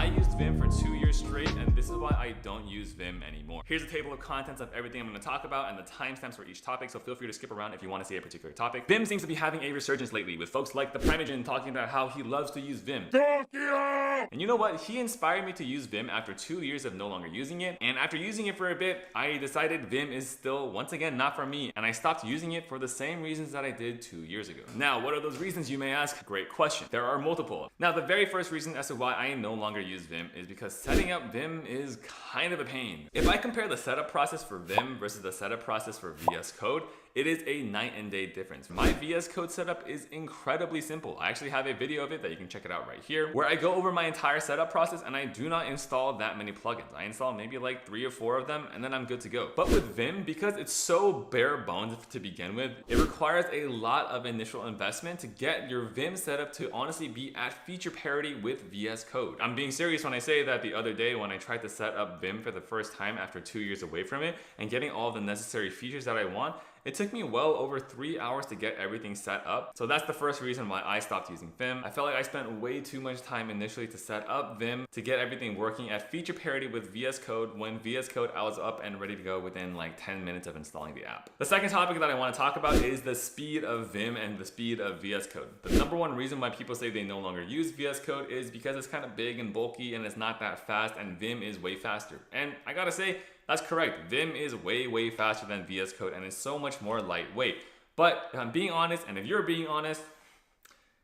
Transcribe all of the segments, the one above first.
I used Vim for 2 years straight, and this is why I don't use Vim anymore. Here's a table of contents of everything I'm going to talk about and the timestamps for each topic, so feel free to skip around if you want to see a particular topic. Vim seems to be having a resurgence lately, with folks like the Primogen talking about how he loves to use Vim. And you know what? He inspired me to use Vim after 2 years of no longer using it, and after using it for a bit, I decided Vim is still, once again, not for me, and I stopped using it for the same reasons that I did 2 years ago. Now, what are those reasons, you may ask? Great question. There are multiple. Now, the very first reason as to why I no longer use Vim is because setting up Vim is kind of a pain. If I compare the setup process for Vim versus the setup process for VS Code, it is a night and day difference. My VS Code setup is incredibly simple. I actually have a video of it that you can check it out right here, where I go over my entire setup process and I do not install that many plugins. I install maybe like 3 or 4 of them and then I'm good to go. But with Vim, because it's so bare bones to begin with, it requires a lot of initial investment to get your Vim setup to honestly be at feature parity with VS Code. I'm being serious when I say that the other day when I tried to set up Vim for the first time after 2 years away from it and getting all the necessary features that I want, it took me well over 3 hours to get everything set up. So that's the first reason why I stopped using Vim. I felt like I spent way too much time initially to set up Vim to get everything working at feature parity with VS Code, when VS Code I was up and ready to go within like 10 minutes of installing the app. The second topic that I want to talk about is the speed of Vim and the speed of VS Code. The number one reason why people say they no longer use VS Code is because it's kind of big and bulky and it's not that fast, and Vim is way faster. And I gotta say, that's correct. Vim is way faster than VS Code and is so much more lightweight. But if I'm being honest, and if you're being honest,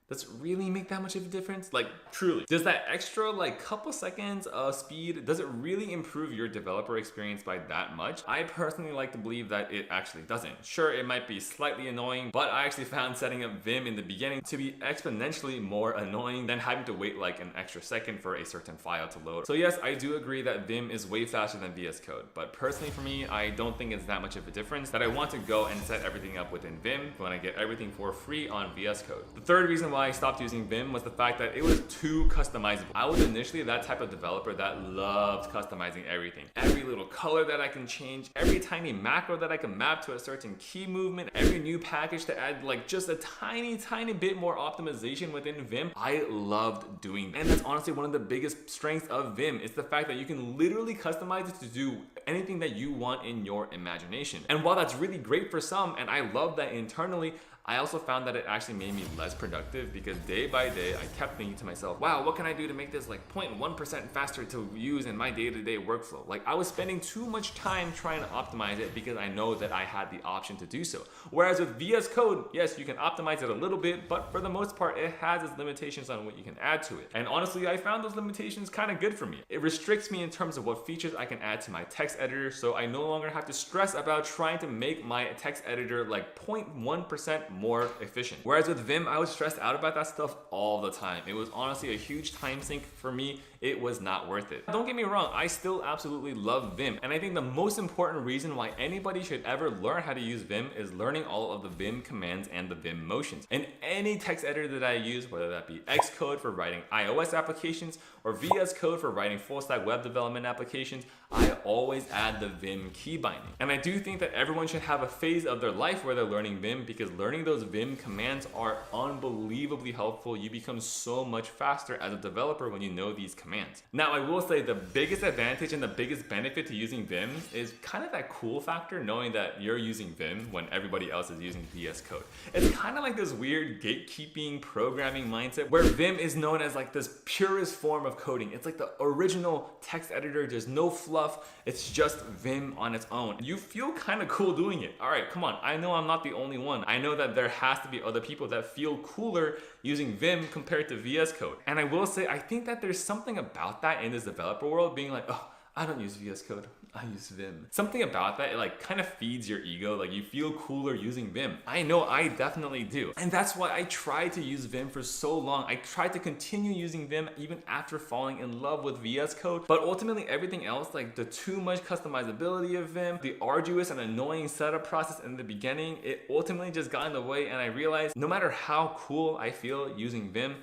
does it really make that much of a difference? Like, truly. Does that extra like couple seconds of speed, does it really improve your developer experience by that much? I personally like to believe that it actually doesn't. Sure, it might be slightly annoying, but I actually found setting up Vim in the beginning to be exponentially more annoying than having to wait like an extra second for a certain file to load. So yes, I do agree that Vim is way faster than VS Code, but personally for me, I don't think it's that much of a difference that I want to go and set everything up within Vim when I get everything for free on VS Code. The third reason why I stopped using Vim was the fact that it was too customizable. I was initially that type of developer that loved customizing everything. Every little color that I can change, every tiny macro that I can map to a certain key movement, every new package to add like just a tiny bit more optimization within Vim. I loved doing that. And that's honestly one of the biggest strengths of Vim. It's the fact that you can literally customize it to do anything that you want in your imagination. And while that's really great for some, and I love that internally, I also found that it actually made me less productive because day by day, I kept thinking to myself, wow, what can I do to make this like 0.1% faster to use in my day-to-day workflow? Like, I was spending too much time trying to optimize it because I know that I had the option to do so. Whereas with VS Code, yes, you can optimize it a little bit, but for the most part, it has its limitations on what you can add to it. And honestly, I found those limitations kind of good for me. It restricts me in terms of what features I can add to my text editor, so I no longer have to stress about trying to make my text editor like 0.1% more efficient. Whereas with Vim, I was stressed out about that stuff all the time. It was honestly a huge time sink for me. It was not worth it. Don't get me wrong, I still absolutely love Vim. And I think the most important reason why anybody should ever learn how to use Vim is learning all of the Vim commands and the Vim motions. And any text editor that I use, whether that be Xcode for writing iOS applications or VS Code for writing full stack web development applications, I always add the Vim key binding. And I do think that everyone should have a phase of their life where they're learning Vim, because learning those Vim commands are unbelievably helpful. You become so much faster as a developer when you know these commands. Now, I will say the biggest advantage and the biggest benefit to using Vim is kind of that cool factor, knowing that you're using Vim when everybody else is using VS Code. It's kind of like this weird gatekeeping programming mindset where Vim is known as like this purest form of coding. It's like the original text editor. There's no fluff. It's just Vim on its own. You feel kind of cool doing it. All right, come on. I know I'm not the only one. I know that there has to be other people that feel cooler using Vim compared to VS Code. And I will say, I think that there's something about that in this developer world being like, oh, I don't use VS Code, I use Vim. Something about that, it like kind of feeds your ego. Like, you feel cooler using Vim. I know I definitely do. And that's why I tried to use Vim for so long. I tried to continue using Vim even after falling in love with VS Code. But ultimately everything else, like the too much customizability of Vim, the arduous and annoying setup process in the beginning, it ultimately just got in the way. And I realized no matter how cool I feel using Vim,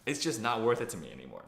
it's just not worth it to me anymore.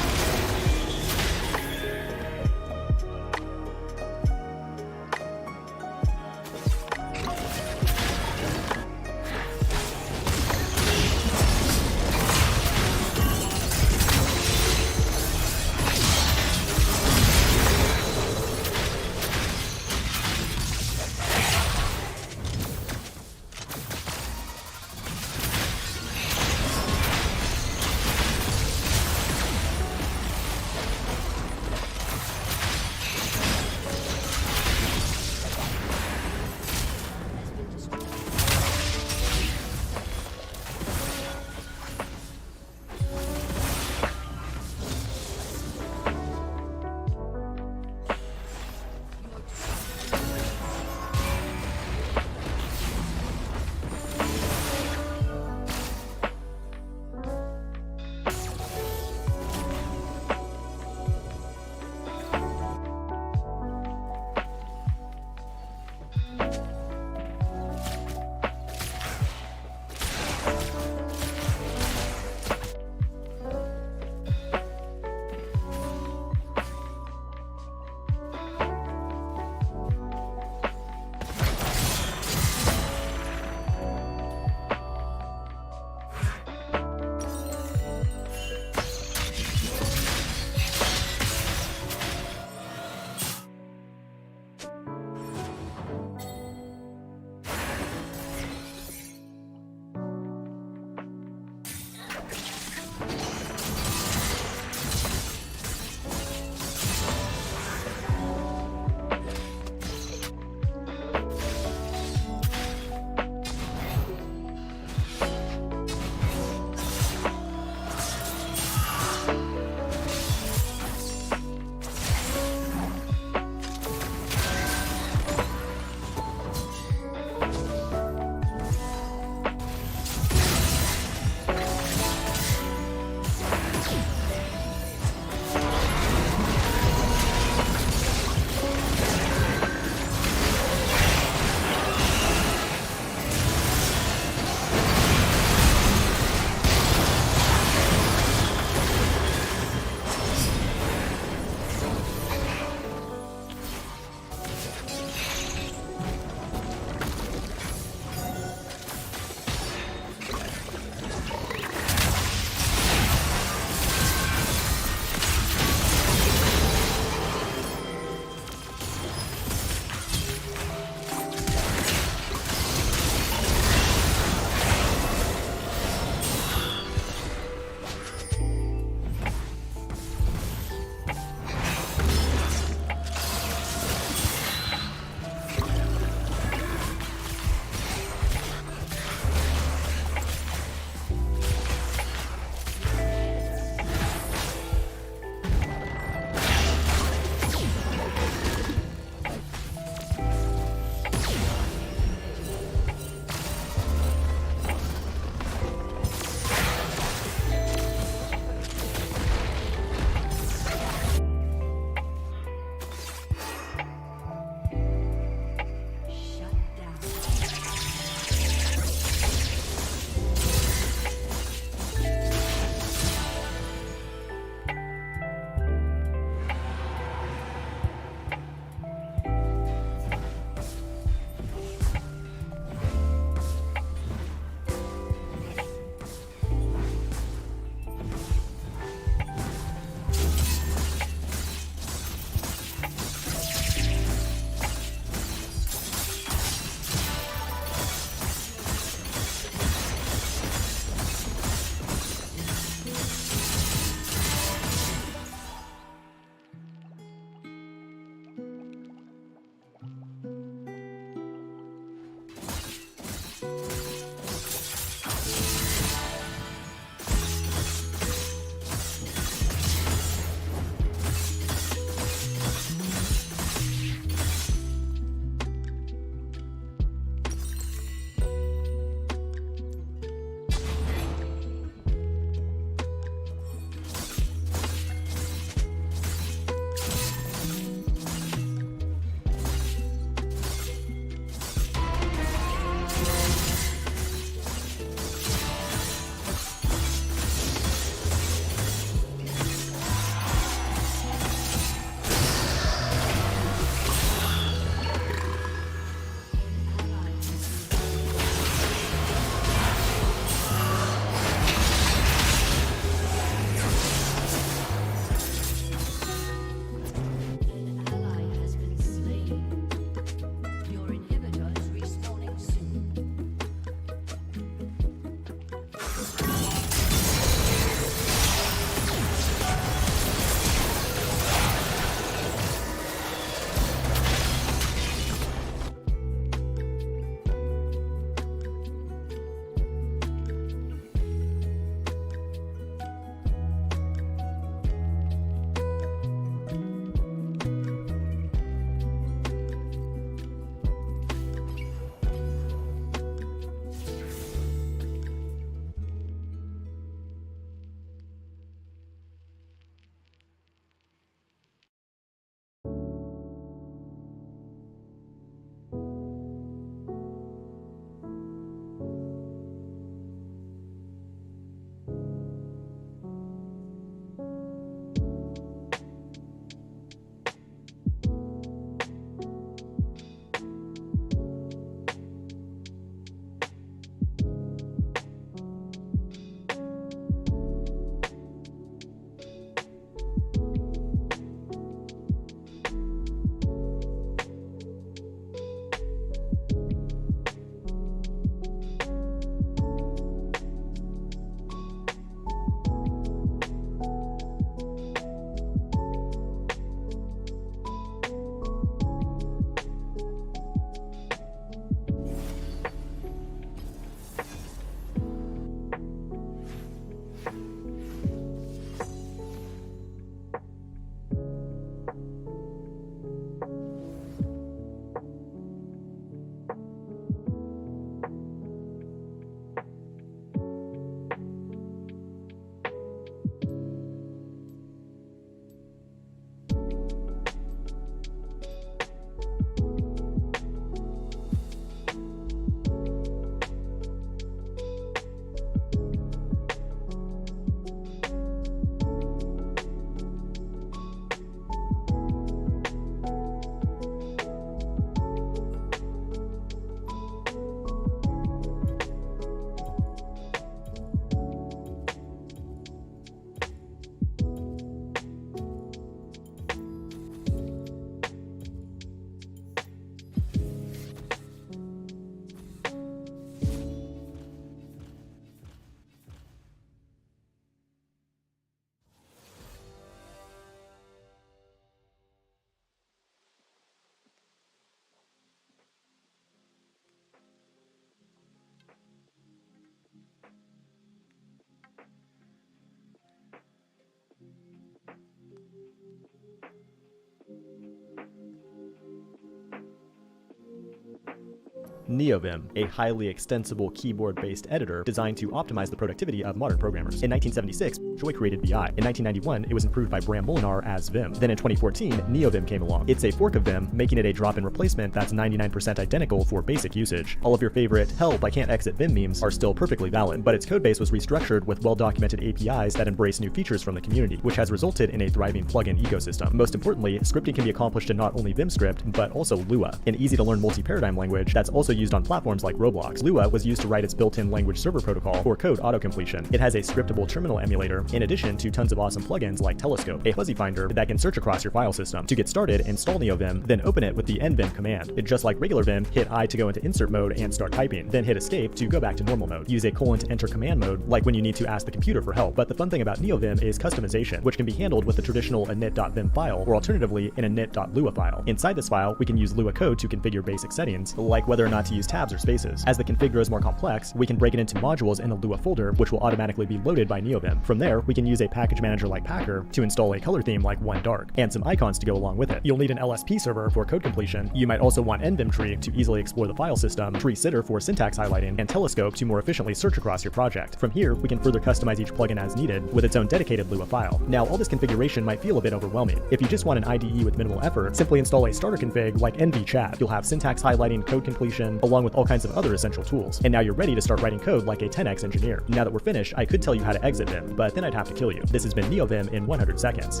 NeoVim, a highly extensible keyboard-based editor designed to optimize the productivity of modern programmers. In 1976, Joy created VI. In 1991, it was improved by Bram Molinar as Vim. Then in 2014, NeoVim came along. It's a fork of Vim, making it a drop-in replacement that's 99% identical for basic usage. All of your favorite "help, I can't exit Vim" memes are still perfectly valid, but its codebase was restructured with well-documented APIs that embrace new features from the community, which has resulted in a thriving plugin ecosystem. Most importantly, scripting can be accomplished in not only VimScript, but also Lua, an easy-to-learn multi-paradigm language that's also used on platforms like Roblox. Lua was used to write its built-in language server protocol for code auto-completion. It has a scriptable terminal emulator, in addition to tons of awesome plugins like Telescope, a fuzzy finder that can search across your file system. To get started, install NeoVim, then open it with the nvim command. Just like regular Vim, hit I to go into insert mode and start typing, then hit escape to go back to normal mode. Use a colon to enter command mode, like when you need to ask the computer for help. But the fun thing about NeoVim is customization, which can be handled with the traditional init.vim file, or alternatively an init.lua file. Inside this file, we can use Lua code to configure basic settings, like whether or not to use tabs or spaces. As the config grows more complex, we can break it into modules in the Lua folder, which will automatically be loaded by NeoVim. From there, we can use a package manager like Packer to install a color theme like One Dark, and some icons to go along with it. You'll need an LSP server for code completion. You might also want nvim-tree to easily explore the file system, tree sitter for syntax highlighting, and telescope to more efficiently search across your project. From here, we can further customize each plugin as needed with its own dedicated Lua file. Now, all this configuration might feel a bit overwhelming. If you just want an IDE with minimal effort, simply install a starter config like nvchat. You'll have syntax highlighting, code completion, along with all kinds of other essential tools. And now you're ready to start writing code like a 10x engineer. Now that we're finished, I could tell you how to exit Vim, but then I'd have to kill you. This has been NeoVim in 100 seconds.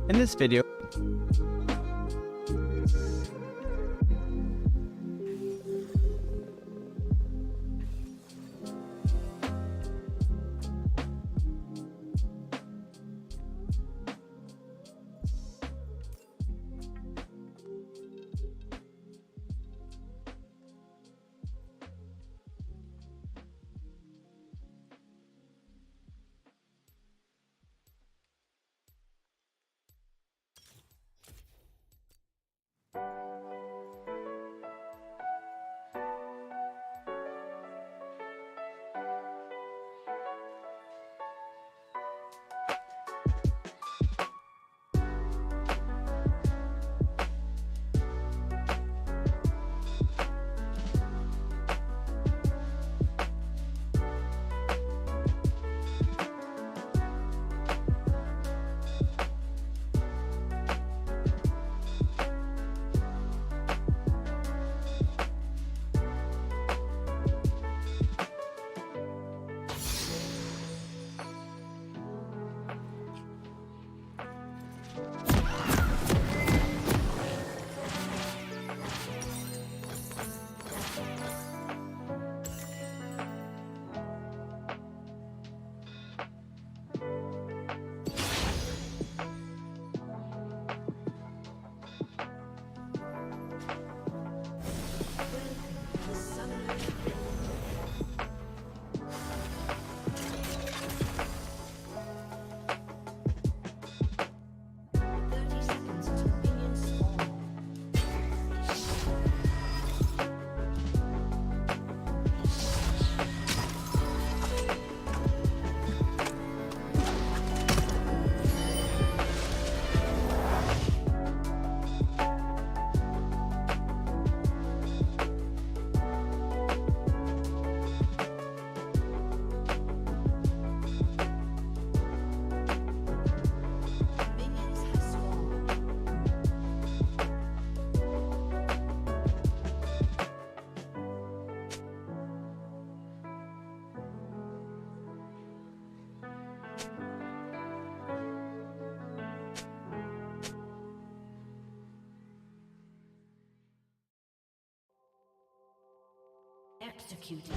In this video, Executed.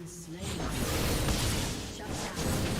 slain. Shut down.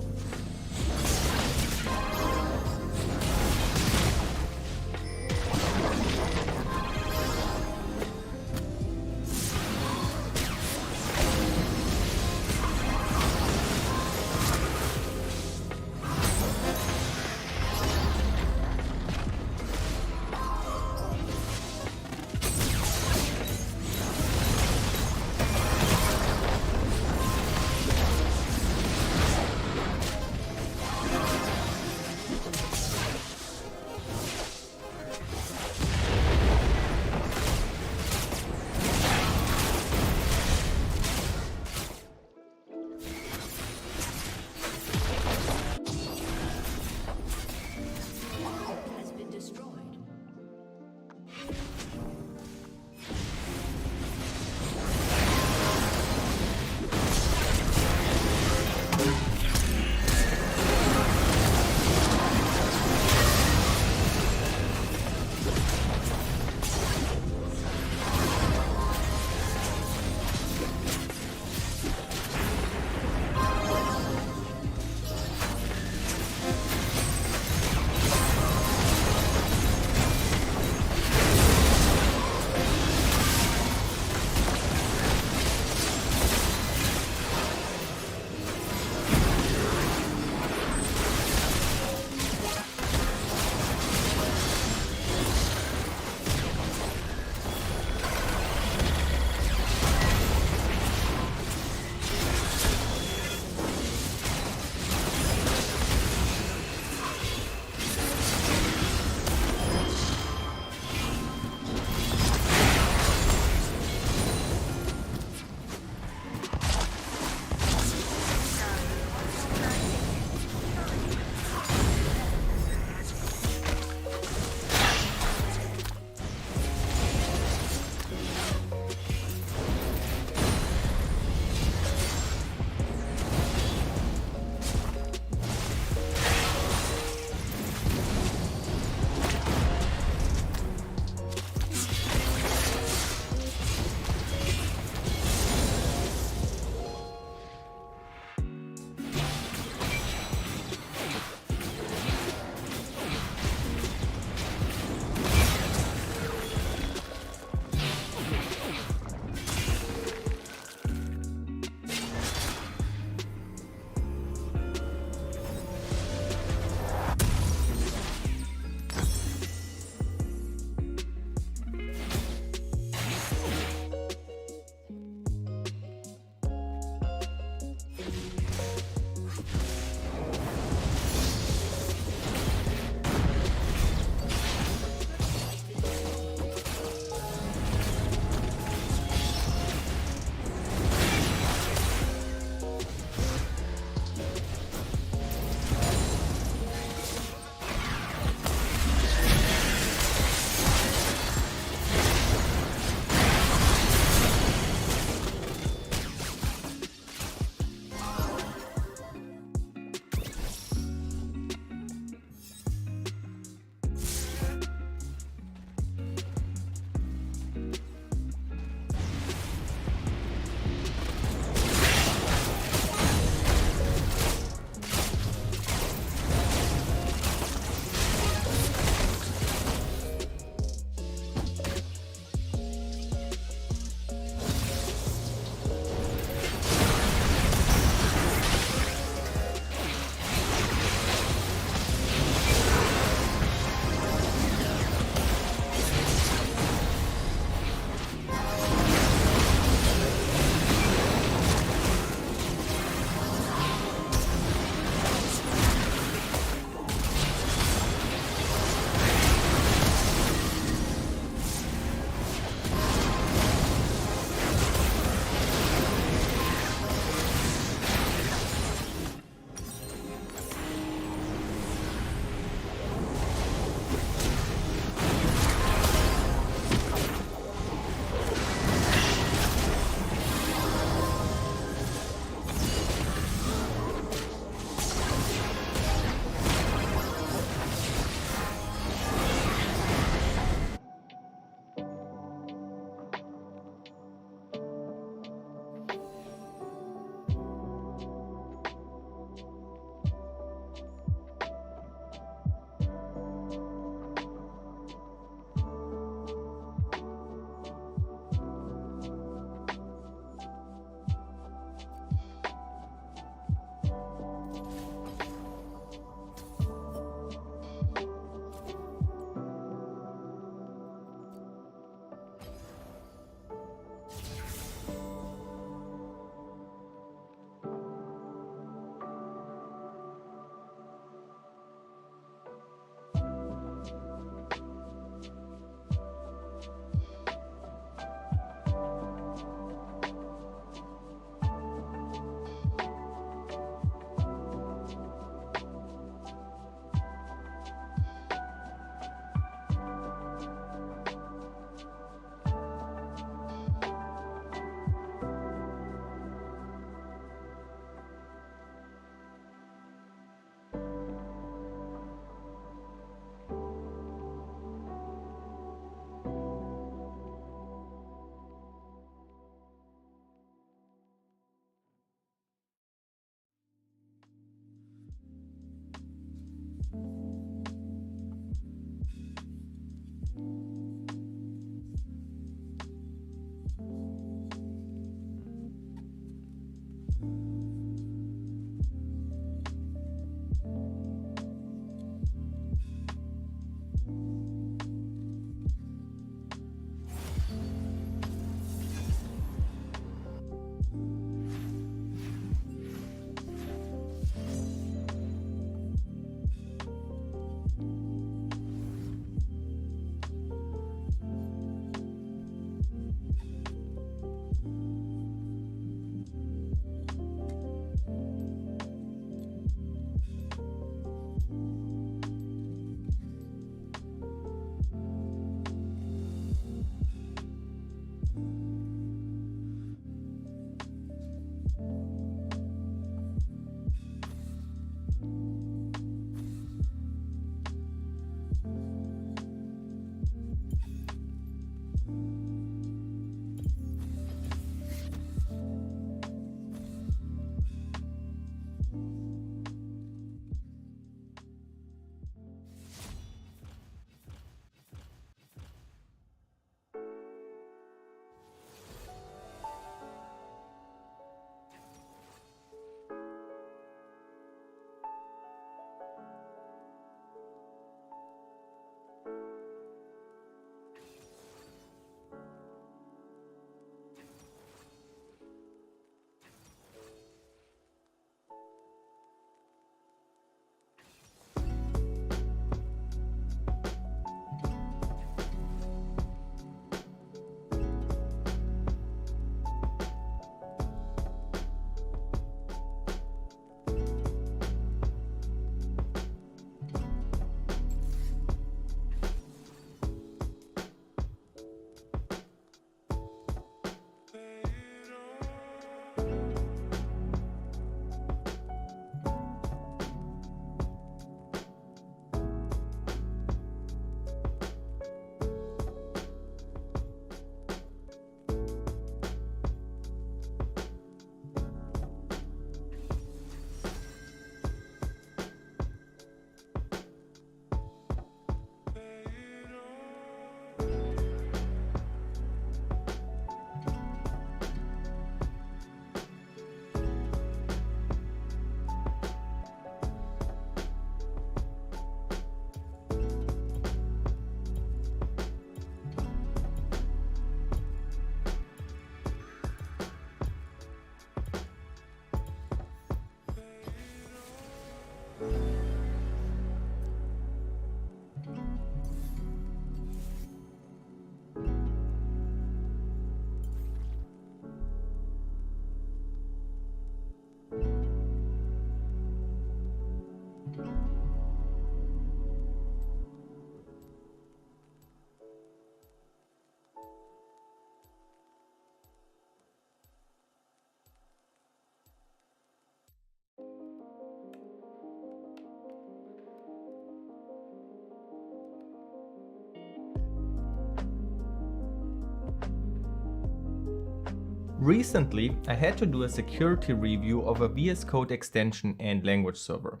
Recently, I had to do a security review of a VS Code extension and language server.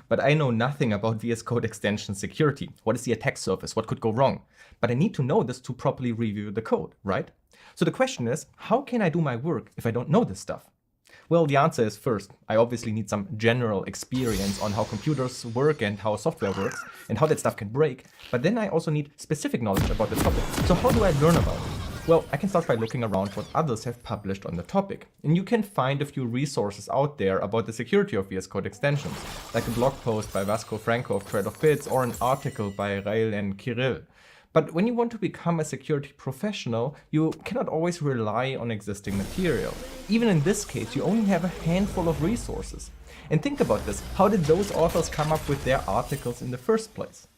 But I know nothing about VS Code extension security. What is the attack surface? What could go wrong? But I need to know this to properly review the code, right? So the question is, how can I do my work if I don't know this stuff? Well, the answer is first, I obviously need some general experience on how computers work and how software works and how that stuff can break. But then I also need specific knowledge about the topic. So how do I learn about it? Well, I can start by looking around what others have published on the topic. And you can find a few resources out there about the security of VS Code extensions, like a blog post by Vasco Franco of Trade of Bits or an article by Rail and Kirill. But when you want to become a security professional, you cannot always rely on existing material. Even in this case, you only have a handful of resources. And think about this, how did those authors come up with their articles in the first place?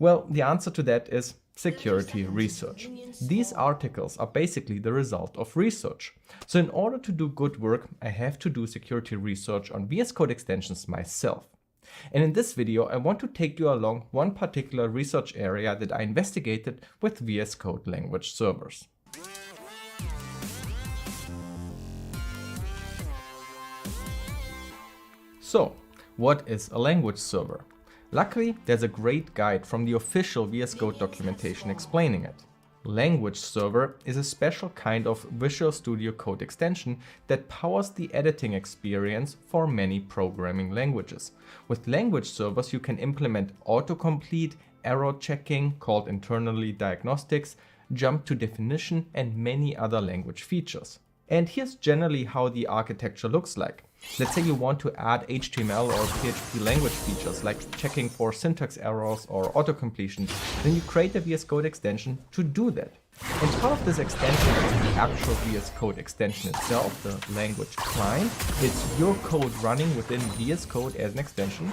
Well, the answer to that is security research. These articles are basically the result of research. So in order to do good work, I have to do security research on VS Code extensions myself. And in this video, I want to take you along one particular research area that I investigated with VS Code language servers. So, what is a language server? Luckily, there's a great guide from the official VS Code documentation explaining it. Language Server is a special kind of Visual Studio Code extension that powers the editing experience for many programming languages. With language servers, you can implement autocomplete, error checking, called internally diagnostics, jump to definition, and many other language features. And here's generally how the architecture looks like. Let's say you want to add HTML or PHP language features like checking for syntax errors or autocompletion. Then you create a VS Code extension to do that. And part of this extension is the actual VS Code extension itself, the language client. It's your code running within VS Code as an extension.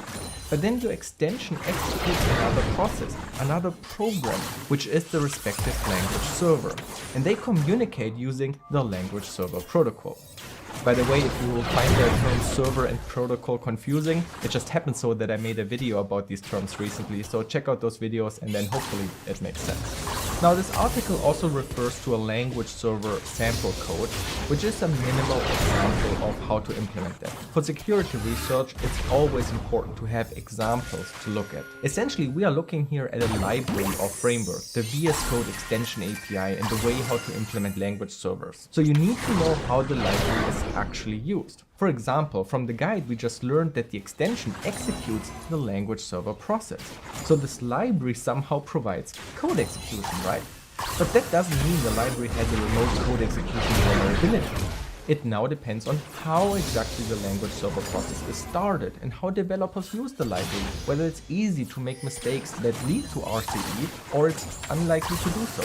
But then your extension executes another process, another program, which is the respective language server. And they communicate using the language server protocol. By the way, if you will find the term server and protocol confusing, it just happened so that I made a video about these terms recently, so check out those videos and then hopefully it makes sense. Now this article also refers to a language server sample code, which is a minimal example of how to implement that. For security research, it's always important to have examples to look at. Essentially, we are looking here at a library or framework, the VS Code extension API, and the way how to implement language servers. So you need to know how the library is actually used. For example, from the guide we just learned that the extension executes the language server process. So this library somehow provides code execution, right? But that doesn't mean the library has a remote code execution vulnerability. It now depends on how exactly the language server process is started and how developers use the library, whether it's easy to make mistakes that lead to RCE or it's unlikely to do so.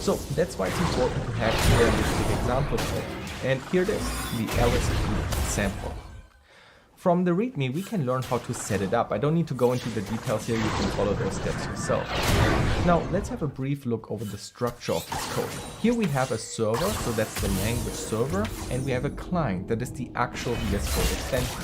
So that's why it's important to have realistic examples of it. And here it is, the LSP sample. From the README, we can learn how to set it up. I don't need to go into the details here, you can follow those steps yourself. Now, let's have a brief look over the structure of this code. Here we have a server, so that's the language server, and we have a client, that is the actual VS Code extension.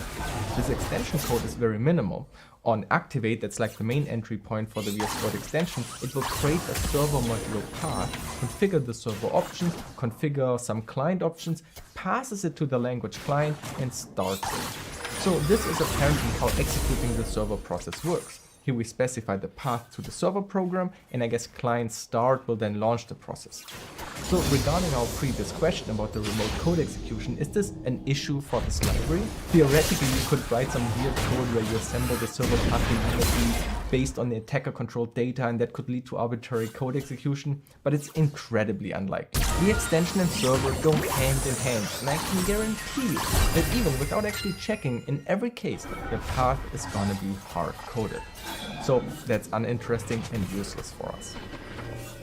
This extension code is very minimal. On activate, that's like the main entry point for the VS Code extension, it will create a server modulo path, configure the server options, configure some client options, passes it to the language client, and starts it. So this is apparently how executing the server process works. Here we specify the path to the server program, and I guess client start will then launch the process. So regarding our previous question about the remote code execution, is this an issue for this library? Theoretically, you could write some weird code where you assemble the server path immediately based on the attacker controlled data, and that could lead to arbitrary code execution, but it's incredibly unlikely. The extension and server go hand in hand, and I can guarantee you that even without actually checking, in every case, the path is gonna be hard coded. So that's uninteresting and useless for us.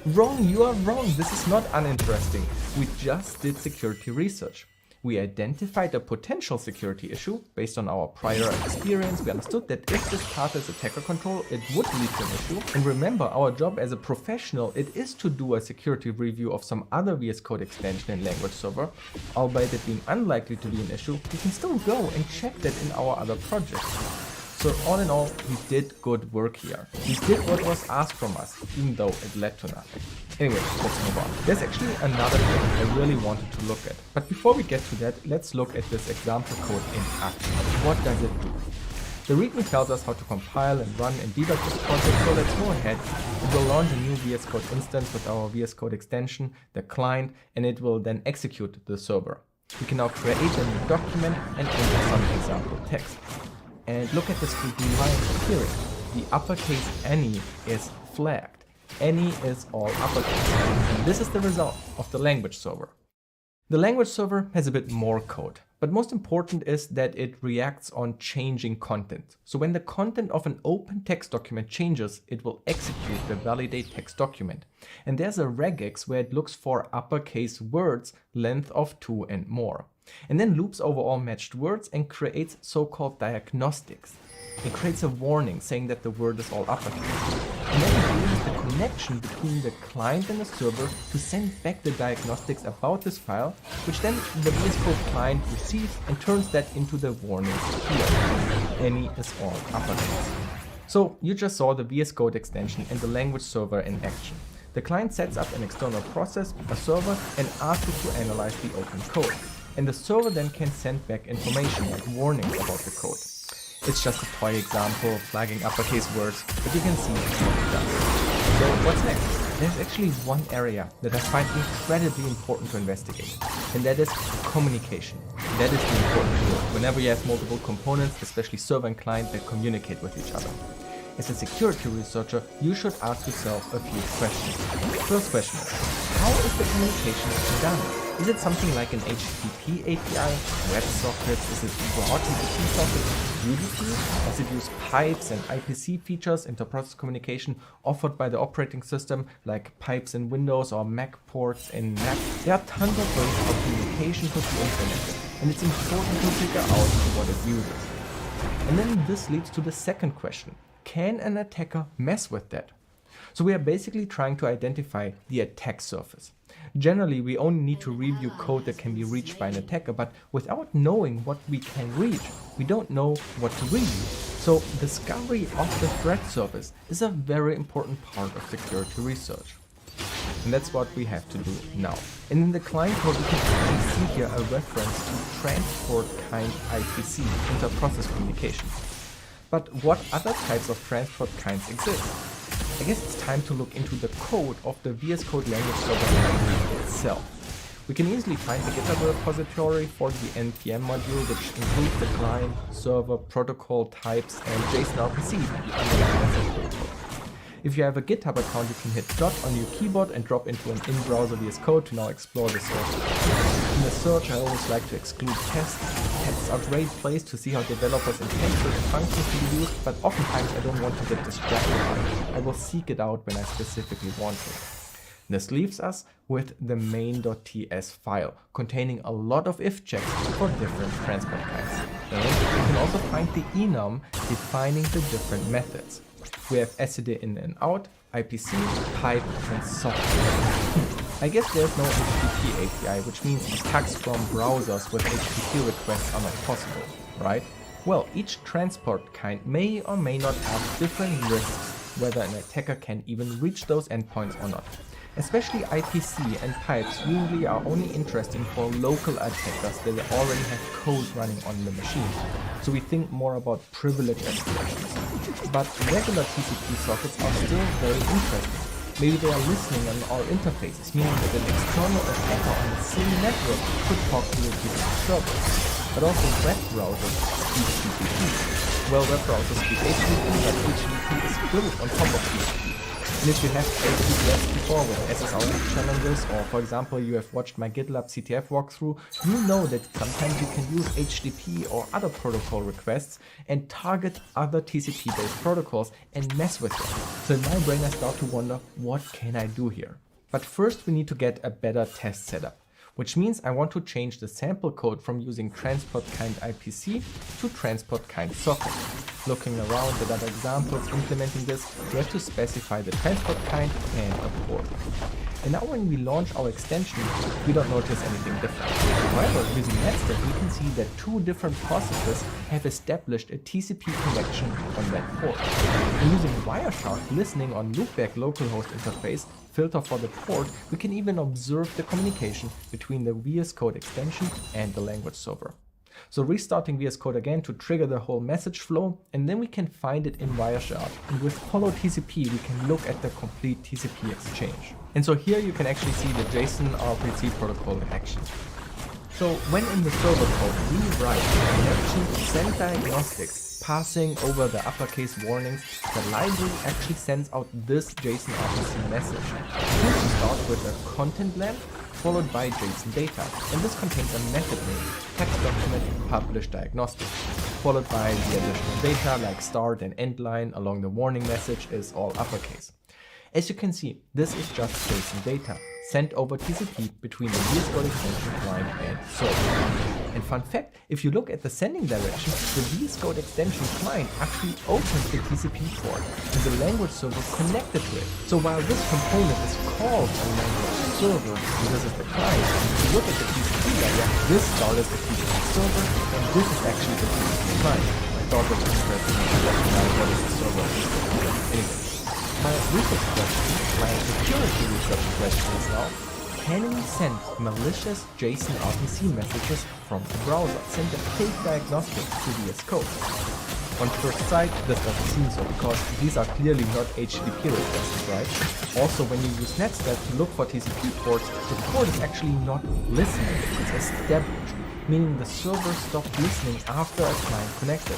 Wrong, you are wrong. This is not uninteresting. We just did security research. We identified a potential security issue based on our prior experience. We understood that if this path is attacker control, it would lead to an issue. And remember, our job as a professional, it is to do a security review of some other VS Code extension and language server. Albeit it being unlikely to be an issue, we can still go and check that in our other projects. So all in all, we did good work here. We did what was asked from us, even though it led to nothing. Anyway, let's move on. There's actually another thing I really wanted to look at. But before we get to that, let's look at this example code in action. What does it do? The README tells us how to compile and run and debug this project, so let's go ahead. It will launch a new VS Code instance with our VS Code extension, the client, and it will then execute the server. We can now create a new document and enter some example text. And look at this green line appearing. The uppercase any is flagged. Any is all uppercase. And this is the result of the language server. The language server has a bit more code, but most important is that it reacts on changing content. So when the content of an open text document changes, it will execute the validate text document. And there's a regex where it looks for uppercase words, length of 2 and more. And then loops over all matched words and creates so-called diagnostics. It creates a warning saying that the word is all uppercase. And then it uses the connection between the client and the server to send back the diagnostics about this file, which then the VS Code client receives and turns that into the warnings here. Any is all uppercase. So you just saw the VS Code extension and the language server in action. The client sets up an external process, a server, and asks it to analyze the open code. And the server then can send back information like warnings about the code. It's just a toy example flagging uppercase words, but you can see what it does. So what's next? there's actually one area that I find incredibly important to investigate, and that is communication. That is the important word whenever you have multiple components, especially server and client, that communicate with each other. As a security researcher, you should ask yourself a few questions. First question is, how is the communication done? Is it something like an HTTP API, WebSockets? Is it broad TCP sockets, UDP? Does it use pipes and IPC features, inter-process communication offered by the operating system, like pipes in Windows or Mac ports in Mac? There are tons of ways how communication could be implemented, and it's important to figure out what it uses. And then this leads to the second question. Can an attacker mess with that? So we are basically trying to identify the attack surface. Generally, we only need to review code that can be reached by an attacker, but without knowing what we can reach, we don't know what to review. So discovery of the threat surface is a very important part of security research. And that's what we have to do now. And in the client code, we can actually see here a reference to transport kind IPC, inter-process communication. But what other types of transport kinds exist? I guess it's time to look into the code of the VS Code language server library itself. We can easily find the GitHub repository for the NPM module, which includes the client, server, protocol types, and JSON RPC, the underlying message protocol. If you have a GitHub account, you can hit dot on your keyboard and drop into an in-browser VS Code to now explore the source. In the search, I always like to exclude tests. Tests are a great place to see how developers intend certain functions to be used, but oftentimes I don't want to get distracted by it. I will seek it out when I specifically want to. This leaves us with the main.ts file, containing a lot of if checks for different transport kinds. And you can also find the enum defining the different methods. We have SCD in and out, IPC, pipe, and socket. I guess there's no HTTP API, which means attacks from browsers with HTTP requests are not possible, right? Well, each transport kind may or may not have different risks, whether an attacker can even reach those endpoints or not. Especially IPC and pipes usually are only interesting for local attackers that already have code running on the machine. So we think more about privilege escalations. But regular TCP sockets are still very interesting. Maybe they are listening on our interfaces, meaning that an external attacker on the same network could talk to the TCP server. But also web browsers speak TCP. Well, web browsers speak HTTP, but HTTP is built on top of TCP. And if you have HTTPS before with SSRF challenges, or for example you have watched my GitLab CTF walkthrough, you know that sometimes you can use HTTP or other protocol requests and target other TCP-based protocols and mess with them. So in my brain I start to wonder, what can I do here? But first we need to get a better test setup, which means I want to change the sample code from using transport kind IPC to transport kind socket. Looking around at other examples implementing this, we have to specify the transport kind and a port. And now when we launch our extension, we don't notice anything different. However, using Netstat, we can see that two different processes have established a TCP connection on that port. And using Wireshark listening on loopback localhost interface, filter for the port, we can even observe the communication between the VS Code extension and the language server. So restarting VS Code again to trigger the whole message flow, and then we can find it in Wireshark. And with follow TCP, we can look at the complete TCP exchange. And so here you can actually see the JSON RPC protocol in action. So when in the server code we write connection send diagnostics passing over the uppercase warnings, the library actually sends out this JSON RPC message. We start with a content lamp followed by JSON data, and this contains a method name, text document publish diagnostic, followed by the additional data like start and end line along the warning message is all uppercase. As you can see, this is just JSON data sent over TCP between the VS Code extension client and server. And fun fact, if you look at the sending direction, the VS Code extension client actually opens the TCP port and the language server connected to it. So while this component is called a language server, and this is the client, if you look at the TCP layer, this started the TCP server, and this is actually the TCP client. I thought that was interesting to recognize what is the server. Anyway. My research question, my security research question is now, can we send malicious JSON RPC messages from the browser, send a fake diagnostic to VS Code? On first sight, this doesn't seem so, because these are clearly not HTTP requests, right? Also, when you use netstat to look for TCP ports, the port is actually not listening, it's established, meaning the server stopped listening after a client connected.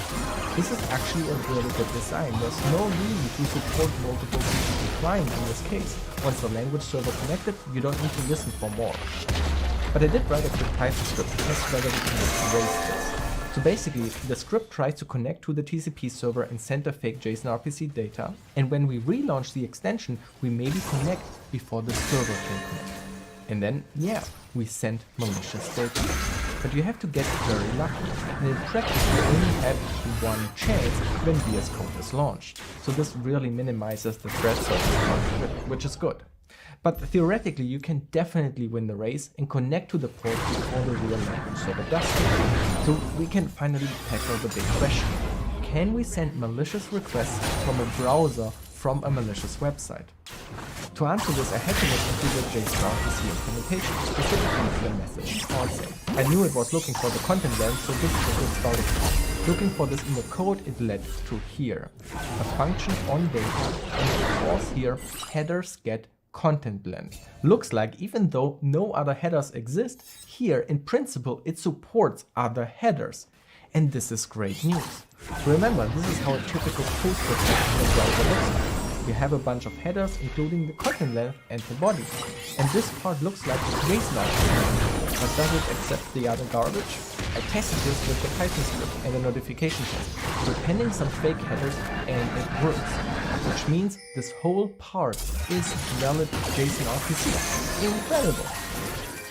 This is actually a really good design. There's no reason to support multiple TCP clients in this case. Once the language server connected, you don't need to listen for more. But I did write a quick Python script to test whether we can erase this. So basically, the script tries to connect to the TCP server and send a fake JSON RPC data, and when we relaunch the extension, we maybe connect before the server can connect. And then, yeah, we send malicious data. But you have to get very lucky, and in practice you only have one chance when VS Code is launched. So this really minimizes the threat surface, which is good. But theoretically, you can definitely win the race and connect to the port before the real language server does. So we can finally tackle the big question. Can we send malicious requests from a browser from a malicious website? To answer this, I had to look into the JSON RPC implementation, specifically the message parsing. I knew it was looking for the content length, so this is a good starting point. Looking for this in the code, it led to here. A function on data, and it was here headers get content length. Looks like even though no other headers exist, here in principle it supports other headers. And this is great news. Remember, this is how a typical post request in a browser looks like. You have a bunch of headers including the content length and the body. And this part looks like JSON RPC. But does it accept the other garbage? I tested this with the Python script and a notification test, appending some fake headers, and it works. Which means this whole part is valid JSON RPC. Incredible!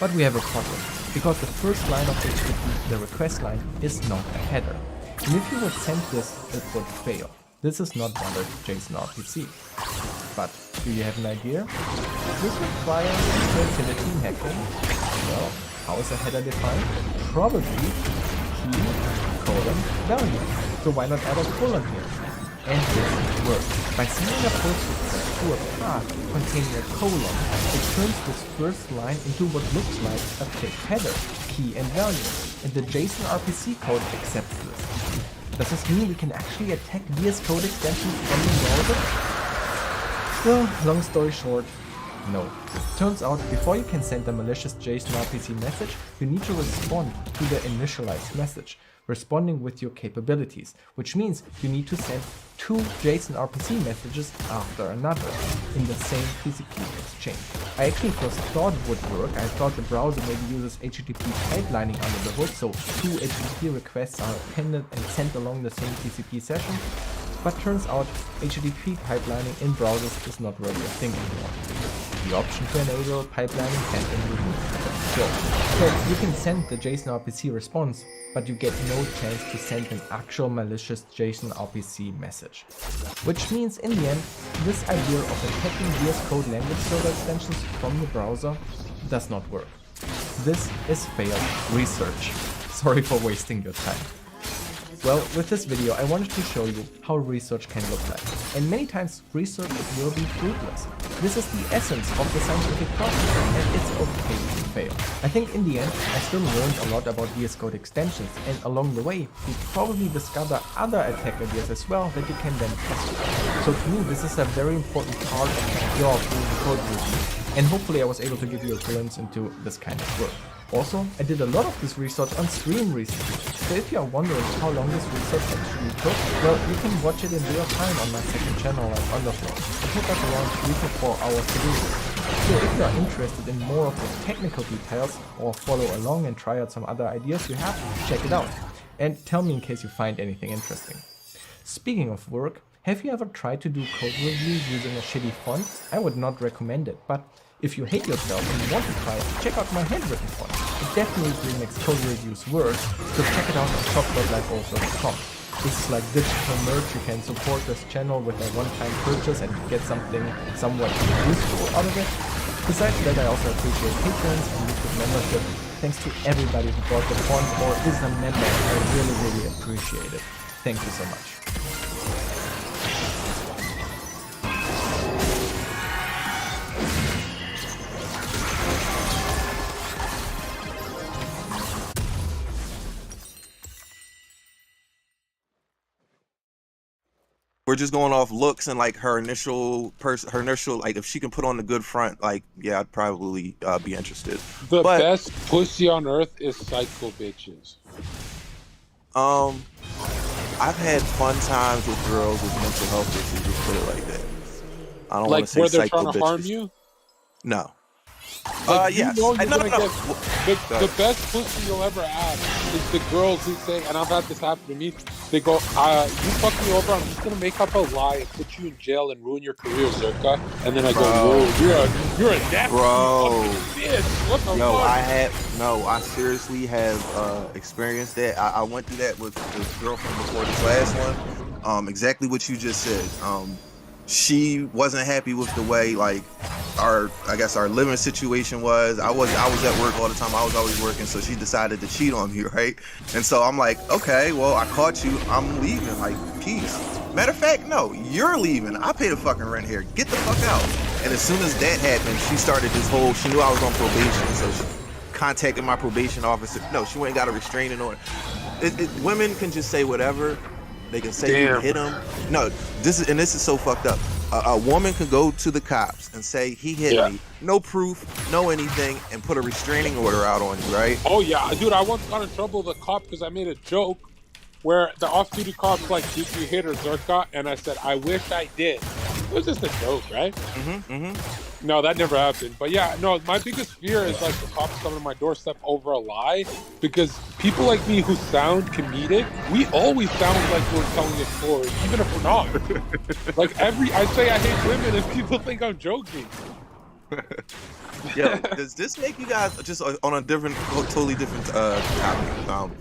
But we have a problem, because the first line of HTTP, the request line, is not a header. And if you would send this, it would fail. This is not valid JSON RPC. But do you have an idea? This requires creativity in hacking. Well, how is a header defined? Probably key, colon, value. So why not add a colon here? And this works. By sending a post request to a path containing a colon, it turns this first line into what looks like a fake header, key and value. And the JSON RPC code accepts this. Does this mean we can actually attack VS Code extensions from the browser? Well, long story short, no. Turns out, before you can send a malicious JSON RPC message, you need to respond to the initialized message, responding with your capabilities, which means you need to send two JSON RPC messages after another in the same TCP exchange. I actually first thought it would work. I thought the browser maybe uses HTTP pipelining under the hood, so two HTTP requests are appended and sent along the same TCP session. But turns out HTTP pipelining in browsers is not really a thing anymore. The option to enable pipelining has been removed. So you can send the JSON RPC response, but you get no chance to send an actual malicious JSON RPC message. Which means in the end, this idea of attacking VS Code language server extensions from the browser does not work. This is failed research. Sorry for wasting your time. Well, with this video I wanted to show you how research can look like. And many times research will be fruitless. This is the essence of the scientific process, and it's okay to fail. I think in the end I still learned a lot about VS Code extensions, and along the way you probably discover other attack ideas as well that you can then test with. So to me this is a very important part of my job doing the code review, and hopefully I was able to give you a glimpse into this kind of work. Also, I did a lot of this research on stream recently, so if you are wondering how long this research actually took, well, you can watch it in real time on my second channel at Underflow. It took us around 3 to 4 hours to do this. So if you are interested in more of the technical details, or follow along and try out some other ideas you have, check it out. And tell me in case you find anything interesting. Speaking of work, have you ever tried to do code review using a shitty font? I would not recommend it, but if you hate yourself and you want to try it, check out my handwritten font. It definitely makes code reviews worse, so check it out on shop.lifeauthor.com. This is like digital merch. You can support this channel with a one-time purchase and get something somewhat useful out of it. Besides that, I also appreciate patrons and YouTube membership. Thanks to everybody who bought the font or is a member. I really appreciate it. Thank you so much. we're just going off looks and like her initial like if she can put on the good front, like yeah, I'd probably be interested. The But best pussy on earth is psycho bitches. I've had fun times with girls with mental health issues. Just put it like that. I don't want Like to say where they're psycho trying to bitches. harm you. No. Like, Yes. you know you're No, gonna no, no. get the best pussy you'll ever have is the girls who say, and I've had this happen to me. They go, "You fuck me over. I'm just gonna make up a lie and put you in jail and ruin your career, Zerka." And then I go, "Whoa, you're a nasty fucking bitch. What the fuck?" I seriously have experienced that. I went through that with the girlfriend before this last one. Exactly what you just said. She wasn't happy with the way like our living situation was. I was at work all the time. I was always working, so she decided to cheat on me, right? And so I'm like, okay, well, I caught you. I'm leaving. Like, peace. Matter of fact, no, you're leaving. I pay the fucking rent here. Get the fuck out. And as soon as that happened, she started this whole. She knew I was on probation, so she contacted my probation officer. No, she went and got a restraining order. Women can just say whatever. They can say you hit him. No, this is so fucked up. A woman can go to the cops and say he hit me, no proof, no anything, and put a restraining order out on you, right? Oh yeah, dude, I once got in trouble with a cop because I made a joke where the off-duty cop's like, "Did you hit her, Zerka?" And I said, "I wish I did." It was just a joke, right? No, that never happened. But yeah, no, my biggest fear is like the cops coming to my doorstep over a lie, because people like me who sound comedic, we always sound like we're telling a story, even if we're not. Like I say I hate women and people think I'm joking. Yo, does this make you guys just on a different, totally different topic?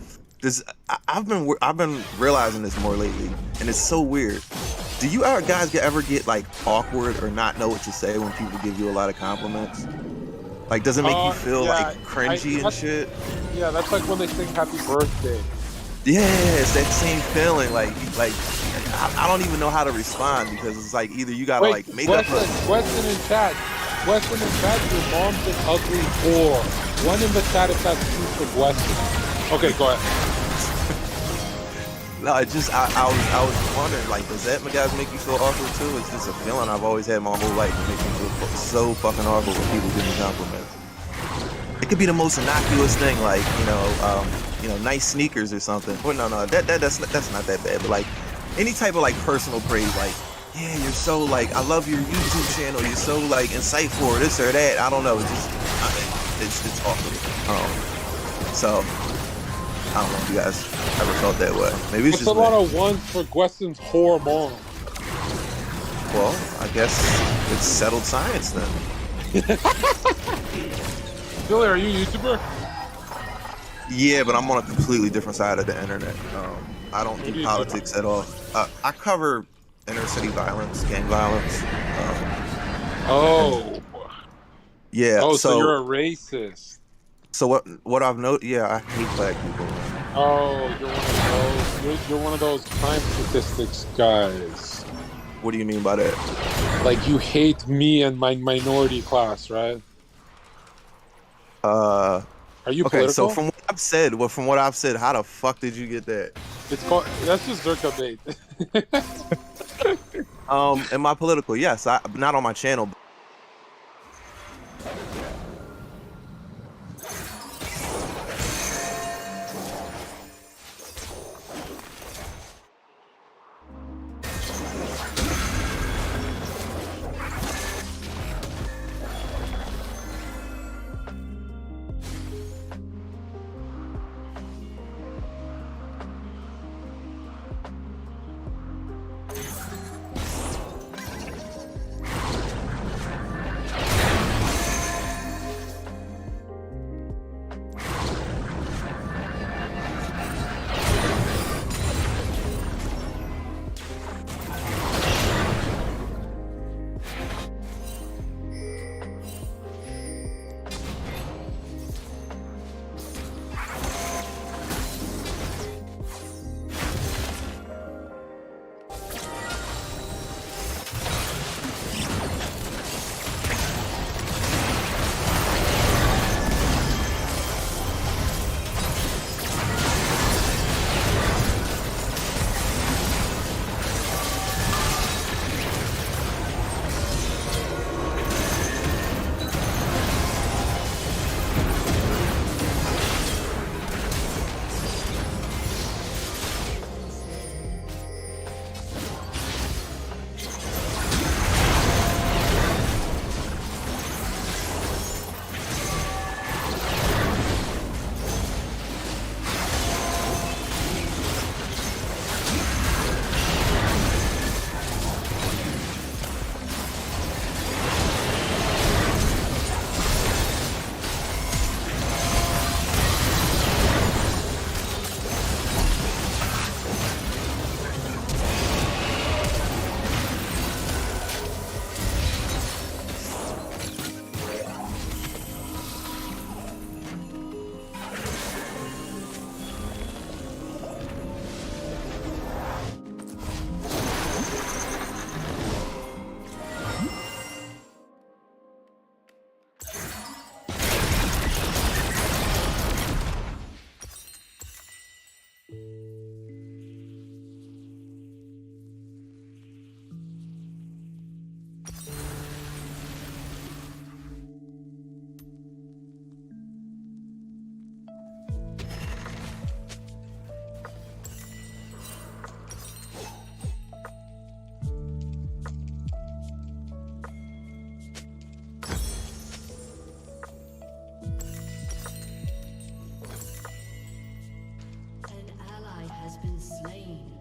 I've been realizing this more lately, and it's so weird. Do you guys ever get like awkward or not know what to say when people give you a lot of compliments? Like, does it make you feel like cringy and shit? Yeah, that's like when they sing "Happy Birthday." Yeah, it's that same feeling. Like I don't even know how to respond, because it's like either you gotta like make up Question in chat. Question in chat. Your mom's an ugly whore. One in the chat if that's true for Weston. Okay, go ahead. No, I was wondering, like, does that guys make you feel awkward too? It's just a feeling I've always had my whole life. It makes me feel so fucking awkward when people give me compliments. It could be the most innocuous thing, like nice sneakers or something. Well, no, that's not that bad. But like any type of like personal praise, like, yeah, you're so like, I love your YouTube channel. You're so like insightful, or this or that. I don't know. It's awkward. So. I don't know if you guys ever felt that way. Maybe it's just a lot of ones for Weston's whore mom. Well, I guess it's settled science then. Billy, are you a YouTuber? Yeah, but I'm on a completely different side of the internet. I don't do politics at all. I cover inner city violence, gang violence. Yeah. Oh, so you're a racist. So what I've noticed, yeah, I hate black people. Oh, you're one of those crime statistics guys. What do you mean by that? Like you hate me and my minority class, right? Are you okay? political? So from what I've said, how the fuck did you get that? It's called, that's just Zerka bait. Am I political? Yes, not on my channel. been slain.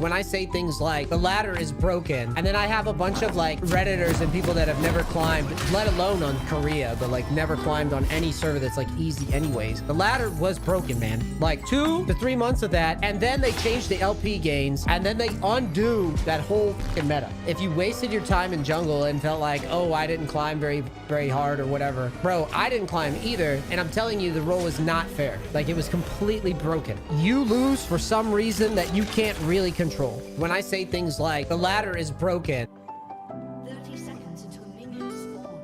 when I say things like the ladder is broken, and then I have a bunch of like Redditors and people that have never climbed, let alone on Korea, but like never climbed on any server that's like easy anyways. The ladder was broken, man. Like 2 to 3 months of that, and then they changed the LP gains, and then they undo that whole fucking meta. If you wasted your time in jungle and felt like, oh, I didn't climb very hard or whatever, bro, I didn't climb either, and I'm telling you, the role was not fair. Like, it was completely broken. You lose for some reason that you can't really control. When I say things like the ladder is broken, 30 seconds until minions spawn.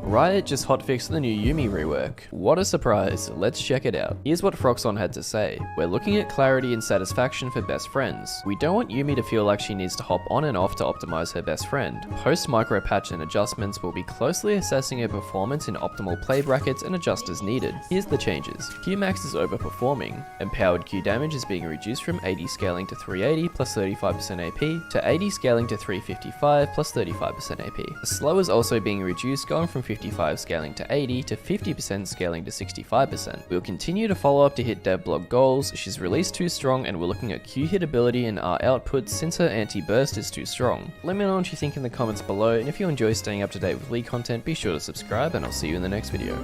Riot just hotfixed the new Yuumi rework. What a surprise, let's check it out. Here's what Froxon had to say. We're looking at clarity and satisfaction for best friends. We don't want Yuumi to feel like she needs to hop on and off to optimize her best friend. Post micro patch and adjustments will be closely assessing her performance in optimal play brackets and adjust as needed. Here's the changes. Qmax is overperforming. Empowered Q damage is being reduced from 80 scaling to 380 plus 35% AP to 80 scaling to 355 plus 35% AP. The slow is also being reduced, going from 55 scaling to 80 to 50% scaling to 65%. We'll continue to follow up to hit dev blog goals. She's released too strong and we're looking at Q hit ability and R output since her anti-burst is too strong. Let me know what you think in the comments below, and if you enjoy staying up to date with League content, be sure to subscribe, and I'll see you in the next video.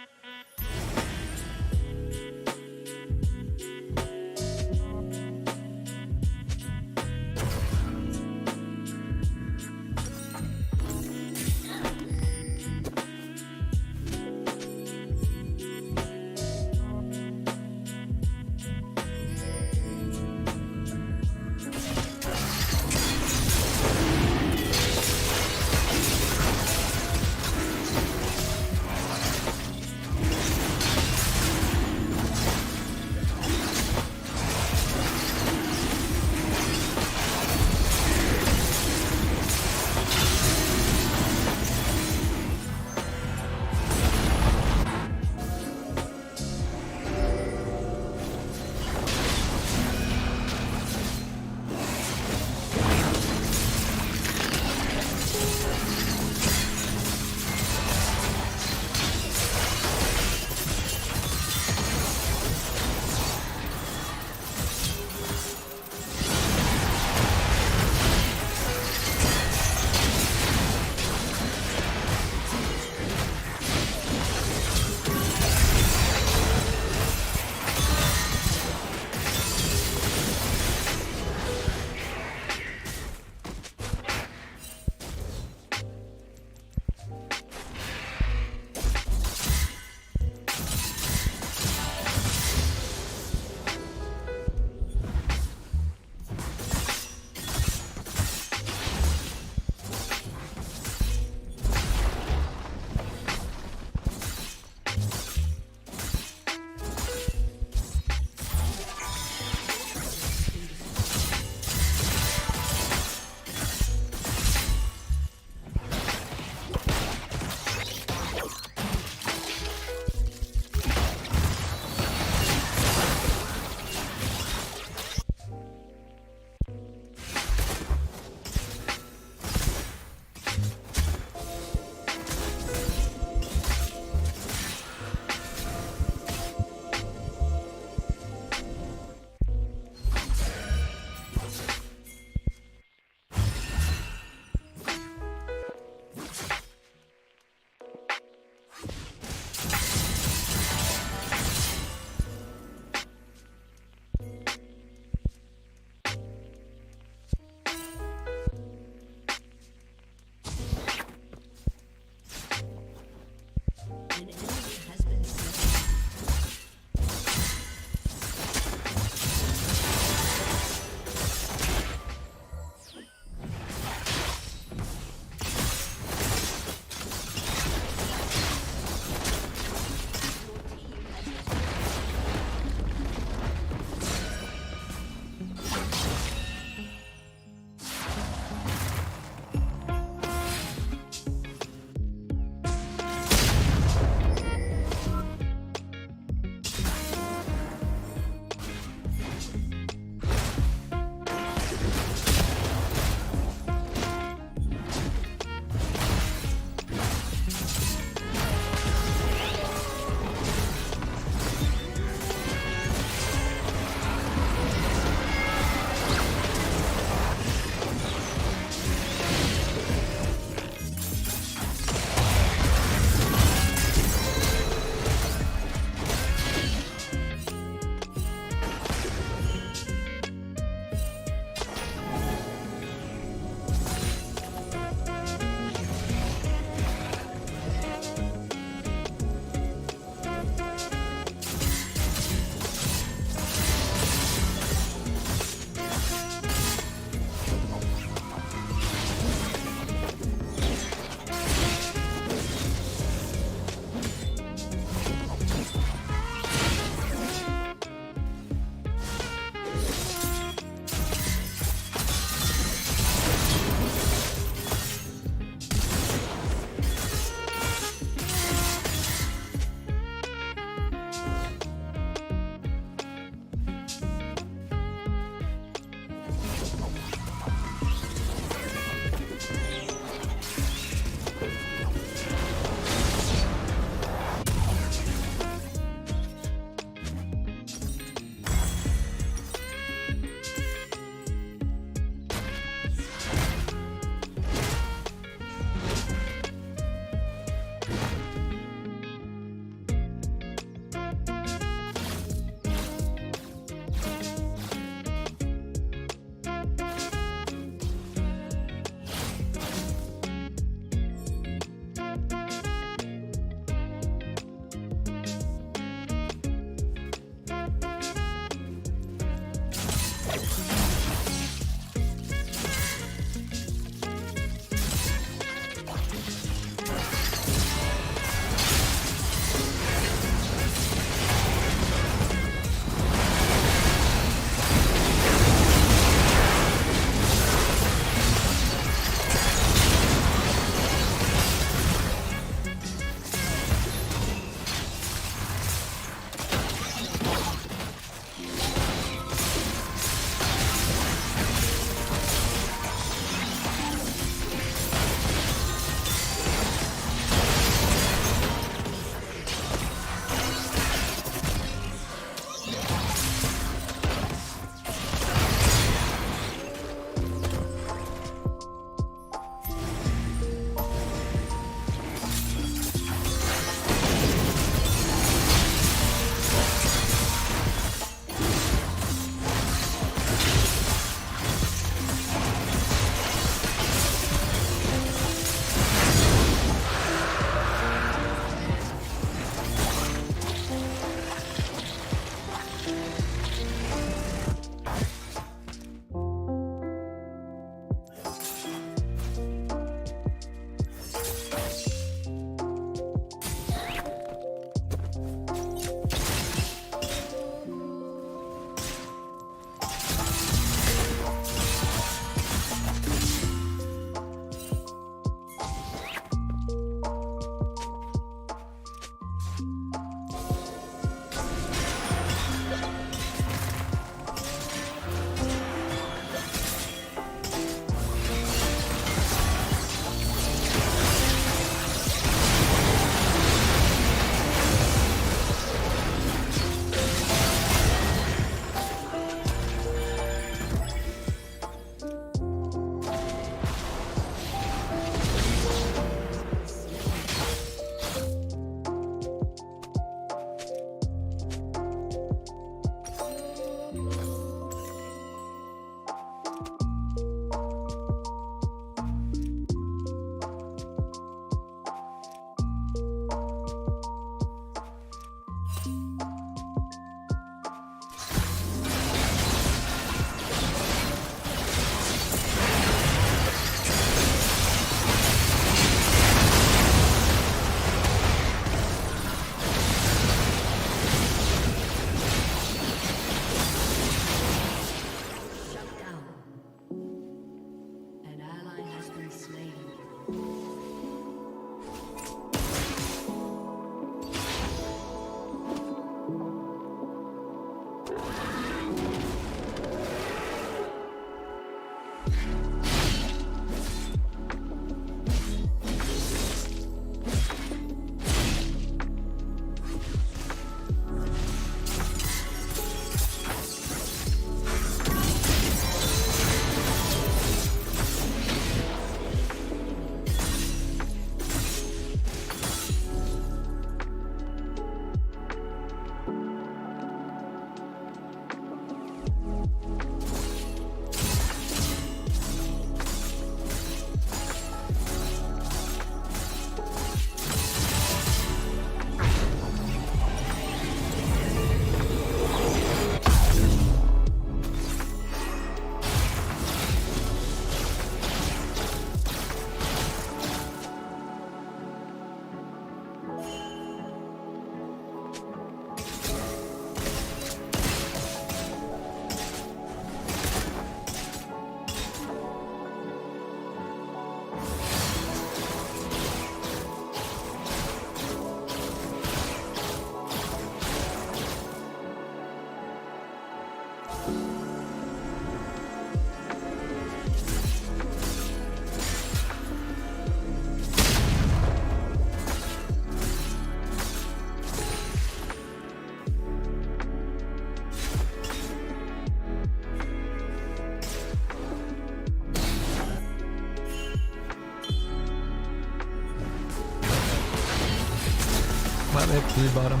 Wow, they have 3 bottom.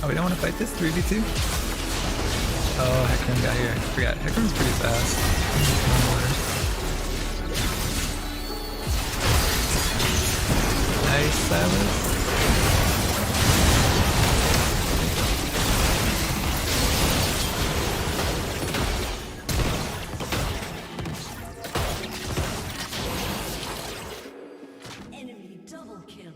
Oh, we don't want to fight this 3v2? Oh, Hecarim got here. I forgot. Hecarim's pretty fast. Nice, Silas. Enemy double kill.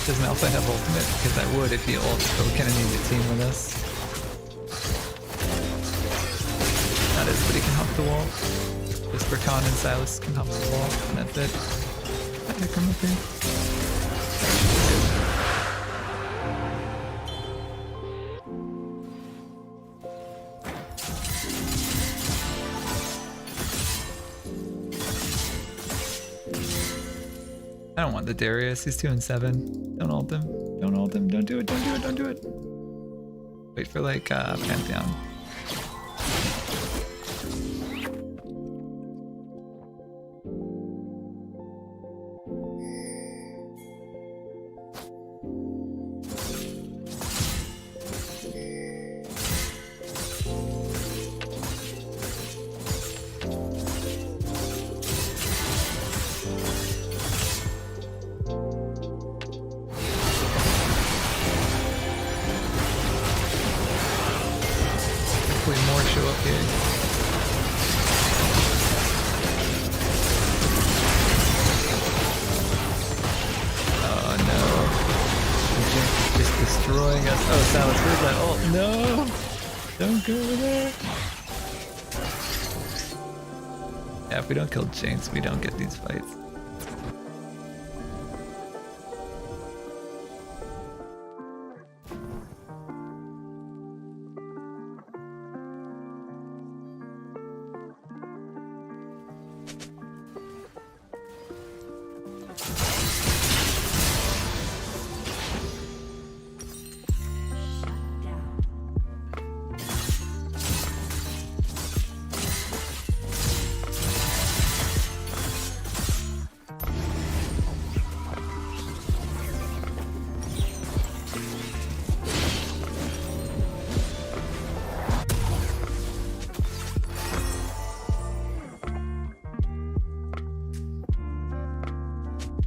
Does Malphite have ultimate? Because I would if he ults, but we kind of need to team with us. Not everybody can hop the wall. Just Khan and Silas can hop the wall, and that's it. I think I'm up here. I don't want the Darius, he's 2 and 7. Don't ult him. Don't ult him. Don't do it, don't do it, don't do it. Wait for like Pantheon. Hopefully more show up here. Oh no. The Jinx is just destroying us. Oh, Silas, where's that ult? No! Don't go over there. Yeah, if we don't kill Jinx, we don't get these fights.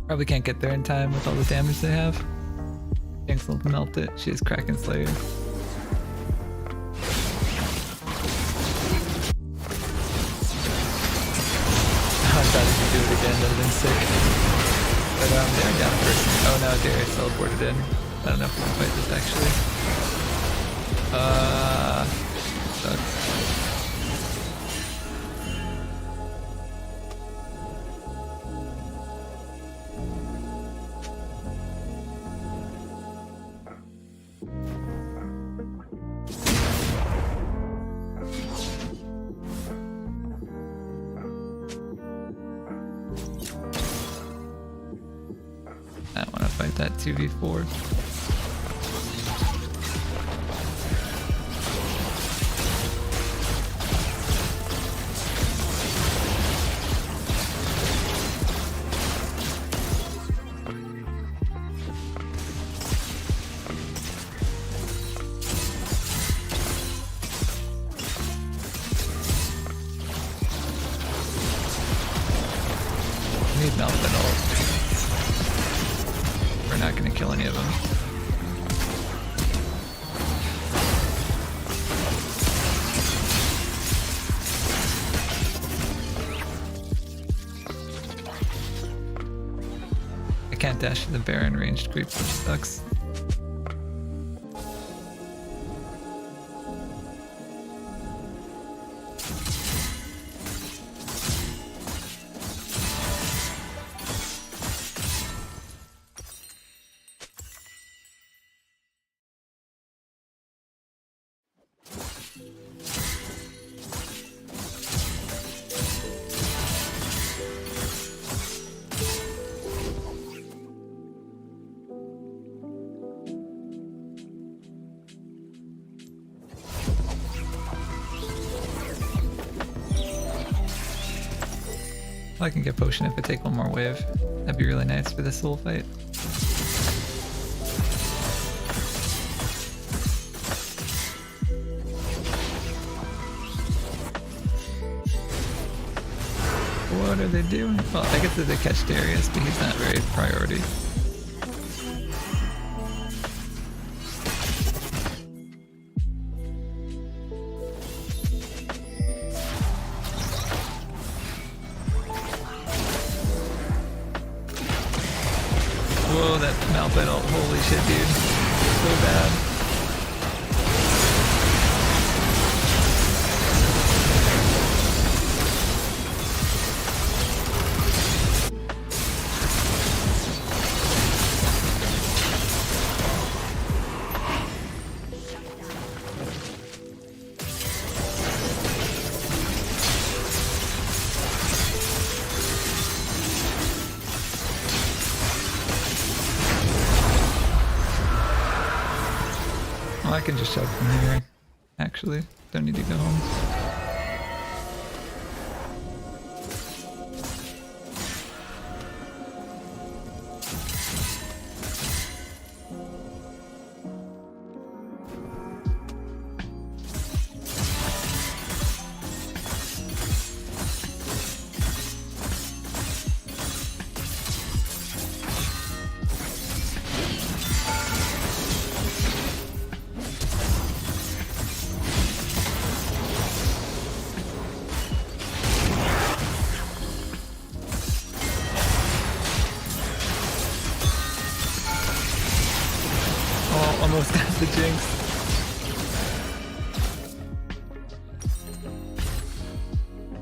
Probably can't get there in time with all the damage they have. Jinx will melt it. She has Kraken Slayer. Oh, I thought if you do it again, that would have been sick. But they're down first. Oh no, Darius teleported in. I don't know if we can fight this actually. Sucks. I want to fight that 2v4. Malphite ult. We're not gonna kill any of them. I can't dash to the Baron ranged creep, which sucks. I can get potion if I take one more wave. That'd be really nice for this whole fight. What are they doing? Well, I guess that they catch Darius, but he's not very priority. Whoa, that Malphite ult. Holy shit, dude. So bad. I can just shove from here, actually. Don't need to go home. Almost got the jinx.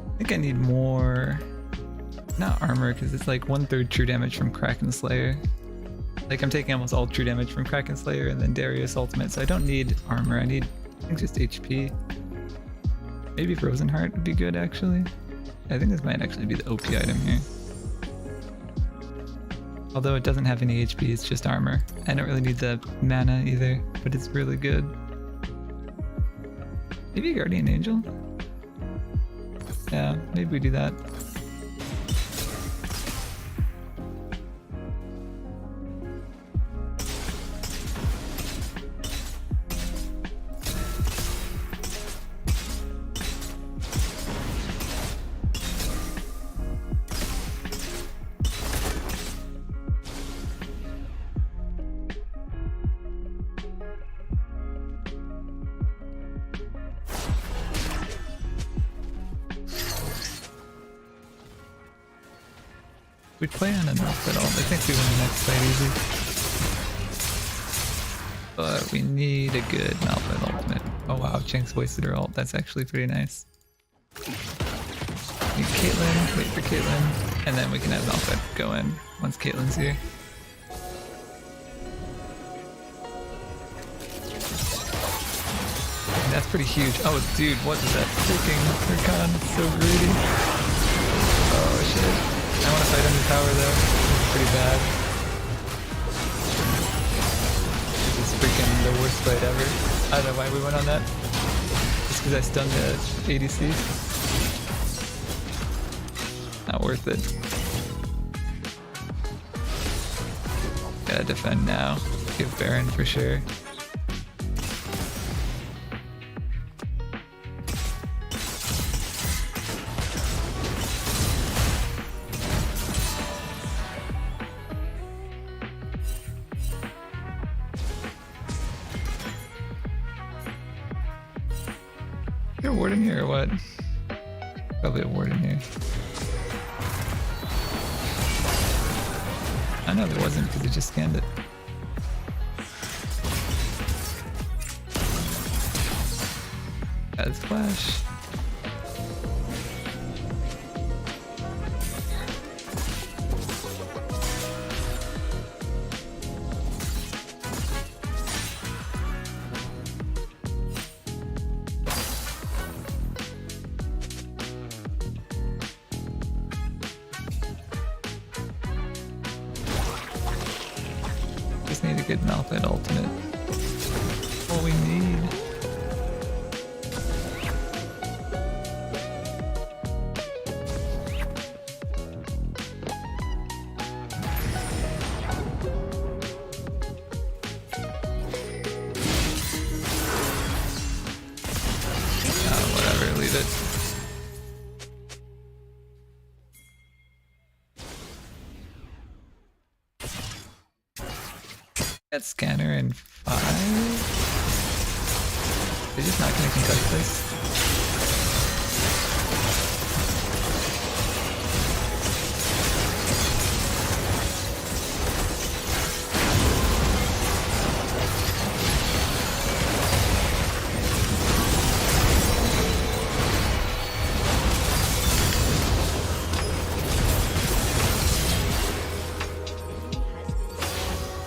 I think I need more, not armor, because it's like 1/3 true damage from Kraken Slayer. Like I'm taking almost all true damage from Kraken Slayer and then Darius ultimate, so I don't need armor. I need, I think, just HP. Maybe Frozen Heart would be good actually. I think this might actually be the OP item here. Although it doesn't have any HP, it's just armor. I don't really need the mana either, but it's really good. Maybe Guardian Angel? Yeah, maybe we do that. We play on enough at all. I think we win the next fight easy. But we need a good Malphite ultimate. Oh wow, Jinx wasted her ult. That's actually pretty nice. Need Caitlyn, wait for Caitlyn, and then we can have Malphite go in once Caitlyn's here. And that's pretty huge. Oh dude, what is that freaking Rakan? It's so greedy. Oh shit. I want to fight under tower though. It's pretty bad. This is freaking the worst fight ever. I don't know why we went on that. Just because I stunned the ADC. Not worth it. Gotta defend now. Give Baron for sure. there a ward in here or what? Probably a ward in here. I know there wasn't because he just scanned it. That's flash. Just need a good Malphite ultimate. All we need. Whatever, leave it. Got scanner in 5. They're just not gonna contest this.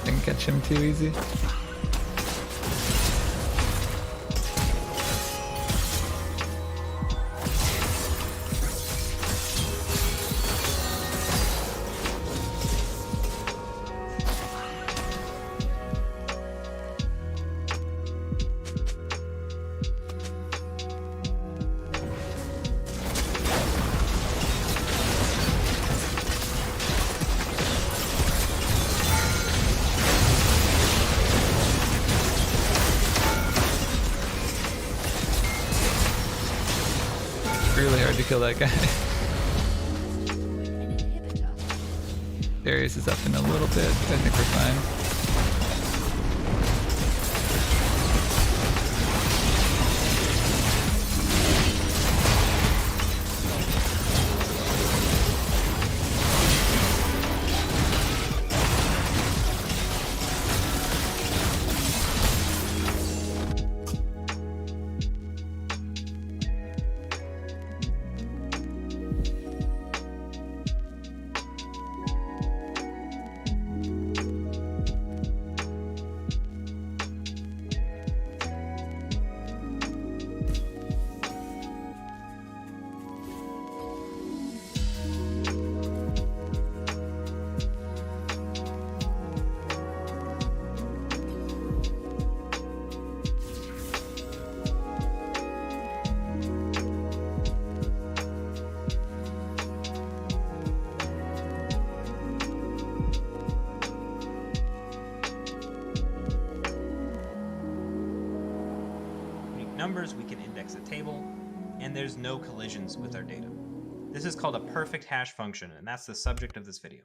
Didn't catch him too easy. Really hard to kill that guy. Darius is up in a little bit. I think we're fine. Numbers, we can index a table, and there's no collisions with our data. This is called a perfect hash function, and that's the subject of this video.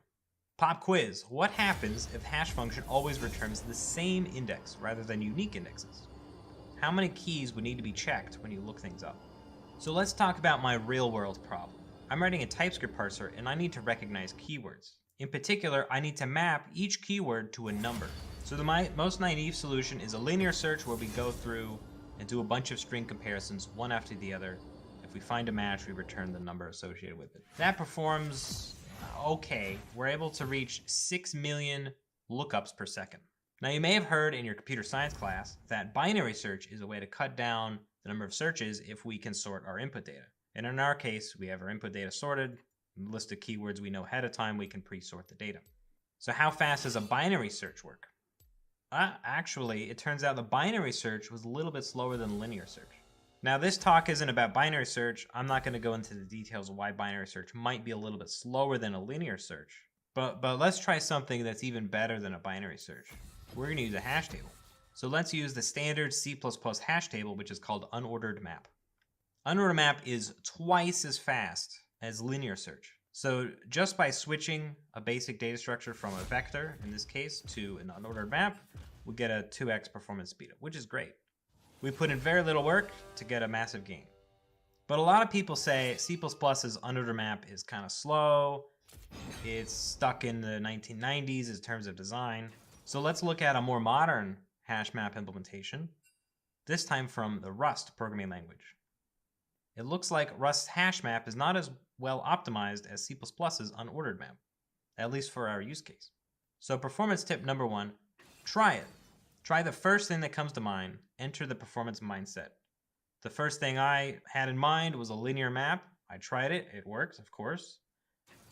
Pop quiz: what happens if hash function always returns the same index rather than unique indexes? How many keys would need to be checked when you look things up? So let's talk about my real world problem. I'm writing a TypeScript parser and I need to recognize keywords. In particular, I need to map each keyword to a number. So the most naive solution is a linear search where we go through and do a bunch of string comparisons one after the other. If we find a match, we return the number associated with it. That performs okay. We're able to reach 6 million lookups per second. Now you may have heard in your computer science class that binary search is a way to cut down the number of searches if we can sort our input data. And in our case, we have our input data sorted, a list of keywords we know ahead of time, we can pre-sort the data. So how fast does a binary search work? Actually, it turns out the binary search was a little bit slower than linear search. Now, this talk isn't about binary search. I'm not going to go into the details of why binary search might be a little bit slower than a linear search. But let's try something that's even better than a binary search. We're going to use a hash table. So let's use the standard C++ hash table, which is called unordered map. Unordered map is twice as fast as linear search. So just by switching a basic data structure from a vector, in this case, to an unordered map, we get a 2x performance speedup, which is great. We put in very little work to get a massive gain. But a lot of people say C++'s unordered map is kind of slow. It's stuck in the 1990s in terms of design. So let's look at a more modern hash map implementation, this time from the Rust programming language. It looks like Rust's hash map is not as well optimized as C++'s unordered map, at least for our use case. So performance tip number 1, try it. Try the first thing that comes to mind, enter the performance mindset. The first thing I had in mind was a linear map. I tried it, it works, of course.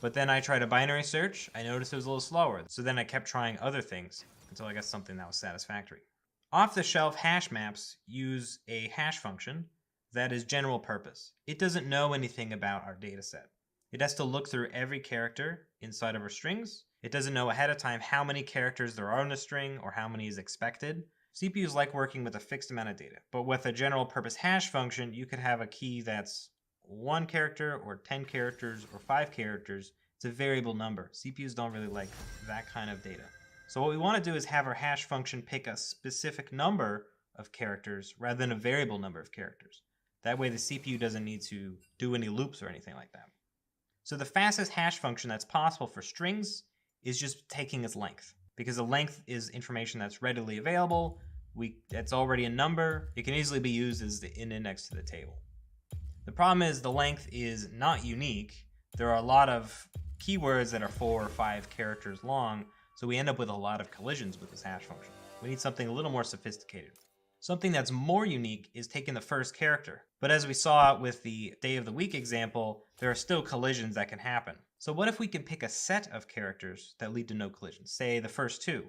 But then I tried a binary search, I noticed it was a little slower. So then I kept trying other things until I got something that was satisfactory. Off-the-shelf hash maps use a hash function that is general purpose. It doesn't know anything about our data set. It has to look through every character inside of our strings. It doesn't know ahead of time how many characters there are in a string or how many is expected. CPUs like working with a fixed amount of data, but with a general purpose hash function, you could have a key that's 1 character or 10 characters or 5 characters. It's a variable number. CPUs don't really like that kind of data. So what we want to do is have our hash function pick a specific number of characters rather than a variable number of characters. That way the CPU doesn't need to do any loops or anything like that. So the fastest hash function that's possible for strings is just taking its length, because the length is information that's readily available. It's already a number. It can easily be used as the index to the table. The problem is the length is not unique. There are a lot of keywords that are 4 or 5 characters long, so we end up with a lot of collisions with this hash function. We need something a little more sophisticated. Something that's more unique is taking the first character. But as we saw with the day of the week example, there are still collisions that can happen. So what if we can pick a set of characters that lead to no collisions? Say the first 2,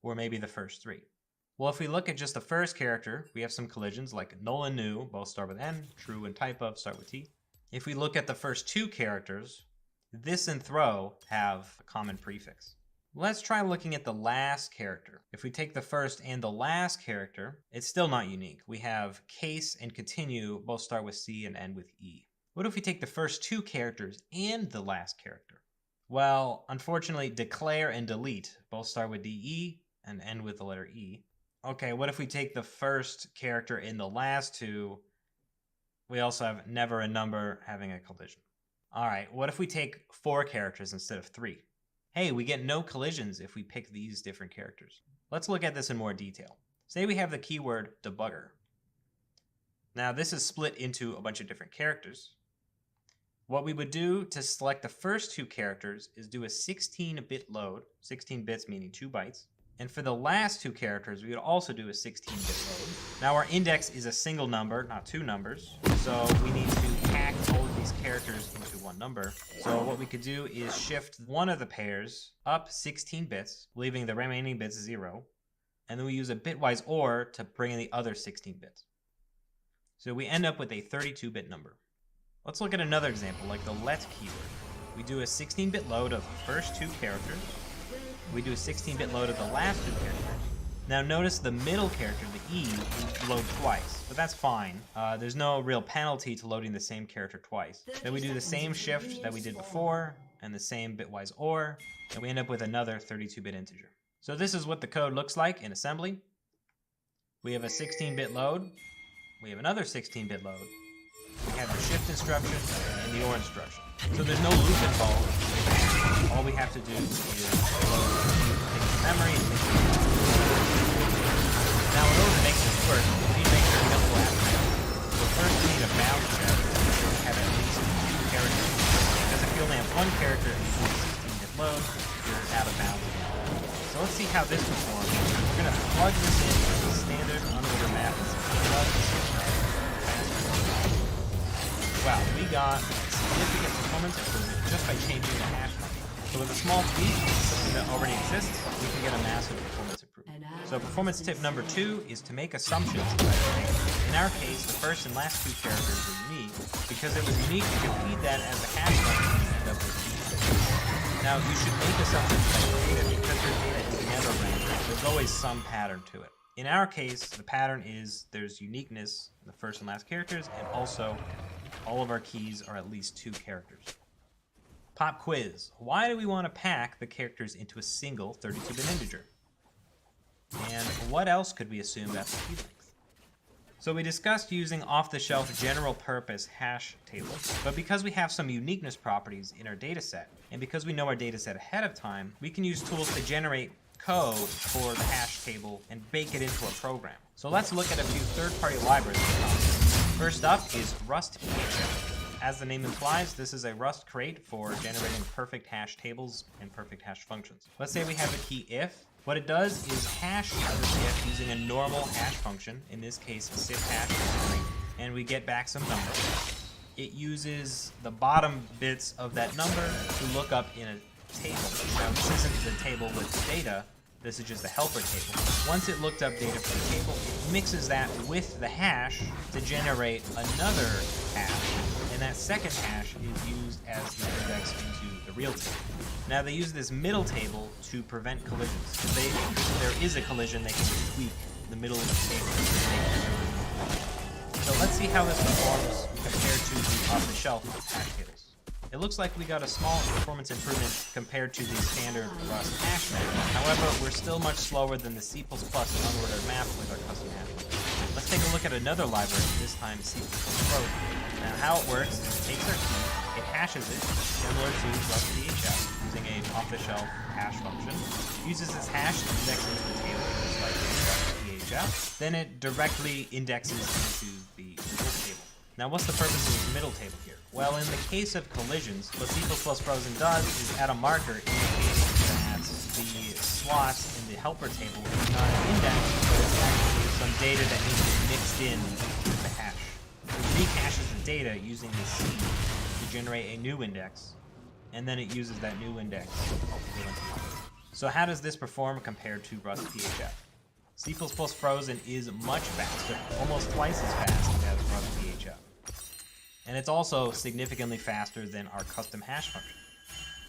or maybe the first 3. Well, if we look at just the first character, we have some collisions like null and new, both start with N, true and type of start with T. If we look at the first 2 characters, this and throw have a common prefix. Let's try looking at the last character. If we take the first and the last character, it's still not unique. We have case and continue both start with C and end with E. What if we take the first 2 characters and the last character? Well, unfortunately, declare and delete both start with DE and end with the letter E. Okay, what if we take the first character and the last 2? We also have never a number having a collision. All right, what if we take 4 characters instead of 3? Hey, we get no collisions if we pick these different characters. Let's look at this in more detail. Say we have the keyword debugger. Now this is split into a bunch of different characters. What we would do to select the first 2 characters is do a 16-bit load, 16 bits meaning 2 bytes. And for the last 2 characters, we would also do a 16-bit load. Now our index is a single number, not 2 numbers. So we need to pack all of these characters into one number. So what we could do is shift one of the pairs up 16 bits, leaving the remaining bits 0. And then we use a bitwise OR to bring in the other 16 bits. So we end up with a 32-bit number. Let's look at another example, like the let keyword. We do a 16-bit load of the first 2 characters. We do a 16-bit load of the last 2 characters. Now notice the middle character, the E, we load twice, but that's fine. There's no real penalty to loading the same character twice. Then we do the same shift that we did before, and the same bitwise OR, and we end up with another 32-bit integer. So this is what the code looks like in assembly. We have a 16-bit load. We have another 16-bit load. We have the shift instruction and the OR instruction. So there's no loop involved. All we have to do is load the memory and make it. Now in order to make this work, we need to make sure we don't go out of bounds. So first we need a bound check to have at least 2 characters. Because if you only have 1 character and you do a 16-bit load, you're out of bounds again. So let's see how this performs. We're going to plug this into the standard unordered map and plug this in. Wow, we got significant performance improvement just by changing the hash function. So with a small tweak, something that already exists, we can get a massive performance improvement. So performance tip number 2 is to make assumptions. In our case, the first and last 2 characters were unique. Because it was unique, you can feed that as a hash function and end up with D. Now, you should make assumptions like data because your data is never random. There's always some pattern to it. In our case, the pattern is there's uniqueness in the first and last characters, and also all of our keys are at least 2 characters. Pop quiz. Why do we want to pack the characters into a single 32-bit integer? And what else could we assume about the key length? So we discussed using off-the-shelf general-purpose hash tables, but because we have some uniqueness properties in our dataset, and because we know our dataset ahead of time, we can use tools to generate code for the hash table and bake it into a program. So let's look at a few third-party libraries. First up is Rust PHF. As the name implies, this is a Rust crate for generating perfect hash tables and perfect hash functions. Let's say we have a key if. What it does is hash this if using a normal hash function, in this case sip hash, and we get back some number. It uses the bottom bits of that number to look up in a table. Now this isn't the table with the data, this is just a helper table. Once it looked up data for the table, it mixes that with the hash to generate another hash, and that second hash is used as the index into the real table. Now they use this middle table to prevent collisions. If there is a collision, they can just tweak the middle of the table. So let's see how this performs compared to the off-the-shelf hash tables. It looks like we got a small performance improvement compared to the standard Rust hash map. However, we're still much slower than the C++ unordered map with our custom hash. Let's take a look at another library, this time C++ Pro. Now how it works is it takes our key, it hashes it, similar to Rust PHF, using an off-the-shelf hash function, uses this hash to index into the table, just like Rust PHF, then it directly indexes into the middle table. Now what's the purpose of this middle table here? Well, in the case of collisions, what C++ Frozen does is add a marker indicating that the slot in the helper table is not an index, but it's actually some data that needs to be mixed in with the hash. It rehashes the data using the C to generate a new index, and then it uses that new index to go into helper. So how does this perform compared to Rust PHF? C++ Frozen is much faster, almost twice as fast as Rust PHF. And it's also significantly faster than our custom hash function.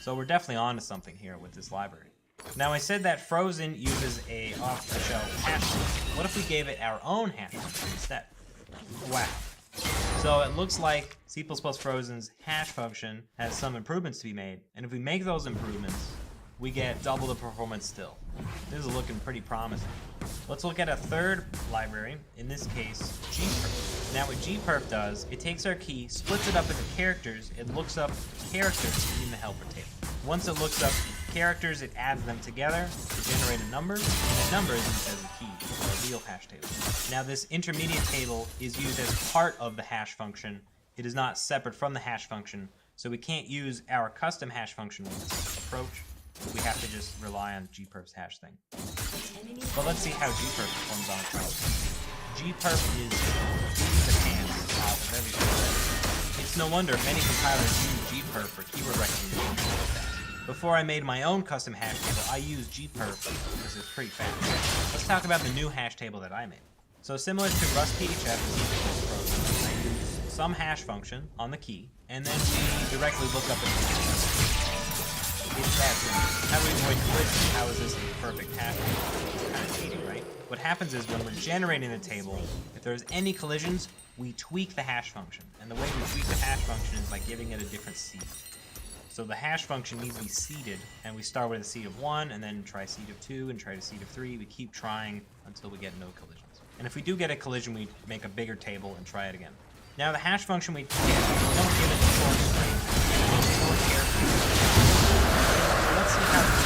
So we're definitely onto something here with this library. Now I said that Frozen uses a off-the-shelf hash function. What if we gave it our own hash function instead? Wow. So it looks like C++ Frozen's hash function has some improvements to be made, and if we make those improvements, we get double the performance still. This is looking pretty promising. Let's look at a third library, in this case, gperf. Now what gperf does, it takes our key, splits it up into characters, it looks up characters in the helper table. Once it looks up characters, it adds them together to generate a number, and that number is used as a key for a real hash table. Now this intermediate table is used as part of the hash function. It is not separate from the hash function, so we can't use our custom hash function with this approach. We have to just rely on gperf's hash thing. But let's see how gperf performs on its own. Gperf is the pants out of everything. It's no wonder many compilers use gperf for keyword recognition. Before I made my own custom hash table, I used gperf because it's pretty fast. Let's talk about the new hash table that I made. So similar to Rust PHF and C++, I use some hash function on the key, and then we directly look up the it's that simple. How do we avoid collisions? How is this a perfect hash table? It's kind of cheating, right? What happens is when we're generating the table, if there's any collisions, we tweak the hash function. And the way we tweak the hash function is by giving it a different seed. So the hash function needs to be seeded, and we start with a seed of 1, and then try seed of 2, and try to seed of 3. We keep trying until we get no collisions. And if we do get a collision, we make a bigger table and try it again. Now the hash function we don't give it the source string. Let's see how this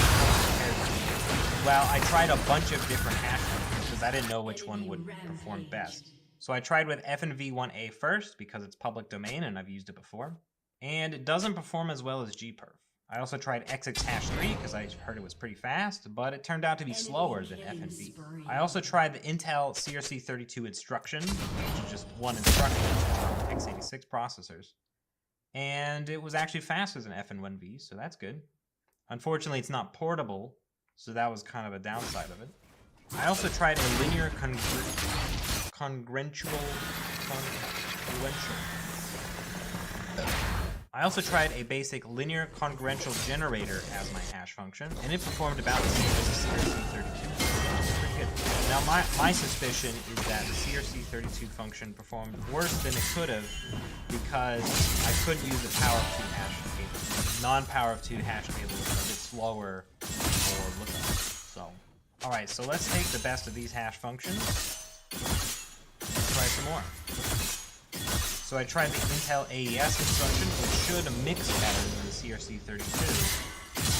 compares. Well, I tried a bunch of different hash functions because I didn't know which one would perform best. So I tried with FNV1A first because it's public domain and I've used it before. And it doesn't perform as well as gperf. I also tried XX-3 because I heard it was pretty fast, but it turned out to be slower than FNV. I also tried the Intel CRC32 instruction, which is just one instruction on x86 processors. And it was actually faster than FN1V, so that's good. Unfortunately, it's not portable, so that was kind of a downside of it. I also tried a linear I also tried a basic linear congruential generator as my hash function, and it performed about the same as the CRC32. Pretty good. Now my suspicion is that the CRC32 function performed worse than it could have because I couldn't use the power of 2 hash table. Non-power of 2 hash tables are a bit slower for lookup. So, alright, so let's take the best of these hash functions. Try some more. So I tried the Intel AES instruction, which should mix better than the CRC32.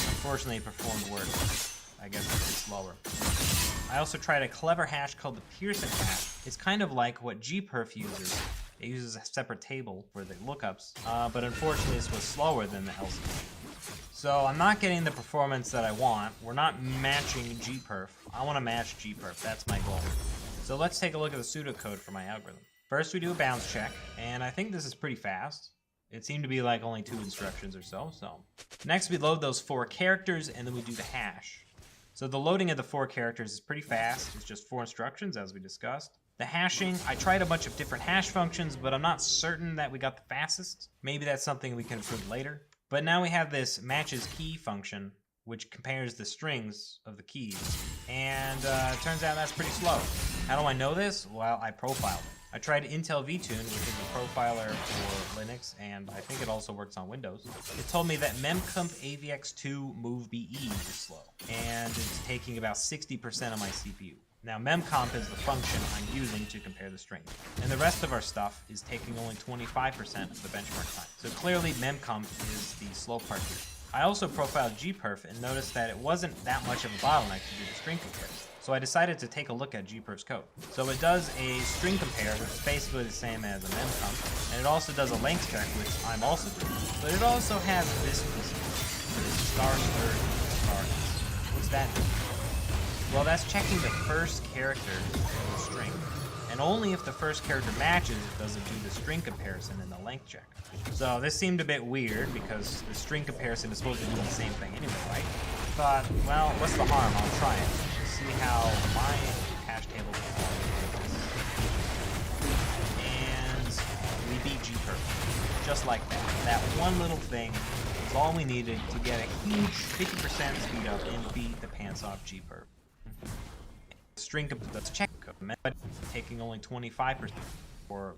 Unfortunately, it performed worse. I guess it's slower. I also tried a clever hash called the Pearson hash. It's kind of like what gperf uses. It uses a separate table for the lookups, but unfortunately this was slower than the LCD. So I'm not getting the performance that I want. We're not matching gperf. I want to match gperf. That's my goal. So let's take a look at the pseudocode for my algorithm. First we do a bounce check, and I think this is pretty fast. It seemed to be like only 2 instructions or so. Next we load those 4 characters, and then we do the hash. So the loading of the 4 characters is pretty fast. It's just 4 instructions, as we discussed. The hashing, I tried a bunch of different hash functions, but I'm not certain that we got the fastest. Maybe that's something we can improve later. But now we have this matches key function, which compares the strings of the keys. And it turns out that's pretty slow. How do I know this? Well, I profiled it. I tried Intel vTune, which is a profiler for Linux, and I think it also works on Windows. It told me that memcomp AVX2 move BE is slow, and it's taking about 60% of my CPU. Now, memcomp is the function I'm using to compare the strings, and the rest of our stuff is taking only 25% of the benchmark time. So clearly, memcomp is the slow part here. I also profiled gperf and noticed that it wasn't that much of a bottleneck to do the string comparison. So I decided to take a look at gperf's code. So it does a string compare, which is basically the same as a memcomp, and it also does a length check, which I'm also doing. But it also has this piece of code, this star third star. What's that do? Well, that's checking the first character of the string. And only if the first character matches does it do the string comparison and the length check. So this seemed a bit weird because the string comparison is supposed to do the same thing anyway, right? Thought, well, what's the harm? I'll try it. See how my hash table performs. And we beat gperf. Just like that. That one little thing was all we needed to get a huge 50% speed up and beat the pants off gperf. String that's check code, taking only 25% for,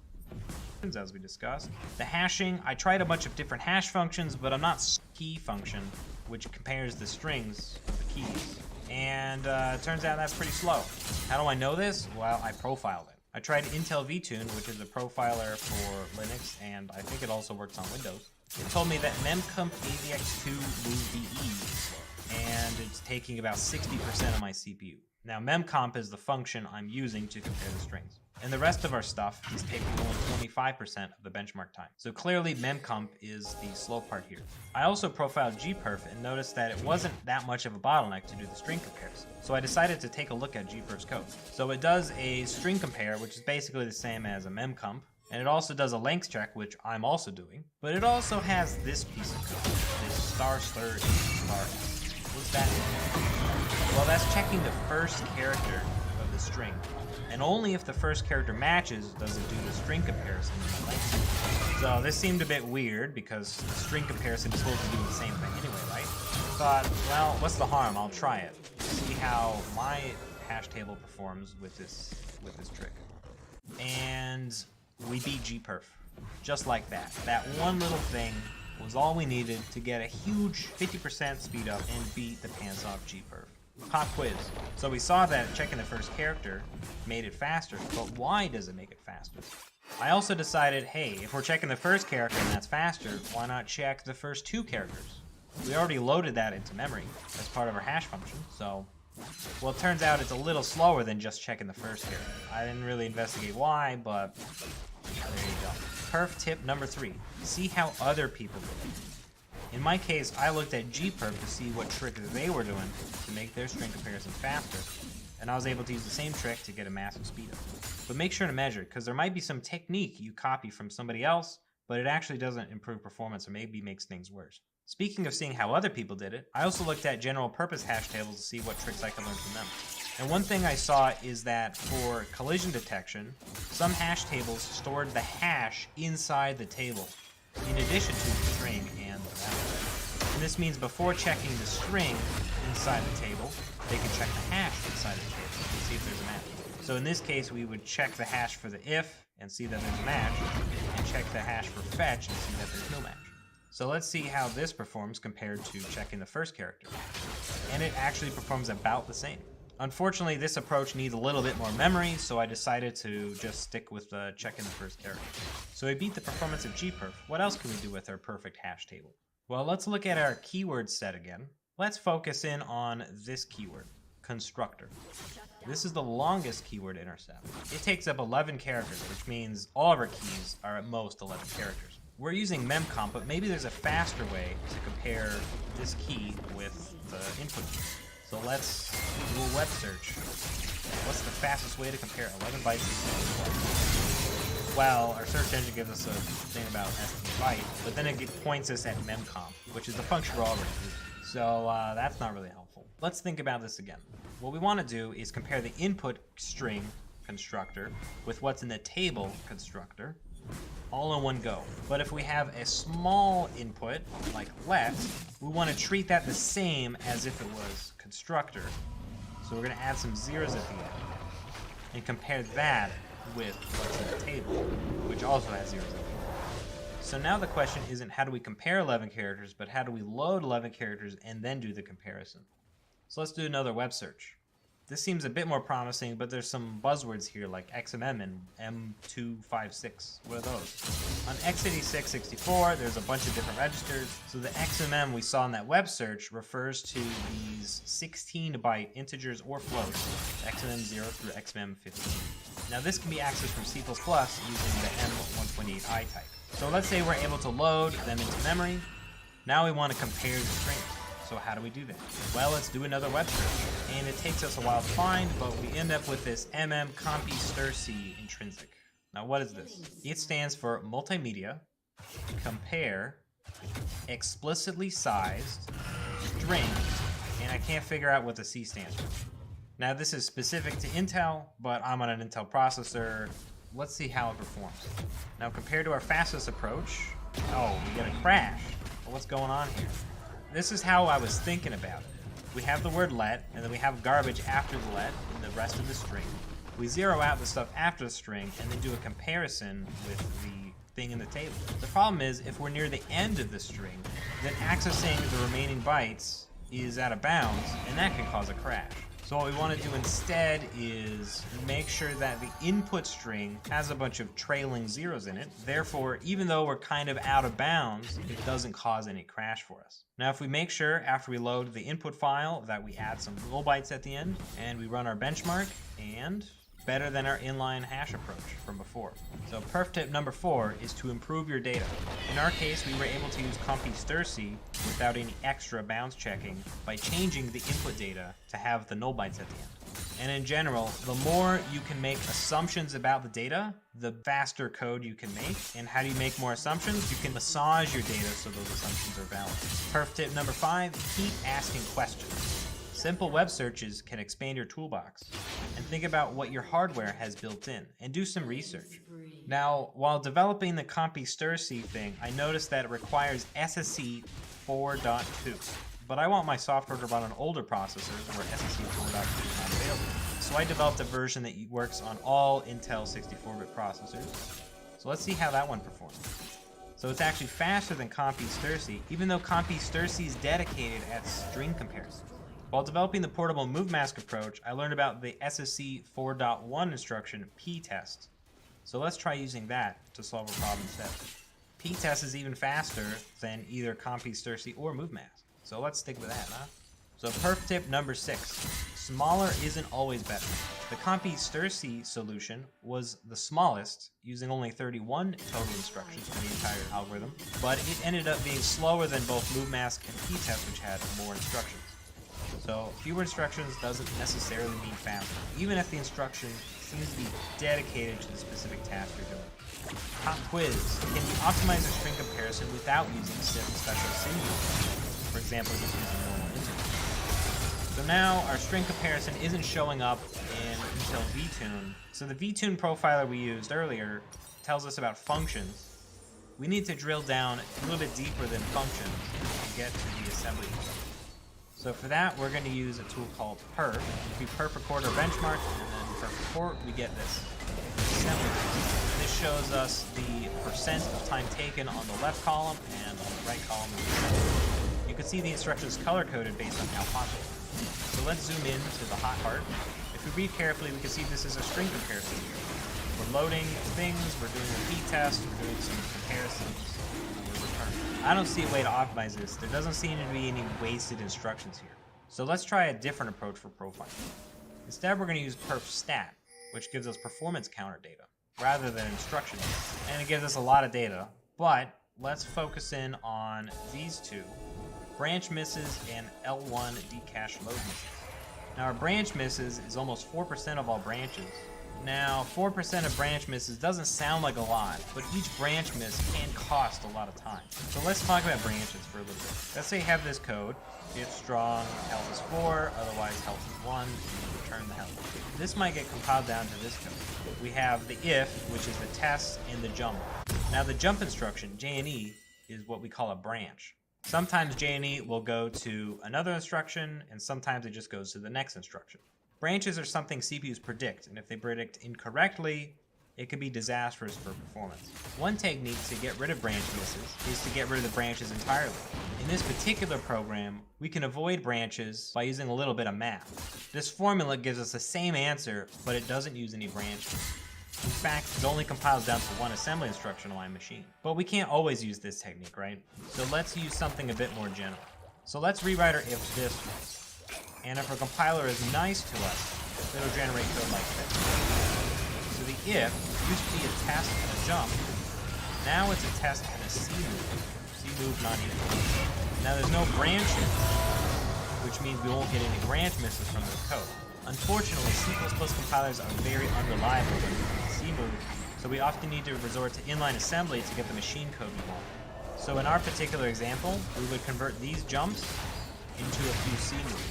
as we discussed. The hashing, I tried a bunch of different hash functions, but I'm not key function, which compares the strings of the keys. And it turns out that's pretty slow. How do I know this? Well, I profiled it. I tried Intel vTune, which is a profiler for Linux, and I think it also works on Windows. It told me that memcomp AVX2 move BE is slow, and it's taking about 60% of my CPU. Now, memcomp is the function I'm using to compare the strings. And the rest of our stuff is taking only 25% of the benchmark time. So clearly, memcomp is the slow part here. I also profiled gperf and noticed that it wasn't that much of a bottleneck to do the string comparison. So I decided to take a look at gperf's code. So it does a string compare, which is basically the same as a memcomp. And it also does a length check, which I'm also doing. But it also has this piece of code, this star third star. What's that mean? Well, that's checking the first character of the string. And only if the first character matches does it do the string comparison in the length. So this seemed a bit weird because the string comparison is supposed to do the same thing anyway, right? Thought, well, what's the harm? I'll try it. See how my hash table performs with this trick. And we beat gperf. Just like that. That one little thing was all we needed to get a huge 50% speed up and beat the pants off gperf. Pop quiz. So we saw that checking the first character made it faster, but why does it make it faster? I also decided, hey, if we're checking the first character and that's faster, why not check the first 2 characters? We already loaded that into memory as part of our hash function, so... Well, it turns out it's a little slower than just checking the first character. I didn't really investigate why, but there you go. Perf tip number 3. See how other people do it. In my case, I looked at gperf to see what trick they were doing to make their string comparison faster, and I was able to use the same trick to get a massive speed up. But make sure to measure, because there might be some technique you copy from somebody else, but it actually doesn't improve performance or maybe makes things worse. Speaking of seeing how other people did it, I also looked at general purpose hash tables to see what tricks I could learn from them. And one thing I saw is that for collision detection, some hash tables stored the hash inside the table, in addition to the string and the value. And this means before checking the string inside the table, they can check the hash inside the table and see if there's a match. So in this case, we would check the hash for the if and see that there's a match, and check the hash for fetch and see that there's no match. So let's see how this performs compared to checking the first character. And it actually performs about the same. Unfortunately, this approach needs a little bit more memory, so I decided to just stick with checking the first character. So we beat the performance of gperf. What else can we do with our perfect hash table? Well, let's look at our keyword set again. Let's focus in on this keyword, constructor. This is the longest keyword in our set. It takes up 11 characters, which means all of our keys are at most 11 characters. We're using memcomp, but maybe there's a faster way to compare this key with the input key. So let's do a web search. What's the fastest way to compare 11 bytes to 12? Well, our search engine gives us a thing about estimate byte, but then it points us at memcomp, which is the function we're already using. So that's not really helpful. Let's think about this again. What we want to do is compare the input string constructor with what's in the table constructor all in one go. But if we have a small input, like let, we want to treat that the same as if it was constructor. So we're going to add some zeros at the end and compare that with what's in the table, which also has zeros at the end. So now the question isn't how do we compare 11 characters, but how do we load 11 characters and then do the comparison. So let's do another web search. This seems a bit more promising, but there's some buzzwords here like XMM and M256. What are those? On x86 64, there's a bunch of different registers. So the XMM we saw in that web search refers to these 16-byte integers or floats, XMM 0 through XMM 15. Now this can be accessed from C++ using the M128i type. So let's say we're able to load them into memory. Now we want to compare the strings. So how do we do that? Well, let's do another web search. And it takes us a while to find, but we end up with this compy_strc intrinsic. Now what is this? It stands for multimedia, compare, explicitly sized, string, and I can't figure out what the C stands for. Now this is specific to Intel, but I'm on an Intel processor. Let's see how it performs. Now compared to our fastest approach, oh, we get a crash. Well, what's going on here? This is how I was thinking about it. We have the word let, and then we have garbage after the let in the rest of the string. We zero out the stuff after the string, and then do a comparison with the thing in the table. The problem is, if we're near the end of the string, then accessing the remaining bytes is out of bounds, and that can cause a crash. So what we want to do instead is make sure that the input string has a bunch of trailing zeros in it. Therefore, even though we're kind of out of bounds, it doesn't cause any crash for us. Now, if we make sure after we load the input file that we add some null bytes at the end, and we run our benchmark, and better than our inline hash approach from before. So perf tip number 4 is to improve your data. In our case, we were able to use compy_strc without any extra bounds checking by changing the input data to have the null bytes at the end. And in general, the more you can make assumptions about the data, the faster code you can make. And how do you make more assumptions? You can massage your data so those assumptions are valid. Perf tip number 5, keep asking questions. Simple web searches can expand your toolbox. And think about what your hardware has built in, and do some research. Now, while developing the compy_strc thing, I noticed that it requires SSE 4.2. But I want my software to run on older processors where SSE 4.2 is not available. So I developed a version that works on all Intel 64-bit processors. So let's see how that one performs. So it's actually faster than compy_strc, even though compy_strc is dedicated at string comparison. While developing the portable move mask approach, I learned about the SSE 4.1 instruction p-test. So let's try using that to solve a problem instead. P-test is even faster than either compy_strc or move mask. So let's stick with that, huh? So perf tip number 6, smaller isn't always better. The compy_strc solution was the smallest, using only 31 total instructions for the entire algorithm, but it ended up being slower than both move mask and p-test, which had more instructions. So fewer instructions doesn't necessarily mean faster, even if the instruction seems to be dedicated to the specific task you're doing. Pop quiz. Can you optimize a string comparison without using special singulars? For example, just using normal integers. So now our string comparison isn't showing up in Intel vTune. So the vTune profiler we used earlier tells us about functions. We need to drill down a little bit deeper than functions to get to the assembly. So for that, we're going to use a tool called perf. If we perf record our benchmark, and then perf report, we get this assembly. This shows us the percent of time taken on the left column and on the right column. You can see the instructions color-coded based on how popular. So let's zoom in to the hot part. If we read carefully, we can see this is a string comparison here. We're loading things, we're doing a p-test, we're doing some comparisons, and we're returning. I don't see a way to optimize this. There doesn't seem to be any wasted instructions here. So let's try a different approach for profiling. Instead, we're going to use perf stat, which gives us performance counter data, rather than instructions. And it gives us a lot of data, but let's focus in on these two, branch misses and L1 decache load misses. Now our branch misses is almost 4% of all branches. Now 4% of branch misses doesn't sound like a lot, but each branch miss can cost a lot of time. So let's talk about branches for a little bit. Let's say you have this code, if strong, health is 4, otherwise health is 1, and you return the health. This might get compiled down to this code. We have the if, which is the test, and the jump. Now the jump instruction, J&E, is what we call a branch. Sometimes J&E will go to another instruction, and sometimes it just goes to the next instruction. Branches are something CPUs predict, and if they predict incorrectly, it could be disastrous for performance. One technique to get rid of branch misses is to get rid of the branches entirely. In this particular program, we can avoid branches by using a little bit of math. This formula gives us the same answer, but it doesn't use any branches. In fact, it only compiles down to one assembly instruction on my machine. But we can't always use this technique, right? So let's use something a bit more general. So let's rewrite our if this way. And if our compiler is nice to us, it'll generate code like this. So the if used to be a test and a jump. Now it's a test and a C move. C move not equal. Now there's no branches, which means we won't get any branch misses from this code. Unfortunately, C++ compilers are very unreliable when using C move, so we often need to resort to inline assembly to get the machine code we want. So in our particular example, we would convert these jumps into a few C moves.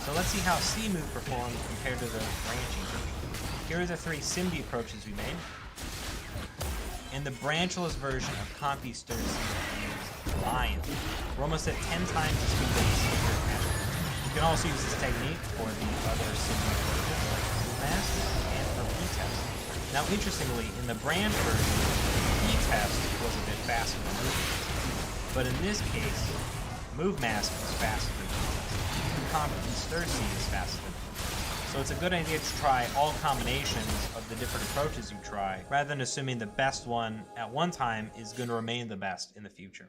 So let's see how C move performs compared to the branching version. Here are the 3 SIMD approaches we made. In the branchless version of CompuStir C is Lion. We're almost at 10 times the speed of the secure cache. You can also use this technique for the other SIMD approaches like MoveMask and for p-test. Now interestingly, in the branch version, p-test was a bit faster than MoveMask. But in this case, MoveMask is faster than CompuStir C is faster than MoveMask. So it's a good idea to try all combinations of the different approaches you try, rather than assuming the best one at one time is going to remain the best in the future.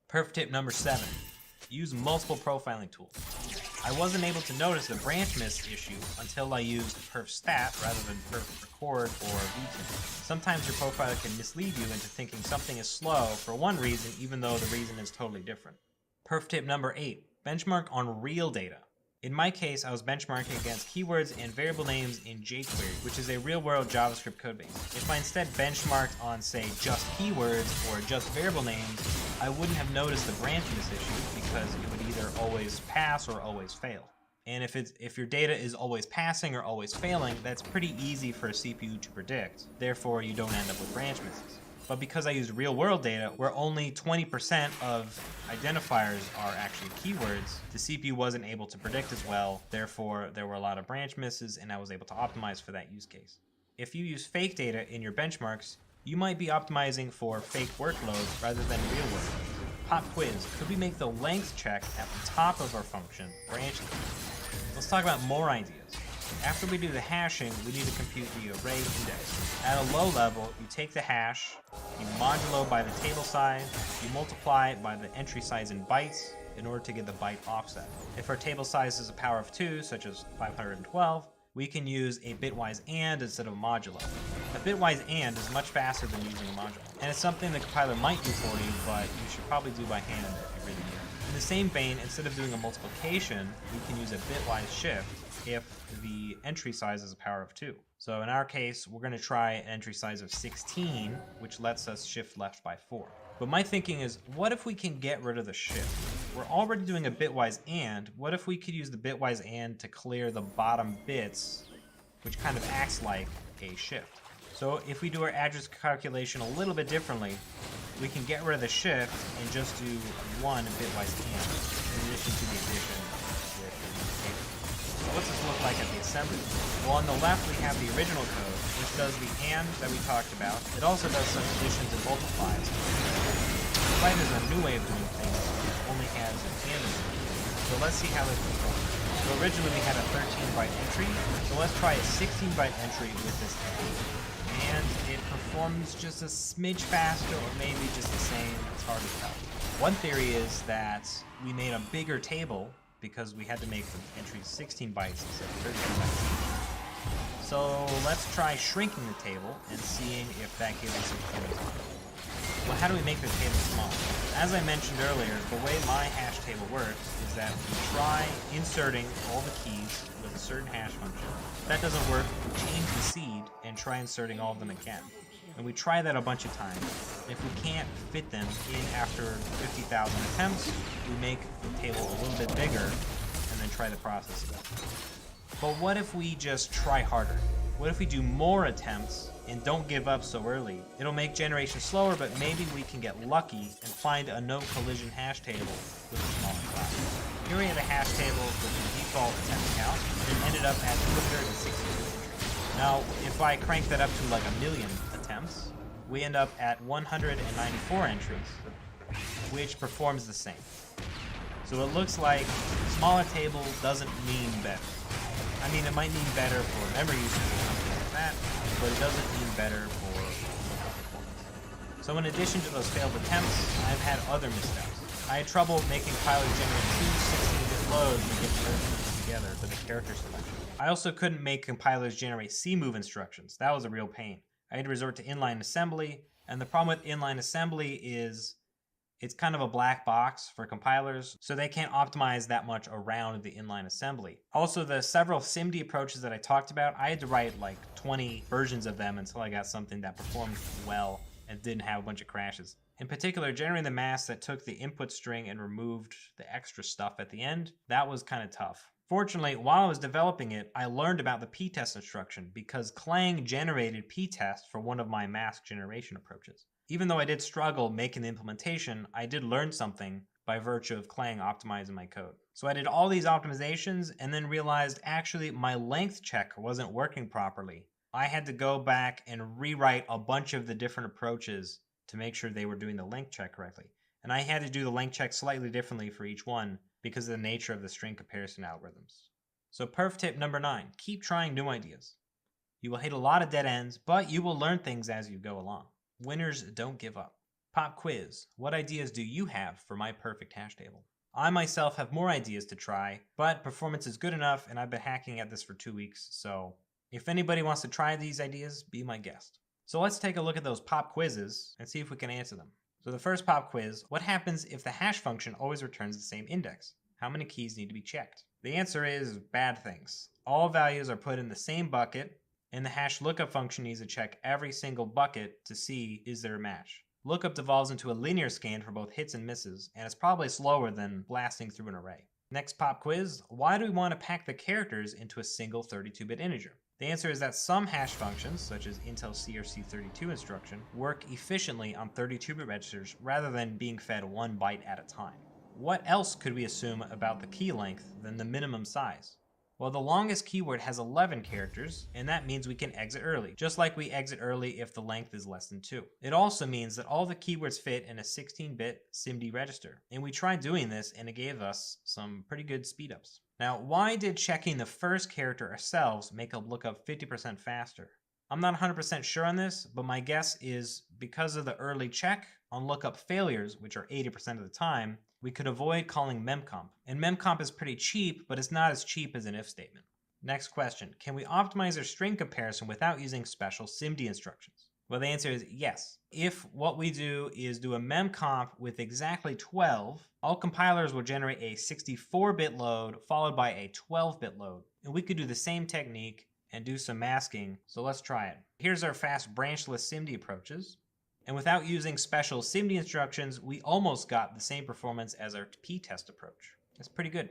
Perf tip number 7. Use multiple profiling tools. I wasn't able to notice the branch miss issue until I used perf stat rather than perf record or vtip. Sometimes your profiler can mislead you into thinking something is slow for one reason even though the reason is totally different. Perf tip number 8. Benchmark on real data. In my case, I was benchmarking against keywords and variable names in jQuery, which is a real-world JavaScript codebase. If I instead benchmarked on, say, just keywords or just variable names, I wouldn't have noticed the branch miss issue because it would either always pass or always fail. And if your data is always passing or always failing, that's pretty easy for a CPU to predict. Therefore, you don't end up with branch misses. But because I used real-world data, where only 20% of identifiers are actually keywords, the CPU wasn't able to predict as well. Therefore, there were a lot of branch misses, and I was able to optimize for that use case. If you use fake data in your benchmarks, you might be optimizing for fake workloads rather than real workloads. Pop quiz, could we make the length check at the top of our function branch? Let's talk about more ideas. After we do the hashing, we need to compute the array index. At a low level, you take the hash, you modulo by the table size, you multiply it by the entry size in bytes in order to get the byte offset. If our table size is a power of 2, such as 512, we can use a bitwise AND instead of a modulo. A bitwise AND is much faster than using a modulo, and it's something the compiler might do for you, but you should probably do by hand if you really need it. In the same vein, instead of doing a multiplication, we can use a bitwise shift if the entry size is a power of 2. So in our case, we're going to try an entry size of 16, which lets us shift left by 4. But my thinking is, what if we can get rid of the shift? We're already doing a bitwise AND. What if we could use the bitwise AND to clear the bottom bits, which kind of acts like a shift? So if we do our address calculation a little bit differently, we can get rid of the shift and just do one bitwise AND in addition to the addition with the table. So what's this look like at the assembly? Well, on the left we have the original code, which does the AND that we talked about. It also does some additions and multiplies. Right, there's a new way of doing things. It only has an AND. So let's see how this performs. So originally we had a 13-byte entry, so let's try a 16-byte entry with this table. And it performs just a smidge faster, or maybe just the same. It's hard to tell. One theory is that we made a bigger table because we had to make the entries 16 bytes instead of 32 bytes. So let's try shrinking the table and seeing if that gives us a point. Well, how do we make the table small? As I mentioned earlier, the way my hash table works is that we try inserting all the keys with a certain hash function. If that doesn't work, we change the seed and try inserting all of them again. And we try that a bunch of times. If we can't fit them in after 50,000 attempts, we make the table a little bit bigger and then try the process again. But what if we just try harder? What if we do more attempts and don't give up so early? It'll make generation slower, but maybe we can get lucky and find a no collision hash table with a smaller class. Here we have a hash table with the default attempt count and ended up at 260 entries. Now, if I crank that up to like 1 million attempts, we end up at 194 entries, which performs the same. So it looks like smaller table doesn't mean better. I mean, it might mean better for memory usage or something like that, but it doesn't mean better for performance. So in addition to those failed attempts, I've had other missteps. I had trouble making compilers generate two 16-bit loads and get those together for the character selection. I also couldn't make compilers generate C-move instructions. That was a real pain. I had to resort to inline assembly, and the problem with inline assembly is it's kind of a black box for compilers, so they can't optimize that much around the inline assembly. Also, the several SIMD approaches that I talked about, I had to write like 20 versions of them until I got something that performed well and didn't have a bunch of crashes. In particular, generating the mask that took the input string and removed the extra stuff at the end, that was kind of tough. Fortunately, while I was developing it, I learned about the p-test instruction because Clang generated p-test for one of my mask generation approaches. Even though I did struggle making the implementation, I did learn something by virtue of Clang optimizing my code. So I did all these optimizations and then realized actually my length check wasn't working properly. I had to go back and rewrite a bunch of the different approaches to make sure they were doing the length check correctly. And I had to do the length check slightly differently for each one because of the nature of the string comparison algorithms. So perf tip number 9, keep trying new ideas. You will hit a lot of dead ends, but you will learn things as you go along. Winners don't give up. Pop quiz. What ideas do you have for my perfect hash table? I myself have more ideas to try, but performance is good enough and I've been hacking at this for 2 weeks, so if anybody wants to try these ideas, be my guest. So let's take a look at those pop quizzes and see if we can answer them. So the first pop quiz, what happens if the hash function always returns the same index? How many keys need to be checked? The answer is bad things. All values are put in the same bucket, and the hash lookup function needs to check every single bucket to see is there a match. Lookup devolves into a linear scan for both hits and misses, and it's probably slower than blasting through an array. Next pop quiz, why do we want to pack the characters into a single 32-bit integer? The answer is that some hash functions, such as Intel CRC32 instruction, work efficiently on 32-bit registers rather than being fed 1 byte at a time. What else could we assume about the key length than the minimum size? Well, the longest keyword has 11 characters, and that means we can exit early, just like we exit early if the length is less than 2. It also means that all the keywords fit in a 16-bit SIMD register, and we tried doing this and it gave us some pretty good speedups. Now, why did checking the first character ourselves make a lookup 50% faster? I'm not 100% sure on this, but my guess is because of the early check on lookup failures, which are 80% of the time, we could avoid calling memcomp. And memcomp is pretty cheap, but it's not as cheap as an if statement. Next question, can we optimize our string comparison without using special SIMD instructions? Well, the answer is yes. If what we do is do a memcomp with exactly 12, all compilers will generate a 64-bit load followed by a 12-bit load. And we could do the same technique and do some masking, so let's try it. Here's our fast branchless SIMD approaches. And without using special SIMD instructions, we almost got the same performance as our p-test approach. That's pretty good.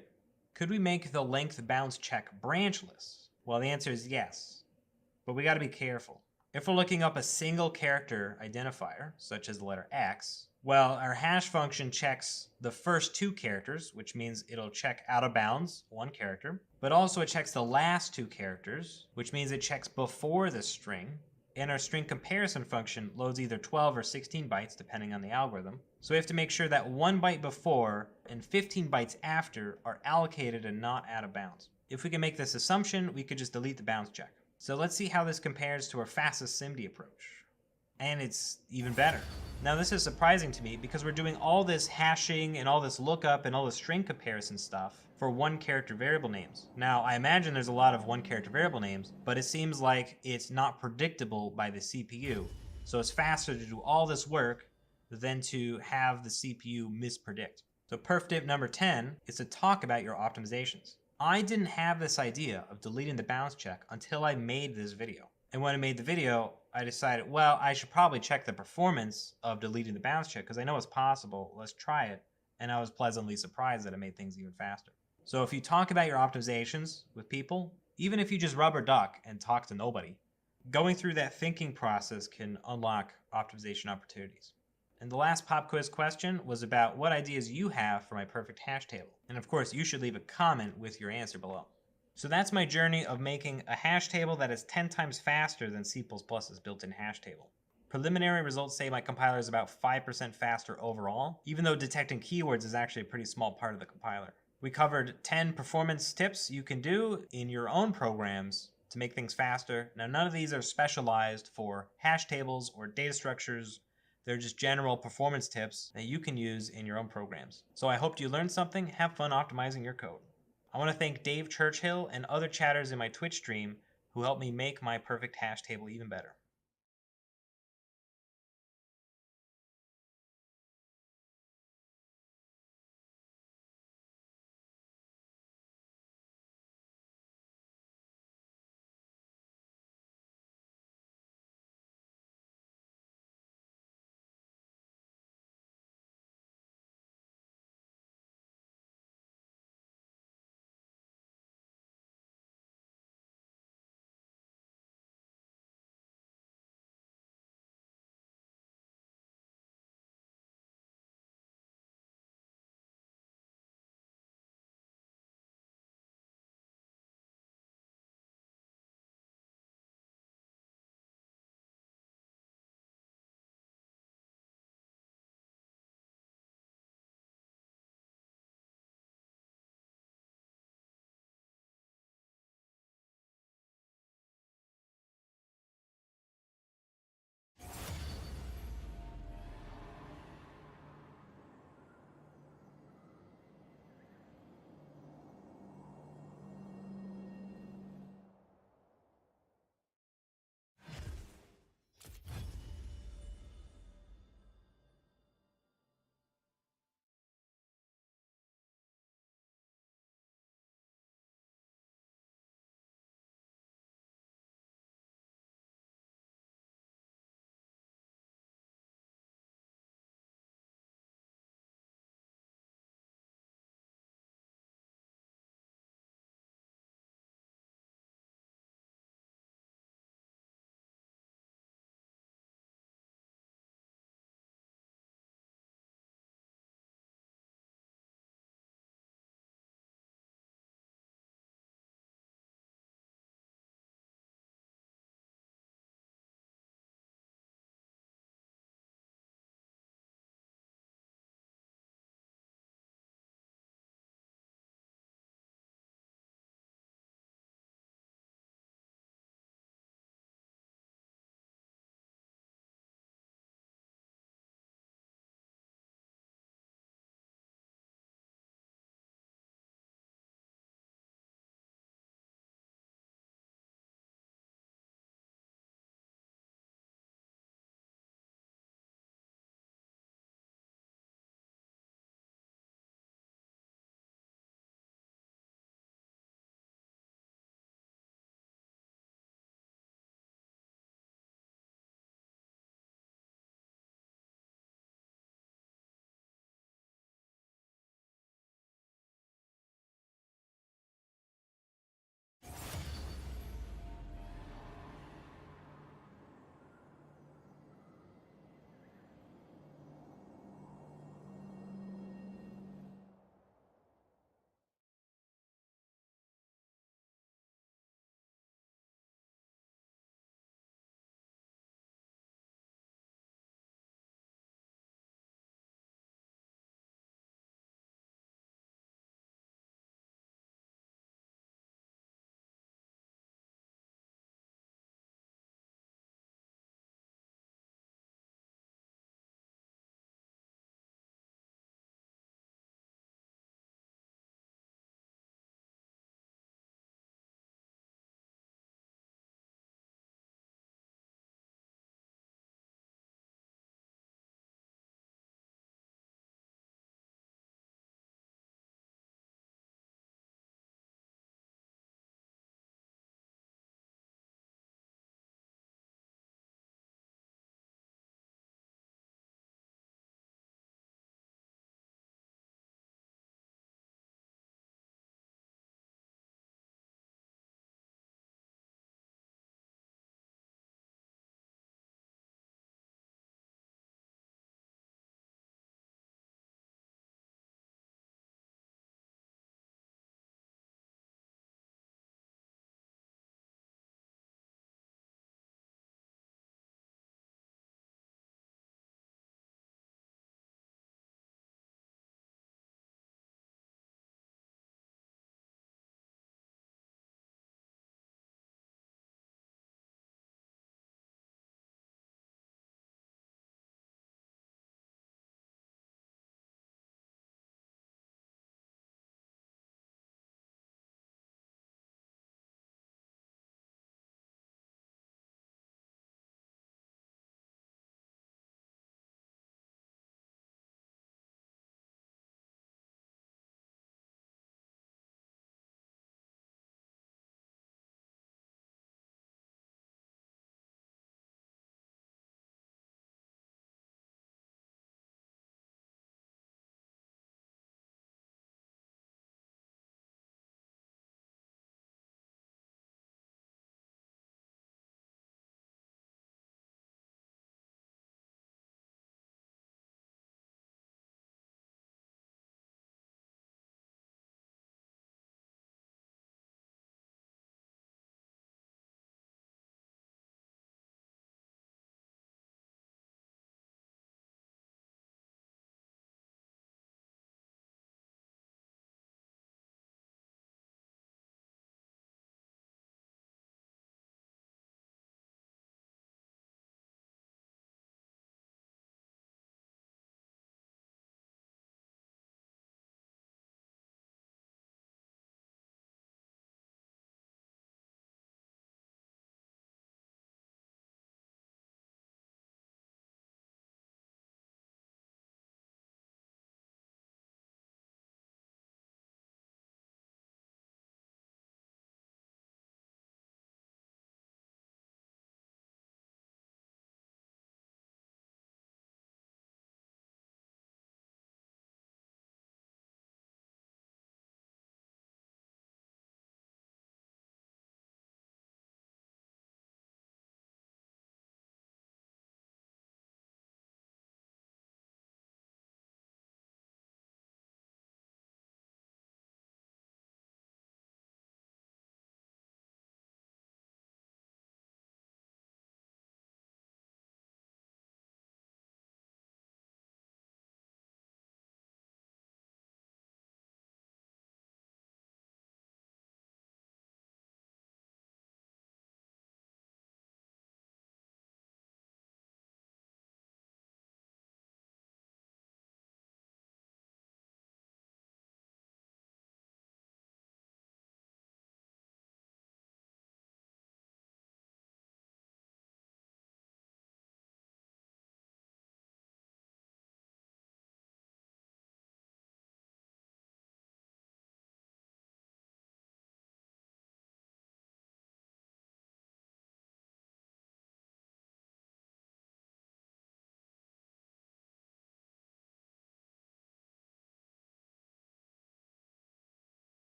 Could we make the length bounds check branchless? Well, the answer is yes, but we gotta be careful. If we're looking up a single character identifier, such as the letter X, well, our hash function checks the first 2 characters, which means it'll check out of bounds, 1 character, but also it checks the last 2 characters, which means it checks before the string, and our string comparison function loads either 12 or 16 bytes depending on the algorithm. So we have to make sure that 1 byte before and 15 bytes after are allocated and not out of bounds. If we can make this assumption, we could just delete the bounds check. So let's see how this compares to our fastest SIMD approach. And it's even better. Now this is surprising to me because we're doing all this hashing and all this lookup and all this string comparison stuff for one character variable names. Now I imagine there's a lot of one character variable names, but it seems like it's not predictable by the CPU. So it's faster to do all this work than to have the CPU mispredict. So perf tip number 10 is to talk about your optimizations. I didn't have this idea of deleting the bounds check until I made this video. And when I made the video, I decided, well, I should probably check the performance of deleting the bounds check because I know it's possible. Let's try it. And I was pleasantly surprised that it made things even faster. So if you talk about your optimizations with people, even if you just rubber duck and talk to nobody, going through that thinking process can unlock optimization opportunities. And the last pop quiz question was about what ideas you have for my perfect hash table. And of course, you should leave a comment with your answer below. So that's my journey of making a hash table that is 10 times faster than C++'s built-in hash table. Preliminary results say my compiler is about 5% faster overall, even though detecting keywords is actually a pretty small part of the compiler. We covered 10 performance tips you can do in your own programs to make things faster. Now, none of these are specialized for hash tables or data structures. They're just general performance tips that you can use in your own programs. So I hope you learned something. Have fun optimizing your code. I want to thank Dave Churchill and other chatters in my Twitch stream who helped me make my perfect hash table even better.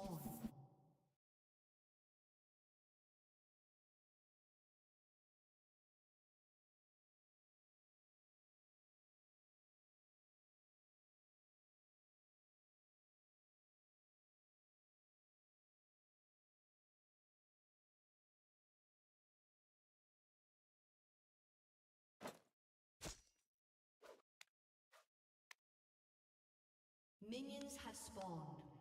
spawn. Minions have spawned.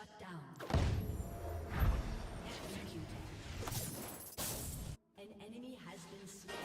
Shut down. Executed. An enemy has been slain.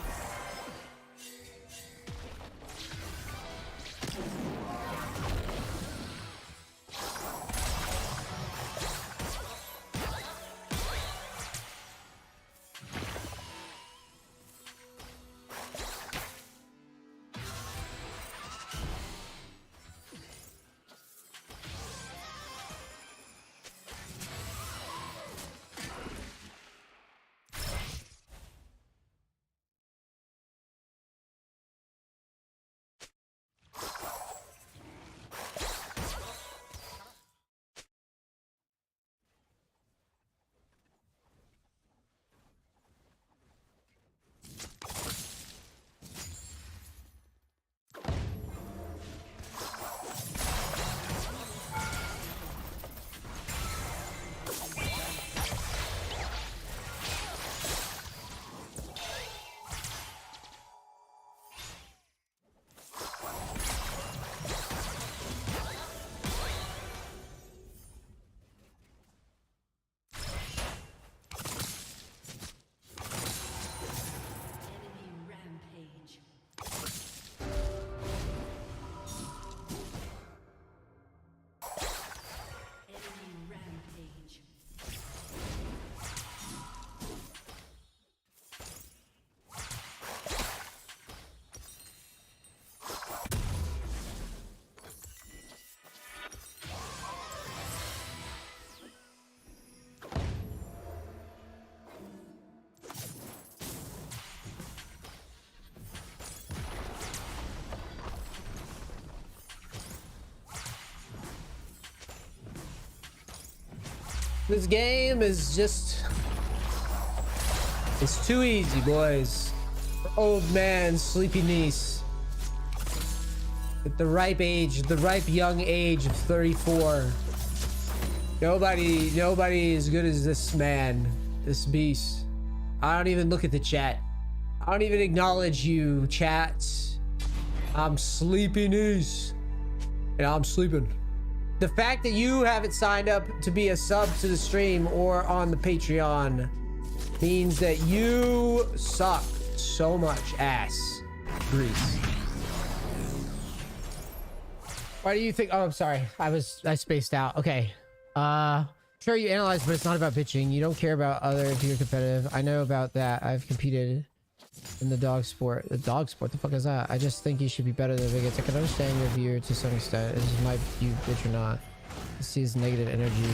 This game is just... It's too easy, boys. For old man, sleepy niece. At the ripe age, the ripe young age of 34. Nobody is good as this man, this beast. I don't even look at the chat. I don't even acknowledge you, chats. I'm sleepy niece. And I'm sleeping. The fact that you haven't signed up to be a sub to the stream or on the Patreon means that you suck so much ass grease. Why do you think? Oh, I'm sorry. I spaced out. Okay. Sure, you analyze, but it's not about bitching. You don't care about other if you're competitive. I know about that. I've competed in the dog sport. The dog sport? The fuck is that? I just think you should be better than bigots. I can understand your view to some extent. This is my view, bitch or not. I see his negative energy.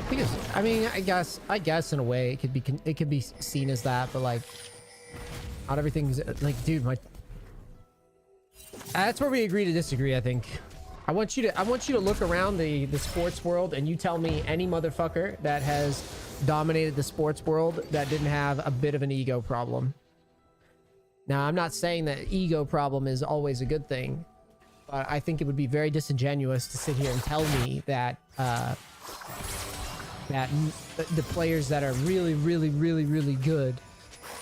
Because I mean, I guess in a way it could be seen as that, but like, not everything's like, dude. That's where we agree to disagree. I think. I want you to look around the sports world and you tell me any motherfucker that has dominated the sports world that didn't have a bit of an ego problem. Now, I'm not saying that ego problem is always a good thing, but I think it would be very disingenuous to sit here and tell me that that the players that are really good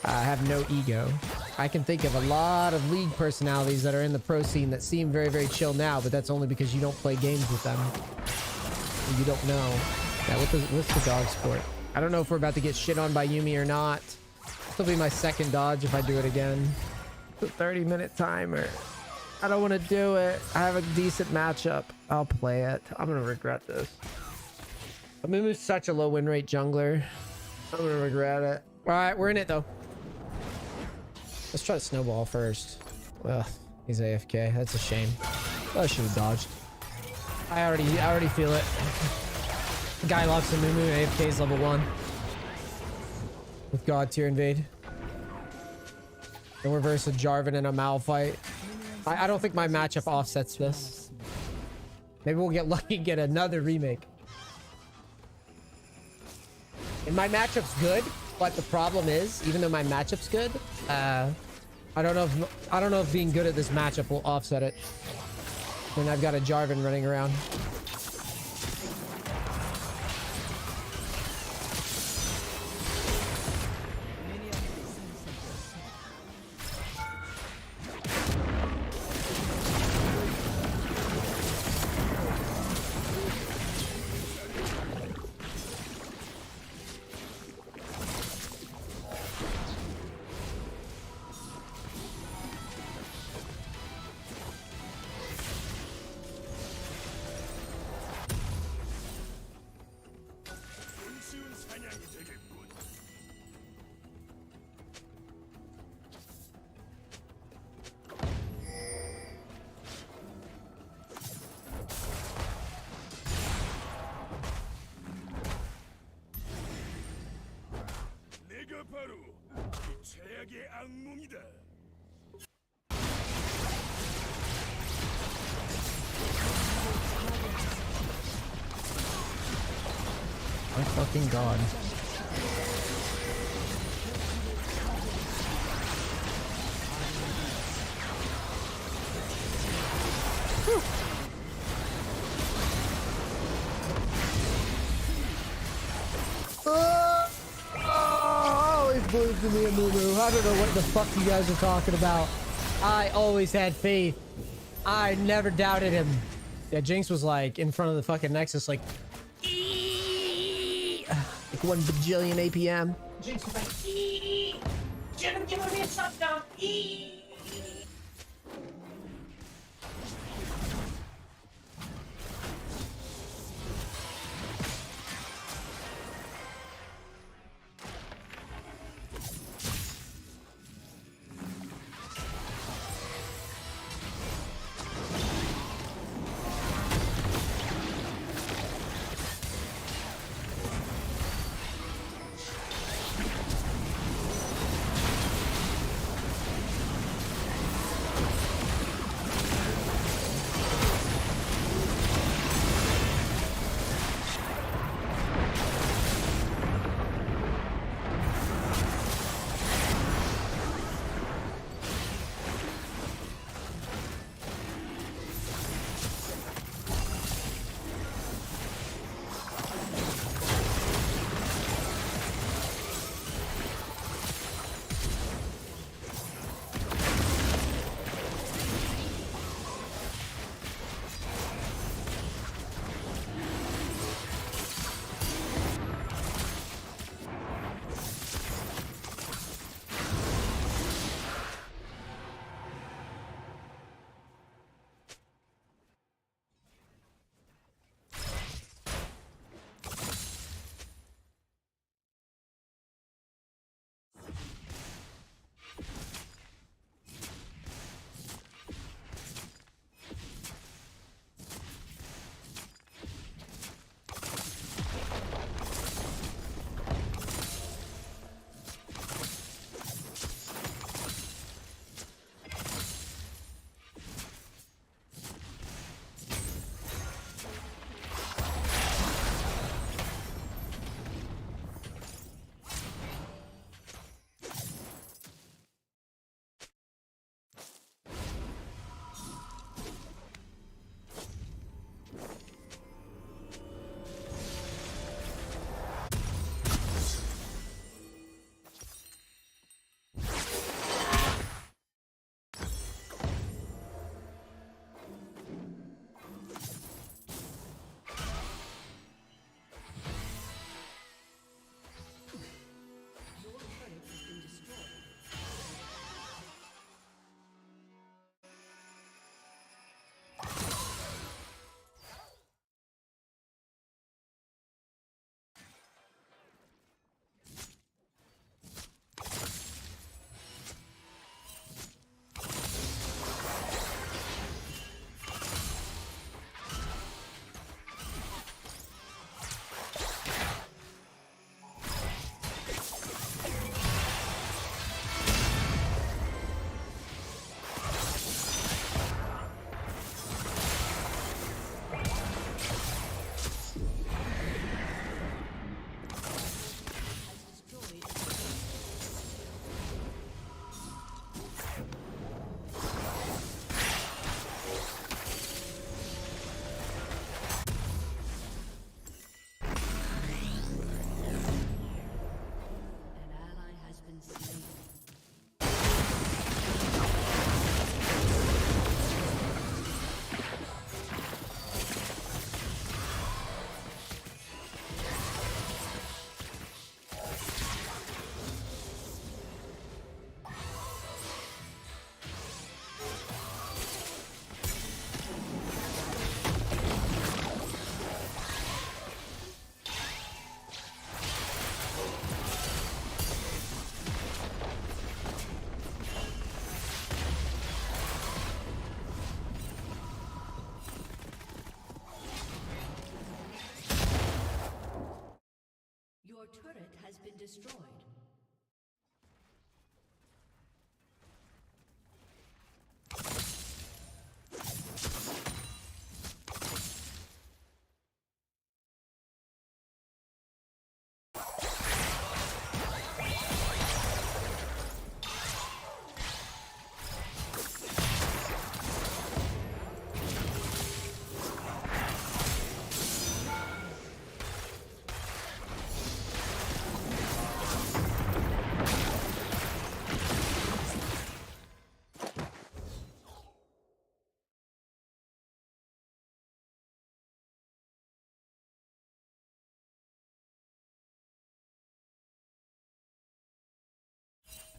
have no ego. I can think of a lot of league personalities that are in the pro scene that seem very chill now, but that's only because you don't play games with them. You don't know. Yeah, what's the dog sport? I don't know if we're about to get shit on by Yuumi or not. This will be my second dodge if I do it again. It's a 30-minute timer. I don't want to do it. I have a decent matchup. I'll play it. I'm gonna regret this. Amumu's such a low win rate jungler. I'm gonna regret it. All right, we're in it though. Let's try to snowball first. Well, he's AFK. That's a shame. I should have dodged. I already feel it. The guy locks Amumu. AFK's level 1. With God tier invade. And reverse a Jarvan and a Malphite. I don't think my matchup offsets this. Maybe we'll get lucky and get another remake. And my matchup's good, but the problem is, even though my matchup's good, I don't know if being good at this matchup will offset it. When I've got a Jarvan running around. My fucking god. Always believed in me and Moo. I don't know what the fuck you guys are talking about. I always had faith. I never doubted him. Yeah, Jinx was like in front of the fucking Nexus, like 1 bajillion APM. Jinx was like, should have given me a shutdown. Your turret has been destroyed.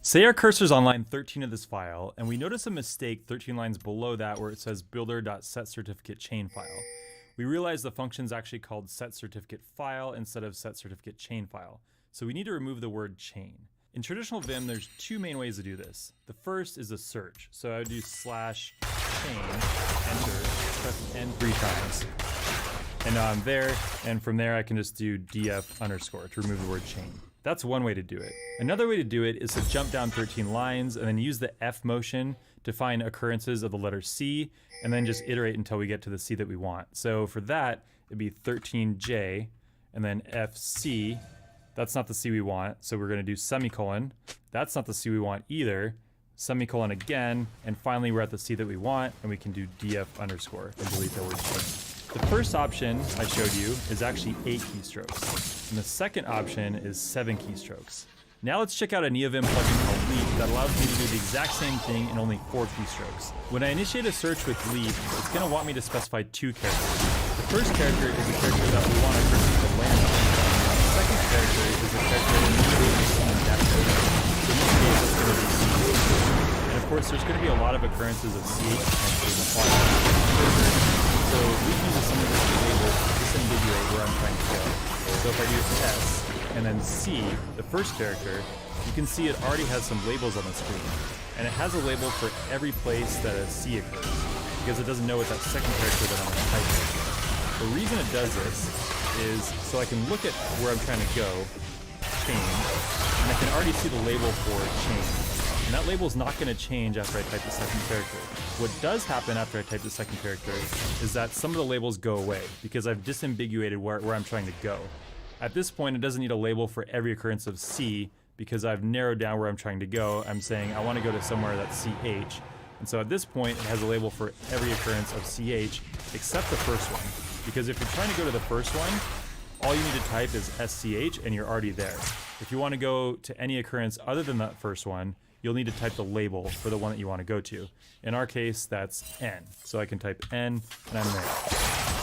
Say our cursor's on line 13 of this file, and we notice a mistake 13 lines below that where it says builder.setCertificateChain file. We realize the function's actually called setCertificateFile instead of setCertificateChain file, so we need to remove the word chain. In traditional Vim, there's two main ways to do this. The first is a search, so I would do /chain, enter, press N 3 times. And now I'm there, and from there I can just do df_ to remove the word chain. That's one way to do it. Another way to do it is to jump down 13 lines and then use the F motion to find occurrences of the letter C, and then just iterate until we get to the C that we want. So for that, it'd be 13J, and then FC. That's not the C we want, so we're gonna do semicolon. That's not the C we want either. Semicolon again, and finally we're at the C that we want, and we can do df_ and delete the word chain. The first option I showed you is actually 8 keystrokes, and the second option is 7 keystrokes. Now let's check out a NeoVim plugin called Leap that allows me to do the exact same thing in only 4 keystrokes. When I initiate a search with Leap, it's going to want me to specify 2 characters. The first character is a character that we want our cursor to land on. The second character is a character that we need to see in that order. So in this case, it's going to be CH. And of course, there's going to be a lot of occurrences of CH in the file. So Leap uses some of this label to disambiguate where I'm trying to go. So if I do S and then C, the first character, you can see it already has some labels on the screen. And it has a label for every place that a C occurs, because it doesn't know what that second character that I'm going to type is. The reason it does this is so I can look at where I'm trying to go, chain, and I can already see the label for chain. And that label is not going to change after I type the second character. What does happen after I type the second character is that some of the labels go away because I've disambiguated where I'm trying to go. At this point, it doesn't need a label for every occurrence of C because I've narrowed down where I'm trying to go. I'm saying I want to go to somewhere that's CH. And so at this point, it has a label for every occurrence of CH except the first one. Because if you're trying to go to the first one, all you need to type is SCH and you're already there. If you want to go to any occurrence other than that first one, you'll need to type the label for the one that you want to go to. In our case, that's N. So I can type N and I'm there.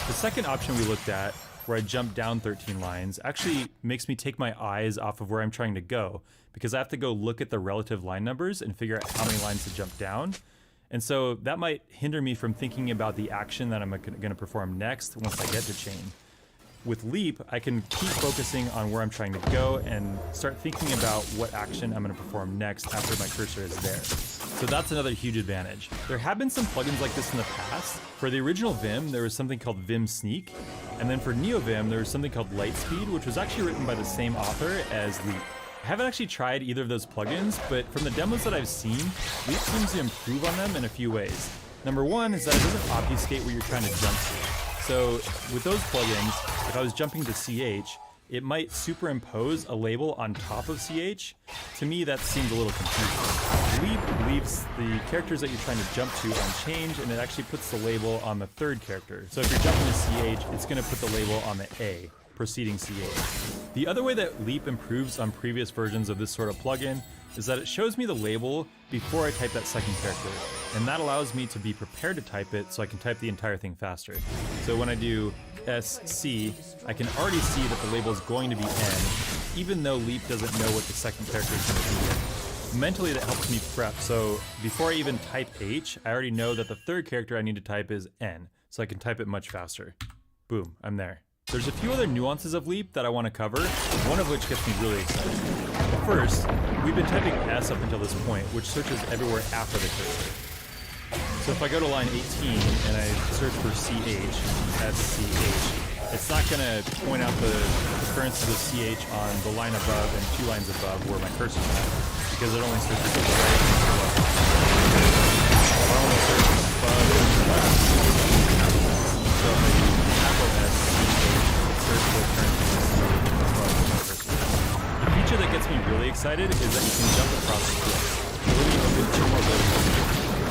The second option we looked at, where I jump down 13 lines, actually makes me take my eyes off of where I'm trying to go, because I have to go look at the relative line numbers and figure out how many lines to jump down. And so that might hinder me from thinking about the action that I'm going to perform next once I get to chain. With Leap, I can keep focusing on where I'm trying to go and start thinking about what action I'm going to perform next after my cursor is there. So that's another huge advantage. There have been some plugins like this in the past. For the original Vim, there was something called Vim Sneak, and then for NeoVim, there was something called Lightspeed, which was actually written by the same author as Leap. I haven't actually tried either of those plugins, but from the demos that I've seen, Leap seems to improve on them in a few ways. Number one is that it doesn't obfuscate where you're trying to jump to. So with those plugins, if I was jumping to CH, it might superimpose a label on top of CH. To me, that seems a little confusing. Leap leaves the characters that you're trying to jump to unchanged, and it actually puts the label on the third character. So if you're jumping to CH, it's going to put the label on the A, preceding CH. The other way that Leap improves on previous versions of this sort of plugin is that it shows me the label before I type that second character, and that allows me to be prepared to type it so I can type the entire thing faster. So when I do SC, I can already see that the label is going to be N, even though Leap doesn't know what the second character is going to be. Mentally, that helps me prep, so before I even type H, I already know that the third character I need to type is N, so I can type it much faster. Boom, I'm there. There's a few other nuances of Leap that I want to cover, one of which gets me really excited. First, we've been typing S up until this point, which searches everywhere after the cursor. So if I go to line 18 and I search for CH, SCH, it's not going to point out the occurrences of CH on the line above and 2 lines above where my cursor is at, because it only searches to the right and to the left. Or only searches above and to the left. So if I do capital S, CH, it searches for occurrences above and cursor. The feature that gets me really excited is that you can jump across splits. Let me open 2 more buildings.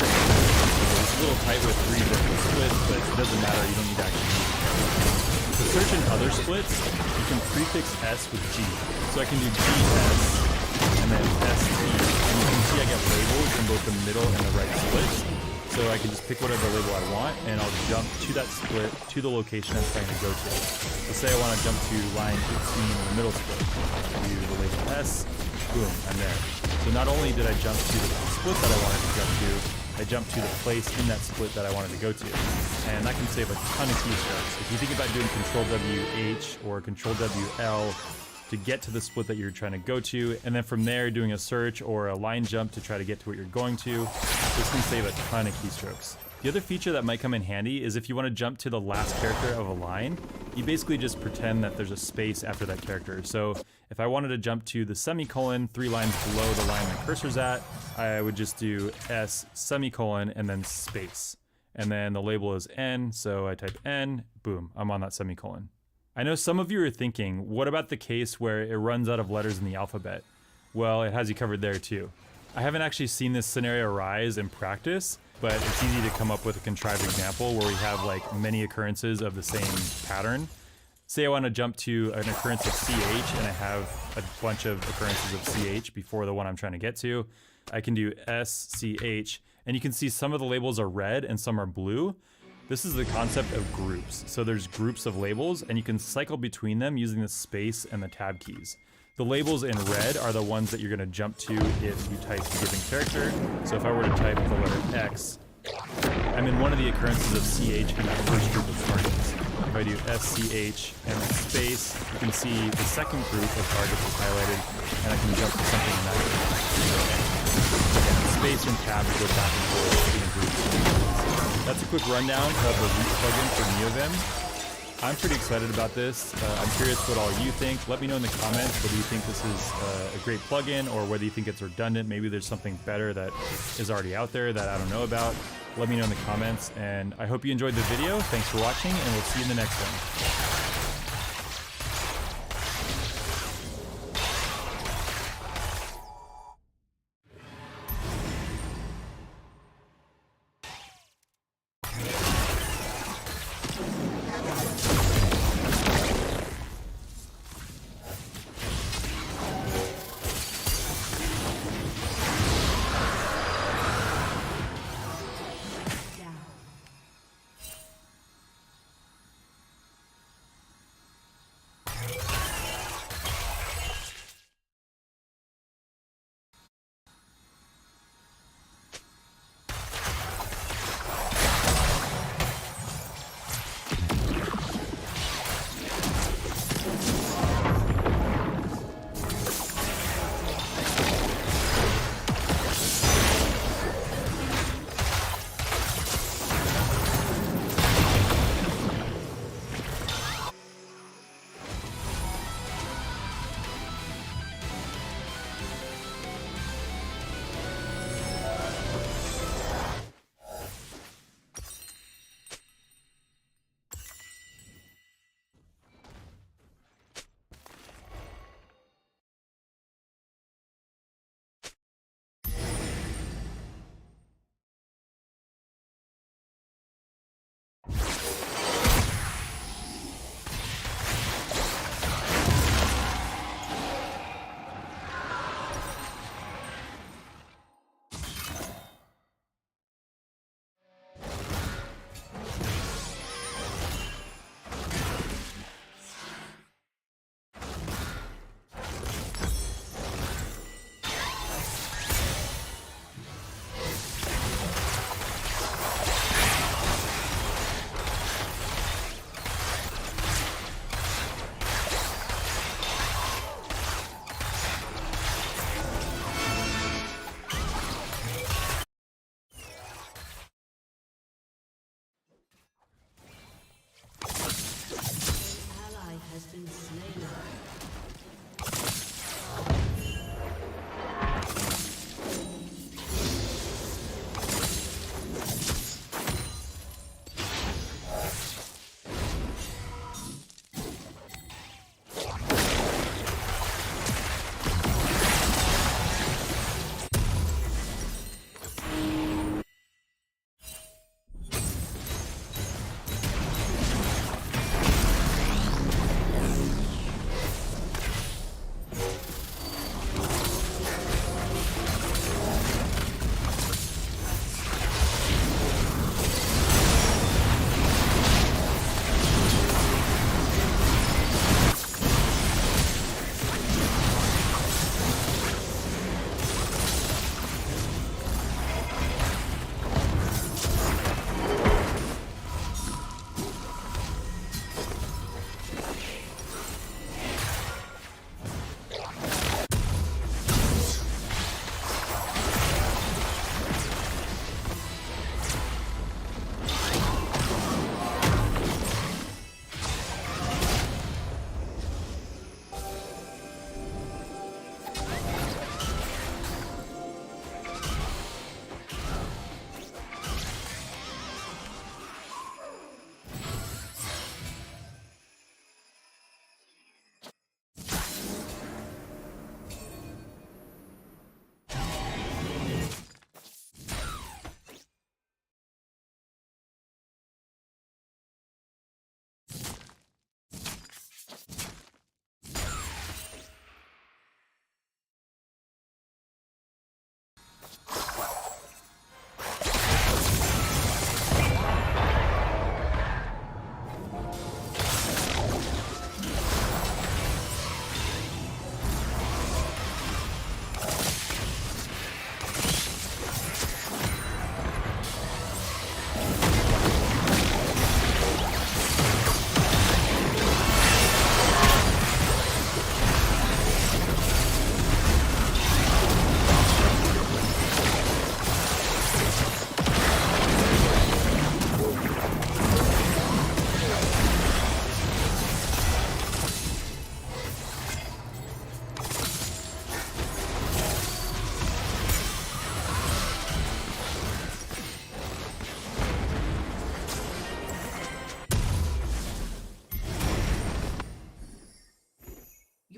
It's a little tight with 3 different splits, but it doesn't matter, you don't need to actually use it. To search in other splits, you can prefix S with G. So I can do GS, and then ST, and you can see I get labels from both the middle and the right splits. So I can just pick whatever label I want, and I'll jump to that split, to the location I'm trying to go to. Let's say I want to jump to line 15 in the middle split. I'll do the label S, boom, I'm there. So not only did I jump to the split that I wanted to jump to, I jumped to the place in that split that I wanted to go to. And that can save a ton of keystrokes. If you think about doing Control WH or Control WL to get to the split that you're trying to go to, and then from there doing a search or a line jump to try to get to what you're going to, this can save a ton of keystrokes. The other feature that might come in handy is if you want to jump to the last character of a line, you basically just pretend that there's a space after that character. So if I wanted to jump to the semicolon 3 lines below the line my cursor's at, I would just do S semicolon and then space. And then the label is N, so I type N, boom, I'm on that semicolon. I know some of you are thinking, what about the case where it runs out of letters in the alphabet? Well, it has you covered there too. I haven't actually seen this scenario arise in practice, but it's easy to come up with a contrived example where we have like many occurrences of the same pattern. Say I want to jump to an occurrence of CH and I have a bunch of occurrences of CH before the one I'm trying to get to. I can do SCH, and you can see some of the labels are red and some are blue. This is the concept of groups. So there's groups of labels and you can cycle between them using the space and the tab keys. The labels in red are the ones that you're going to jump to if you type the given character. So if I were to type the letter X, I'm in one of the occurrences of CH in that first group of targets. If I do SCH and then space, you can see the second group of targets is highlighted, and I can jump to something in that group. Again, space and tab go back and forth between groups. That's a quick rundown of the Root plugin for NeoVim. I'm pretty excited about this. I'm curious what all you think. Let me know in the comments whether you think this is a great plugin or whether you think it's redundant. Maybe there's something better that is already out there that I don't know about. Let me know in the comments, and I hope you enjoyed the video. Thanks for watching, and we'll see you in the next one.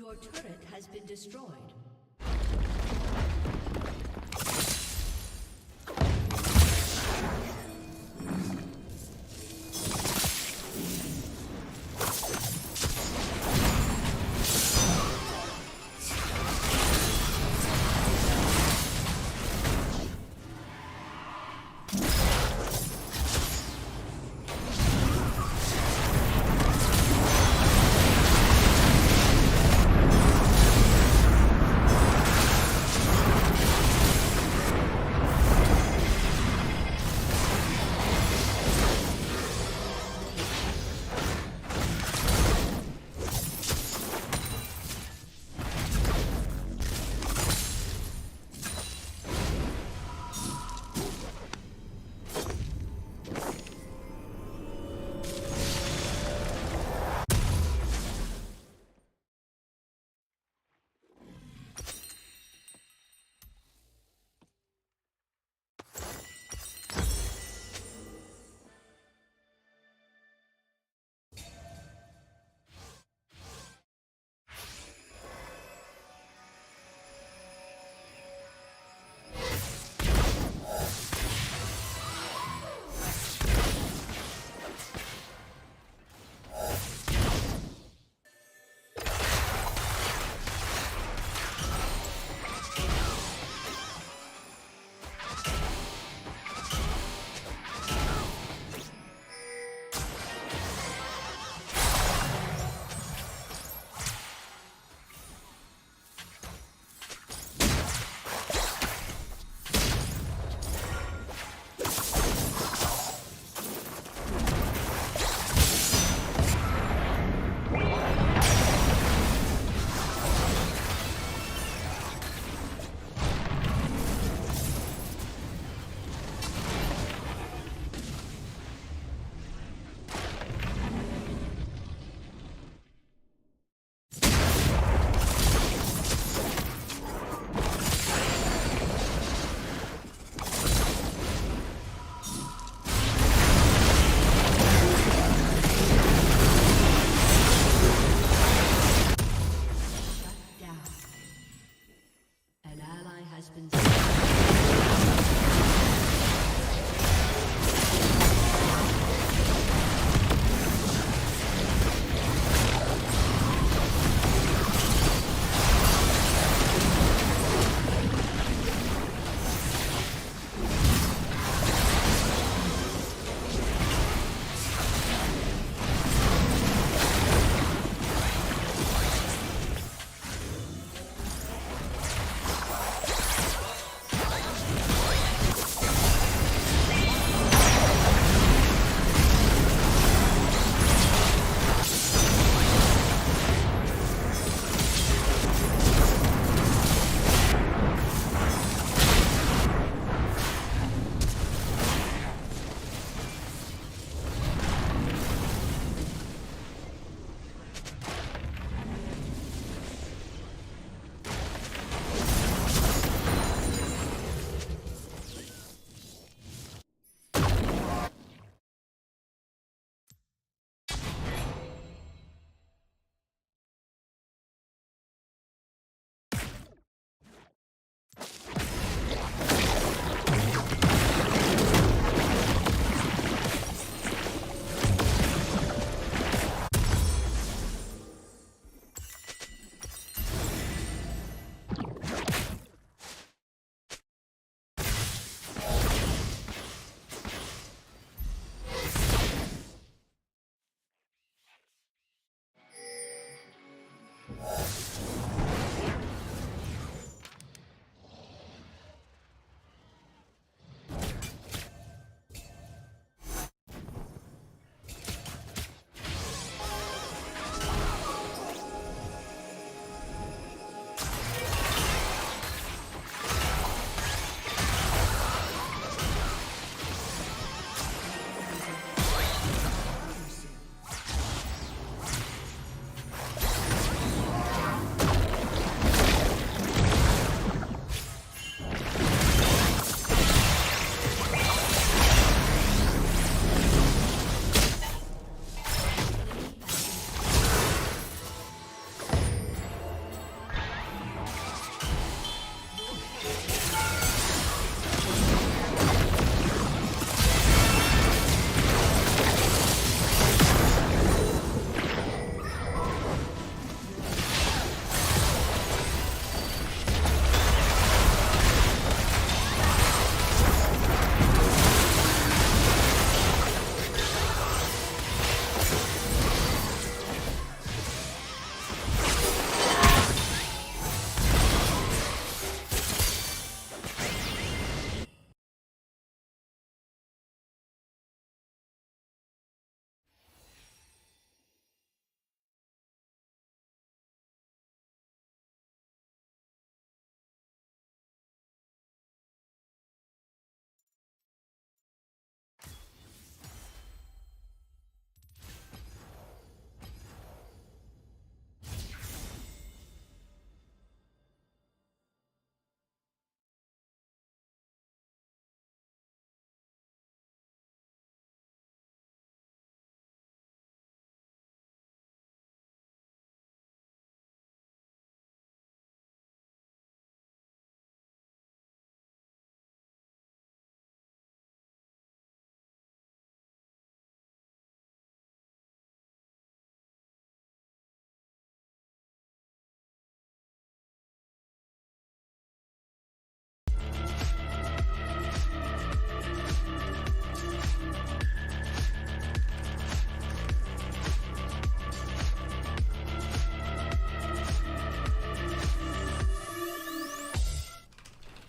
Your turret has been destroyed.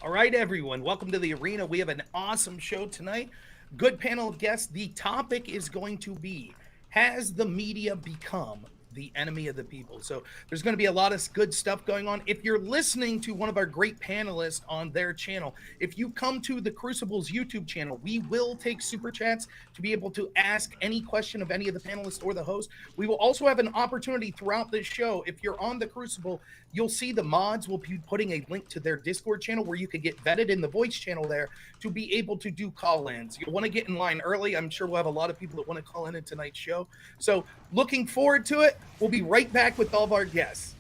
All right, everyone, welcome to the arena. We have an awesome show tonight. Good panel of guests. The topic is going to be, has the media become the enemy of the people? So there's going to be a lot of good stuff going on. If you're listening to one of our great panelists on their channel, if you come to the Crucible's YouTube channel, we will take super chats to be able to ask any question of any of the panelists or the host. We will also have an opportunity throughout this show. If you're on the Crucible, you'll see the mods will be putting a link to their Discord channel where you can get vetted in the voice channel there to be able to do call-ins. You'll want to get in line early. I'm sure we'll have a lot of people that want to call in tonight's show. So looking forward to it. We'll be right back with all of our guests.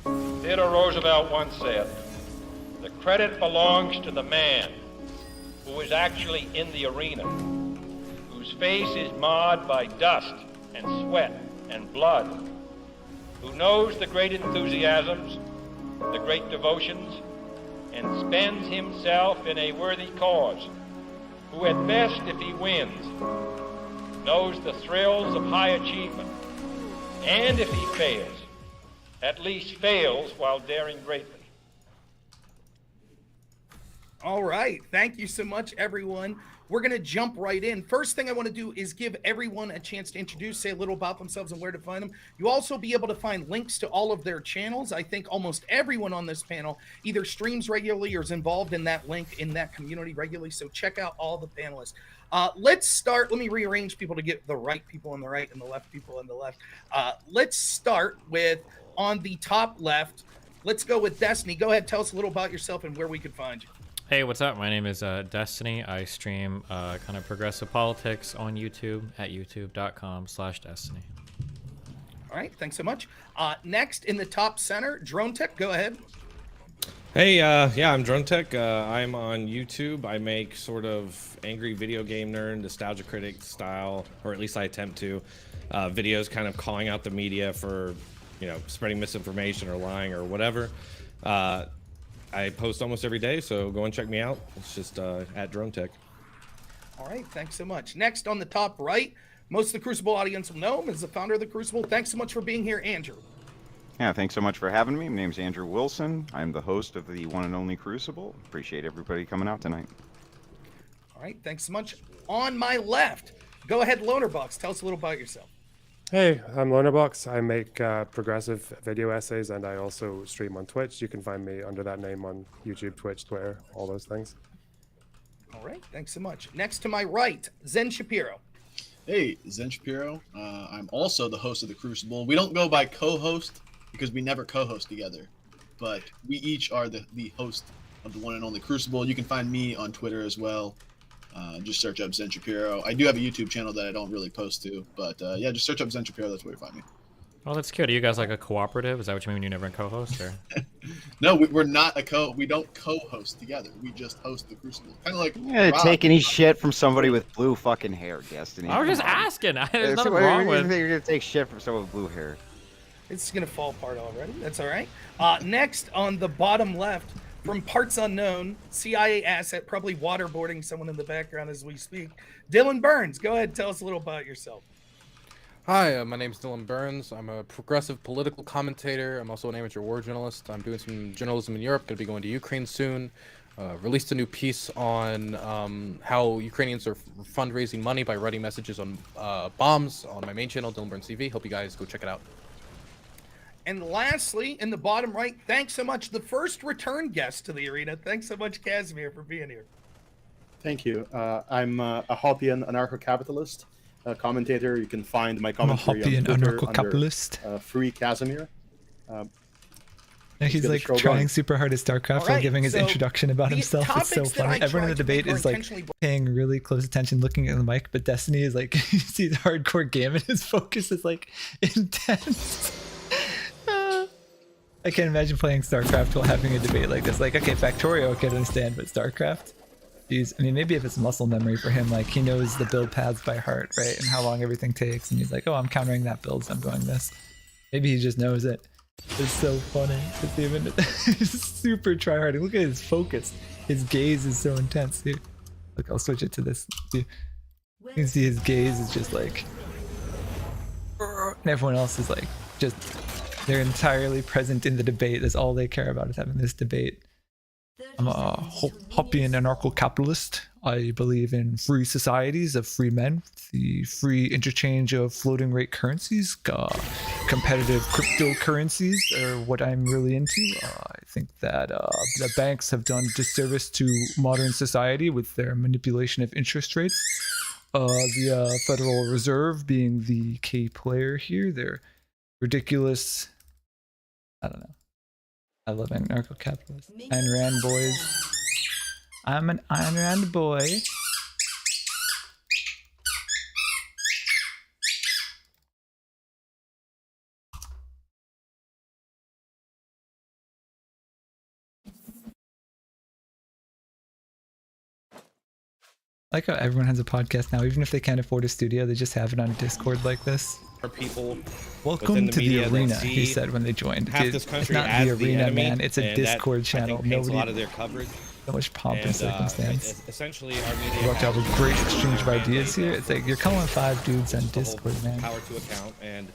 Theodore Roosevelt once said, "The credit belongs to the man who is actually in the arena, whose face is marred by dust and sweat and blood, who knows the great enthusiasms, the great devotions, and spends himself in a worthy cause, who at best, if he wins, knows the thrills of high achievement, and if he fails, at least fails while daring greatly." All right. Thank you so much, everyone. We're going to jump right in. First thing I want to do is give everyone a chance to introduce, say a little about themselves and where to find them. You'll also be able to find links to all of their channels. I think almost everyone on this panel either streams regularly or is involved in that link in that community regularly. So check out all the panelists. Let's start. Let me rearrange people to get the right people on the right and the left people on the left. Let's start with on the top left. Let's go with Destiny. Go ahead. Tell us a little about yourself and where we can find you. Hey, what's up? My name is Destiny. I stream kind of progressive politics on YouTube at youtube.com/Destiny. All right, thanks so much. Next in the top center, Drone Tech, go ahead. Hey, yeah, I'm Drone Tech. I'm on YouTube. I make sort of angry video game nerd, nostalgia critic style, or at least I attempt to, videos kind of calling out the media for, you know, spreading misinformation or lying or whatever. I post almost every day, so go and check me out. It's just at Drone Tech. All right, thanks so much. Next on the top right, most of the Crucible audience will know him as the founder of the Crucible. Thanks so much for being here, Andrew. Yeah, thanks so much for having me. My name's Andrew Wilson. I'm the host of the one and only Crucible. Appreciate everybody coming out tonight. All right, thanks so much. On my left, go ahead, Lonerbox. Tell us a little about yourself. Hey, I'm Lonerbox. I make progressive video essays, and I also stream on Twitch. You can find me under that name on YouTube, Twitch, Twitter, all those things. All right, thanks so much. Next to my right, Zen Shapiro. Hey, Zen Shapiro. I'm also the host of the Crucible. We don't go by co-host because we never co-host together, but we each are the host of the one and only Crucible. You can find me on Twitter as well. Just search up Zen Shapiro. I do have a YouTube channel that I don't really post to, but yeah, just search up Zen Shapiro. That's where you find me. Well, that's cute. Are you guys like a cooperative? Is that what you mean when you never co-host? Or? No, we're not we don't co-host together. We just host the Crucible. Kind of like Take any shit from somebody with blue fucking hair, Destiny. I was just asking. There's nothing what wrong do with you think you're gonna take shit from someone with blue hair? It's going to fall apart already. That's all right. Next on the bottom left, from Parts Unknown, CIA asset, probably waterboarding someone in the background as we speak, Dylan Burns. Go ahead, tell us a little about yourself. Hi, my name's Dylan Burns. I'm a progressive political commentator. I'm also an amateur war journalist. I'm doing some journalism in Europe. Going to be going to Ukraine soon. Released a new piece on how Ukrainians are fundraising money by writing messages on bombs on my main channel, Dylan Burns TV. Hope you guys go check it out. And lastly, in the bottom right, thanks so much, the first return guest to the arena. Thanks so much, Casimir, for being here. Thank you. I'm a Hoppian anarcho-capitalist commentator. You can find my commentary on Twitter under Free Casimir. He's like trying super hard at StarCraft while giving his introduction about himself. It's so funny. Everyone in the debate is like paying really close attention, looking at the mic, but Destiny is like, you see the hardcore game and his focus is like intense. I can't imagine playing StarCraft while having a debate like this. Like, okay, Factorio I can understand, but StarCraft? Jeez, I mean, maybe if it's muscle memory for him, like he knows the build paths by heart, right? And how long everything takes. And he's like, oh, I'm countering that build, so I'm doing this. Maybe he just knows it. It's so funny. It's even super tryharding. Look at his focus. His gaze is so intense, dude. Look, I'll switch it to this. You can see his gaze is just like, and everyone else is like, just, they're entirely present in the debate. That's all they care about is having this debate. I'm a Hoppian anarcho-capitalist. I believe in free societies of free men, the free interchange of floating rate currencies, competitive cryptocurrencies are what I'm really into. I think that the banks have done disservice to modern society with their manipulation of interest rates. The Federal Reserve being the key player here, they're ridiculous. I don't know. I love anarcho-capitalists. Ayn Rand boys. I'm an Ayn Rand boy. I like how everyone has a podcast now, even if they can't afford a studio, they just have it on Discord like this. Are people Welcome to the media that arena, see he said when they joined. half Dude, this it's country not as the the arena, enemy, man. It's a and that, Discord I channel. think, paints a Nobody. lot of their coverage. So much pomp and circumstance. Essentially, our media We worked out a has great exchange of ideas here. It's like you're calling 5 dudes on Discord, man. power to account, and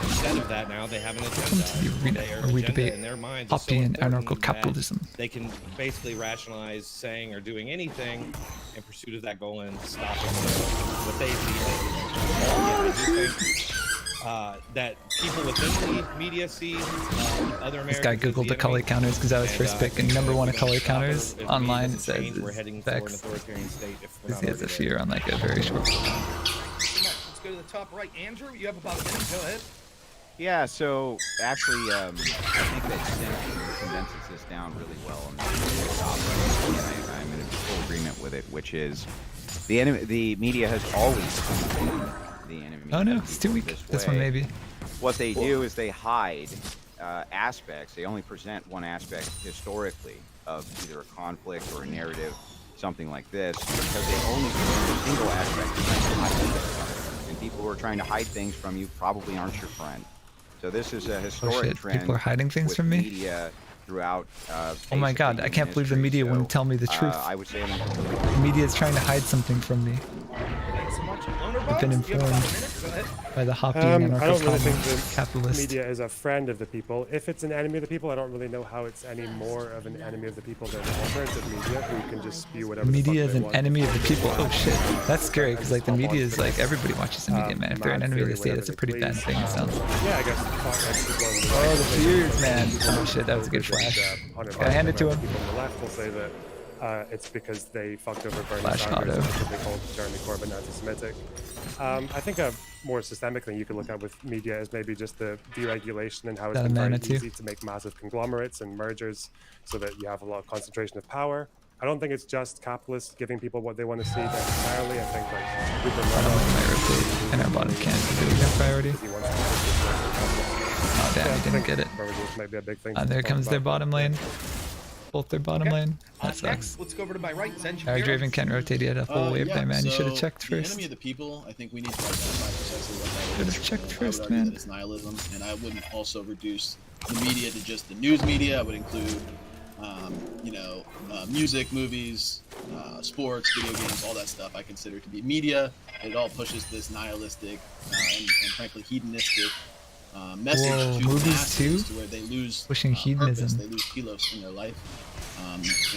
instead of that, now they have an Welcome agenda. to the arena, Their where we agenda debate in their minds is so Hoppian important anarcho-capitalism. that they can basically rationalize saying or doing anything in pursuit of that goal and stopping what they see as the I do think that people within the media see other Americans. This guy googled Akali counters because that was first pick, and number one Akali counters online it says is Vex. Because he has a fear on like a very short. Let's go to the top right. Andrew, you have about a minute. Go ahead. Yeah, so actually, I think that Sim condenses this down really well on the top right, and I'm in full agreement with it, which is the media has always been the enemy. Oh no, it's too weak. This one maybe. What they do is they hide aspects. They only present one aspect historically of either a conflict or a narrative, something like this, because they only present a single aspect. And people who are trying to hide things from you probably aren't your friend. So this is a historic trend. People are hiding things with from me? Media throughout. Oh my god, I can't believe the media wouldn't tell me the truth. I would say The media is trying to hide something from me. I've been informed by the Hoppian I don't really think the capitalist. media is a friend of the people. If it's an enemy of the people, I don't really know how it's any more of an enemy of the people than alternative media, who can just spew whatever the fuck Media is they an want. enemy of the people. Oh shit, that's scary because like the media is like everybody watches the media, man. If they're an enemy of the state, that's a pretty bad thing. It sounds. Yeah, I guess. Oh, the fears, man. Oh shit, that was a good flash. Gotta hand it to him. People on the left will say that it's because they fucked over Bernie Flash Sanders auto. because they called Jeremy Corbyn anti-Semitic. I think a more systemic thing you could look at with media is maybe just the deregulation and how it's That a been very mana too? easy to make massive conglomerates and mergers so that you have a lot of concentration of power. I don't think it's just capitalists giving people what they want to see necessarily. I think like Rupert Murdoch And our bottom can't do it priority. Oh damn, he didn't get it. might be a big thing. There comes their bottom lane. Both their bottom lane. That Next, sucks. let's go over to my right. Zen Harry Shapiro. Draven can't rotate yet. A whole wave there, man. You should have checked The first. enemy of the people, I think we need to identify precisely what that Should is. have checked I would first, argue man. that it's nihilism, and I wouldn't also reduce the media to just the news media. I would include, music, movies, sports, video games, all that stuff. I consider to be media. It all pushes this nihilistic and frankly hedonistic message Whoa, to the movies masses, too? to where they lose Pushing purpose, hedonism. they lose kilos in their life,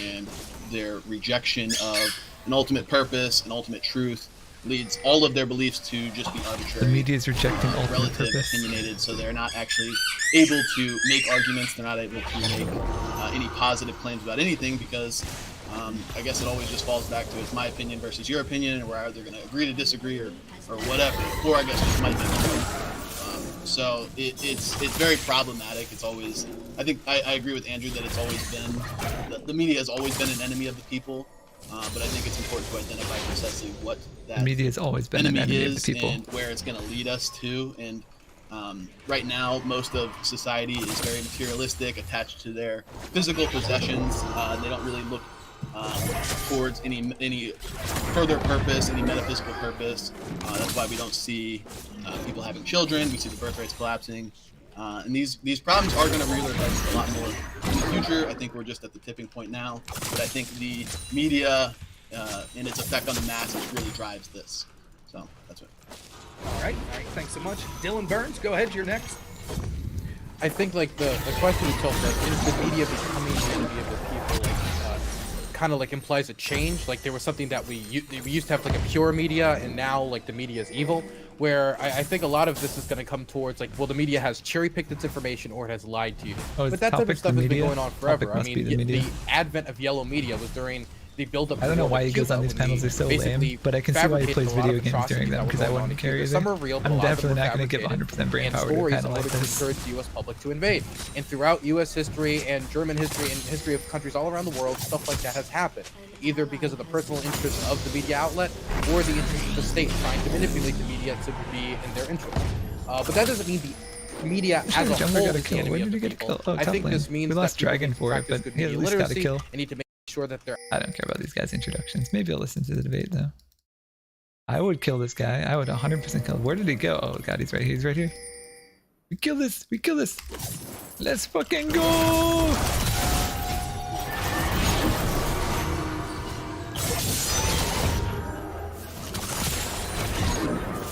and their rejection of an ultimate purpose, an ultimate truth, leads all of their beliefs to just be arbitrary. The media is rejecting ultimate relative, purpose. opinionated, so they're not actually able to make arguments. They're not able to make any positive claims about anything because I guess it always just falls back to it's my opinion versus your opinion, and we're either going to agree to disagree or whatever, or I guess just might be true. So it's very problematic. It's always, I think I agree with Andrew that it's always been, the media has always been an enemy of the people, but I think it's important to identify precisely what that The media has always been an enemy of is the people. and where it's going to lead us to. And right now, most of society is very materialistic, attached to their physical possessions. They don't really look towards any further purpose, any metaphysical purpose. That's why we don't see people having children. We see the birth rates collapsing. And these problems are going to rear their heads a lot more in the future. I think we're just at the tipping point now. But I think the media and its effect on the masses really drives this. So that's it. All right, thanks so much. Dylan Burns, go ahead, you're next. I think like the question itself, like, is the media becoming the enemy of the people? Like, kind of like implies a change. Like there was something that we used to have like a pure media, and now like the media is evil. Where I think a lot of this is going to come towards like, well, the media has cherry-picked its information or it has lied to you. Oh, But that type of stuff has been going on forever. Topic I must be mean, the media. the advent of yellow media was during the build-up. I don't know to why he goes on these panels, they're so lame, but I can see why he plays video games during them, because I wouldn't care either. Some are real, but I'm a lot of them definitely were not going to give fabricated 100% brain and power to a stories panel in like order to this. encourage the U.S. public to invade. And throughout U.S. history and German history and history of countries all around the world, stuff like that has happened, either because of the personal interest of the media outlet or the interest of the state trying to manipulate the media to be in their interest. But that doesn't mean the media as a Jungler whole got a is the kill. enemy When of did he the get a people. kill? Oh, I top think lane. this means We that lost people Dragon who for it, practice but good he at media least got a literacy kill. and need to make sure that they're. I don't care about these guys' introductions. Maybe I'll listen to the debate though. I would kill this guy. I would 100% kill him. Where did he go? Oh god, he's right here. He's right here. We kill this. We kill this. Let's fucking go!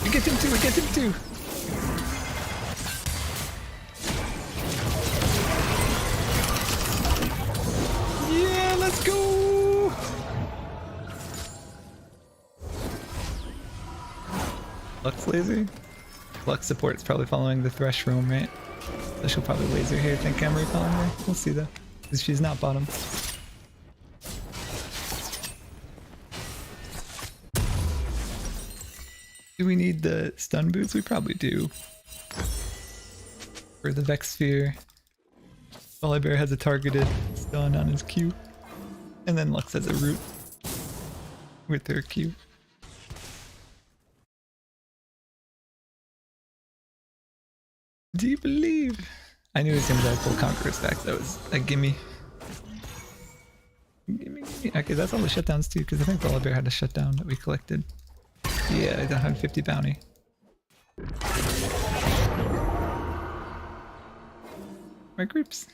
We get him too. We get him too. Yeah, let's go! Lux laser? Lux support is probably following the Thresh roam, right? So she'll probably laser here. Think I'm recalling her. We'll see though. Because she's not bottom. Do we need the stun boots? We probably do. For the Vex Sphere. Volibear has a targeted stun on his Q. And then Lux has a root with her Q. Do you believe? I knew he was going to have full Conqueror stacks. That was a gimme. Gimme. Okay, that's all the shutdowns too, because I think Volibear had a shutdown that we collected. Yeah, 150 bounty. My groups.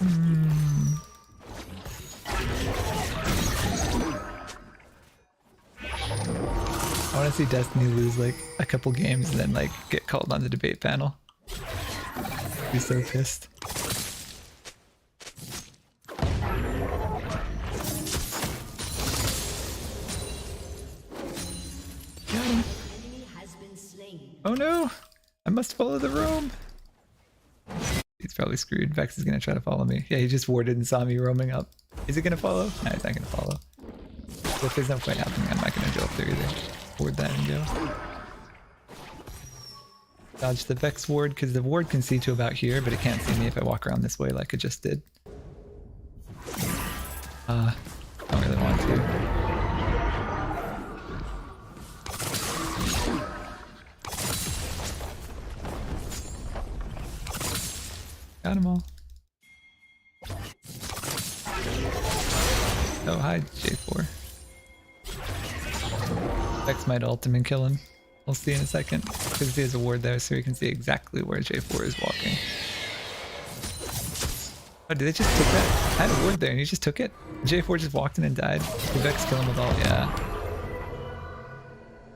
I want to see Destiny lose like a couple games and then like get called on the debate panel. Be so pissed. Got him. Oh no! I must follow the roam. He's probably screwed. Vex is gonna try to follow me. Yeah, he just warded and saw me roaming up. Is he gonna follow? No, he's not gonna follow. So if there's no fight happening, I'm not gonna go up there either. Ward that and go. Dodge the Vex ward, because the ward can see to about here, but it can't see me if I walk around this way like I just did. Don't really want to. Got them all. Oh, hi, J4. Vex might ult him and kill him. We'll see in a second, because he has a ward there, so we can see exactly where J4 is walking. Oh, did they just took that? I had a ward there and he just took it? J4 just walked in and died. Did Vex kill him with ult?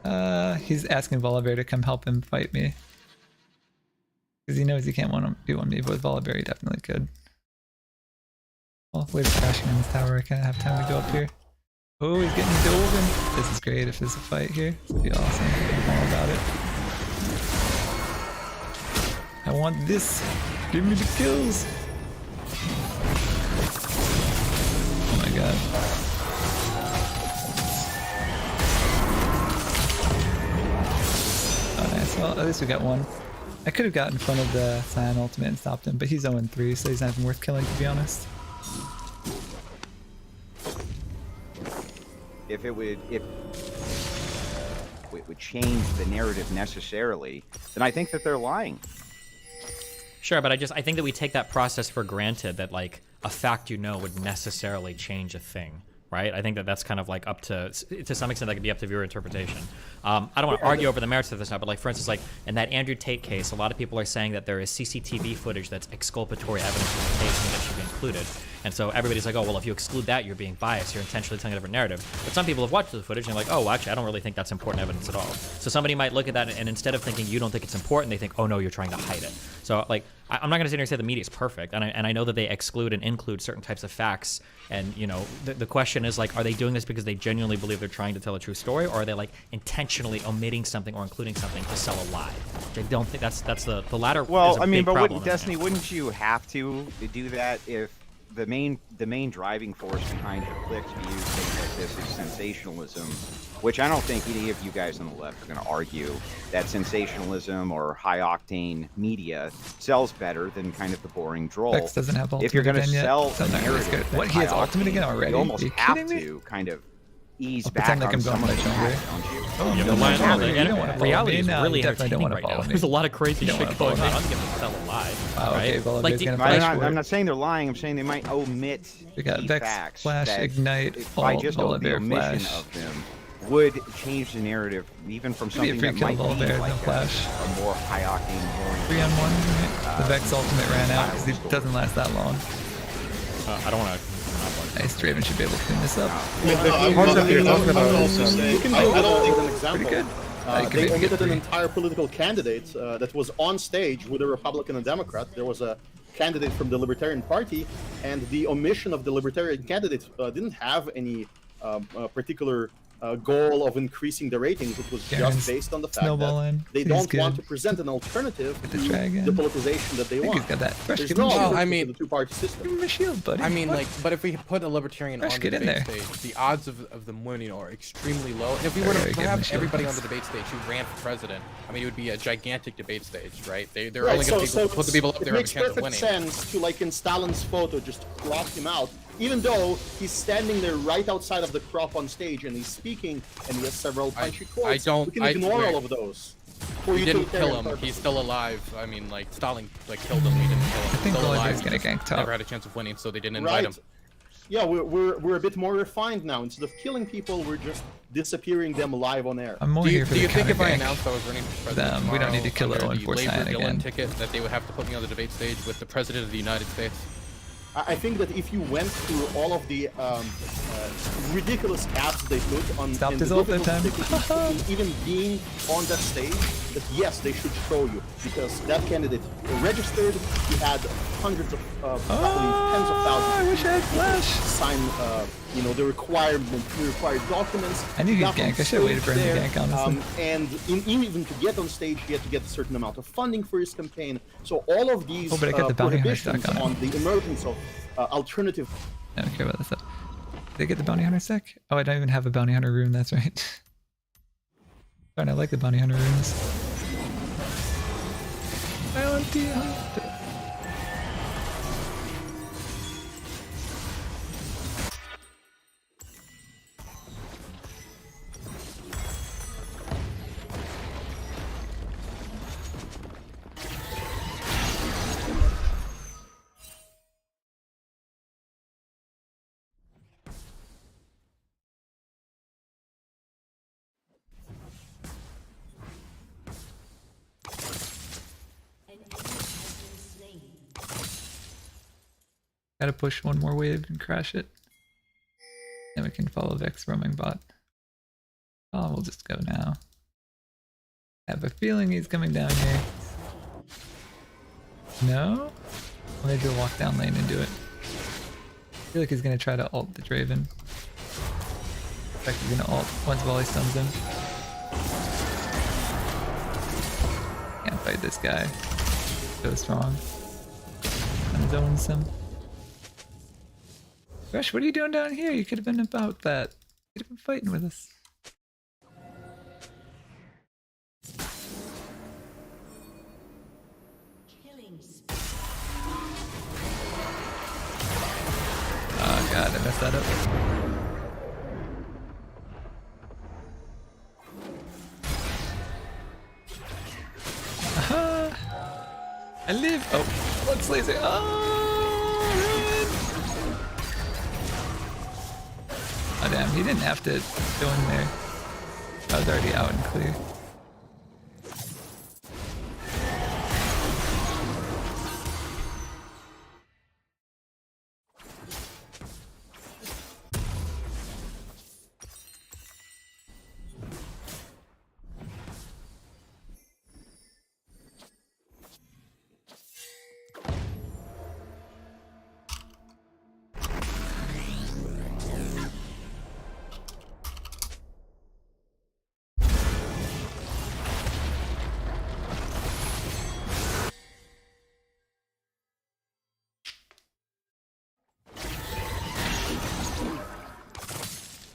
Yeah. He's asking Volibear to come help him fight me. Because he knows he can't do on me, but with Volibear he definitely could. Well, wave's crashing on this tower, I kind of have time to go up here. Oh, he's getting Dolgan. This is great if there's a fight here. This would be awesome. I'm all about it. I want this. Give me the kills. Oh my god. Oh nice. Well, at least we got one. I could have got in front of the Cyan ultimate and stopped him, but he's 0-3, so he's not even worth killing, to be honest. If it would change the narrative necessarily, then I think that they're lying. Sure, but I think that we take that process for granted, that like a fact would necessarily change a thing, right? I think that that's kind of like up to some extent that could be up to viewer interpretation. I don't want to argue over the merits of this now, but like for instance, like in that Andrew Tate case, a lot of people are saying that there is CCTV footage that's exculpatory evidence of the case and that should be included. And so everybody's like, oh, well, if you exclude that, you're being biased. You're intentionally telling a different narrative. But some people have watched the footage and they're like, oh, well, actually, I don't really think that's important evidence at all. So somebody might look at that and instead of thinking you don't think it's important, they think, oh, no, you're trying to hide it. So like, I'm not going to sit here and say the media is perfect. And I know that they exclude and include certain types of facts. And, you know, the question is like, are they doing this because they genuinely believe they're trying to tell a true story? Or are they like intentionally omitting something or including something to sell a lie? Which I don't think that's the latter. Well, is a I mean, big but problem wouldn't, Destiny, wouldn't you have to do that if the main driving force behind the clicks be used things like this is sensationalism, which I don't think any of you guys on the left are going to argue that sensationalism or high octane media sells better than kind of the boring droll. Vex doesn't have ultimate If you're going to again yet. sell So a I'm not really narrative, scared. that's What, he has high ultimate octane, again already? You almost Are you have kidding me? to kind of ease I'll back pretend like on I'm some going of the much longer. facts, don't you? Oh, Yeah, you the don't line, want to reality is no, really you definitely don't entertaining want to right follow now. me. There's a lot of crazy You don't shit wanna going on. follow I'm me. giving them tell a lie. Wow, right? okay, well, like everybody's gonna the, flash I'm not saying they're lying. I'm saying they might omit We got key Vex, facts Flash, that, Ignite, by Ult, just the Volibear, omission Flash. of them would change the narrative, even from Could be a something free that kill might be Volibear, no like Flash. a more high octane, boring. 3-on-1, right? The Vex ultimate ran out because it doesn't last that long. I don't want to. Nice, Draven should be able to clean this up. I would also say, I don't think an example. Pretty good. They omitted an entire political candidate that was on stage with a Republican and Democrat. There was a candidate from the Libertarian Party, and the omission of the Libertarian candidate didn't have any particular goal of increasing the ratings. It was Karen's just based on the fact that snowballing. they He's don't good. want to present an alternative to the dragon. the politicization that they I think want. he's got that. Fresh, There's get no in the shield. alternative I mean- to the two-party system. Give him a shield, buddy. I mean, What? like, but if we put a libertarian Fresh, on the get in debate there. stage, the odds of them winning are extremely low. And if we were Alright, to give him a have shield, everybody on thanks. the debate stage who ran for president, I mean, it would be a gigantic debate stage, right? They're Right, only going to put the people up it there who have a makes chance of perfect winning. sense to, like in Stalin's photo, just block him out, even though he's standing there right outside of the crop on stage and he's speaking and he has several punchy quotes. We can ignore all of those. For We didn't utilitarian kill him. purposes. He's still alive. I mean, like, Stalin like killed him. We didn't kill him. I think He's still Volibear's alive. gonna He just gank top. never had a chance of winning, so they didn't invite Right. him. Yeah, we're a bit more refined now. Instead of killing people, we're just disappearing them live on air. I'm more Do you, here for do the you think if I counter gank. announced I was running for president We don't need to kill tomorrow it under the 149 Labor Dylan again. ticket, that they would have to put me on the debate stage with the president of the United States? I think that if you went through all of the ridiculous ads they put on Stopped and his the ult that difficulty time. in even being on that stage, that yes, they should show you because that candidate registered. He had hundreds of, probably tens of thousands. I wish I had Flash. Sign, the required documents. I knew he'd got on gank. I should have waited for him to stage gank, honestly. And even to get on stage, he had to get a certain amount of funding for his campaign. So all of these Oh, but I got the bounty hunter prohibitions stack on it. on the emergence of alternative. I don't care about this stuff. Did I get the bounty hunter stack? Oh, I don't even have a bounty hunter rune. That's right. Darn, I like the bounty hunter runes. Bounty hunter. Gotta push one more wave and crash it. Then we can follow Vex roaming bot. Oh, we'll just go now. I have a feeling he's coming down here. No? Maybe we'll walk down lane and do it. I feel like he's gonna try to ult the Draven. In fact, he's gonna ult once Volley stuns him. Can't fight this guy. So strong. And zones him. Fresh, what are you doing down here? You could have been about that. You could have been fighting with us. Oh god, I messed that up. Aha! I live! Oh, Lux laser! Oh, run! Oh damn, he didn't have to go in there. I was already out and clear.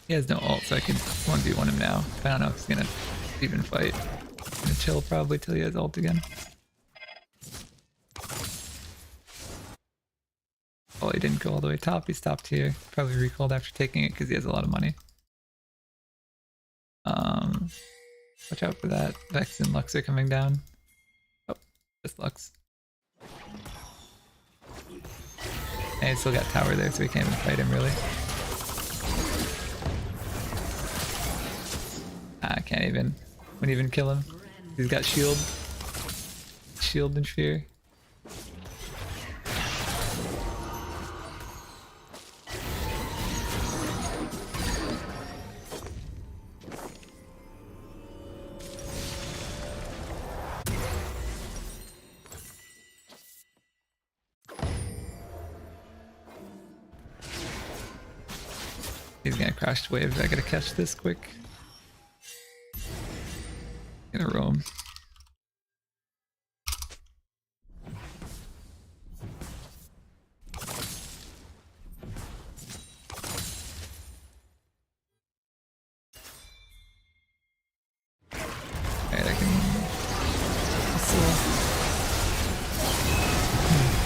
He has no ult, so I could 1v1 him now. I don't know if he's gonna even fight. He's gonna chill probably till he has ult again. Oh, he didn't go all the way top. He stopped here. Probably recalled after taking it because he has a lot of money. Watch out for that. Vex and Lux are coming down. Oh, just Lux. And he still got tower there, so we can't even fight him really. I can't even. Wouldn't even kill him. He's got shield. Shield and fear. He's gonna crash wave. I gotta catch this quick. Gonna roam. Alright, I can hustle.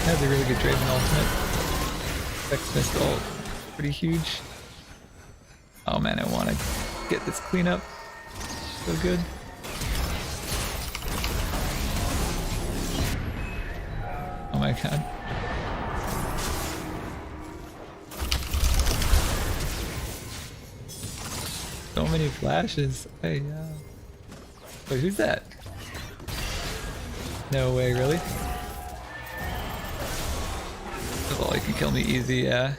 That was a really good Draven ultimate. Vex missed ult. Pretty huge. Oh man, I want to get this cleanup. So good. Oh my god. So many flashes. Hey, wait, who's that? No way, really? Oh, you can kill me easy, yeah.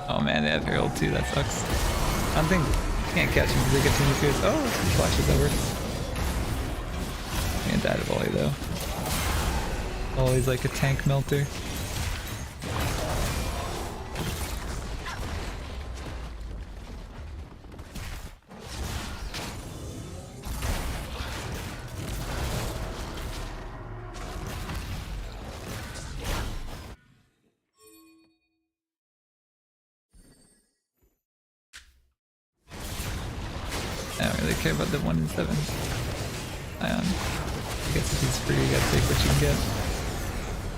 Oh man, they have Herald too, that sucks. I don't think, can't catch him because they get too many fears. Oh, he flashes over. Can't die to volley though. Volley's like a tank melter. I don't really care about the 1 in 7. Ion. I guess if he's free, you gotta take what you can get.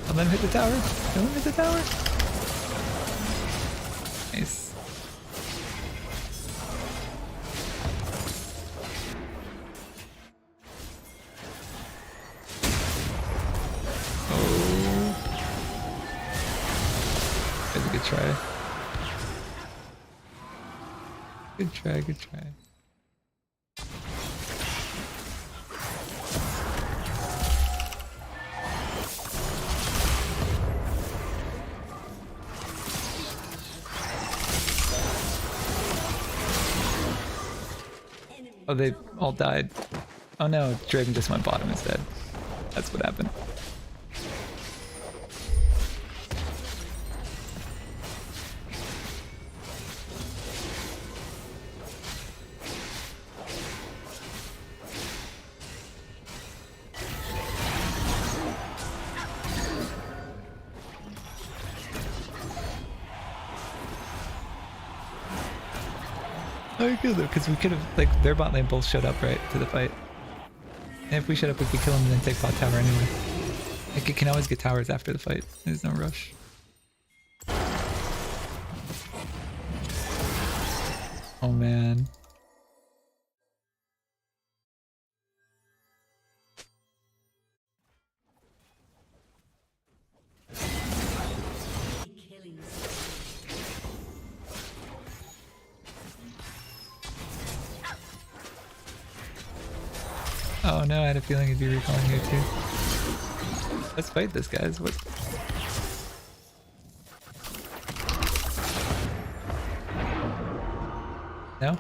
Don't let him hit the tower. Don't let him hit the tower. Nice. Oh. That's a good try. Good try, good try. Oh, they all died. Oh no, Draven just went bottom instead. That's what happened. Oh, good though, because we could have, like, their bot lane both showed up, right, to the fight. And if we showed up, we could kill them and then take bot tower anyway. Like, you can always get towers after the fight. There's no rush. Oh man. Oh no, I had a feeling he'd be recalling here too. Let's fight this, guys. What? No?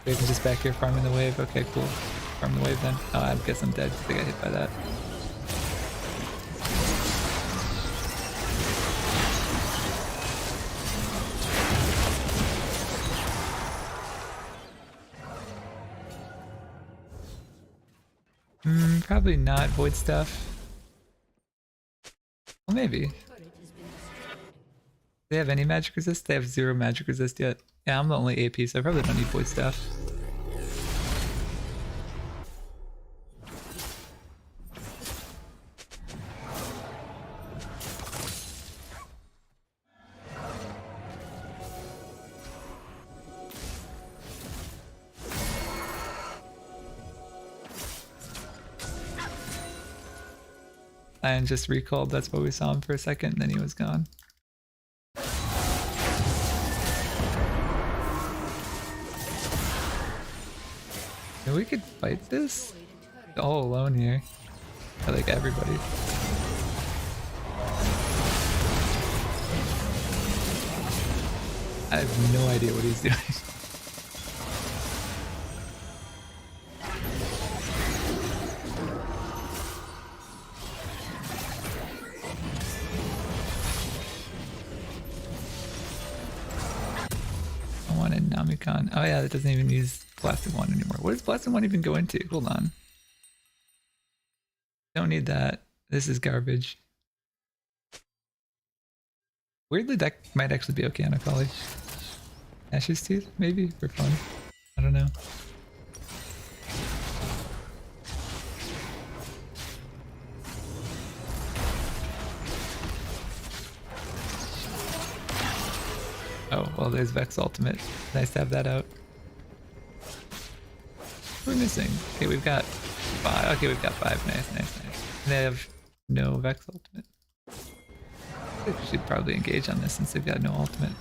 Raven's just back here farming the wave. Okay, cool. Farm the wave then. Oh, I guess I'm dead because I got hit by that. Probably not void stuff. Well, maybe. they have any magic resist? They have 0 magic resist yet. Yeah, I'm the only AP, so I probably don't need void staff. Lion just recalled, that's why we saw him for a second, and then he was gone. Yeah, we could fight this all alone here. I like everybody. I have no idea what he's doing. I wanted Namikon. Oh yeah, that doesn't even use Blasted One anymore. What does Blasted One even go into? Hold on. Don't need that. This is garbage. Weirdly, that might actually be okay on Akali. Ashes Tooth, maybe, for fun. I don't know. Oh, well, there's Vex Ultimate. Nice to have that out. We're missing. Okay, we've got 5. Okay, we've got 5. Nice, nice, nice. And they have no Vex Ultimate. I think we should probably engage on this since they've got no ultimate.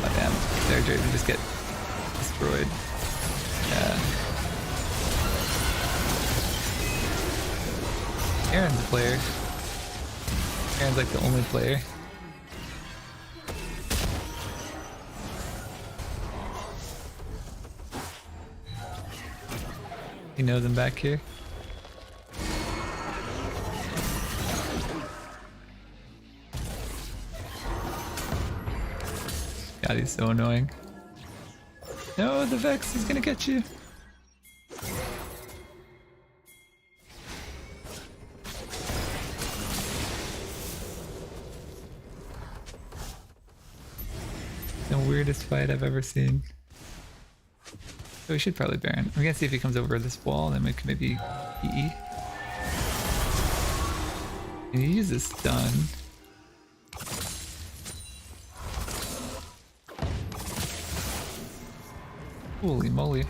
Oh damn, their Draven just get destroyed. Yeah. Aaron's a player. Aaron's like the only player. You know them back here? God, he's so annoying. No, the Vex is gonna get you. The weirdest fight I've ever seen. So we should probably Baron. We're gonna see if he comes over this wall, then we can maybe EE. And he uses stun. Holy moly.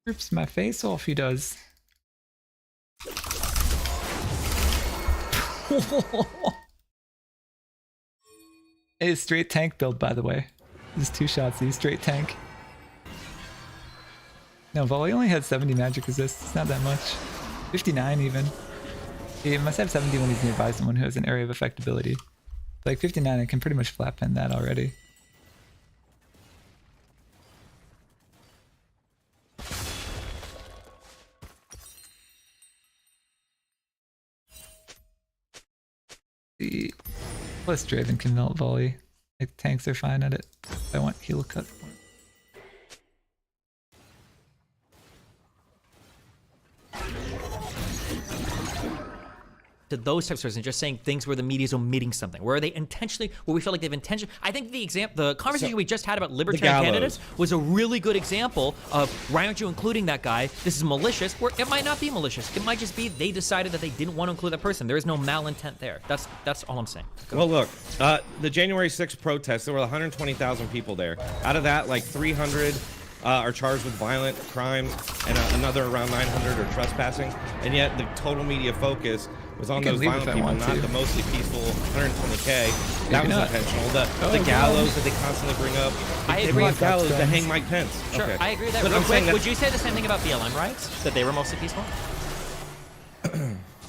Rips my face off, he does. It's straight tank build, by the way. Just 2 shots, he's straight tank. No, Volley only had 70 magic resist. It's not that much. 59 even. He must have 70 when he's nearby someone who has an area of effect ability. Like 59, I can pretty much flat pen that already. Plus Draven can melt Volley. Like tanks are fine at it. If I want heal cut. To those types of persons, just saying things where the media is omitting something, where they intentionally, where we feel like they've intentionally. I think the conversation we just had about libertarian candidates was a really good example of why aren't you including that guy? This is malicious. Where it might not be malicious. It might just be they decided that they didn't want to include that person. There is no malintent there. That's all I'm saying. Well, look, the January 6th protests, there were 120,000 people there. Out of that, like 300 are charged with violent crimes, and another around 900 are trespassing. And yet, the total media focus was on those violent people, not the mostly peaceful 120K. That was intentional. The gallows that they constantly bring up. They brought gallows to hang Mike Pence. Sure, Okay. I agree with that. But Real I'm saying quick, would you say the same thing about BLM riots? That they were mostly peaceful?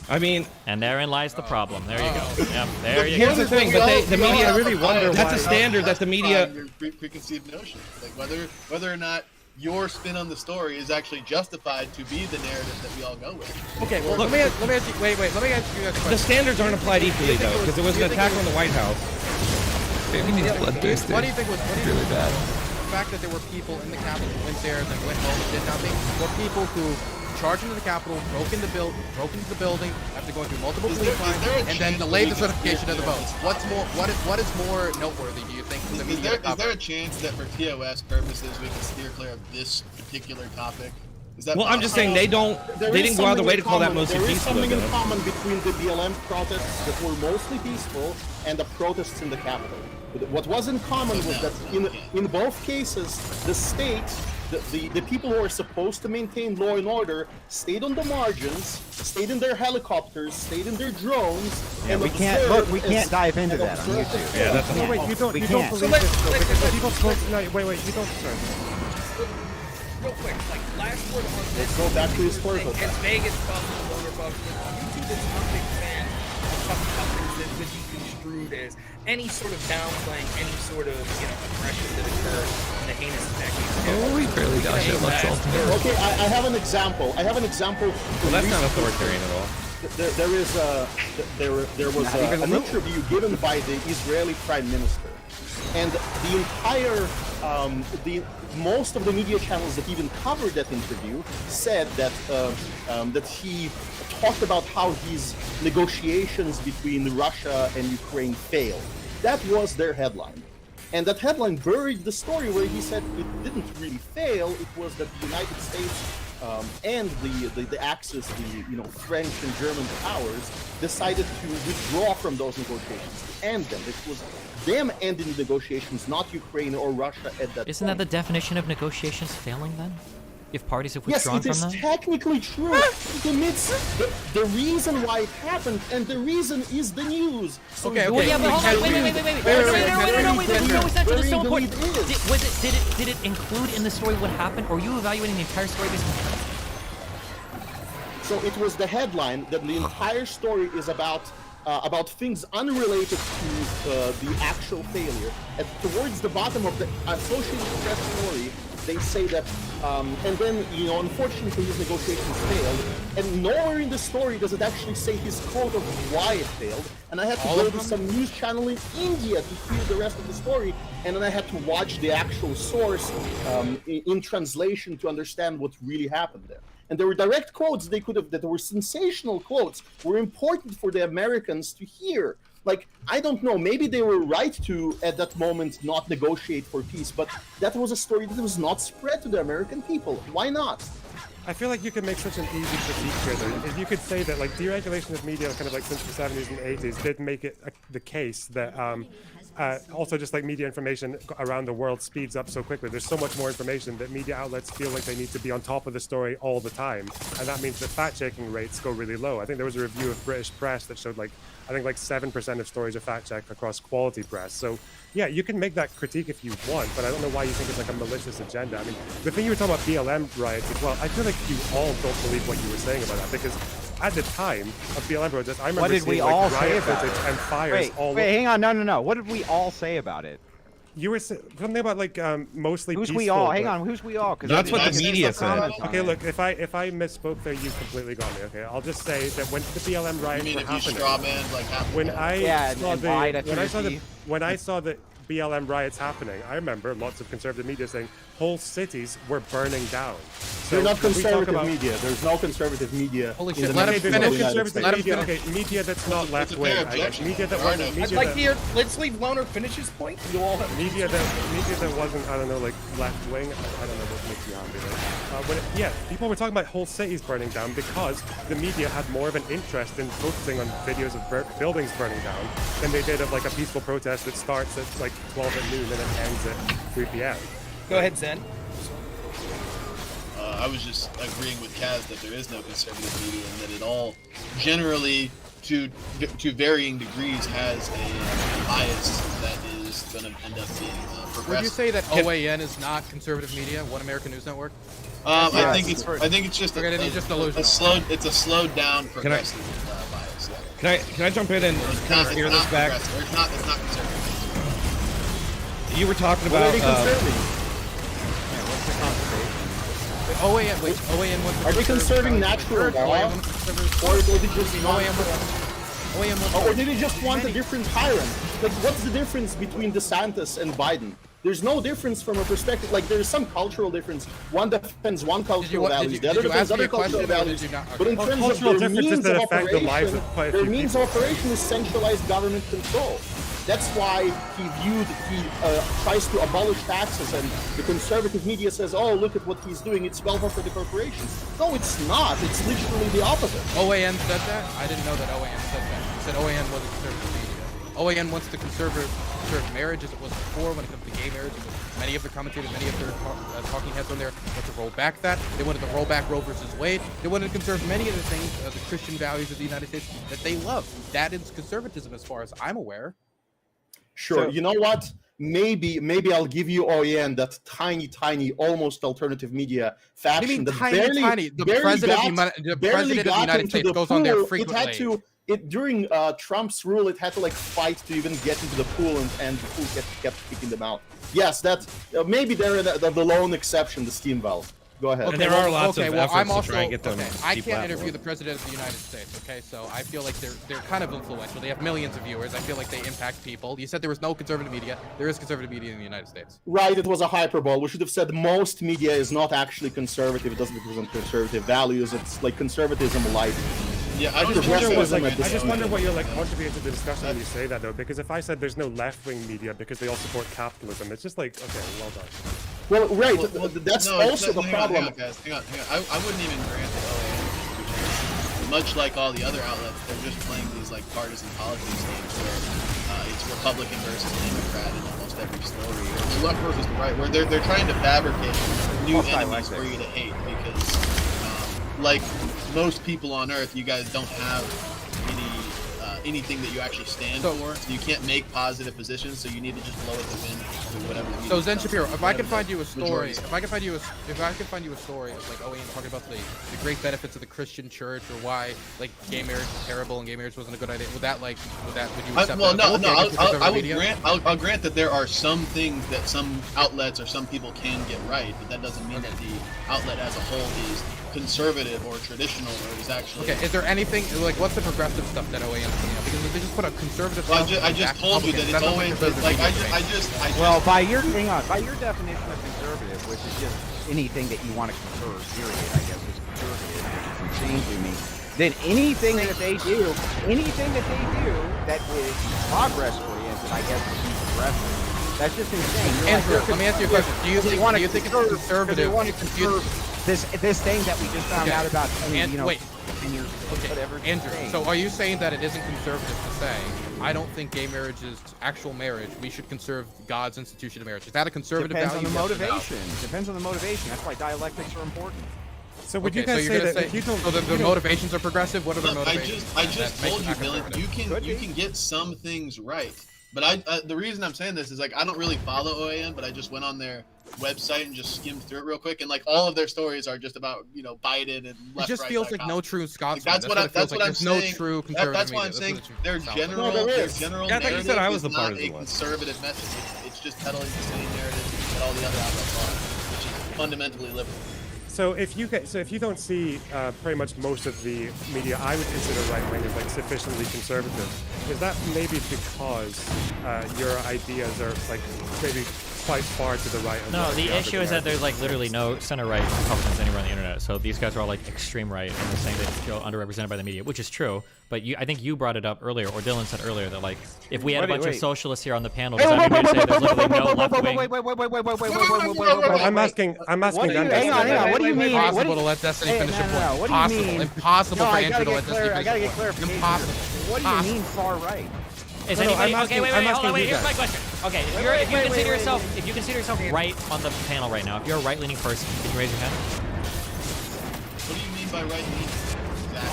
I mean, and therein lies the problem. There you go. Yep, there you here's go. the thing, but the media really wonder that's a standard that the media. Your preconceived notion, like whether or not your spin on the story is actually justified to be the narrative that we all go with. Okay, well, let me ask you, wait, let me ask you guys a question. The standards aren't applied equally though, because it was an attack on the White House. Baby needs bloodthirsty. What do you think was really bad? The fact that there were people in the Capitol who went there and then went home and did nothing, or people who charged into the Capitol, broke into the building after going through multiple police lines, and then delayed the certification of the votes. What is more noteworthy, do you think, for the media? Is there a chance that for TOS purposes we can steer clear of this particular topic? Is that Well, I'm just saying they didn't go out of their way to call that mostly peaceful. There is something in common between the BLM protests that were mostly peaceful and the protests in the Capitol. What was in common was that in both cases, the state, the people who are supposed to maintain law and order, stayed on the margins, stayed in their helicopters, stayed in their drones. Yeah, and we can't dive into that on YouTube. Yeah, that's no, wait, you don't believe this though, because the people spoke. No, wait, you don't. Sorry. Real quick, like last word on this. Let's go back to historical. As Vegas talks to the lower bucks, YouTube is not a big fan of something that would be construed as any sort of downplaying any sort of oppression that occurred in the heinous decades. Oh, we barely dodged it. Lux ultimate. Okay, I have an example. Well, that's not authoritarian at all. There was an interview given by the Israeli Prime Minister, and the entire most of the media channels that even covered that interview said that that he talked about how his negotiations between Russia and Ukraine failed. That was their headline. And that headline buried the story where he said it didn't really fail. It was that the United States and the Axis, the French and German powers, decided to withdraw from those negotiations, to end them. It was them ending the negotiations, not Ukraine or Russia at that Isn't that the definition of negotiations failing then? If parties have withdrawn from them? Yes, it is technically true. The reason why it happened, and the reason is the news. So Okay. Well, yeah, but hold on. Wait. No, it's not so important. Did it include in the story what happened, or are you evaluating the entire story based on? So it was the headline that the entire story is about things unrelated to the actual failure. And towards the bottom of the Associated Press story, they say that, and then, unfortunately his negotiations failed, and nowhere in the story does it actually say his quote of why it failed, and I had to go to some news channel in India to hear the rest of the story, and then I had to watch the actual source in translation to understand what really happened there. And there were direct quotes that were sensational quotes, were important for the Americans to hear. Like, I don't know, maybe they were right to, at that moment, not negotiate for peace, but that was a story that was not spread to the American people. Why not? I feel like you could make such an easy critique here, though. You could say that, like, deregulation of media, kind of like since the 70s and 80s, did make it the case that also just like media information around the world speeds up so quickly. There's so much more information that media outlets feel like they need to be on top of the story all the time. And that means that fact-checking rates go really low. I think there was a review of British press that showed, like, I think like 7% of stories are fact-checked across quality press. So yeah, you can make that critique if you want, but I don't know why you think it's like a malicious agenda. I mean, the thing you were talking about BLM riots as well, I feel like you all don't believe what you were saying about that, because at the time of BLM protests, I remember seeing like riot footage and fires all over. Wait, hang on, no. What did we all say about it? You were something about like mostly who's peaceful. we all? Hang on, who's we all? That's what the media said. Okay, look, if I misspoke there, you completely got me. Okay, I'll just say that when the BLM riots were happening, when I saw the BLM riots happening, I remember lots of conservative media saying whole cities were burning down. So they're not conservative media. There's no conservative media. Holy shit! Let him finish. Okay, media that's not left wing. Media that wasn't. I'd like to hear. Let's leave Loner finish his point. You all have media that wasn't. I don't know, like left wing. I don't know what makes you happy. People were talking about whole cities burning down because the media had more of an interest in focusing on videos of buildings burning down than they did of like a peaceful protest that starts at like 12 at noon and it ends at 3 p.m. Go ahead, Zen. I was just agreeing with Kaz that there is no conservative media and that it all generally, to varying degrees, has a bias that is going to end up being progressive. Would you say that OAN is not conservative media? One American News Network? I think it's just a slowed down progressive bias. Yeah. Can I jump in and hear this back? It's not conservative. You were talking about. OAN was. Are they conserving natural law? Or will they just Or did he just want a different tyrant? Like, what's the difference between DeSantis and Biden? There's no difference from a perspective. Like, there's some cultural difference. One defends one cultural value, the other defends other cultural values. But in terms of their means of operation, their means of operation is centralized government control. That's why he tries to abolish taxes, and the conservative media says, "Oh, look at what he's doing. It's welfare for the corporations." No, it's not. It's literally the opposite. OAN said that? I didn't know that OAN said that. He said OAN wasn't conservative media. OAN wants to conserve marriage as it was before when it comes to gay marriage. Many of the commentators, many of their talking heads on there want to roll back that. They wanted to roll back Roe versus Wade. They wanted to conserve many of the things, the Christian values of the United States that they love. That is conservatism as far as I'm aware. Sure. You know what? Maybe I'll give you OAN, that tiny, almost alternative media faction. What do you mean that tiny? The president of the United States goes on there frequently. During Trump's rule, it had to like fight to even get into the pool, and the pool kept kicking them out. Yes, that maybe they're the lone exception, the steam valve. Go ahead. Okay, and there are lots of efforts I'm also, to try and get them. I can't interview the president of the United States. Okay, so I feel like they're kind of influential. They have millions of viewers. I feel like they impact people. You said there was no conservative media. There is conservative media in the United States. Right, it was a hyperbole. We should have said most media is not actually conservative. It doesn't represent conservative values. It's like conservatism light. Yeah, I just wonder what you're like contributing to the discussion when you say that, though, because if I said there's no left-wing media because they all support capitalism, it's just like, okay, well done. Well, right, that's also the problem. Hang on, guys, hang on. I wouldn't even grant that OAN, much like all the other outlets, they're just playing these like partisan politics games where it's Republican versus Democrat in almost every story, or the left versus the right, where they're trying to fabricate new enemies for you to hate, because like most people on Earth, you guys don't have anything that you actually stand for. So you can't make positive positions, so you need to just blow it to win with whatever. So Zen Shapiro, if I can find you a story, if I can find you a story of like OAN talking about the great benefits of the Christian church, or why like gay marriage is terrible and gay marriage wasn't a good idea, would you accept that? I'll grant that there are some things that some outlets or some people can get right, but that doesn't mean that the outlet as a whole is conservative or traditional, or is actually. Okay, is there anything like what's the progressive stuff that OAN is putting out? Because if they just put a conservative. Well, I just told you that it's always like I just. Well, by your definition of conservative, which is just anything that you want to conserve, period, I guess is conservative, which is insane to me. Then anything that they do that is progress oriented, I guess would be progressive. That's just insane. Andrew, let me ask you a question. Do you think it's conservative? They want to conserve this thing that we just found out about. Wait. 10 years ago, whatever. Andrew, so are you saying that it isn't conservative to say, I don't think gay marriage is actual marriage, we should conserve God's institution of marriage? Is that a conservative value? Depends on the motivation. Depends on the motivation. That's why dialectics are important. So would you guys say that if you don't... So the motivations are progressive? What are the motivations? I just told you, Dylan, you can get some things right. But the reason I'm saying this is like I don't really follow OAN, but I just went on their website and just skimmed through it real quick, and like all of their stories are just about Biden and left. It just feels like no true Scotsman. That's what I'm saying. No true conservative. That's why I'm saying their general narrative is not a conservative message. It's just peddling the same narrative that all the other outlets are, which is fundamentally liberal. So if you don't see pretty much most of the media I would consider right-wing as like sufficiently conservative, is that maybe because your ideas are like maybe quite far to the right? No, the issue is that there's like literally no center-right Republicans anywhere on the internet. So these guys are all like extreme right, and they're saying they feel underrepresented by the media, which is true. But I think you brought it up earlier, or Dylan said earlier, that like if we had a bunch of socialists here on the panel, does that mean to say there's literally no left-wing? I'm asking. Hang on. What do you mean? Impossible to let Destiny finish a point. What do you mean? Impossible for Andrew to let Destiny finish a point. I gotta get clarification. Impossible. What do you mean far right? Is anybody okay? Wait, hold on. Here's my question. Okay, if you consider yourself right on the panel right now, if you're a right-leaning person, can you raise your hand? What do you mean by right-leaning?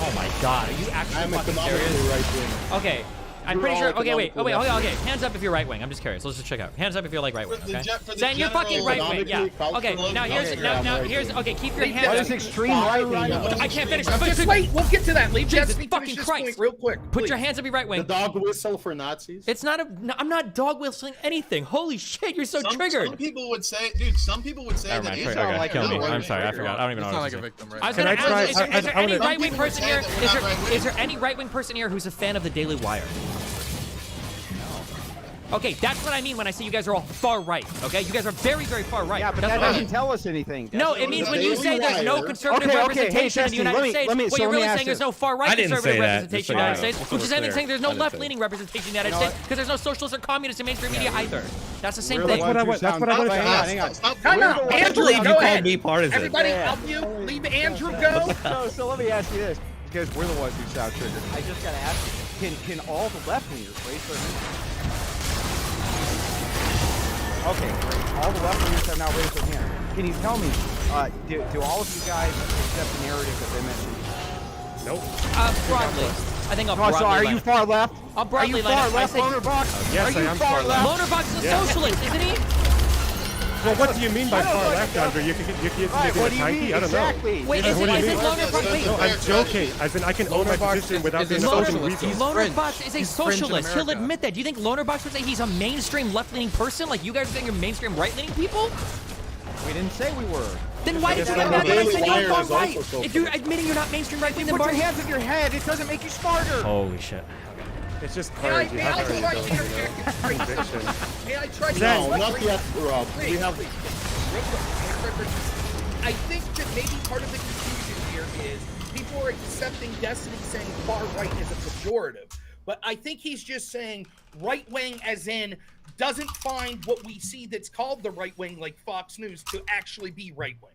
Oh my God, are you actually fucking serious? Right-wing. Okay, I'm We're pretty all sure. Okay, wait. Oh, wait. economically Okay, left. okay. Hands up if you're right wing. I'm just curious. Let's just check out. Hands up if you're like right wing. For the Okay. ge- for the Then you're fucking general right wing. Yeah. economically, Okay. Now here's culturally, now right here's wing. okay. Keep your Leave hands Jets up. What is extreme right wing? I can't finish. Just wait. We'll get to that. Leave Jesus Jets fucking this Christ. point real quick. Put your please. hands up. You're right The wing. dog whistle for Nazis. It's not a. No, I'm not dog whistling anything. Holy shit! You're so triggered. Some people would say, dude. Some people would say Never that. mind. Israel Okay, might kill me. not I'm be sorry. I triggered. forgot. I don't even know It's what not I like was a saying. victim, right? I was Can gonna I try- ask, is there any wanna- right wing Some people person say here? that we're not right-wing. Is there any right wing person here who's a fan of the Daily Wire? Okay, that's what I mean when I say you guys are all far right. Okay, you guys are very, very far right. Yeah, but That's that what I doesn't mean. tell us anything. No, it means when you say there's no conservative representation in the United States, what you're really saying there's no far right I didn't conservative say that, representation in the just so United you know. States, which is saying there's no I didn't say left-leaning representation in the United You know States because there's no socialists or communists in mainstream media either. That's the same We're thing. the ones who That's what I sound- wanted to Hang on. Time out. Andrew, believe you go called ahead. me partisan. Everybody, Yeah. help you. Leave Andrew go. So let me ask you this, because we're the ones who sound triggered. I just gotta ask you, can all the left-wingers raise their hands? Okay, great. All the left-wingers have now raised their hand. Can you tell me, do all of you guys accept the narrative that they mentioned? Nope. Broadly. I think I'll No, broadly so are line you it. far left? I'll broadly Are you line far it. I left, say- Loner Box? Yes, Are I you am far far left. Loner Box is a Yeah. socialist, isn't he? Well, what do you mean by far left, Andrew? You can Right, what do you tanky? mean? I don't Exactly. know. Wait, Yeah, is what it, do is you it mean? Loner Box? Wait, No, I'm joking. As in, I can own my position without being a social weasel. Loner Box is a socialist. He'll admit that. Do you think Loner Box would say he's a mainstream left-leaning person? Like you guys are saying you're mainstream right-leaning people? We didn't say we were. Then why did you come back and I said you're far right? If you're admitting you're not mainstream right-wing, then Put your why? hands in your head. It doesn't make you smarter. Holy shit. It's just May I courage. You have to try really go with conviction. May I try to No, not yet, Rob. We have. Real quick. I think that maybe part of the confusion here is people are accepting Destiny saying far right as a pejorative. But I think he's just saying right wing as in doesn't find what we see that's called the right wing, like Fox News, to actually be right wing.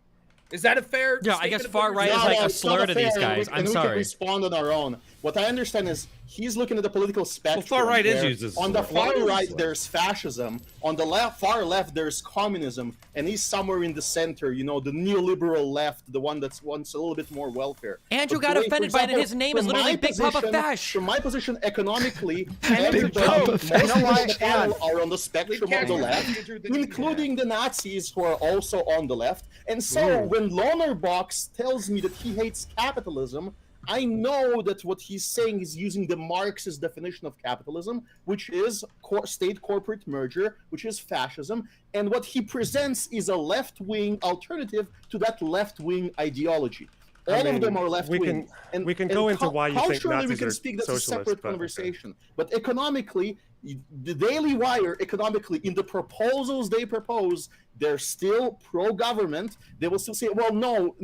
Is that a fair Yeah, I guess statement of far what right you're is saying? like a it's not slur to these fair, and guys. we- I'm and we sorry. can respond on our own. What I understand is he's looking at the political spectrum. far right is where used as a on the slur. far Well, right there's fascism, on the far left there's communism, and he's somewhere in the center. You know, the neoliberal left, the one that wants a little bit more welfare. Andrew But got the way, offended for by it, and example, his name is from literally my Big Papa position- Fash. From my position, economically, Big everybody, Papa most Fash. of You know why? the panel are on the spectrum Leave on the Andrew- left, Andrew, then you- including the Nazis who are also on the left. And so when Loner Box tells me that he hates capitalism, I know that what he's saying is using the Marxist definition of capitalism, which is state corporate merger, which is fascism. And what he presents is a left-wing alternative to that left-wing ideology. All of them are left-wing. We can go into why you think culturally, we Nazis can are speak. That's socialist, a separate but okay. conversation. But economically, the Daily Wire, economically, in the proposals they propose, they're still pro-government. They will still say, well, no,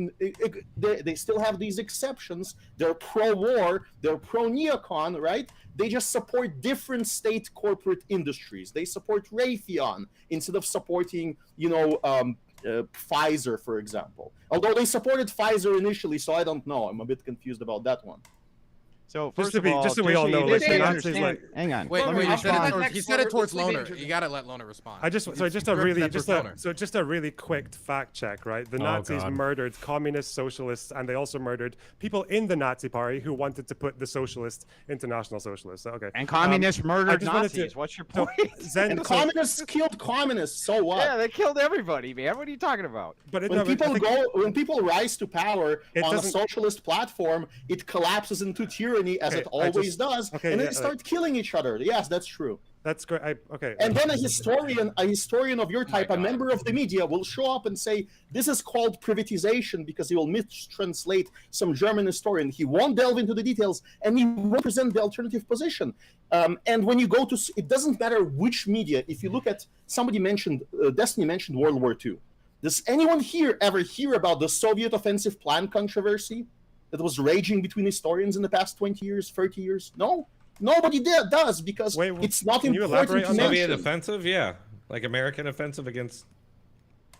they still have these exceptions. They're pro-war, they're pro-neocon, right? They just support different state corporate industries. They support Raytheon instead of supporting, Pfizer, for example. Although they supported Pfizer initially, so I don't know. I'm a bit confused about that one. So Just first to of be- all, just so we all know, you like, the Nazis, understand- like- hang on. Wait, Let me you respond. said it towards Loner. You gotta let Loner respond. Just a really quick fact check, right? The Nazis murdered communists, socialists, and they also murdered people in the Nazi Party who wanted to put the socialists into National Socialists. Okay. And communists I murdered just wanted to- Nazis. What's your point? And communists killed communists. So what? Yeah, they killed everybody, man. What are you talking about? But when people rise to power on a doesn't- socialist platform, it collapses into tyranny as it always does, and they start killing each other. Yes, that's true. That's great. Okay. And then a historian of your type, a member of the media, will show up and say, this is called privatization, because he will mistranslate some German historian. He won't delve into the details, and he won't present the alternative position. And when you go to, it doesn't matter which media. If you look at, somebody mentioned, Destiny mentioned World War II. Does anyone here ever hear about the Soviet offensive plan controversy that was raging between historians in the past 20 years, 30 years? No? Nobody does, because it's not important to Soviet mention. offensive? Yeah. Like American offensive against...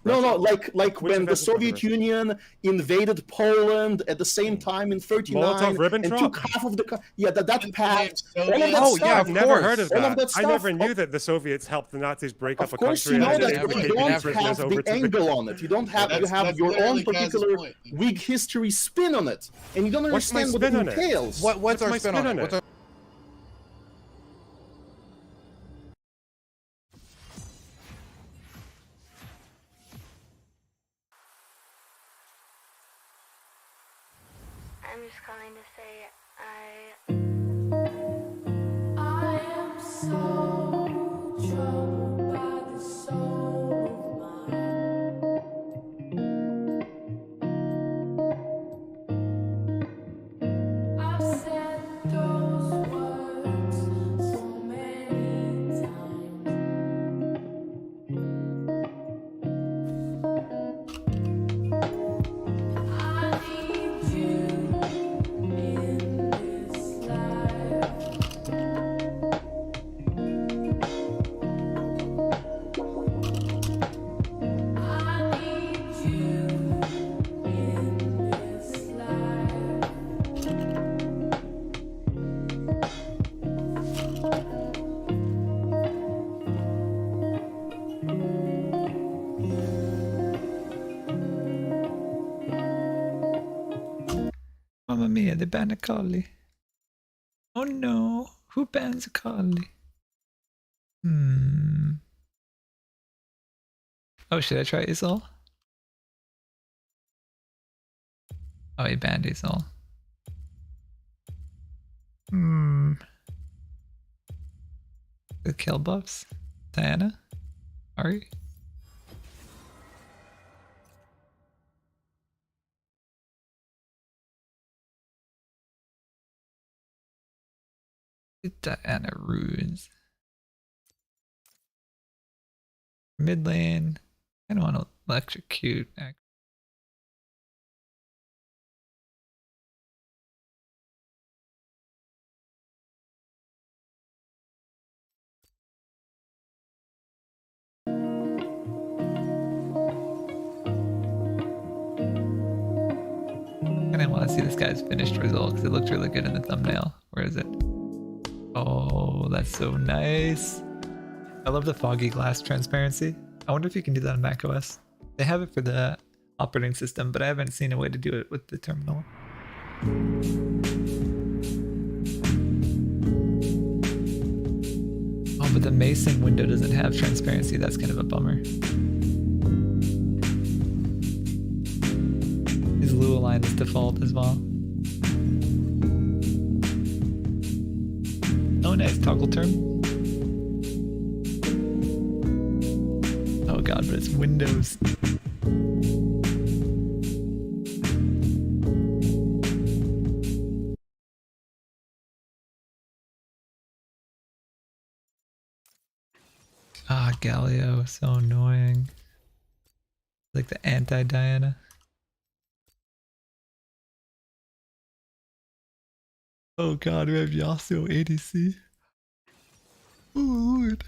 No, like when the Soviet Union invaded Poland at the same time in 39 and took half of the... that pact. All of that stuff. I've never heard of All that. stuff. I never knew that the Soviets helped the Nazis break up a Of course, country. you know and that, then but you advocate don't prisoners have over the to angle on it. You don't have. You have your own particular Whig history spin on it, and you don't What's my understand what it spin on it? entails. What's our spin on it? I'm just calling to say I am so troubled by the soul of mine. I've said those words so many times. I need you in this life. I need you in this life. Mamma mia, they banned Akali. Oh no, who bans Akali? Oh, should I try Isol? Oh, he banned Isol. The kill buffs? Diana? Ari? Diana runes. Mid lane. I don't want to electrocute. I didn't want to see this guy's finished result because it looked really good in the thumbnail. Where is it? Oh, that's so nice. I love the foggy glass transparency. I wonder if you can do that on macOS. They have it for the operating system, but I haven't seen a way to do it with the terminal. Oh, but the Mason window doesn't have transparency. That's kind of a bummer. His Lua line is default as well. Oh, nice toggle term. Oh god, but it's Windows. Ah, Galio, so annoying. Like the anti-Diana. Oh god, we have Yasuo ADC. Oh lord.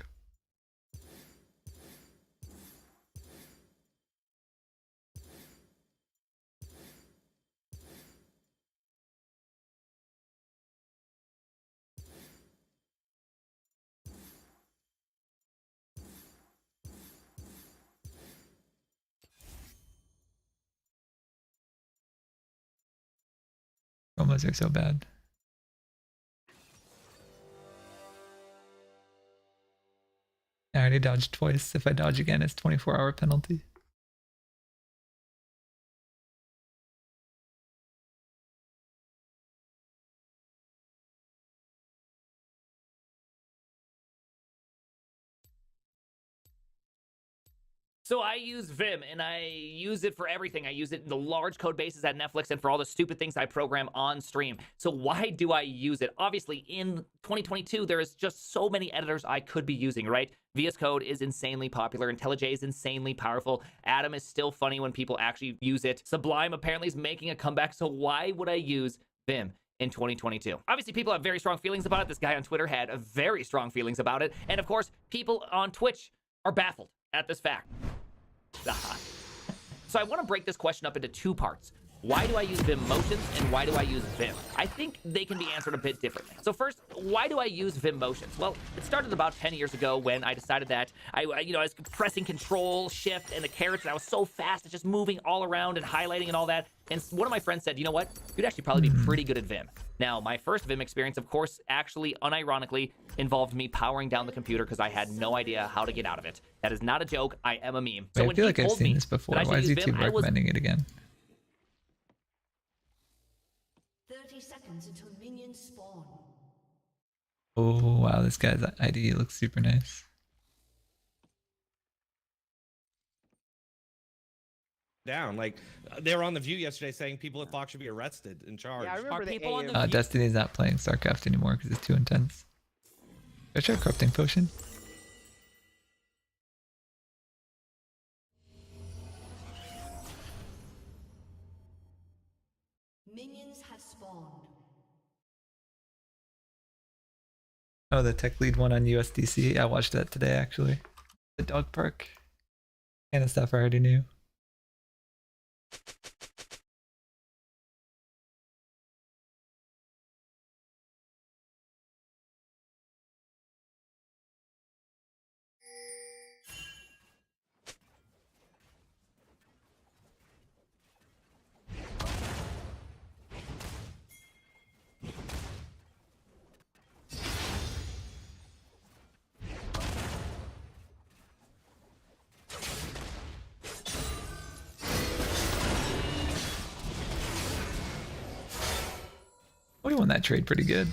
Promos are so bad. I already dodged twice. If I dodge again, it's 24-hour penalty. So I use Vim, and I use it for everything. I use it in the large code bases at Netflix and for all the stupid things I program on stream. So why do I use it? Obviously, in 2022, there is just so many editors I could be using, right? VS Code is insanely popular. IntelliJ is insanely powerful. Atom is still funny when people actually use it. Sublime apparently is making a comeback. So why would I use Vim in 2022? Obviously, people have very strong feelings about it. This guy on Twitter had very strong feelings about it. And of course, people on Twitch are baffled at this fact. So I want to break this question up into two parts. Why do I use Vim Motions and why do I use Vim? I think they can be answered a bit differently. So first, why do I use Vim Motions? Well, it started about 10 years ago when I decided that I was pressing Control, Shift, and the carrots, and I was so fast at just moving all around and highlighting and all that. And one of my friends said, you know what? You'd actually probably be pretty good at Vim. Now, my first Vim experience, of course, actually, unironically, involved me powering down the computer because I had no idea how to get out of it. That is not a joke. I am a meme. So I feel like I've seen this before. Why is YouTube recommending it again? 30 seconds until minions spawn. Oh wow, this guy's ID looks super nice. Down. Like they were on The View yesterday saying people at Fox should be arrested and charged. Yeah, I remember the people on AM. the Destiny's not playing StarCraft anymore because it's too intense. Should I try corrupting potion? Minions have spawned. Oh, the tech lead one on USDC. I watched that today actually. The dog park. Kind of stuff I already knew. We won that trade pretty good.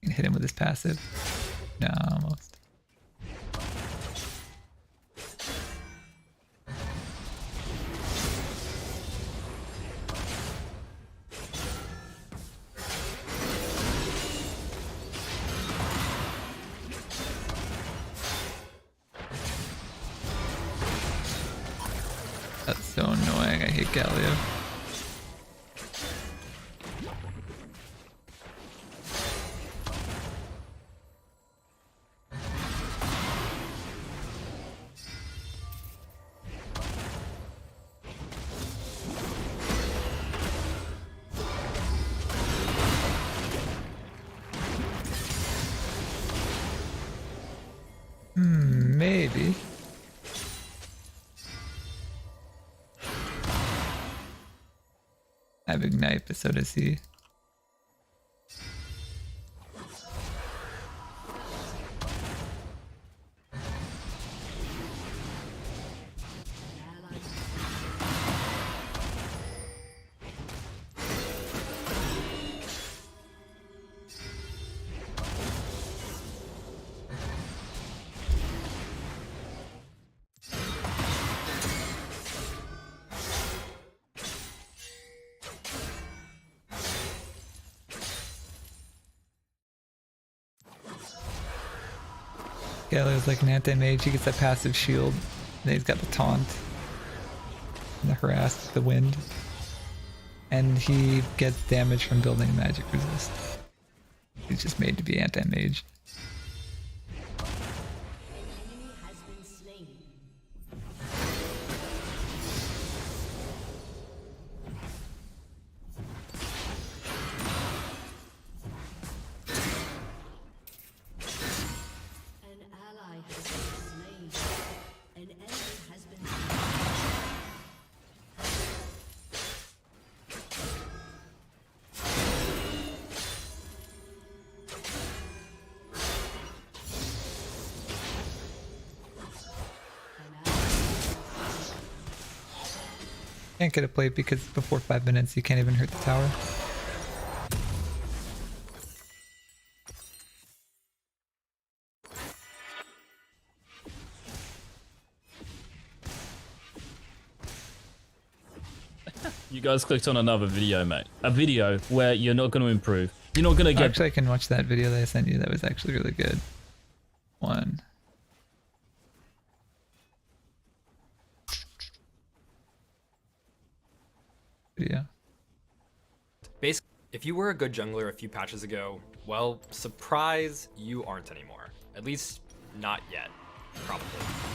Can hit him with his passive. No, almost. That's so annoying. I hate Galio. Maybe. I have Ignite, but so does he. Galio's like an anti-mage. He gets that passive shield. Then he's got the taunt. And the harass with the wind. And he gets damage from building magic resist. He's just made to be anti-mage. Enemy has been slain. An ally has been slain. An enemy has been Can't get a plate because before 5 minutes you can't even hurt the tower. You guys clicked on another video, mate. A video where you're not going to improve. You're not going to get... Actually, I can watch that video that I sent you. That was actually really good. One. Video. Basically, if you were a good jungler a few patches ago, well, surprise, you aren't anymore. At least, not yet. Probably.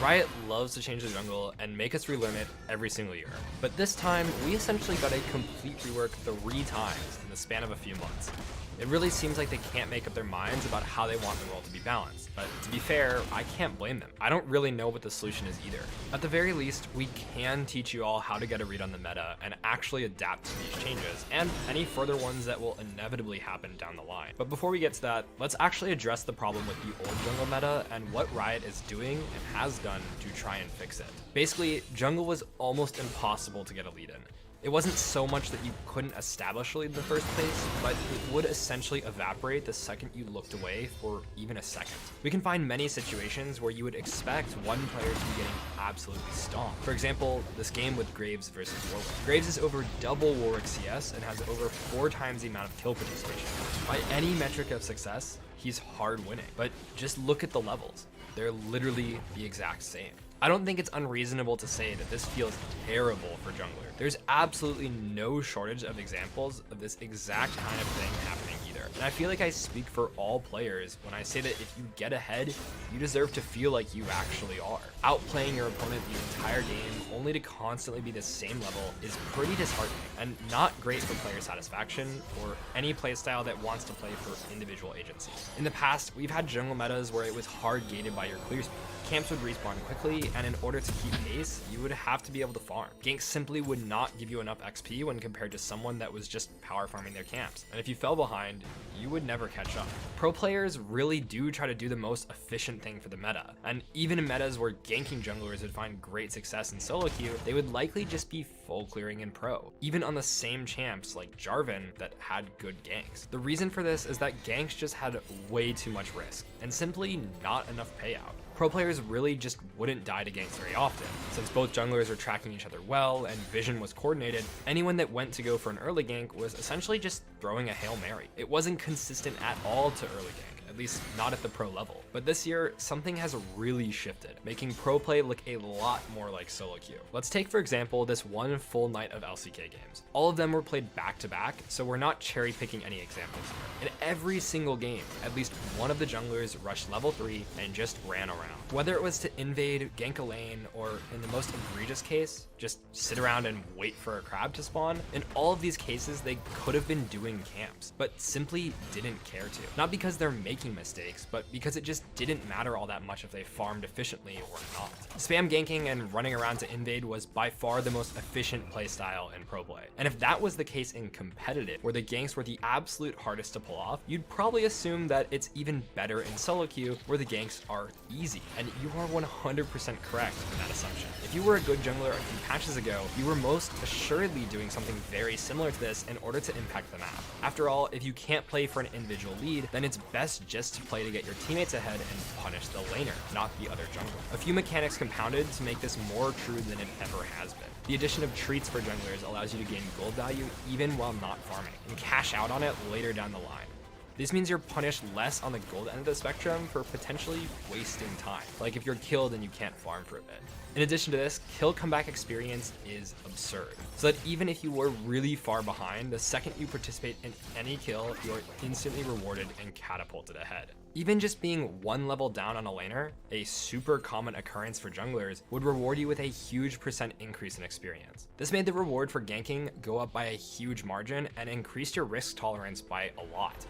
Riot loves to change the jungle and make us relearn it every single year. But this time, we essentially got a complete rework 3 times in the span of a few months. It really seems like they can't make up their minds about how they want the world to be balanced. But to be fair, I can't blame them. I don't really know what the solution is either. At the very least, we can teach you all how to get a read on the meta and actually adapt to these changes, and any further ones that will inevitably happen down the line. But before we get to that, let's actually address the problem with the old jungle meta and what Riot is doing doing and has done to try and fix it. Basically, jungle was almost impossible to get a lead in. It wasn't so much that you couldn't establish a lead in the first place, but it would essentially evaporate the second you looked away for even a second. We can find many situations where you would expect one player to be getting absolutely stomped. For example, this game with Graves versus Warwick. Graves is over double Warwick CS and has over 4 times the amount of kill participation. By any metric of success, he's hard winning. But just look at the levels. They're literally the exact same. I don't think it's unreasonable to say that this feels terrible for jungler. There's absolutely no shortage of examples of this exact kind of thing happening either. And I feel like I speak for all players when I say that if you get ahead, you deserve to feel like you actually are. Outplaying your opponent the entire game only to constantly be the same level is pretty disheartening and not great for player satisfaction or any playstyle that wants to play for individual agency. In the past, we've had jungle metas where it was hard gated by your clear speed. Camps would respawn quickly, and in order to keep pace, you would have to be able to farm. Ganks simply would not give you enough XP when compared to someone that was just power farming their camps. And if you fell behind, you would never catch up. Pro players really do try to do the most efficient thing for the meta. And even in metas where ganking junglers would find great success in solo queue, they would likely just be full clearing in pro. Even on the same champs like Jarvan that had good ganks. The reason for this is that ganks just had way too much risk and simply not enough payout. Pro players really just wouldn't die to ganks very often. Since both junglers were tracking each other well and vision was coordinated, anyone that went to go for an early gank was essentially just throwing a Hail Mary. It wasn't consistent at all to early gank, at least not at the pro level. But this year, something has really shifted, making pro play look a lot more like solo queue. Let's take for example this one full night of LCK games. All of them were played back to back, so we're not cherry picking any examples here. In every single game, at least one of the junglers rushed level 3 and just ran around. Whether it was to invade, gank a lane, or in the most egregious case, just sit around and wait for a crab to spawn, in all of these cases they could have been doing camps, but simply didn't care to. Not because they're making mistakes, but because it just didn't matter all that much if they farmed efficiently or not. Spam ganking and running around to invade was by far the most efficient playstyle in pro play. And if that was the case in competitive, where the ganks were the absolute hardest to pull off, you'd probably assume that it's even better in solo queue, where the ganks are easy. And you are 100% correct in that assumption. If you were a good jungler a few patches ago, you were most assuredly doing something very similar to this in order to impact the map. After all, if you can't play for an individual lead, then it's best just to play to get your teammates ahead and punish the laner, not the other jungler. A few mechanics compounded to make this more true than it ever has been. The addition of treats for junglers allows you to gain gold value even while not farming, and cash out on it later down the line. This means you're punished less on the gold end of the spectrum for potentially wasting time, like if you're killed and you can't farm for a bit. In addition to this, kill comeback experience is absurd, so that even if you were really far behind, the second you participate in any kill, you're instantly rewarded and catapulted ahead. Even just being one level down on a laner, a super common occurrence for junglers, would reward you with a huge % increase in experience. This made the reward for ganking go up by a huge margin and increased your risk tolerance by a lot.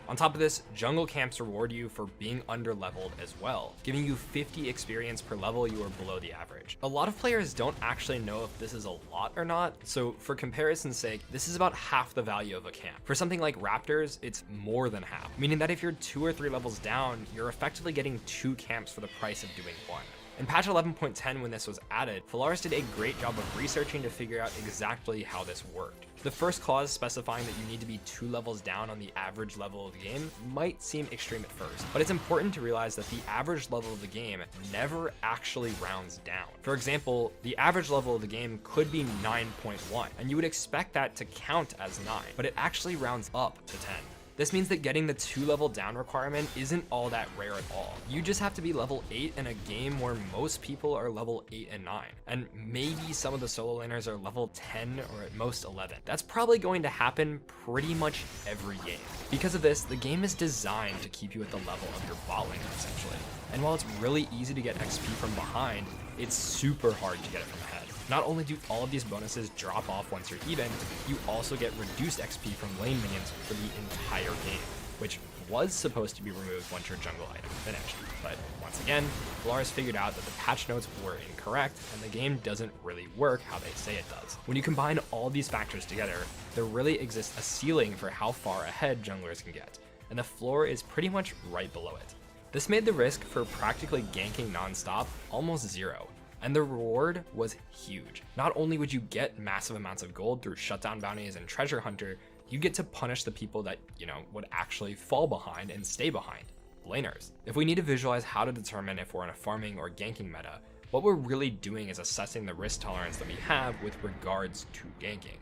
On top of this, jungle camps reward you for being under-leveled as well, giving you 50 experience per level you are below the average. A lot of players don't actually know if this is a lot or not, so for comparison's sake, this is about half the value of a camp. For something like Raptors, it's more than half, meaning that if you're 2 or 3 levels down, you're effectively getting 2 camps for the price of doing 1. In patch 11.10 when this was added, Phalaris did a great job of researching to figure out exactly how this worked. The first clause specifying that you need to be 2 levels down on the average level of the game might seem extreme at first, but it's important to realize that the average level of the game never actually rounds down. For example, the average level of the game could be 9.1, and you would expect that to count as 9, but it actually rounds up to 10. This means that getting the 2 level down requirement isn't all that rare at all. You just have to be level 8 in a game where most people are level 8 and 9, and maybe some of the solo laners are level 10 or at most 11. That's probably going to happen pretty much every game. Because of this, the game is designed to keep you at the level of your bot laner essentially. And while it's really easy to get XP from behind, it's super hard to get it from ahead. Not only do all of these bonuses drop off once you're even, you also get reduced XP from lane minions for the entire game, which was supposed to be removed once your jungle item finished. But once again, Phalaris figured out that the patch notes were incorrect, and the game doesn't really work how they say it does. When you combine all these factors together, there really exists a ceiling for how far ahead junglers can get, and the floor is pretty much right below it. This made the risk for practically ganking non-stop almost zero, and the reward was huge. Not only would you get massive amounts of gold through shutdown bounties and treasure hunter, you get to punish the people that, would actually fall behind and stay behind, laners. If we need to visualize how to determine if we're in a farming or ganking meta, what we're really doing is assessing the risk tolerance that we have with regards to ganking.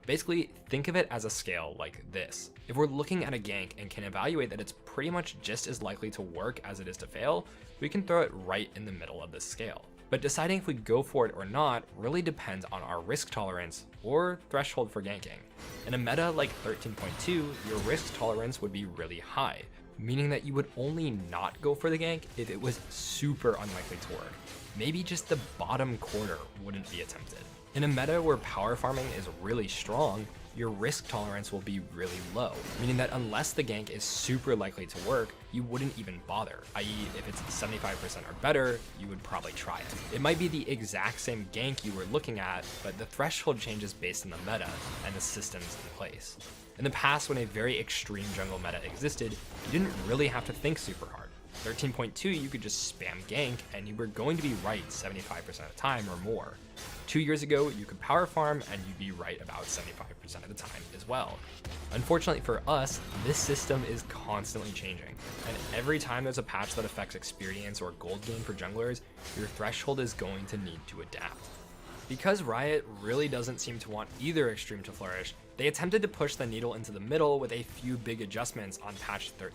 Basically, think of it as a scale like this. If we're looking at a gank and can evaluate that it's pretty much just as likely to work as it is to fail, we can throw it right in the middle of this scale. But deciding if we go for it or not really depends on our risk tolerance or threshold for ganking. In a meta like 13.2, your risk tolerance would be really high, meaning that you would only not go for the gank if it was super unlikely to work. Maybe just the bottom quarter wouldn't be attempted. In a meta where power farming is really strong, your risk tolerance will be really low, meaning that unless the gank is super likely to work, you wouldn't even bother, i.e. if it's 75% or better, you would probably try it. It might be the exact same gank you were looking at, but the threshold changes based on the meta and the systems in place. In the past, when a very extreme jungle meta existed, you didn't really have to think super hard. 13.2, you could just spam gank and you were going to be right 75% of the time or more. 2 years ago, you could power farm and you'd be right about 75% of the time as well. Unfortunately for us, this system is constantly changing, and every time there's a patch that affects experience or gold gain for junglers, your threshold is going to need to adapt. Because Riot really doesn't seem to want either extreme to flourish, they attempted to push the needle into the middle with a few big adjustments on patch 13.4.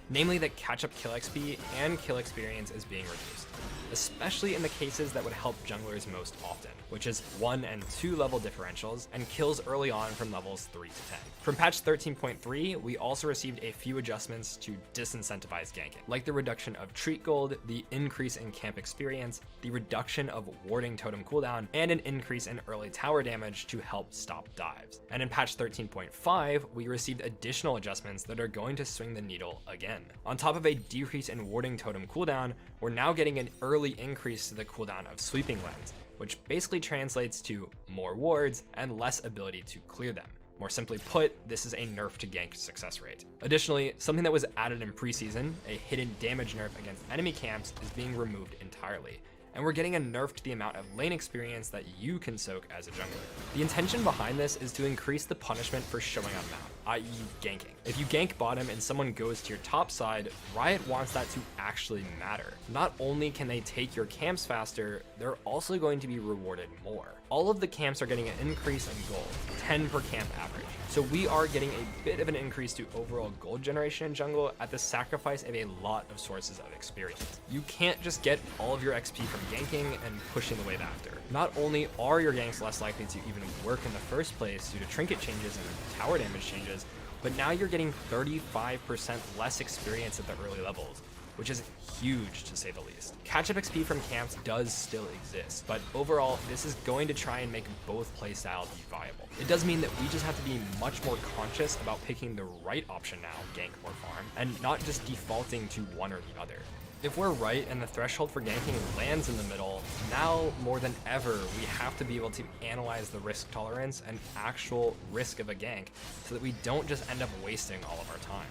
Namely that catch-up kill XP and kill experience is being reduced, especially in the cases that would help junglers most often, which is 1 and 2 level differentials and kills early on from levels 3 to 10. From patch 13.3, we also received a few adjustments to disincentivize ganking, like the reduction of treat gold, the increase in camp experience, the reduction of warding totem cooldown, and an increase in early tower damage to help stop dives. And in patch 13.5, we received additional adjustments that are going to swing the needle again. On top of a decrease in warding totem cooldown, we're now getting an early increase to the cooldown of sweeping lens, which basically translates to more wards and less ability to clear them. More simply put, this is a nerf to gank success rate. Additionally, something that was added in preseason, a hidden damage nerf against enemy camps, is being removed entirely. And we're getting a nerf to the amount of lane experience that you can soak as a jungler. The intention behind this is to increase the punishment for showing on map, i.e. ganking. If you gank bottom and someone goes to your top side, Riot wants that to actually matter. Not only can they take your camps faster, they're also going to be rewarded more. All of the camps are getting an increase in gold, 10 per camp average. So we are getting a bit of an increase to overall gold generation in jungle at the sacrifice of a lot of sources of experience. You can't just get all of your XP from ganking and pushing the wave after. Not only are your ganks less likely to even work in the first place due to trinket changes and tower damage changes, but now you're getting 35% less experience at the early levels, which is huge to say the least. Catch-up XP from camps does still exist, but overall, this is going to try and make both playstyles be viable. It does mean that we just have to be much more conscious about picking the right option now, gank or farm, and not just defaulting to one or the other. If we're right and the threshold for ganking lands in the middle, now more than ever, we have to be able to analyze the risk tolerance and actual risk of a gank so that we don't just end up wasting all of our time.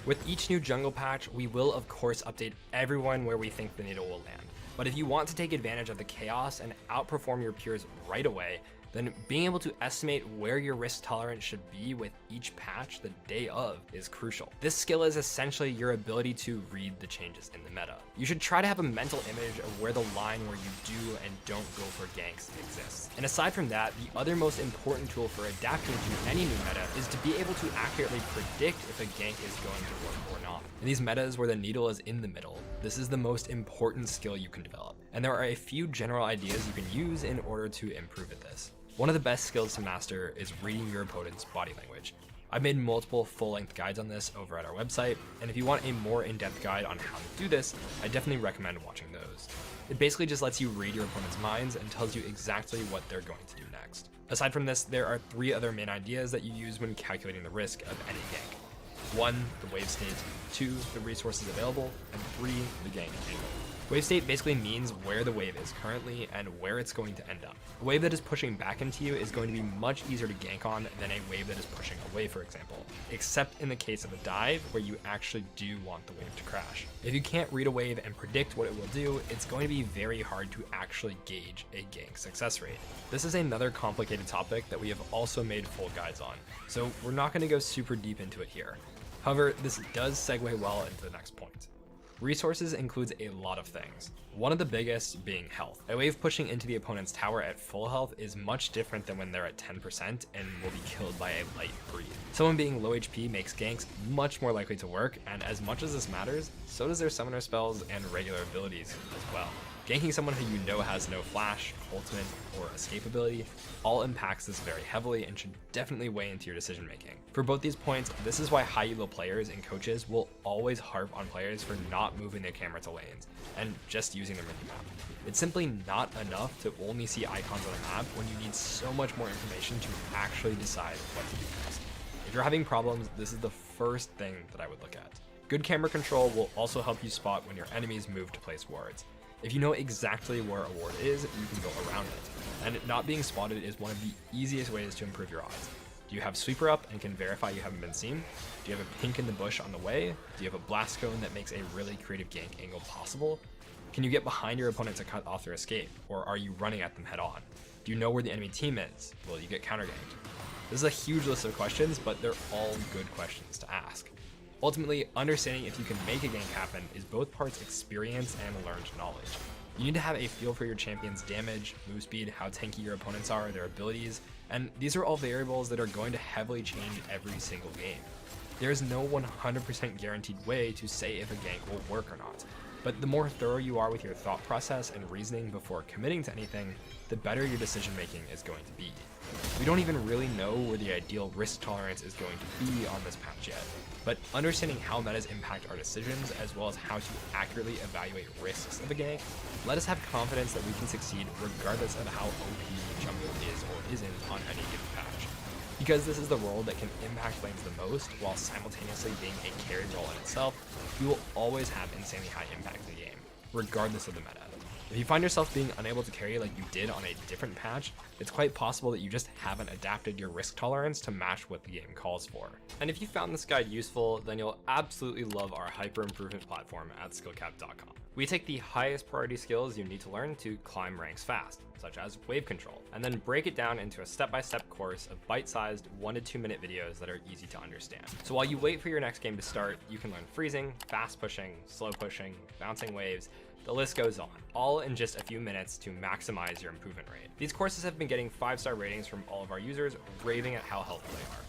With each new jungle patch, we will of course update everyone where we think the needle will land. But if you want to take advantage of the chaos and outperform your peers right away, then being able to estimate where your risk tolerance should be with each patch the day of is crucial. This skill is essentially your ability to read the changes in the meta. You should try to have a mental image of where the line where you do and don't go for ganks exists. And aside from that, the other most important tool for adapting to any new meta is to be able to accurately predict if a gank is going to work or not. In these metas where the needle is in the middle, this is the most important skill you can develop. And there are a few general ideas you can use in order to improve at this. One of the best skills to master is reading your opponent's body language. I've made multiple full-length guides on this over at our website, and if you want a more in-depth guide on how to do this, I definitely recommend watching those. It basically just lets you read your opponent's minds and tells you exactly what they're going to do next. Aside from this, there are 3 other main ideas that you use when calculating the risk of any gank. 1, the wave state, 2, the resources available, and 3, the gank angle. Wave state basically means where the wave is currently and where it's going to end up. A wave that is pushing back into you is going to be much easier to gank on than a wave that is pushing away, for example, except in the case of a dive where you actually do want the wave to crash. If you can't read a wave and predict what it will do, it's going to be very hard to actually gauge a gank success rate. This is another complicated topic that we have also made full guides on, so we're not going to go super deep into it here. However, this does segue well into the next point. Resources includes a lot of things, one of the biggest being health. A wave pushing into the opponent's tower at full health is much different than when they're at 10% and will be killed by a light breed. Someone being low HP makes ganks much more likely to work, and as much as this matters, so does their summoner spells and regular abilities as well. Ganking someone who you know has no flash, ultimate, or escape ability all impacts this very heavily and should definitely weigh into your decision making. For both these points, this is why high elo players and coaches will always harp on players for not moving their camera to lanes and just using the mini-map. It's simply not enough to only see icons on a map when you need so much more information to actually decide what to do next. If you're having problems, this is the first thing that I would look at. Good camera control will also help you spot when your enemies move to place wards. If you know exactly where a ward is, you can go around it. And it not being spotted is one of the easiest ways to improve your odds. Do you have sweeper up and can verify you haven't been seen? Do you have a pink in the bush on the way? Do you have a blast cone that makes a really creative gank angle possible? Can you get behind your opponent to cut off their escape? Or are you running at them head on? Do you know where the enemy team is? Will you get counter ganked? This is a huge list of questions, but they're all good questions to ask. Ultimately, understanding if you can make a gank happen is both parts experience and learned knowledge. You need to have a feel for your champion's damage, move speed, how tanky your opponents are, their abilities, and these are all variables that are going to heavily change every single game. There is no 100% guaranteed way to say if a gank will work or not, but the more thorough you are with your thought process and reasoning before committing to anything, the better your decision making is going to be. We don't even really know where the ideal risk tolerance is going to be on this patch yet, but understanding how metas impact our decisions as well as how to accurately evaluate risks of a gank, let us have confidence that we can succeed regardless of how OP the jungle is or isn't on any given patch. Because this is the role that can impact lanes the most while simultaneously being a carry role in itself, we will always have insanely high impact in the game, regardless of the meta. If you find yourself being unable to carry like you did on a different patch, it's quite possible that you just haven't adapted your risk tolerance to match what the game calls for. And if you found this guide useful, then you'll absolutely love our hyper improvement platform at skillcap.com. We take the highest priority skills you need to learn to climb ranks fast, such as wave control, and then break it down into a step-by-step course of bite-sized 1 to 2 minute videos that are easy to understand. So while you wait for your next game to start, you can learn freezing, fast pushing, slow pushing, bouncing waves, the list goes on, all in just a few minutes to maximize your improvement rate. These courses have been getting 5-star ratings from all of our users, raving at how helpful they are.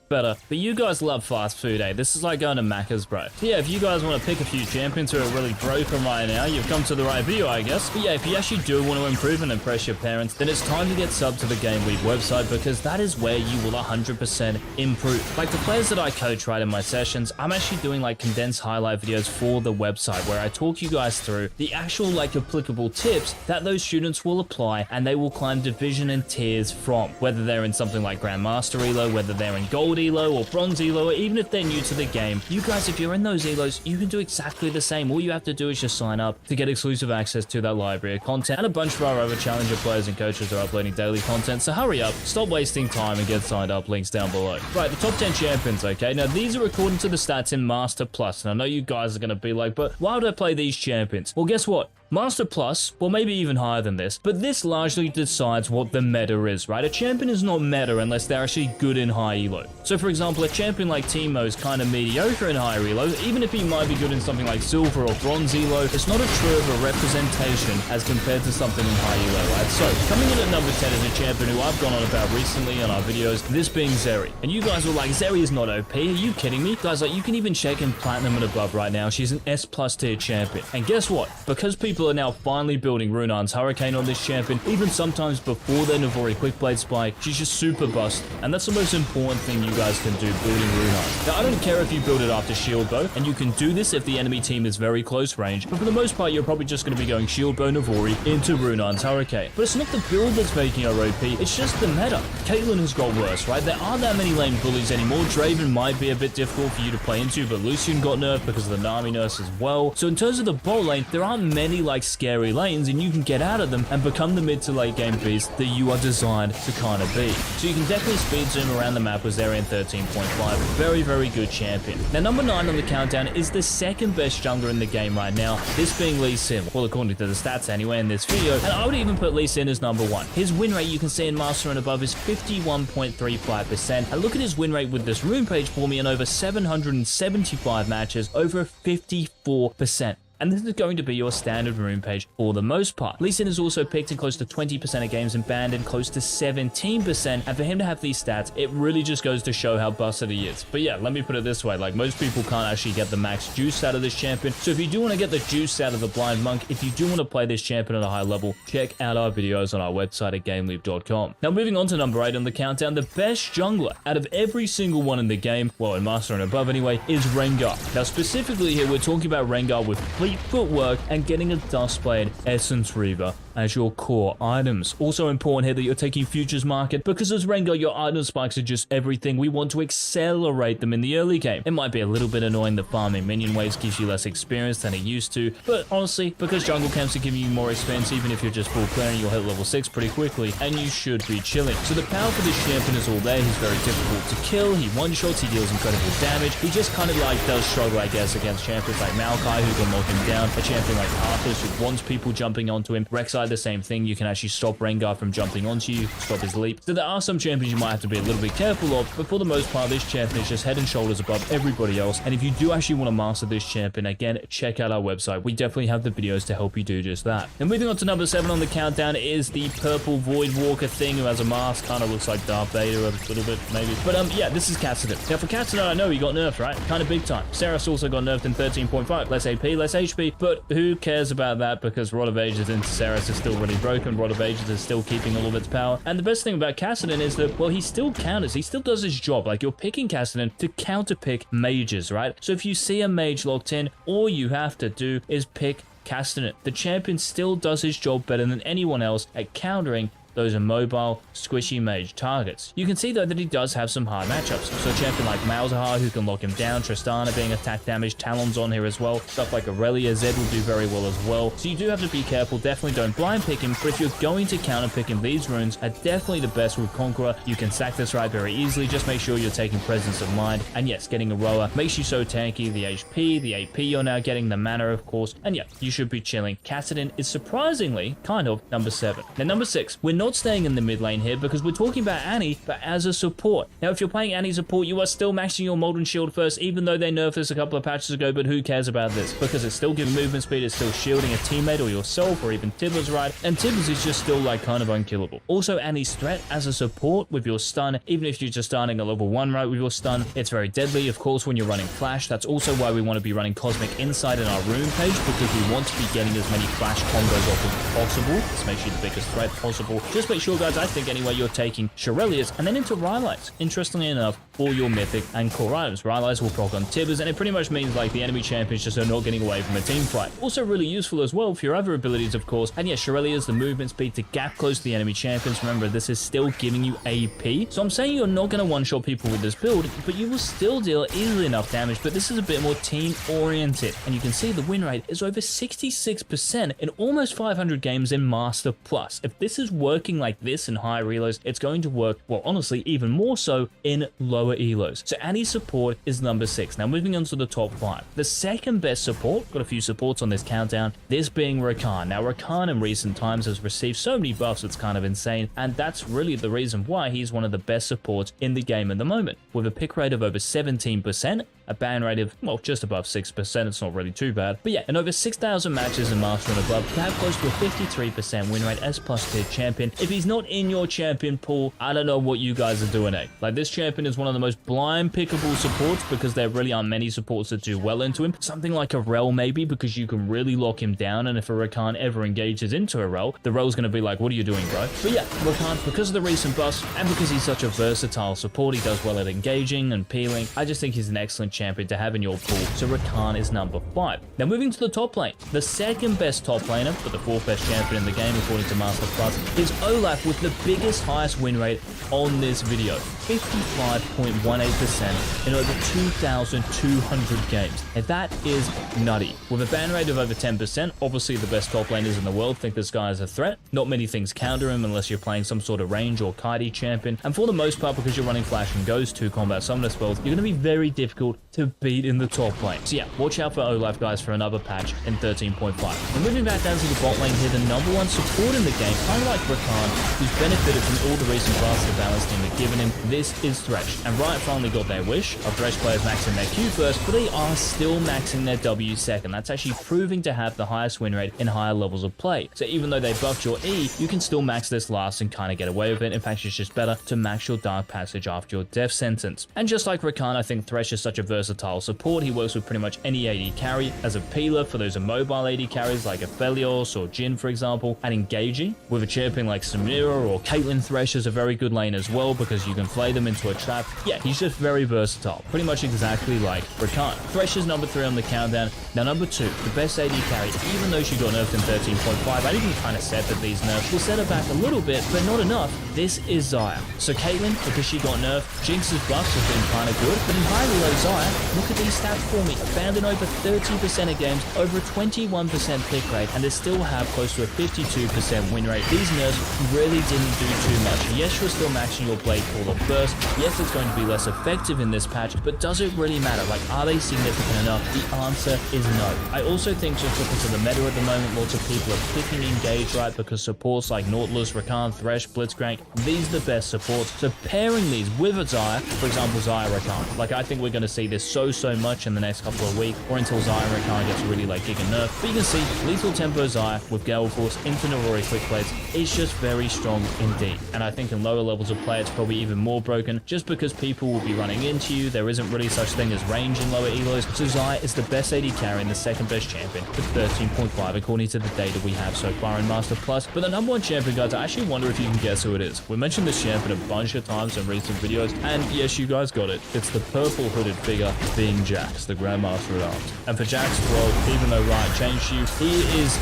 Better, but you guys love fast food, eh? This is like going to Macca's, bro. So yeah, if you guys want to pick a few champions who are really broken right now, you've come to the right video, I guess. But yeah, if you actually do want to improve and impress your parents, then it's time to get subbed to the Game Week website, because that is where you will 100% improve. Like the players that I coach right in my sessions, I'm actually doing like condensed highlight videos for the website where I talk you guys through the actual like applicable tips that those students will apply and they will climb division and tiers from, whether they're in something like Grandmaster Elo, whether they're in Gold Elo or Bronze Elo, or even if they're new to the game. You guys, if you're in those Elos, you can do exactly the same. All you have to do is just sign up to get exclusive access to that library of content, and a bunch of our other Challenger players and coaches are uploading daily content, so hurry up, stop wasting time and get signed up, links down below. Right, the top 10 champions, okay? Now, these are according to the stats in Master Plus, and I know you guys are going to be like, but why would I play these champions? Well, guess what? Master Plus, well maybe even higher than this, but this largely decides what the meta is, right? A champion is not meta unless they're actually good in high elo. So for example, a champion like Teemo is kind of mediocre in higher elo, even if he might be good in something like Silver or Bronze elo, it's not a true of a representation as compared to something in high elo, right? So coming in at number 10 is a champion who I've gone on about recently on our videos, this being Zeri. And you guys were like, Zeri is not OP, are you kidding me? Guys, like you can even check in Platinum and above right now, she's an S+ tier champion. And guess what? Because people people are now finally building Runarn's Hurricane on this champion, even sometimes before their Navori Quickblade Spike. She's just super bust, and that's the most important thing you guys can do building Runarn. Now, I don't care if you build it after Shield Bow, and you can do this if the enemy team is very close range, but for the most part, you're probably just going to be going Shield Bow Navori into Runarn's Hurricane. But it's not the build that's making her OP, it's just the meta. Caitlyn has got worse, right? There aren't that many lane bullies anymore. Draven might be a bit difficult for you to play into, but Lucian got nerfed because of the Nami nurse as well. So in terms of the bot lane, there aren't many like scary lanes, and you can get out of them and become the mid to late game beast that you are designed to kind of be. So you can definitely speed zoom around the map with Zerion 13.5. Very, very good champion. Now, number 9 on the countdown is the second best jungler in the game right now, this being Lee Sin. Well, according to the stats anyway in this video, and I would even put Lee Sin as number 1. His win rate you can see in Master and above is 51.35%. And look at his win rate with this rune page for me in over 775 matches, over 54%. And this is going to be your standard rune page for the most part. Lee Sin is also picked in close to 20% of games and banned in close to 17%, and for him to have these stats, it really just goes to show how busted he is. But yeah, let me put it this way, like most people can't actually get the max juice out of this champion, so if you do want to get the juice out of the Blind Monk, if you do want to play this champion at a high level, check out our videos on our website at GameLeap.com. Now moving on to number 8 on the countdown, the best jungler out of every single one in the game, well in Master and above anyway, is Rengar. Now specifically here, we're talking about Rengar with footwork and getting a Duskblade Essence Reaver as your core items. Also important here that you're taking Futures Market, because as Rengar, your item spikes are just everything. We want to accelerate them in the early game. It might be a little bit annoying that farming minion waves gives you less experience than it used to, but honestly, because jungle camps are giving you more experience, even if you're just full clearing, you'll hit level 6 pretty quickly, and you should be chilling. So the power for this champion is all there. He's very difficult to kill, he one-shots, he deals incredible damage. He just kind of like does struggle, I guess, against champions like Maokai, who can knock him down, a champion like Arthas, who wants people jumping onto him. Rek'Sai, the same thing. You can actually stop Rengar from jumping onto you, stop his leap. So there are some champions you might have to be a little bit careful of, but for the most part, this champion is just head and shoulders above everybody else. And if you do actually want to master this champion, again, check out our website. We definitely have the videos to help you do just that. And moving on to number 7 on the countdown is the purple Void Walker thing, who has a mask, kind of looks like Darth Vader a little bit, maybe. But yeah, this is Kassadin. Now for Kassadin, I know he got nerfed, right? Kind of big time. Seras also got nerfed in 13.5. Less AP, less HP, but who cares about that, because Rod of Ages into Seras is still really broken. Rod of Ages is still keeping all of its power. And the best thing about Kassadin is that, well, he still counters. He still does his job. Like, you're picking Kassadin to counterpick mages, right? So if you see a mage locked in, all you have to do is pick Kassadin. The champion still does his job better than anyone else at countering those immobile, squishy mage targets. You can see though that he does have some hard matchups. So a champion like Malzahar, who can lock him down, Tristana being attack damage, Talon's on here as well, stuff like Aurelia, Zed will do very well as well. So you do have to be careful, definitely don't blind pick him, but if you're going to counter pick him, these runes are definitely the best with Conqueror. You can sack this right very easily, just make sure you're taking Presence of Mind, and yes, getting Aroa makes you so tanky, the HP, the AP you're now getting, the mana of course, and yeah, you should be chilling. Kassadin is surprisingly kind of number 7. Now number 6, we're not staying in the mid lane here because we're talking about Annie, but as a support. Now, if you're playing Annie support, you are still maxing your Molten Shield first, even though they nerfed this a couple of patches ago, but who cares about this? Because it's still giving movement speed, it's still shielding a teammate or yourself, or even Tibbers, right? And Tibbers is just still like kind of unkillable. Also, Annie's threat as a support with your stun, even if you're just starting a level 1 right with your stun, it's very deadly, of course, when you're running Flash. That's also why we want to be running Cosmic Insight in our rune page, because we want to be getting as many Flash combos off as possible. This makes you the biggest threat possible. Just make sure, guys, I think anyway, you're taking Shurelya's and then into Rylai's, interestingly enough, for your mythic and core items. Rylai's will proc on Tibbers, and it pretty much means like the enemy champions just are not getting away from a team fight. Also really useful as well for your other abilities, of course. And yeah, Shurelya's the movement speed to gap close to the enemy champions. Remember, this is still giving you AP. So I'm saying you're not going to one-shot people with this build, but you will still deal easily enough damage, but this is a bit more team-oriented. And you can see the win rate is over 66% in almost 500 games in Master Plus. If this is working like this in high relos, it's going to work, well, honestly, even more so in lower elos. So Annie's support is number 6. Now moving on to the top 5. The second best support, got a few supports on this countdown, this being Rakan. Now Rakan in recent times has received so many buffs, it's kind of insane, and that's really the reason why he's one of the best supports in the game at the moment. With a pick rate of over 17%, a ban rate of, well, just above 6%, it's not really too bad. But yeah, in over 6,000 matches in Master and above, to have close to a 53% win rate as plus tier champion. If he's not in your champion pool, I don't know what you guys are doing, eh? Like, this champion is one of of the most blind pickable supports because there really aren't many supports that do well into him. Something like a Rel maybe, because you can really lock him down, and if a Rakan ever engages into a Rel, the Rel's going to be like, what are you doing, bro? But yeah, Rakan, because of the recent buffs and because he's such a versatile support, he does well at engaging and peeling. I just think he's an excellent champion to have in your pool, so Rakan is number 5. Now moving to the top lane, the second best top laner, but the 4th best champion in the game according to Master Plus, is Olaf with the biggest highest win rate on this video. 55.18% in over 2,200 games. And that is nutty. With a ban rate of over 10%, obviously the best top laners in the world think this guy is a threat. Not many things counter him unless you're playing some sort of range or kitey champion. And for the most part, because you're running Flash and Ghost, 2 combat summoner spells, you're going to be very difficult to beat in the top lane. So yeah, watch out for Olaf, guys, for another patch in 13.5. And moving back down to the bot lane here, the number 1 support in the game, kind of like Rakan, who's benefited from all the recent buffs the Balance team have given him. This is Thresh. And Riot finally got their wish of Thresh players maxing their Q first, but they are still maxing their W second. That's actually proving to have the highest win rate in higher levels of play. So even though they buffed your E, you can still max this last and kind of get away with it. In fact, it's just better to max your Dark Passage after your death sentence. And just like Rakan, I think Thresh is such a versatile support. He works with pretty much any AD carry as a peeler for those immobile AD carries like Aphelios or Jhin, for example, and engaging with a champion like Samira or Caitlyn. Thresh is a very good lane as well because you can flay them into a trap. Yeah, he's just very versatile, pretty much exactly like Rakan. Thresh is number 3 on the countdown. Now number 2, the best AD carry, even though she got nerfed in 13.5, I even kind of said that these nerfs will set her back a little bit, but not enough. This is Xayah. So Caitlyn, because she got nerfed, Jinx's buffs have been kind of good, but in highly low Xayah, look at these stats for me. Found in over 30% of games, over a 21% pick rate, and they still have close to a 52% win rate. These nerfs really didn't do too much. Yes, you're still maxing your Blade Caller first. Yes, it's going to be less effective in this patch, but does it really matter? Like, are they significant enough? The answer is no. I also think just because of the meta at the moment, lots of people are picking Engage, right? Because supports like Nautilus, Rakan, Thresh, Blitzcrank, these are the best supports. So pairing these with a Xayah, for example, Xayah, Rakan, like I think we're going to see this so much in the next couple of weeks, or until Xayah and Rakan gets really like giga nerf. But you can see Lethal Tempo Xayah with Gale Force, Infinite Rory Quick Plates, is just very strong indeed. And I think in lower levels of play, it's probably even more broken just because people will be running into you. There isn't really such thing as range in lower elos. So Xayah is the best AD carry and the second best champion with 13.5 according to the data we have so far in Master Plus. But the number 1 champion, guys, I actually wonder if you can guess who it is. We mentioned this champion a bunch of times in recent videos, and yes, you guys got it. It's the purple hooded figure being Jax, the Grandmaster at Arms. And for Jax, well, even though Riot changed you,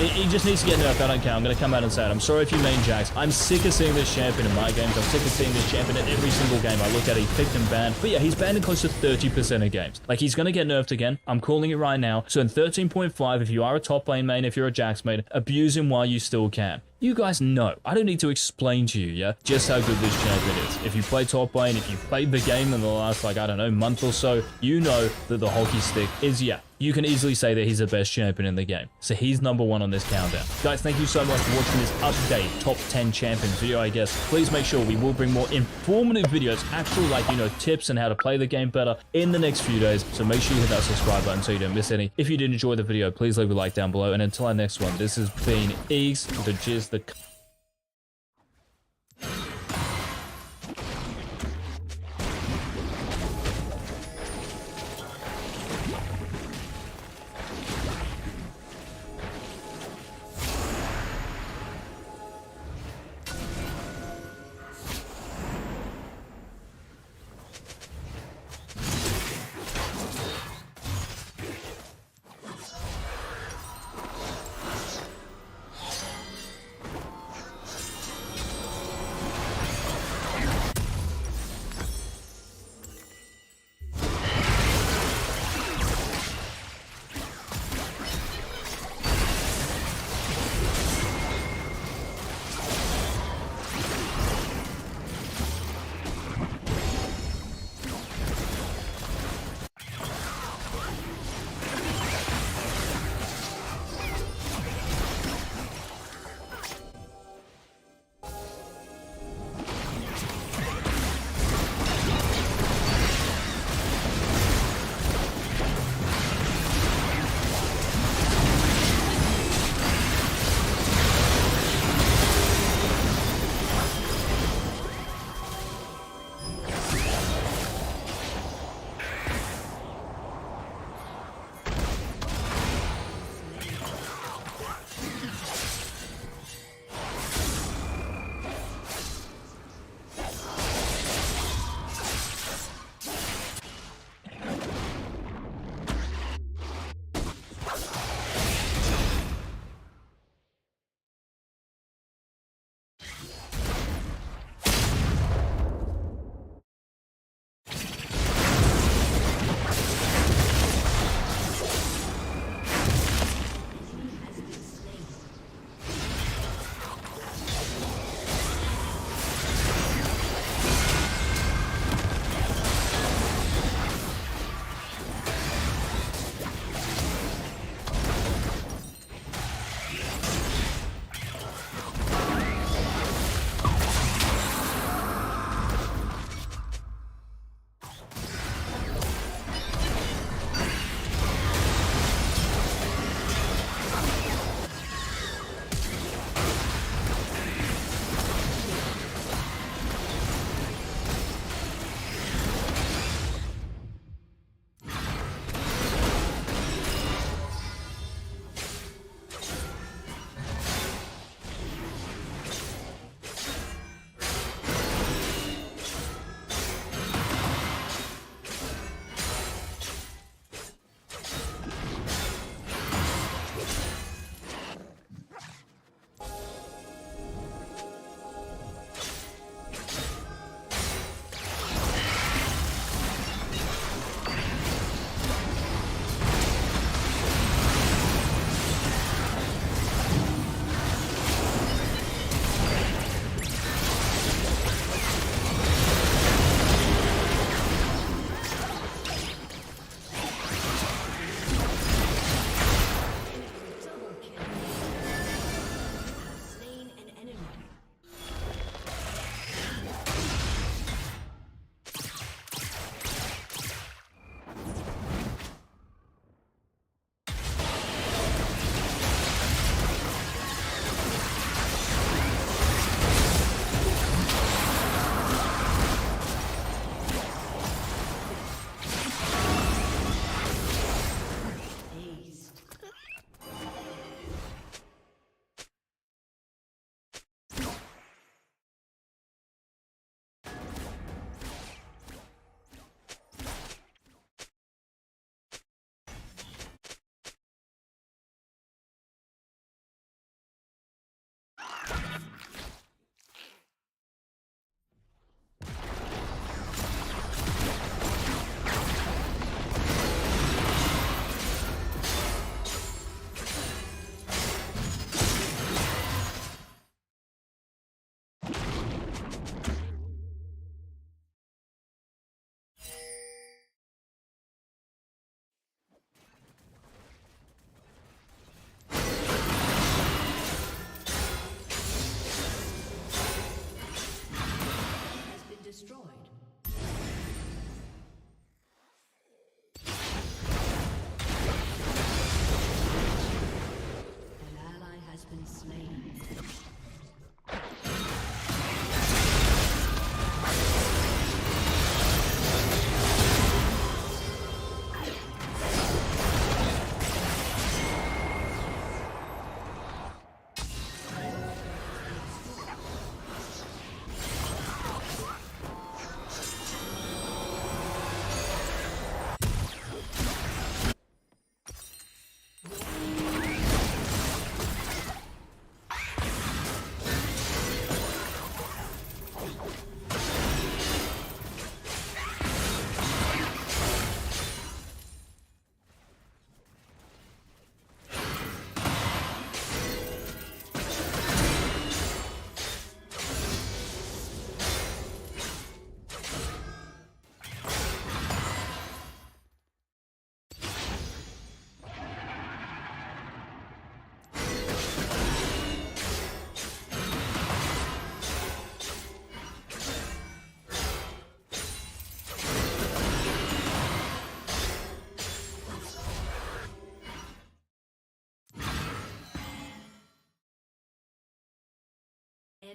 he just needs to get nerfed. I don't care. I'm going to come out and say it. I'm sorry if you main Jax. I'm sick of seeing this champion in my games. I'm sick of seeing this champion in every single game I look at. He's picked and banned. But yeah, he's banned in close to 30% of games. Like, he's going to get nerfed again. I'm calling it right now. So in 13.5, if you are a top lane main, if you're a Jax main, abuse him while you still can. You guys know. I don't need to explain to you, yeah, just how good this champion is. If you play top lane, if you played the game in the last, like, I don't know, month or so, you know that the hockey stick is, yeah, you can easily say that he's the best champion in the game. So he's number 1 on this countdown. Guys, thank you so much for watching this update top 10 champions video, I guess. Please make sure we will bring more informative videos, actual, like, you know, tips on how to play the game better in the next few days. So make sure you hit that subscribe button so you don't miss any. If you did enjoy the video, please leave a like down below. And until our next one, this has been Eags, the Jizz, the...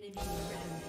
Enemy rampage.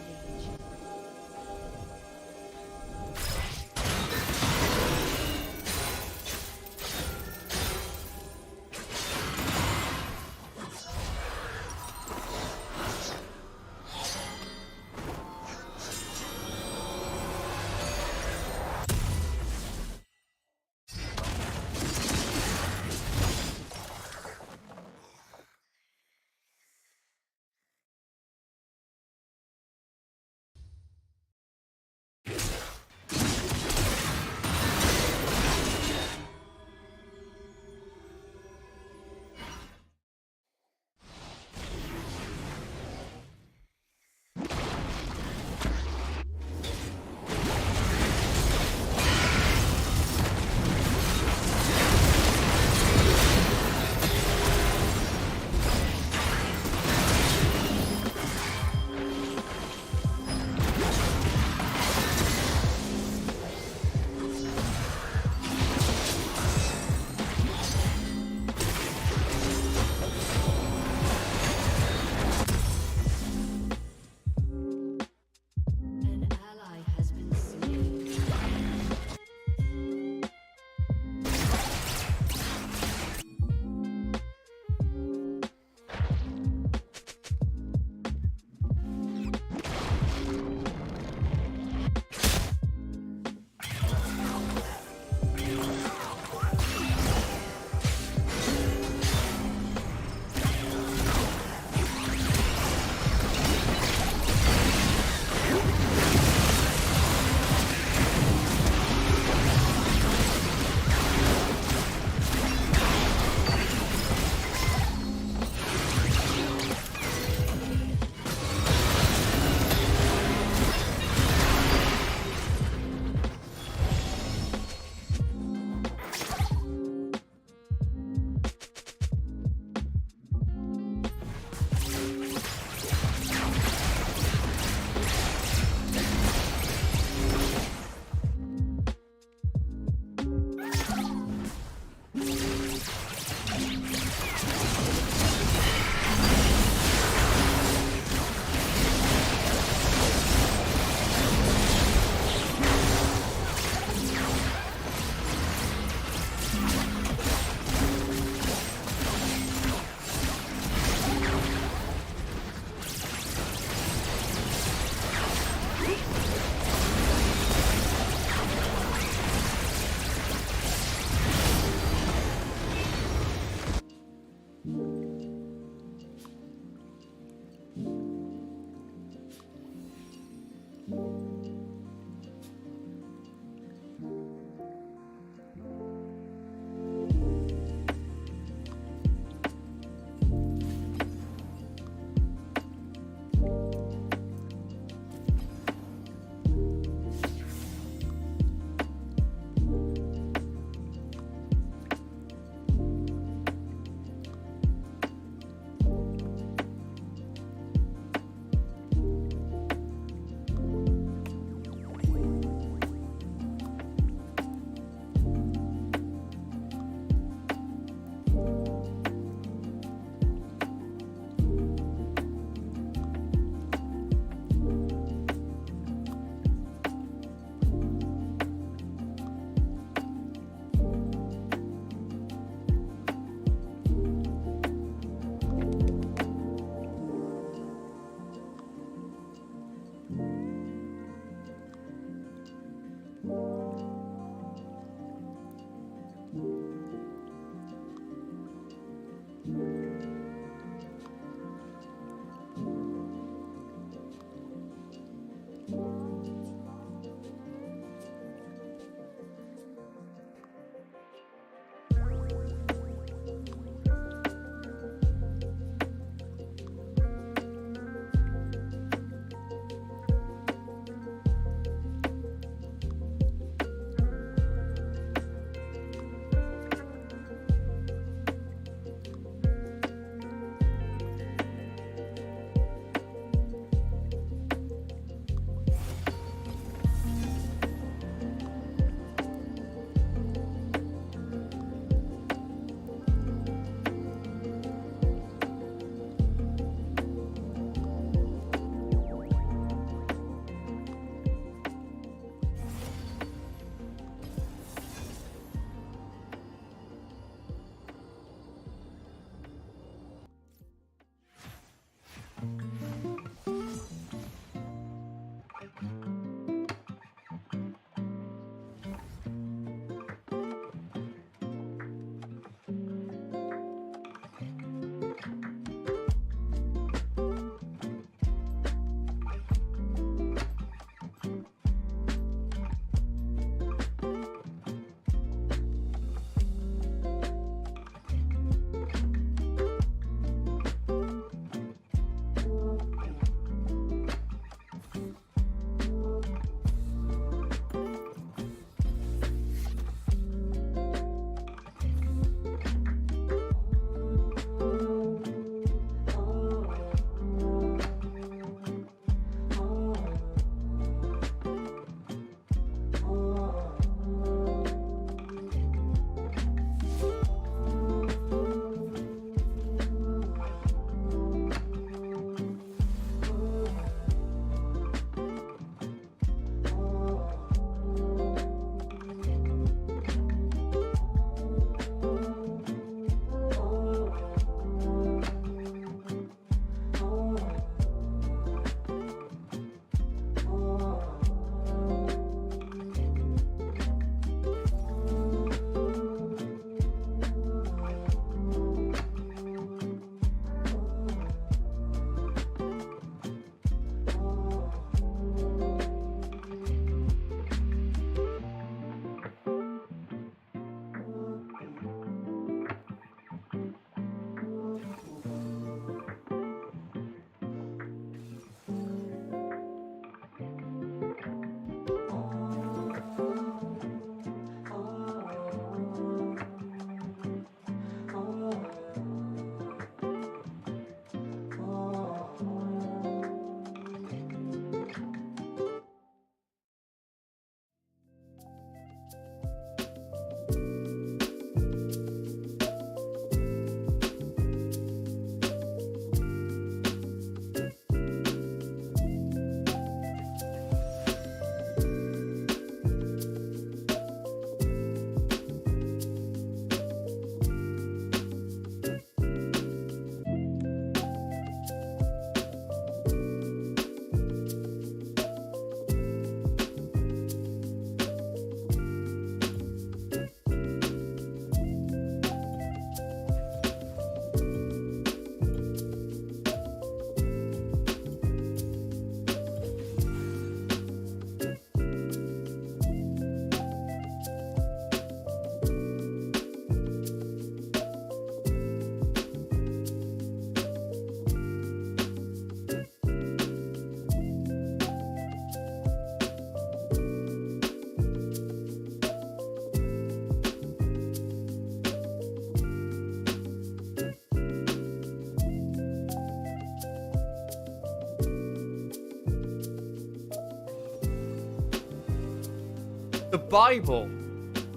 The Bible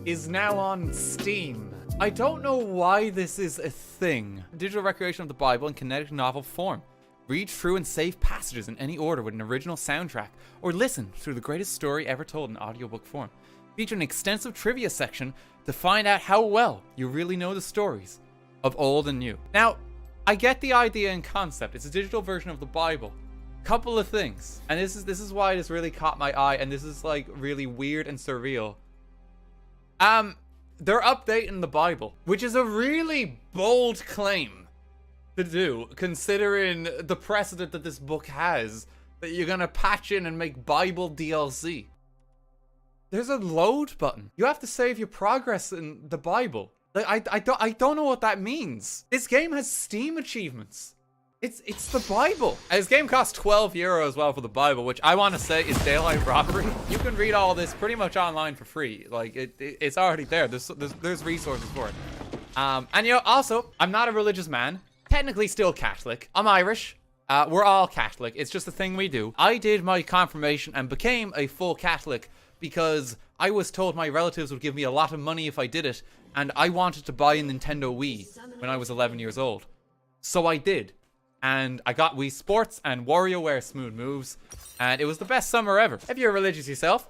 is now on Steam. I don't know why this is a thing. Digital recreation of the Bible in kinetic novel form. Read through and save passages in any order with an original soundtrack, or listen through the greatest story ever told in audiobook form. Feature an extensive trivia section to find out how well you really know the stories of old and new. Now, I get the idea and concept. It's a digital version of the Bible. Couple of things, and this is why this really caught my eye, and this is like really weird and surreal. They're updating the Bible, which is a really bold claim to do, considering the precedent that this book has, that you're gonna patch in and make Bible DLC. There's a load button. You have to save your progress in the Bible. Like, I don't know what that means. This game has Steam achievements. It's the Bible. And this game costs €12 as well for the Bible, which I want to say is daylight robbery. You can read all this pretty much online for free. Like it's already there. There's resources for it. And you know, also, I'm not a religious man. Technically still Catholic. I'm Irish. We're all Catholic. It's just a thing we do. I did my confirmation and became a full Catholic because I was told my relatives would give me a lot of money if I did it, and I wanted to buy a Nintendo Wii when I was 11 years old. So I did. And I got Wii Sports and WarioWare Smooth Moves, and it was the best summer ever. If you're religious yourself,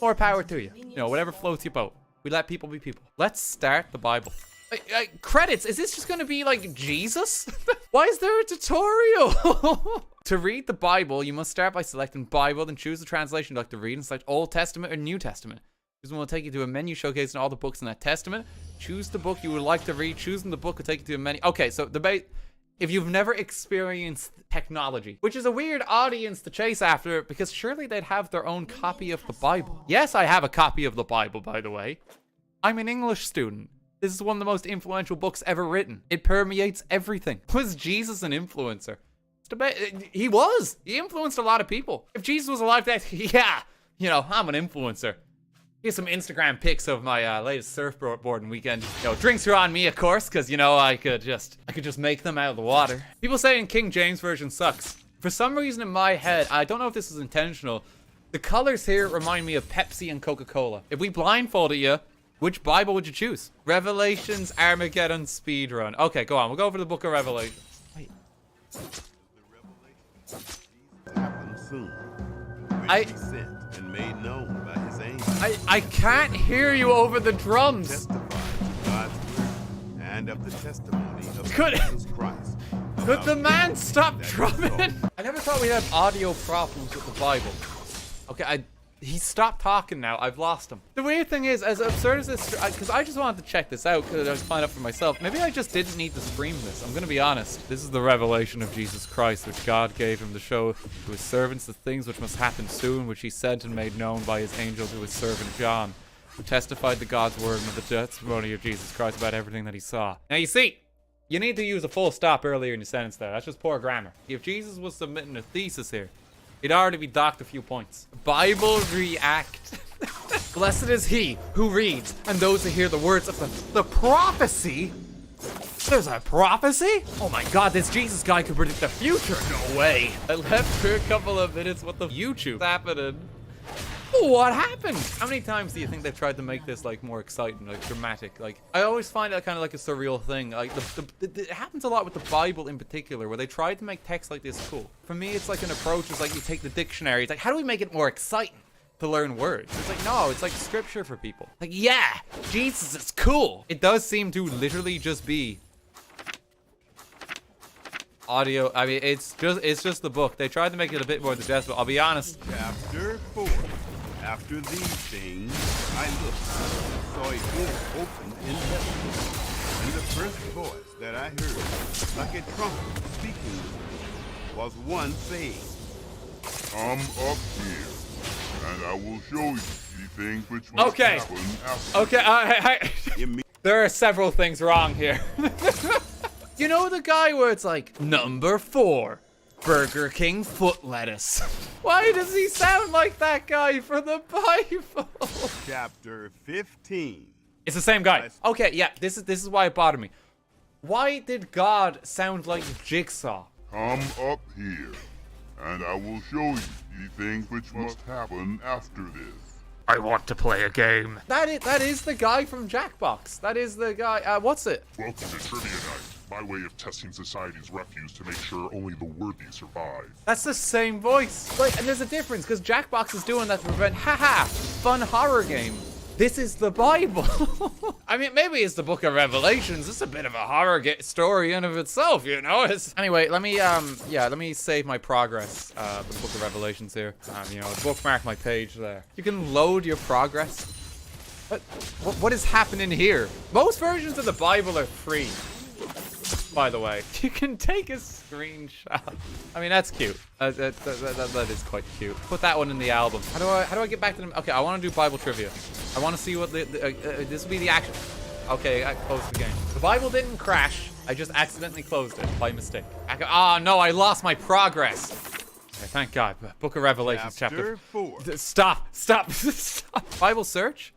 more power to you. You know, whatever floats your boat. We let people be people. Let's start the Bible. Credits, is this just gonna be like Jesus? Why is there a tutorial? To read the Bible, you must start by selecting Bible, then choose the translation you'd like to read and select Old Testament or New Testament. This one will take you to a menu showcasing all the books in that testament. Choose the book you would like to read. Choosing the book will take you to a menu. Okay, so if you've never experienced technology, which is a weird audience to chase after, because surely they'd have their own copy of the Bible. Yes, I have a copy of the Bible, by the way. I'm an English student. This is one of the most influential books ever written. It permeates everything. Was Jesus an influencer? He was. He influenced a lot of people. If Jesus was alive today, yeah, you know, I'm an influencer. Here's some Instagram pics of my latest surfboarding weekend. You know, drinks are on me, of course, because, you know, I could just make them out of the water. People saying King James Version sucks. For some reason in my head, I don't know if this is intentional, the colors here remind me of Pepsi and Coca-Cola. If we blindfolded you, which Bible would you choose? Revelations, Armageddon, Speedrun. Okay, go on. We'll go over the book of Revelation. Wait. I can't hear you over the drums. And of the testimony of Jesus Christ. Could the man stop drumming? I never thought we'd have audio problems with the Bible. Okay, he stopped talking now. I've lost him. The weird thing is, as absurd as this, because I just wanted to check this out because I was find out for myself. Maybe I just didn't need to stream this. I'm gonna be honest. This is the revelation of Jesus Christ, which God gave him to show to his servants the things which must happen soon, which he sent and made known by his angel to his servant John, who testified to God's word and of the testimony of Jesus Christ about everything that he saw. Now you see, you need to use a full stop earlier in your sentence there. That's just poor grammar. If Jesus was submitting a thesis here, he'd already be docked a few points. Bible React. Blessed is he who reads and those who hear the words of the prophecy. There's a prophecy? Oh my god, this Jesus guy could predict the future. No way. I left for a couple of minutes. What the YouTube's happening? What happened? How many times do you think they've tried to make this like more exciting, like dramatic? Like, I always find that kind of like a surreal thing. Like, it happens a lot with the Bible in particular, where they try to make text like this cool. For me, it's like an approach is like you take the dictionary. It's like, how do we make it more exciting to learn words? It's like, no, it's like scripture for people. Like, yeah, Jesus is cool. It does seem to literally just be audio. I mean, it's just the book. They tried to make it a bit more digestible. I'll be honest. Chapter 4. After these things, I looked, saw a book opened in heaven, and the first voice that I heard, like a trumpet speaking with me, was one saying, "Come up here, and I will show you the things which must happen after." Okay, there are several things wrong here. You know the guy where it's like, number 4. Burger King foot lettuce. Why does he sound like that guy for the Bible? Chapter 15. It's the same guy. Okay, yeah, this is why it bothered me. Why did God sound like Jigsaw? "Come up here, and I will show you the things which must happen after this." I want to play a game. That is the guy from Jackbox. That is the guy. What's it? Welcome to Trivia Night, my way of testing society's refuse to make sure only the worthy survive. That's the same voice. Like, and there's a difference because Jackbox is doing that to prevent, haha, fun horror game. This is the Bible. I mean, maybe it's the Book of Revelations. It's a bit of a horror story in of itself, you know. Anyway, let me save my progress for the Book of Revelations here. Bookmark my page there. You can load your progress. What is happening here? Most versions of the Bible are free. By the way, you can take a screenshot. I mean, that's cute. That is quite cute. Put that one in the album. How do I get back to them? Okay, I want to do Bible trivia. I want to see what this will be the action. Okay, I closed the game. The Bible didn't crash. I just accidentally closed it by mistake. Oh no, I lost my progress. Okay, thank God. Book of Revelations, chapter 4. Stop. Bible search.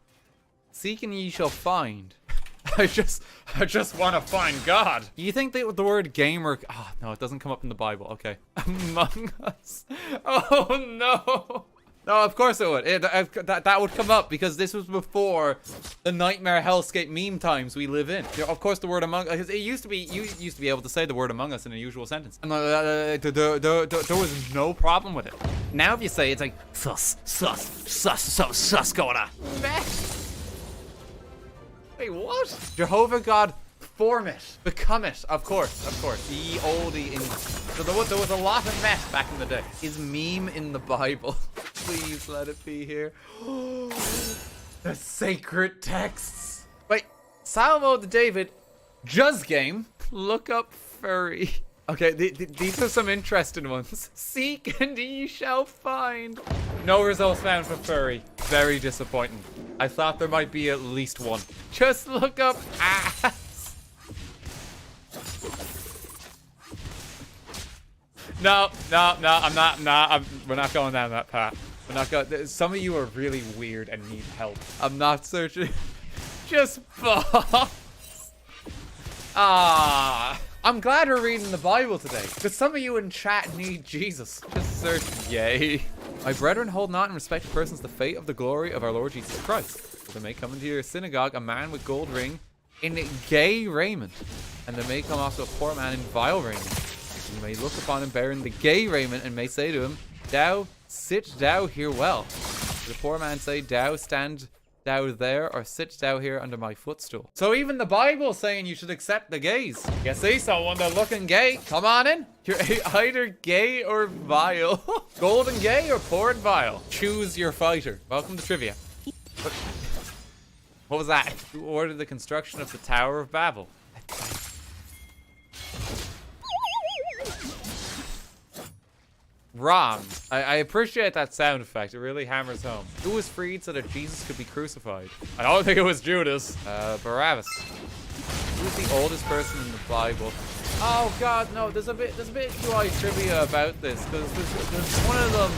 Seek and ye shall find. I just want to find God. You think that the word gamer? Oh no, it doesn't come up in the Bible. Okay. Among Us. Oh no. No, of course it would. That would come up because this was before the nightmare hellscape meme times we live in. Of course, the word Among Us. It used to be you used to be able to say the word Among Us in a usual sentence. And there was no problem with it. Now if you say it's like sus going on. Wait, what? Jehovah God, form it, become it. Of course. The oldie English. So there was a lot of mess back in the day. Is meme in the Bible? Please let it be here. The sacred texts. Wait, Salmo the David, Juzz game. Look up furry. Okay, these are some interesting ones. Seek and ye shall find. No results found for furry. Very disappointing. I thought there might be at least one. Just look up ass. No, I'm not. We're not going down that path. We're not going. Some of you are really weird and need help. I'm not searching. Just balls. I'm glad we're reading the Bible today, because some of you in chat need Jesus. Just search yay. My brethren, hold not in respect to persons the fate of the glory of our Lord Jesus Christ. For there may come into your synagogue a man with gold ring in gay raiment, and there may come also a poor man in vile raiment. And you may look upon him bearing the gay raiment, and may say to him, Thou sit thou here well. The poor man say, Thou stand thou there, or sit thou here under my footstool. So even the Bible's saying you should accept the gays. You see someone that's looking gay? Come on in. You're either gay or vile. Golden gay or poor and vile. Choose your fighter. Welcome to trivia. What was that? Who ordered the construction of the Tower of Babel? Wrong. I appreciate that sound effect. It really hammers home. Who was freed so that Jesus could be crucified? I don't think it was Judas. Barabbas. Who's the oldest person in the Bible? Oh God, no. There's a bit of QI trivia about this because there's one of them.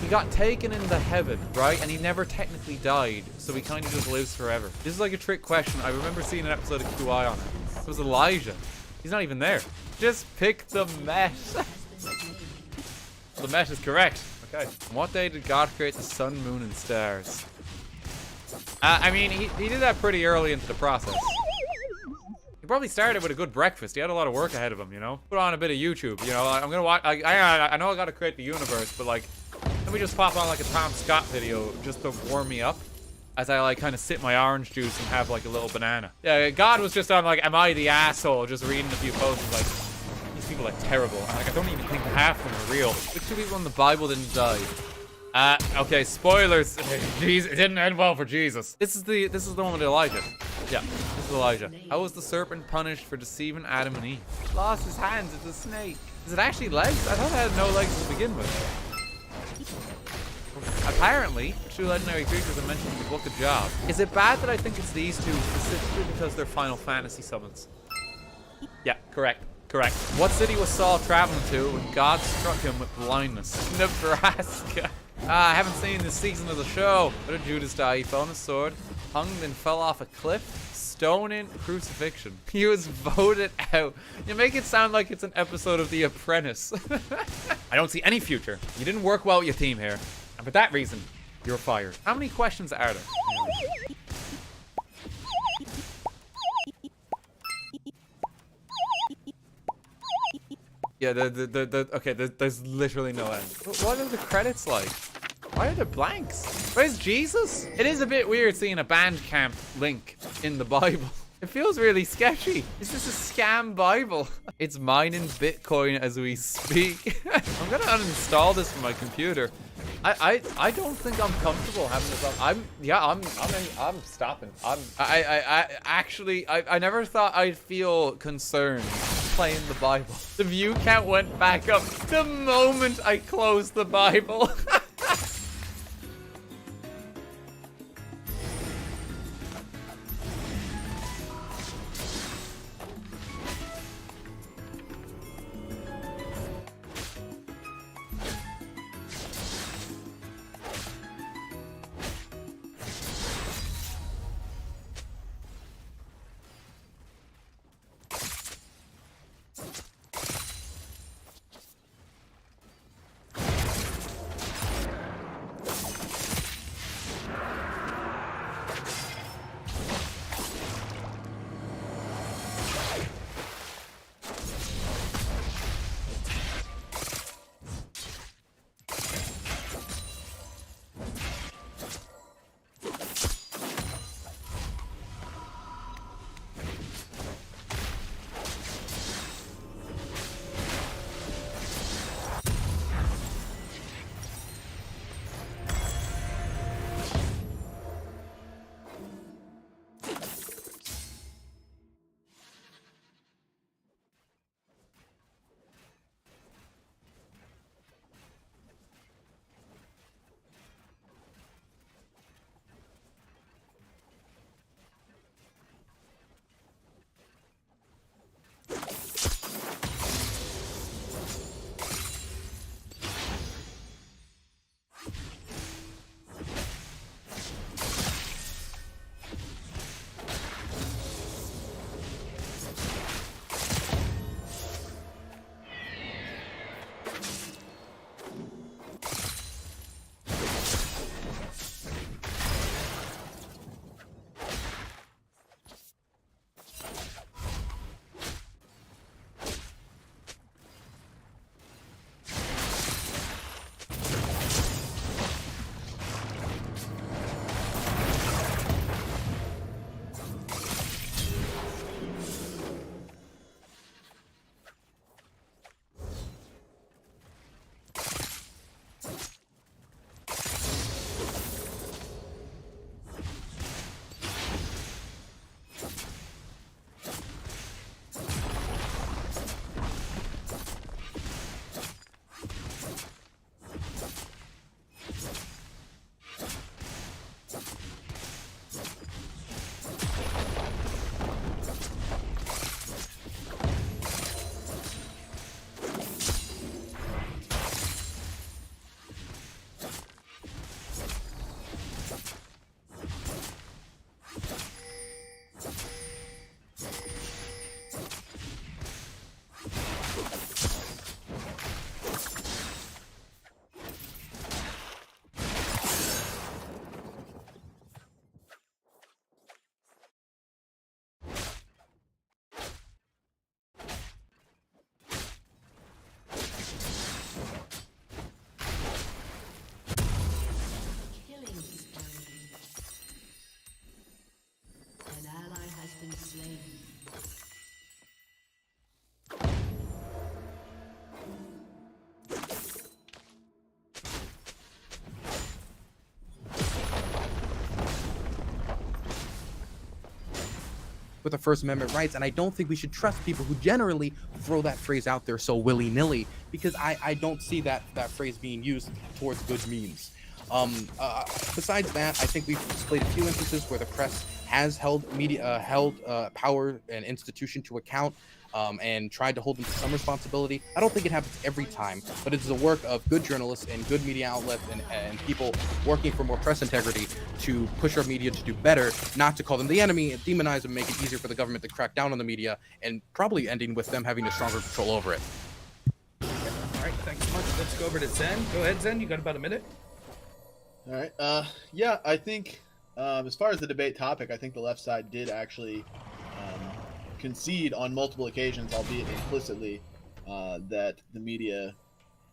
He got taken into heaven, right? And he never technically died, so he kind of just lives forever. This is like a trick question. I remember seeing an episode of QI on it. It was Elijah. He's not even there. Just pick the mesh. The mesh is correct. Okay. On what day did God create the sun, moon, and stars? I mean, he did that pretty early into the process. He probably started with a good breakfast. He had a lot of work ahead of him, you know? Put on a bit of YouTube, you know? I'm gonna watch. I know I gotta create the universe, but like, let me just pop on like a Tom Scott video just to warm me up as I like kind of sip my orange juice and have like a little banana. Yeah, God was just on like, am I the asshole? Just reading a few posts like, people are terrible. Like, I don't even think half of them are real. Which two people in the Bible didn't die? Okay, spoilers. Jesus, it didn't end well for Jesus. This is the one with Elijah. Yeah, this is Elijah. How was the serpent punished for deceiving Adam and Eve? Lost his hands. It's a snake. Is it actually legs? I thought it had no legs to begin with. Apparently, two legendary creatures are mentioned in the Book of Job. Is it bad that I think it's these two specifically because they're Final Fantasy summons? Yeah, correct. Correct. What city was Saul traveling to when God struck him with blindness? Nebraska. I haven't seen this season of the show. Where did Judas die? He fell on his sword, hung and fell off a cliff, stoning, crucifixion. He was voted out. You make it sound like it's an episode of The Apprentice. I don't see any future. You didn't work well with your team here. And for that reason, You're fired. How many questions are there? Yeah, okay, there's literally no end. What are the credits like? Why are there blanks? Where's Jesus? It is a bit weird seeing a Bandcamp link in the Bible. It feels really sketchy. Is this a scam Bible? It's mining Bitcoin as we speak. I'm gonna uninstall this from my computer. I don't think I'm comfortable having this on. I'm stopping. I never thought I'd feel concerned playing the Bible. The view count went back up the moment I closed the Bible. with the First Amendment rights, and I don't think we should trust people who generally throw that phrase out there so willy-nilly, because I don't see that phrase being used towards good means. Besides that, I think we've displayed a few instances where the press has held power and institution to account, and tried to hold them to some responsibility. I don't think it happens every time, but it's the work of good journalists and good media outlets and people working for more press integrity to push our media to do better, not to call them the enemy and demonize them, make it easier for the government to crack down on the media, and probably ending with them having a stronger control over it. All right, thanks so much. Let's go over to Zen. Go ahead, Zen. You got about a minute. All right. Yeah, I think as far as the debate topic, I think the left side did actually concede on multiple occasions, albeit implicitly, that the media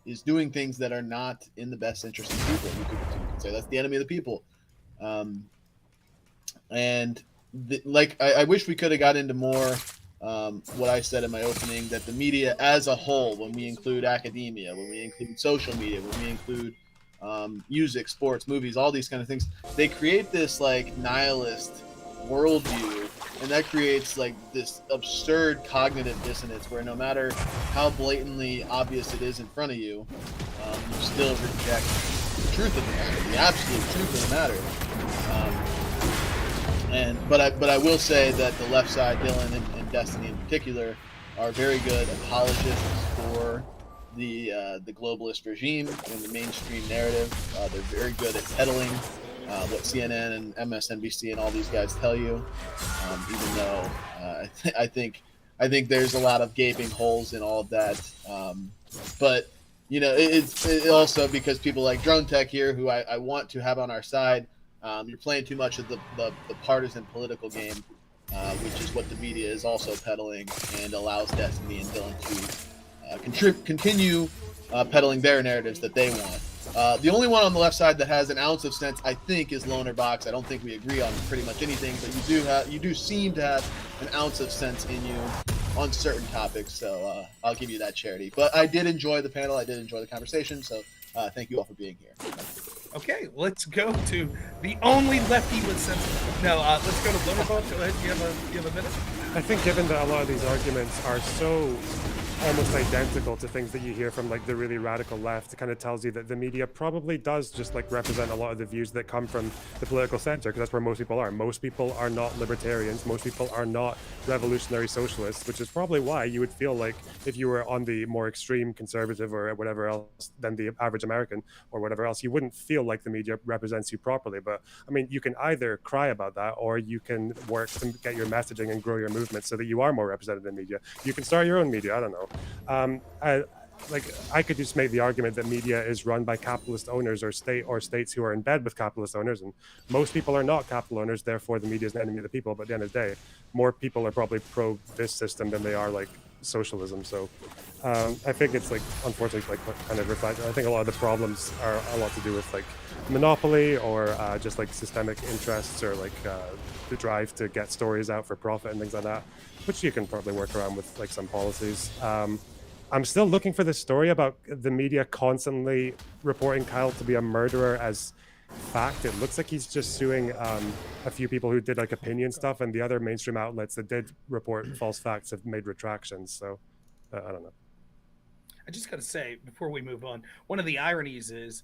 is doing things that are not in the best interest of people. You could say that's the enemy of the people. And I wish we could have got into more what I said in my opening, that the media as a whole, when we include academia, when we include social media, when we include music, sports, movies, all these kind of things, they create this like nihilist worldview, and that creates like this absurd cognitive dissonance where no matter how blatantly obvious it is in front of you, you still reject the truth of the matter, the absolute truth of the matter. But I will say that the left side, Dylan and Destiny in particular, are very good apologists for the globalist regime and the mainstream narrative. They're very good at peddling what CNN and MSNBC and all these guys tell you, even though I think there's a lot of gaping holes in all of that. But it's also because people like Drone Tech here, who I want to have on our side. You're playing too much of the partisan political game, which is what the media is also peddling, and allows Destiny and Dylan to continue peddling their narratives that they want. The only one on the left side that has an ounce of sense, I think, is Loner Box. I don't think we agree on pretty much anything, but you do seem to have an ounce of sense in you on certain topics, so I'll give you that charity. But I did enjoy the panel. I did enjoy the conversation, so thank you all for being here. Okay, let's go to the only lefty with sense. No, let's go to Lonerbox. Go ahead. You have a minute? I think given that a lot of these arguments are so almost identical to things that you hear from like the really radical left, it kind of tells you that the media probably does just like represent a lot of the views that come from the political center, because that's where most people are. Most people are not libertarians. Most people are not revolutionary socialists, which is probably why you would feel like if you were on the more extreme conservative or whatever else than the average American or whatever else, you wouldn't feel like the media represents you properly. But I mean, you can either cry about that, or you can work to get your messaging and grow your movement so that you are more represented in media. You can start your own media. I don't know. I could just make the argument that media is run by capitalist owners or states who are in bed with capitalist owners, and most people are not capital owners, therefore the media is an enemy of the people. But at the end of the day, more people are probably pro this system than they are like socialism. So I think it's like, unfortunately, like kind of reflected. I think a lot of the problems are a lot to do with like monopoly or just like systemic interests, or like the drive to get stories out for profit and things like that, which you can probably work around with like some policies. I'm still looking for the story about the media constantly reporting Kyle to be a murderer as fact. It looks like he's just suing a few people who did like opinion stuff, and the other mainstream outlets that did report false facts have made retractions. So I don't know. I just got to say, before we move on, one of the ironies is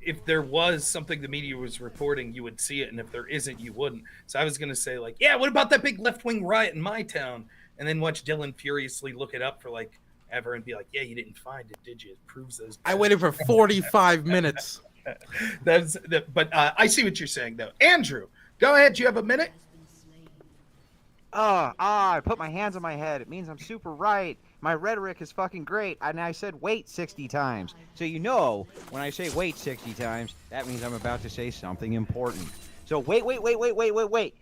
if there was something the media was reporting, you would see it, and if there isn't, you wouldn't. So I was going to say, like, yeah, what about that big left-wing riot in my town? And then watch Dylan furiously look it up for like ever and be like, yeah, you didn't find it, did you? It proves those. I waited for 45 minutes. But I see what you're saying, though. Andrew, go ahead. You have a minute? I put my hands on my head. It means I'm super right. My rhetoric is fucking great. And I said wait 60 times. So you know, when I say wait 60 times, that means I'm about to say something important. So wait.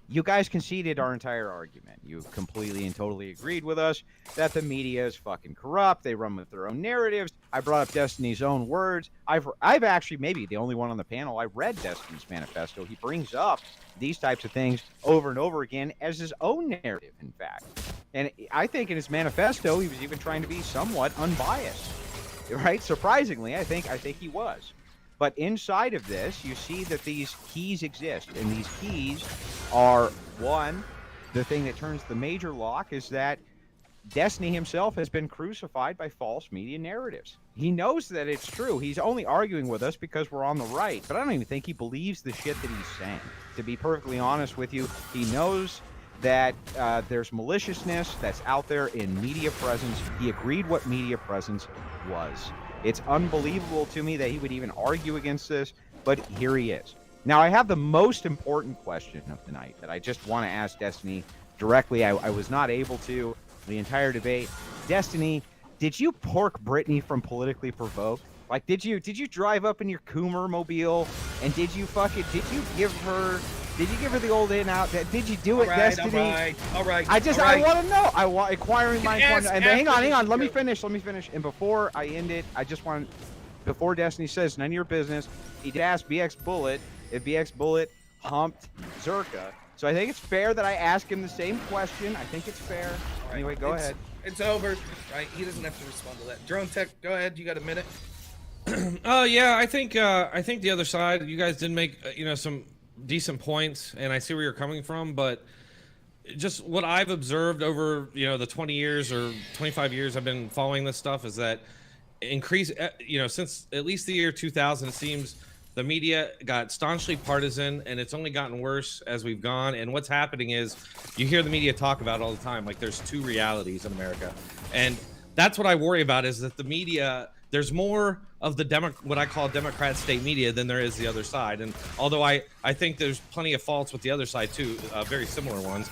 You guys conceded our entire argument. You completely and totally agreed with us that the media is fucking corrupt. They run with their own narratives. I brought up Destiny's own words. I've actually, maybe the only one on the panel, I read Destiny's manifesto. He brings up these types of things over and over again as his own narrative, in fact. And I think in his manifesto, he was even trying to be somewhat unbiased, right? Surprisingly, I think he was. But inside of this, you see that these keys exist, and these keys are, one, the thing that turns the major lock is that Destiny himself has been crucified by false media narratives. He knows that it's true. He's only arguing with us because we're on the right, but I don't even think he believes the shit that he's saying. To be perfectly honest with you, he knows that there's maliciousness that's out there in media presence. He agreed what media presence was. It's unbelievable to me that he would even argue against this, but here he is. Now, I have the most important question of the night that I just want to ask Destiny directly. I was not able to the entire debate. Destiny, did you pork Brittany from Politically Provoked? Like, did you drive up in your Coomer mobile and did you give her the old in out? Did you do it, Destiny? All right. I want to know. I want inquiring minds. And hang on. Let me finish. And before I end it, I just want, before Destiny says none of your business, he did ask BX Bullet if BX Bullet humped Zerka. So I think it's fair that I ask him the same question. I think it's fair. Anyway, go ahead. It's over. Right? He doesn't have to respond to that. Drone Tech, go ahead. You got a minute. Yeah, I think the other side, you guys did make some decent points, and I see where you're coming from, but just what I've observed over the 20 years or 25 years I've been following this stuff is that since at least the year 2000, it seems the media got staunchly partisan, and it's only gotten worse as we've gone. And what's happening is you hear the media talk about it all the time, like there's two realities in America, and that's what I worry about, is that the media, there's more of the what I call Democrat state media than there is the other side. And although I think there's plenty of faults with the other side too, very similar ones,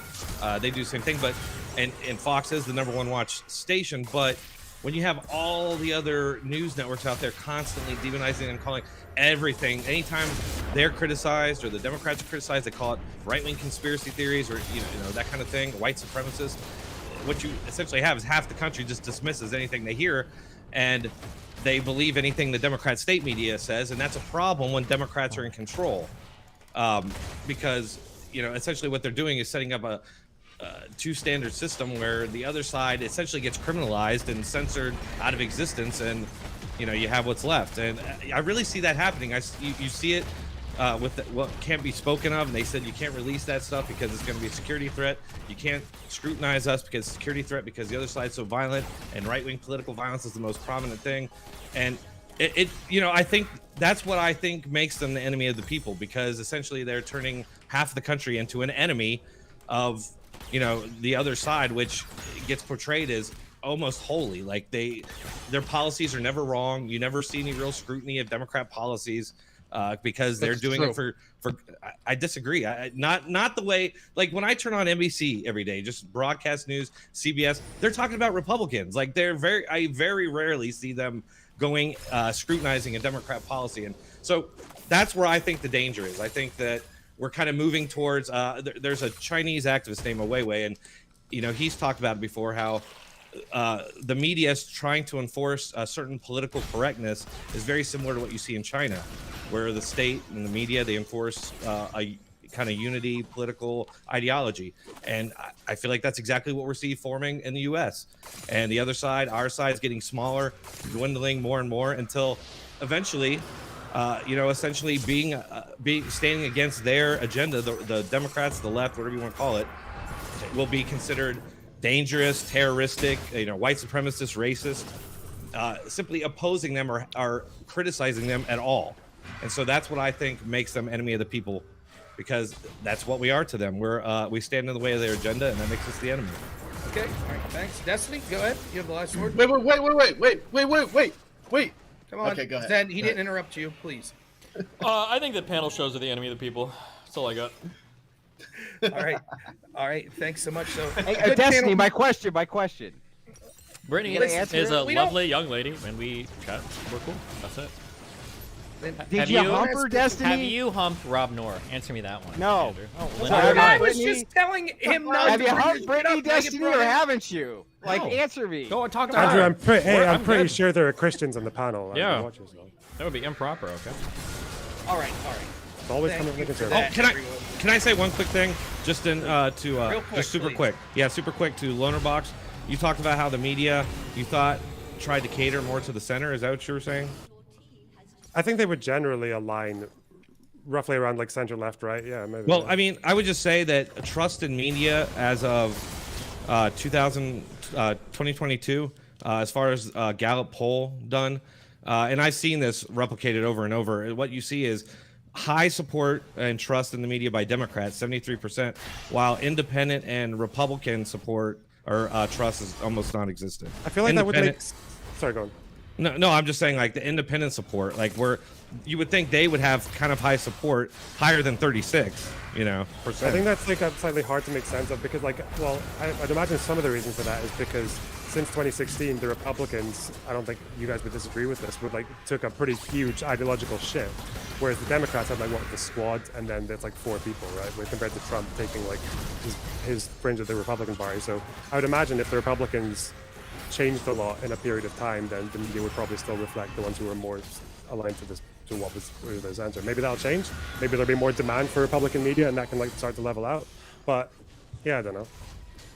they do the same thing. But and Fox is the #1 watch station, but when you have all the other news networks out there constantly demonizing and calling everything, anytime they're criticized or the Democrats are criticized, they call it right-wing conspiracy theories or that kind of thing, white supremacists. What you essentially have is half the country just dismisses anything they hear, and they believe anything the Democrat state media says, and that's a problem when Democrats are in control, because essentially what they're doing is setting up a two-standard system where the other side essentially gets criminalized and censored out of existence, and you have what's left. And I really see that happening. You see it with what can't be spoken of, and they said you can't release that stuff because it's going to be a security threat. You can't scrutinize us because it's a security threat, because the other side's so violent, and right-wing political violence is the most prominent thing. And I think that's what I think makes them the enemy of the people, because essentially they're turning half the country into an enemy of the other side, which gets portrayed as almost holy. Like their policies are never wrong. You never see any real scrutiny of Democrat policies, because they're doing it for I disagree. Not the way, like when I turn on NBC every day, just broadcast news, CBS, they're talking about Republicans. Like I very rarely see them going scrutinizing a Democrat policy. And so that's where I think the danger is. I think that we're kind of moving towards there's a Chinese activist named Weiwei, and he's talked about it before, how the media is trying to enforce a certain political correctness is very similar to what you see in China, where the state and the media, they enforce a kind of unity political ideology. And I feel like that's exactly what we're seeing forming in the US. And the other side, our side, is getting smaller, dwindling more and more, until eventually essentially standing against their agenda, the Democrats, the left, whatever you want to call it, will be considered dangerous, terroristic, white supremacist, racist, simply opposing them or criticizing them at all. And so that's what I think makes them enemy of the people, because that's what we are to them. We stand in the way of their agenda, and that makes us the enemy. Okay, all right, thanks. Destiny, go ahead. You have the last word. Wait. Come on. Okay, go ahead. Zed, he didn't interrupt you, please. I think that panel shows are the enemy of the people. That's all I got. All right. Thanks so much. So, hey, Destiny, my question. Brittany is a lovely young lady, and we chat. We're cool. That's it. Did you hump her, Destiny? Have you humped Rob Noor? Answer me that one. No. Andrew. Oh, well, Sorry, I was just telling him not have to you bring humped it Brittany, up, Destiny, or haven't you? Like, No. answer me. Go and talk to Andrew, her. I'm pretty sure there are Christians on the panel. Yeah. Watchers, though. That would be improper. Okay. All right. It's always Thank coming you from the for conservative. that. Can I say one quick thing, just Real quick, just super please. quick? Yeah, super quick to Lonerbox. You talked about how the media, you thought, tried to cater more to the center. Is that what you were saying? I think they would generally align roughly around like center, left, right. Yeah, maybe. Well, I mean, I would just say that trust in media as of 2022, as far as Gallup poll done, and I've seen this replicated over and over. What you see is high support and trust in the media by Democrats, 73%, while independent and Republican support or trust is almost non-existent. I feel like that would make. Sorry, go on. No, I'm just saying like the independent support, like you would think they would have kind of high support, higher than 36, you know, percent. I think that's like slightly hard to make sense of because, like, well, I'd imagine some of the reason for that is because since 2016, the Republicans, I don't think you guys would disagree with this, would like took a pretty huge ideological shift, whereas the Democrats had like what the squad, and then there's like 4 people, right? Where compared to Trump taking like his fringe of the Republican Party. So I would imagine if the Republicans changed a lot in a period of time, then the media would probably still reflect the ones who were more aligned to this, to what was this answer. Maybe that'll change. Maybe there'll be more demand for Republican media, and that can like start to level out. But yeah, I don't know.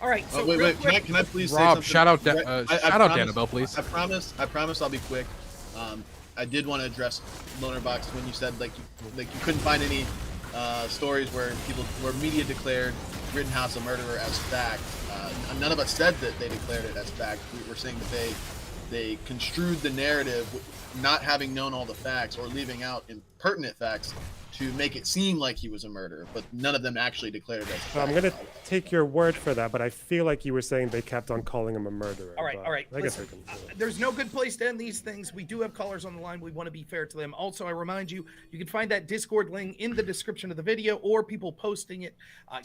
All right. So wait. Can I please say Rob, something? shout out promise- Danabelle, please. I promise I'll be quick. I did want to address Lonerbox when you said like you couldn't find any stories where media declared Rittenhouse a murderer as fact. None of us said that they declared it as fact. We were saying that they construed the narrative, not having known all the facts or leaving out impertinent facts to make it seem like he was a murderer, but none of them actually declared it as fact. I'm going to take your word for that, but I feel like you were saying they kept on calling him a murderer. All right. I guess Listen, there's no good place to end these things. We do have callers on the line. We want to be fair to them. Also, I remind you, you can find that Discord link in the description of the video or people posting it.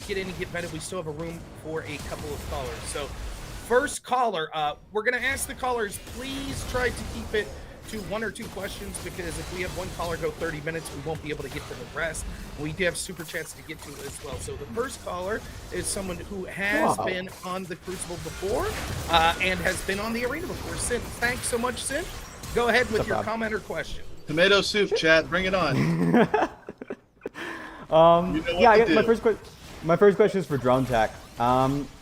Get in and get vetted. We still have a room for a couple of callers. So first caller, we're going to ask the callers, please try to keep it to 1 or 2 questions, because if we have one caller go 30 minutes, we won't be able to get to the rest. We do have super chats to get to as well. So the first caller is someone who has been on the Crucible before and has been on the arena before. Sin, thanks so much, Sin. Go ahead with your comment or question. Tomato soup, chat. Bring it on. Yeah, I guess my first question is for Drone Tech.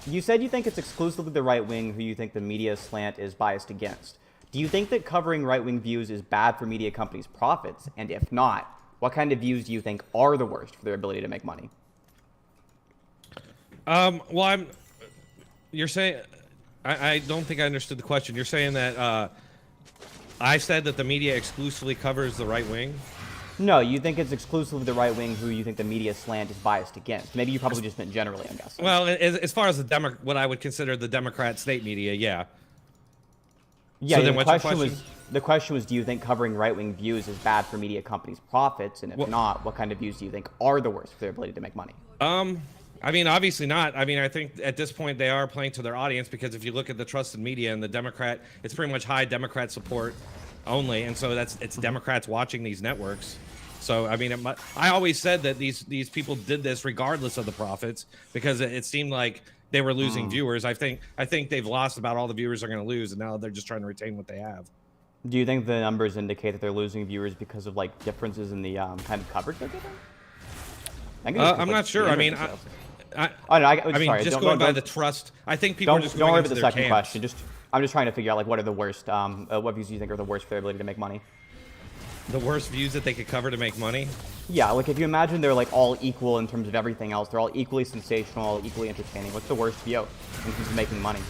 You said you think it's exclusively the right wing who you think the media slant is biased against. Do you think that covering right-wing views is bad for media companies' profits? And if not, what kind of views do you think are the worst for their ability to make money? Well, you're saying, I don't think I understood the question. You're saying that I said that the media exclusively covers the right wing? No, you think it's exclusively the right wing who you think the media slant is biased against. Maybe you probably just meant generally, I'm guessing. Well, as far as what I would consider the Democrat state media, yeah. Yeah, so then the question was, do you think covering right-wing views is bad for media companies' profits? And if not, what kind of views do you think are the worst for their ability to make money? I mean, obviously not. I mean, I think at this point they are playing to their audience, because if you look at the trusted media and the Democrat, it's pretty much high Democrat support only, and so it's Democrats watching these networks. So I mean, I always said that these people did this regardless of the profits, because it seemed like they were losing viewers. I think they've lost about all the viewers they're going to lose, and now they're just trying to retain what they have. Do you think the numbers indicate that they're losing viewers because of like differences in the kind of coverage they're giving? I'm not sure. I mean, just going by the trust, I think people are just don't going worry into about the their second camps. question. I'm just trying to figure out like what are the worst, what views do you think are the worst for their ability to make money? The worst views that they could cover to make money? Yeah, like if you imagine they're like all equal in terms of everything else, they're all equally sensational, equally entertaining. What's the worst view in terms of making money?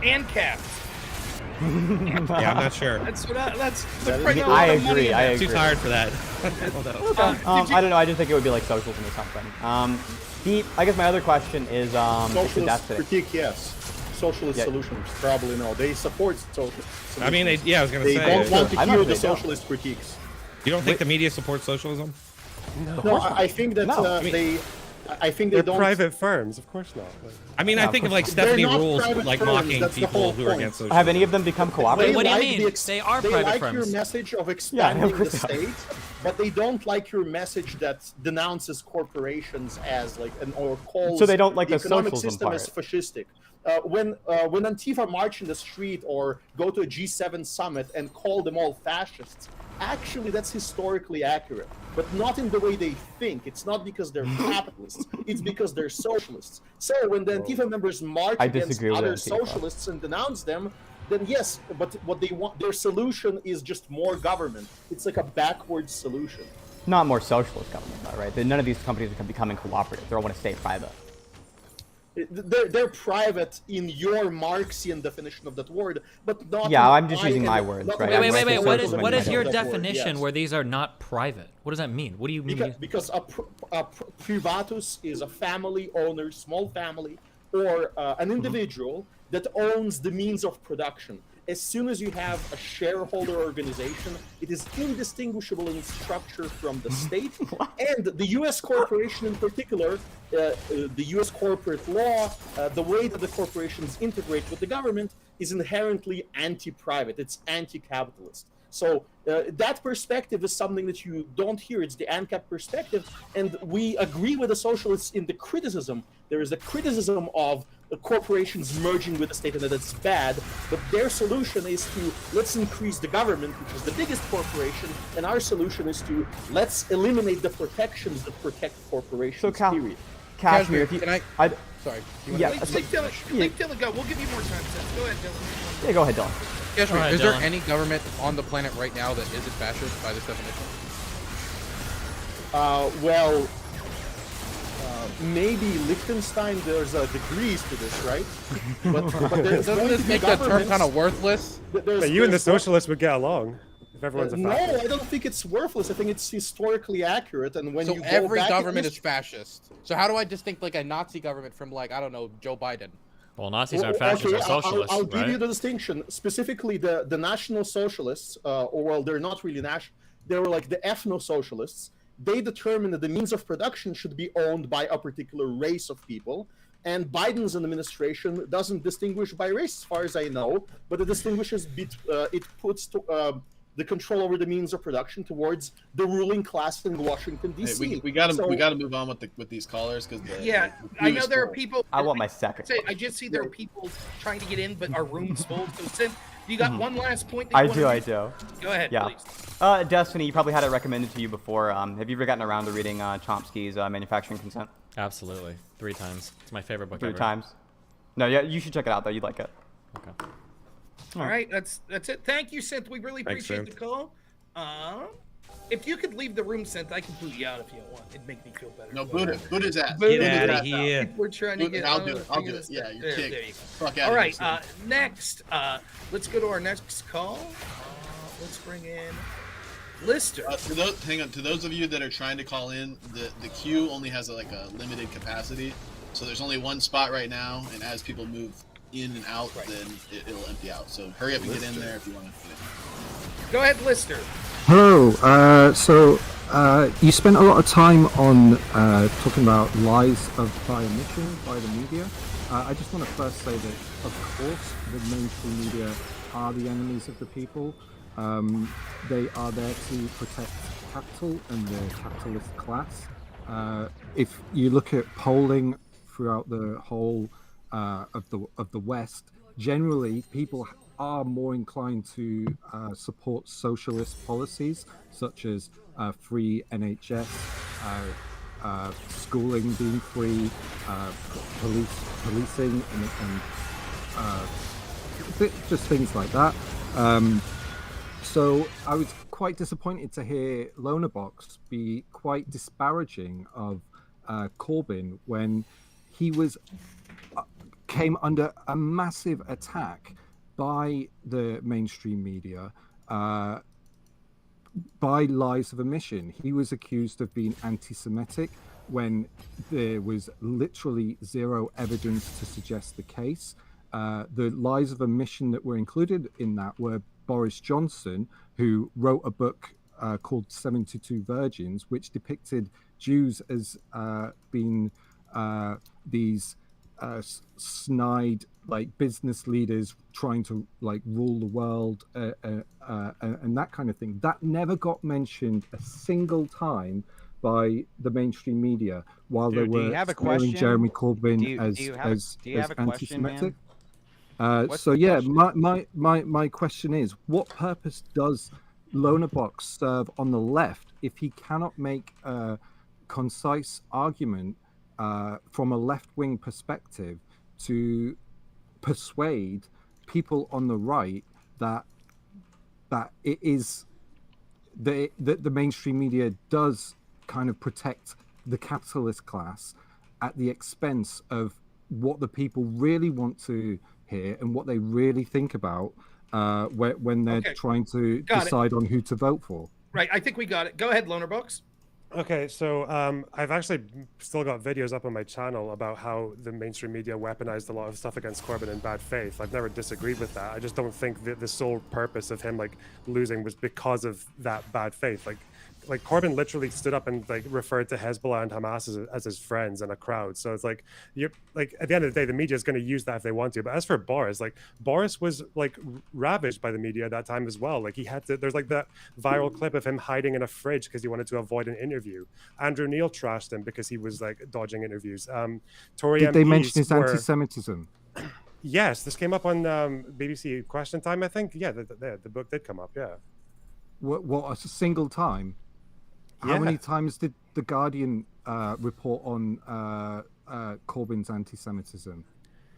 And caps. Yeah, I'm not sure. I agree. I'm too tired for that. I don't know. I just think it would be like socialism or something. I guess my other question is socialist critique, yes. Socialist solutions, probably no. They support socialist solutions. I mean, I was going to say. They don't want to hear the socialist critiques. You don't think the media supports socialism? No, I think that I think they're don't. private firms, of course not. I mean, I think of like Stephanie Rules, like mocking people who are against socialism. Have any of them become cooperative? What do you mean? They are private They like firms. your message of expanding the state, but they don't like your message that denounces corporations as like or calls. So they don't like the the economic socialism system part. as fascistic. When Antifa march in the street or go to a G7 summit and call them all fascists, actually that's historically accurate, but not in the way they think. It's not because they're capitalists, it's because they're socialists. So when the Antifa members march against other socialists and denounce them, then yes, but what they want, their solution is just more government. It's like a backwards solution. Not more socialist government, though, right? None of these companies are becoming cooperative. They all want to stay private. They're private in your Marxian definition of that word, but not. Yeah, I'm just using my words, right? Wait. What is your definition where these are not private? What does that mean? What do you mean? Because a privatus is a family owner, small family, or an individual that owns the means of production. as soon as you have a shareholder organization, it is indistinguishable in its structure from the state. And the U.S. corporation in particular, the U.S. corporate law, the way that the corporations integrate with the government is inherently anti-private. It's anti-capitalist. So that perspective is something that you don't hear. It's the ANCAP perspective. And we agree with the socialists in the criticism. There is a criticism of the corporations merging with the state and that it's bad. But their solution is to let's increase the government, which is the biggest corporation. And our solution is to let's eliminate the protections that protect corporations, period. Kashmir, if you... Can I... Sorry. Yeah. Leave Dylan go. We'll give you more time, Seth. Go ahead, Dylan. Yeah, go ahead, Dylan. Kashmir, is there any government on the planet right now that isn't fascist by this definition? Well, maybe Liechtenstein, there's degrees to this, right? But there's doesn't this make that term kind of worthless? But you and the socialists would get along if everyone's a no, fascist. I don't think it's worthless. I think it's historically accurate. And when So you go every back government in is fascist. So how do I distinct like a Nazi government from like, I don't know, Joe Biden? Well, Nazis aren't fascists, they're socialists, I'll give right? you the distinction. Specifically, the National Socialists, or well, they're not really national. They were like the ethno-socialists. They determined that the means of production should be owned by a particular race of people. And Biden's administration doesn't distinguish by race, as far as I know, but it distinguishes. It puts the control over the means of production towards the ruling class in Washington D.C. Hey, we gotta move on with these callers because I know there are people. I want my second. I just see there are people trying to get in, but our room's full. So, Sid, you got one last point? That I you do. wanna Go ahead, yeah. please. Destiny, you probably had it recommended to you before. Have you ever gotten around to reading Chomsky's Manufacturing Consent? Absolutely. 3 times. It's my favorite book 3 ever. times? No, yeah, you should check it out, though. You'd like it. Okay. All right, that's it. Thank you, Synth. We really Thanks, appreciate Synth. the call. If you could leave the room, Synth, I can boot you out if you want. It'd make me feel better. No, boot his ass. Boot Get his out ass of here. We're trying to get. I'll do it. I'll do it. Yeah, you're there you kicked. go. Fuck out All of right, here. next, let's go to our next call. Let's bring in Lister. To those of you that are trying to call in, the queue only has a limited capacity, so there's only one spot right now, and as people move in and out, then it'll empty out. So hurry up and get in there if you want to get in. Go ahead, Lister. Hello. You spent a lot of time on talking about lies by omission by the media. I just want to first say that, of course, the mainstream media are the enemies of the people. They are there to protect capital and the capitalist class. If you look at polling throughout the whole of the West, generally people are more inclined to support socialist policies such as free NHS, schooling being free, policing, and just things like that. So I was quite disappointed to hear Lonerbox be quite disparaging of Corbyn when he came under a massive attack by the mainstream media, by lies of omission. He was accused of being anti-Semitic when there was literally zero evidence to suggest the case. The lies of omission that were included in that were Boris Johnson, who wrote a book called 72 Virgins, which depicted Jews as being these snide business leaders trying to rule the world and that kind of thing. That never got mentioned a single time by the mainstream media while they were smearing Jeremy Corbyn as anti-Semitic. So yeah, my question is, what purpose does Lonerbox serve on the left if he cannot make a concise argument from a left-wing perspective to persuade people on the right that it is that the mainstream media does kind of protect the capitalist class at the expense of what the people really want to hear and what they really think about when they're trying to decide on who to vote for. Right, I think we got it. Go ahead, Lonerbox. Okay, so I've actually still got videos up on my channel about how the mainstream media weaponized a lot of stuff against Corbyn in bad faith. I've never disagreed with that. I just don't think that the sole purpose of him like losing was because of that bad faith. Like Corbyn literally stood up and like referred to Hezbollah and Hamas as his friends and a crowd. So it's like you're like at the end of the day, the media is going to use that if they want to. But as for Boris, like Boris was like ravaged by the media at that time as well. Like he had to. There's like that viral clip of him hiding in a fridge because he wanted to avoid an interview. Andrew Neil trashed him because he was like dodging interviews. Tory Did they MPs mention his were. anti-Semitism? Yes, this came up on BBC Question Time, I think. Yeah, the book did come up. Yeah. What a single time? How many times did the Guardian report on Corbyn's anti-Semitism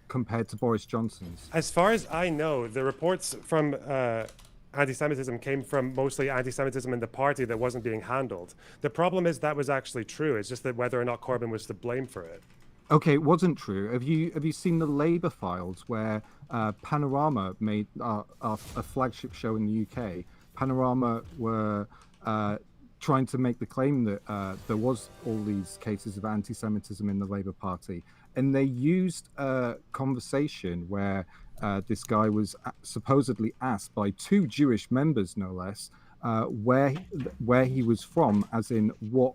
compared to Boris Johnson's? As far as I know, the reports from anti-Semitism came from mostly anti-Semitism in the party that wasn't being handled. The problem is that was actually true. It's just that whether or not Corbyn was to blame for it. Okay, it wasn't true. Have you seen the Labour files where Panorama made a flagship show in the UK? Panorama were trying to make the claim that there was all these cases of anti-Semitism in the Labour Party, and they used a conversation where this guy was supposedly asked by two Jewish members, no less, where he was from, as in what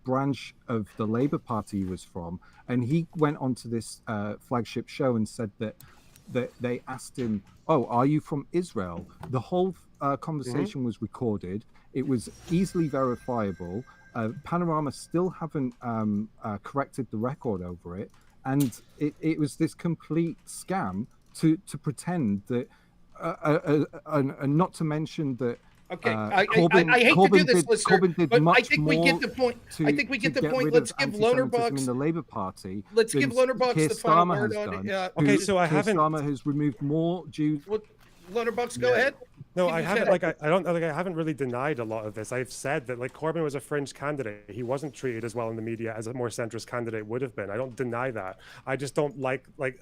branch of the Labour Party he was from, and he went onto this flagship show and said that they asked him, "Oh, are you from Israel?" The whole conversation was recorded. It was easily verifiable. Panorama still haven't corrected the record over it, and it was this complete scam to pretend that, and not to mention that. Okay, Corbyn, I hate Corbyn to do this, did, listener, Corbyn did but much I think we more get the point. I think we get the to point. rid Let's of give anti-Semitism Lonerbox. in the Labour Party. Let's give than Lonerbox Keir the final Starmer word has on it. done, Okay, so I Keir haven't. Starmer has removed more Jews. Lonerbox, go ahead. No, Give I your haven't. chance. Like, I don't. Like, I haven't really denied a lot of this. I've said that like Corbyn was a fringe candidate. He wasn't treated as well in the media as a more centrist candidate would have been. I don't deny that. I just don't like what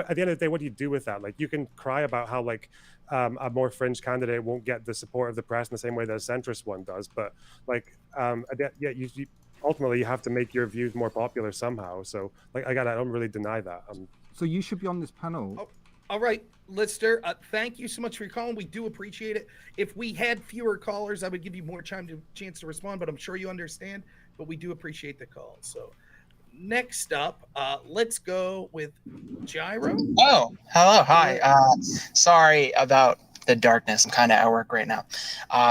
at the end of the day, what do you do with that? Like, you can cry about how like a more fringe candidate won't get the support of the press in the same way that a centrist one does. But like, you ultimately you have to make your views more popular somehow. So like, I don't really deny that. So you should be on this panel. All right, listener, thank you so much for your call. We do appreciate it. If we had fewer callers, I would give you more chance to respond, but I'm sure you understand. But we do appreciate the call. So next up, let's go with Gyro. Oh, hello, hi. Sorry about the darkness. I'm kind of at work right now.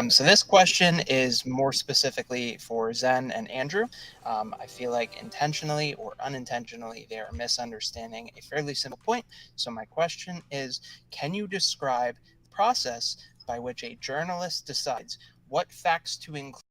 So this question is more specifically for Zen and Andrew. I feel like intentionally or unintentionally, they are misunderstanding a fairly simple point. So my question is, can you describe the process by which a journalist decides what facts to include?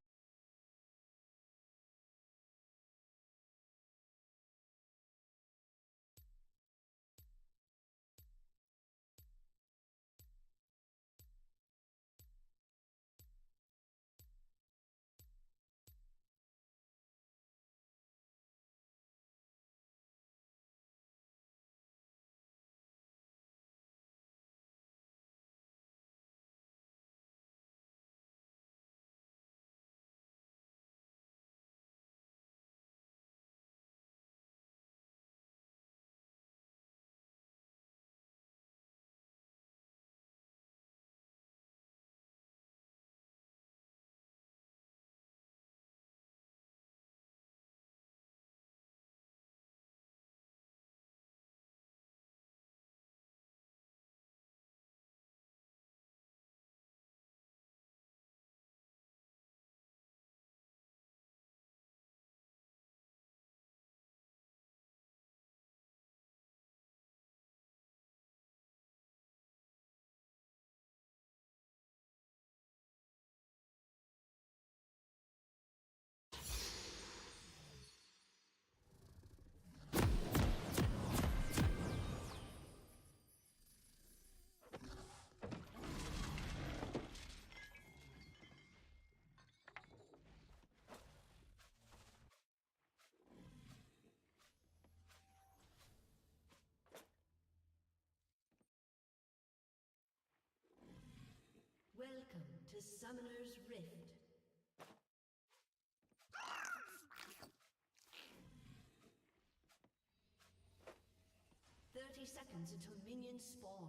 Welcome to Summoner's Rift. seconds until minions spawn.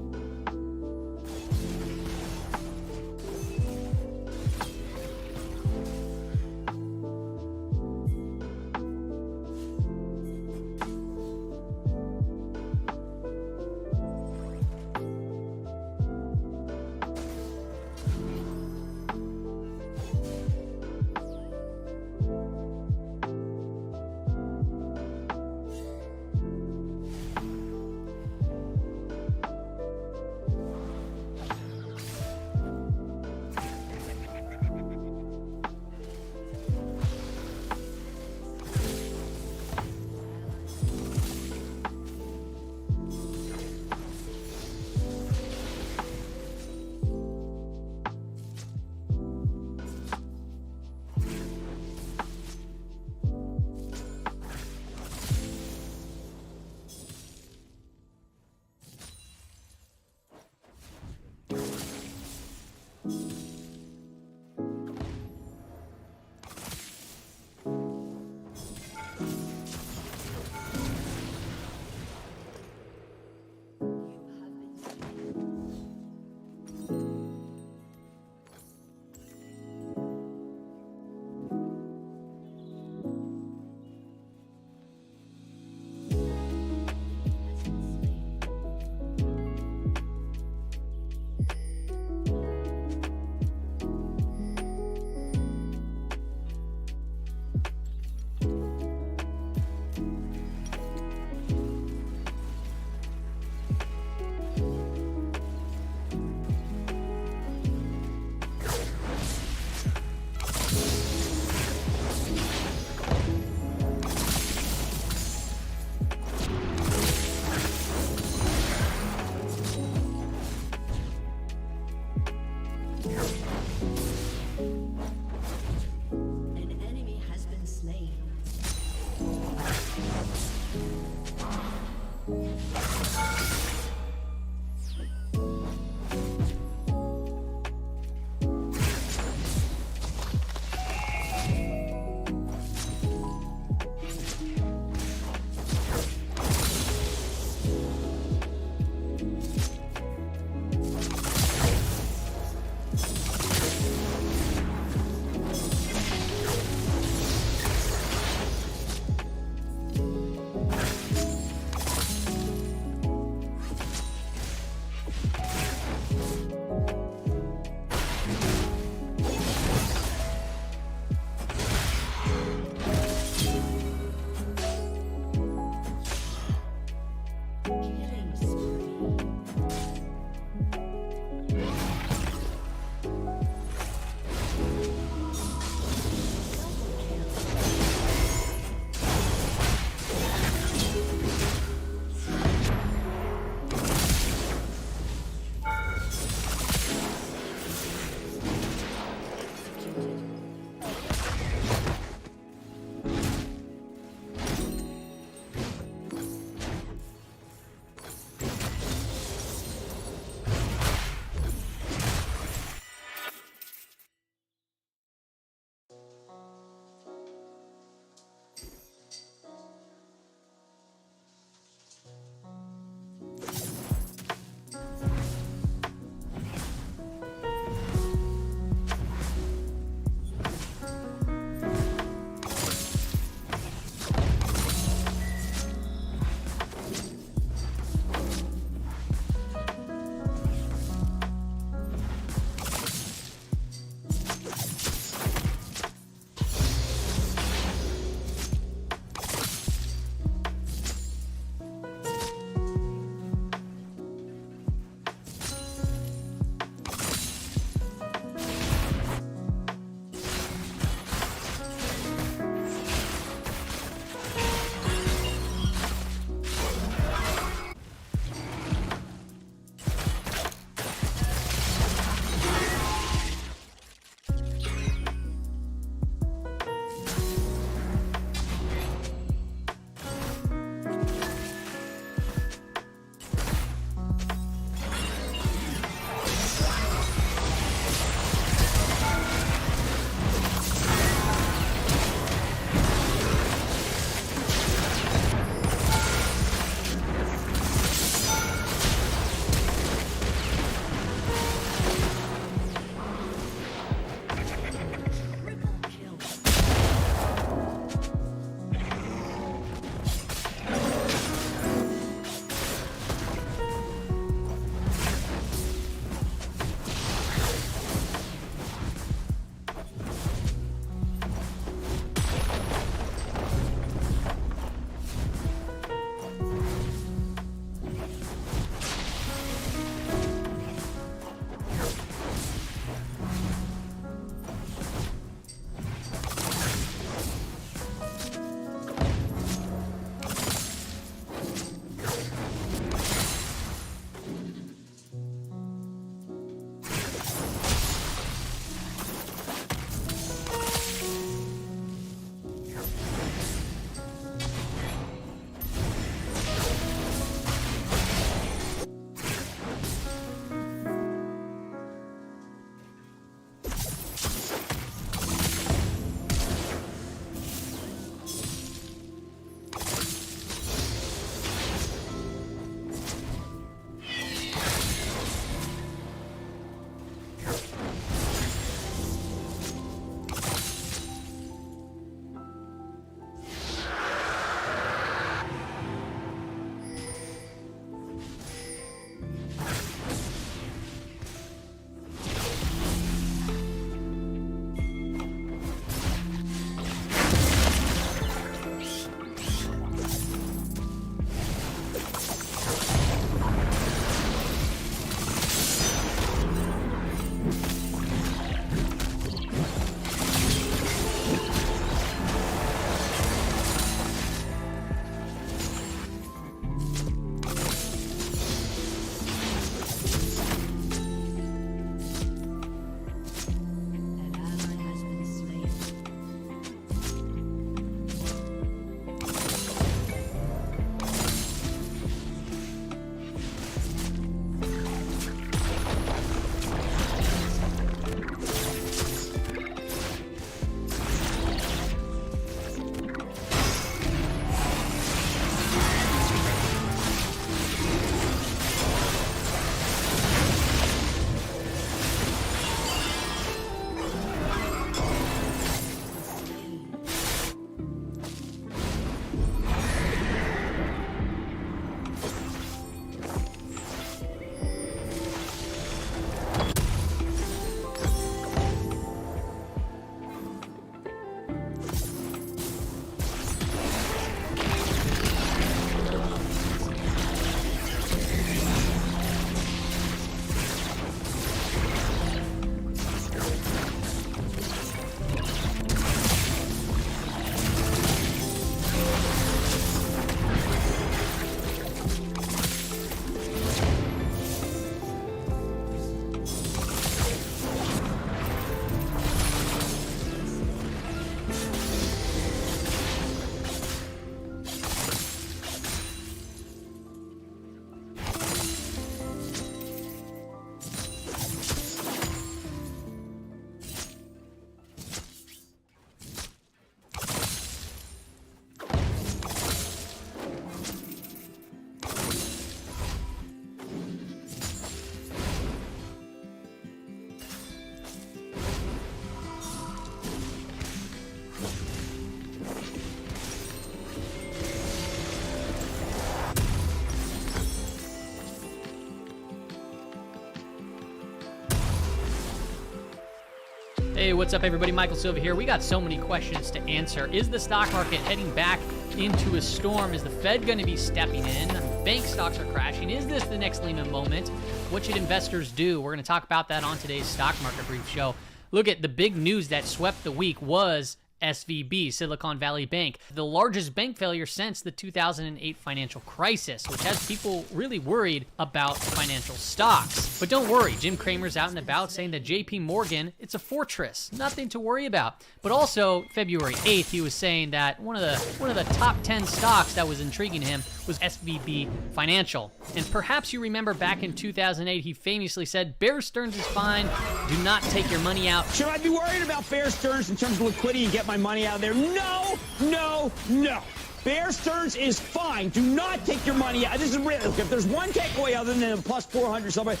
Hey, what's up, everybody? Michael Silva here. We got so many questions to answer. Is the stock market heading back into a storm? Is the Fed going to be stepping in? Bank stocks are crashing. Is this the next Lehman moment? What should investors do? We're going to talk about that on today's Stock Market Brief show. Look at the big news that swept the week was SVB, Silicon Valley Bank, the largest bank failure since the 2008 financial crisis, which has people really worried about financial stocks. But don't worry, Jim Cramer's out and about saying that JP Morgan, it's a fortress, nothing to worry about. But also, February 8th, he was saying that one of the top 10 stocks that was intriguing him was SVB Financial. And perhaps you remember back in 2008, he famously said, Bear Stearns is fine, do not take your money out. Should I be worried about Bear Stearns in terms of liquidity and get my money out of there? No, no, no. Bear Stearns is fine. Do not take your money out. This is real. If there's one takeaway other than a plus 400 somebody,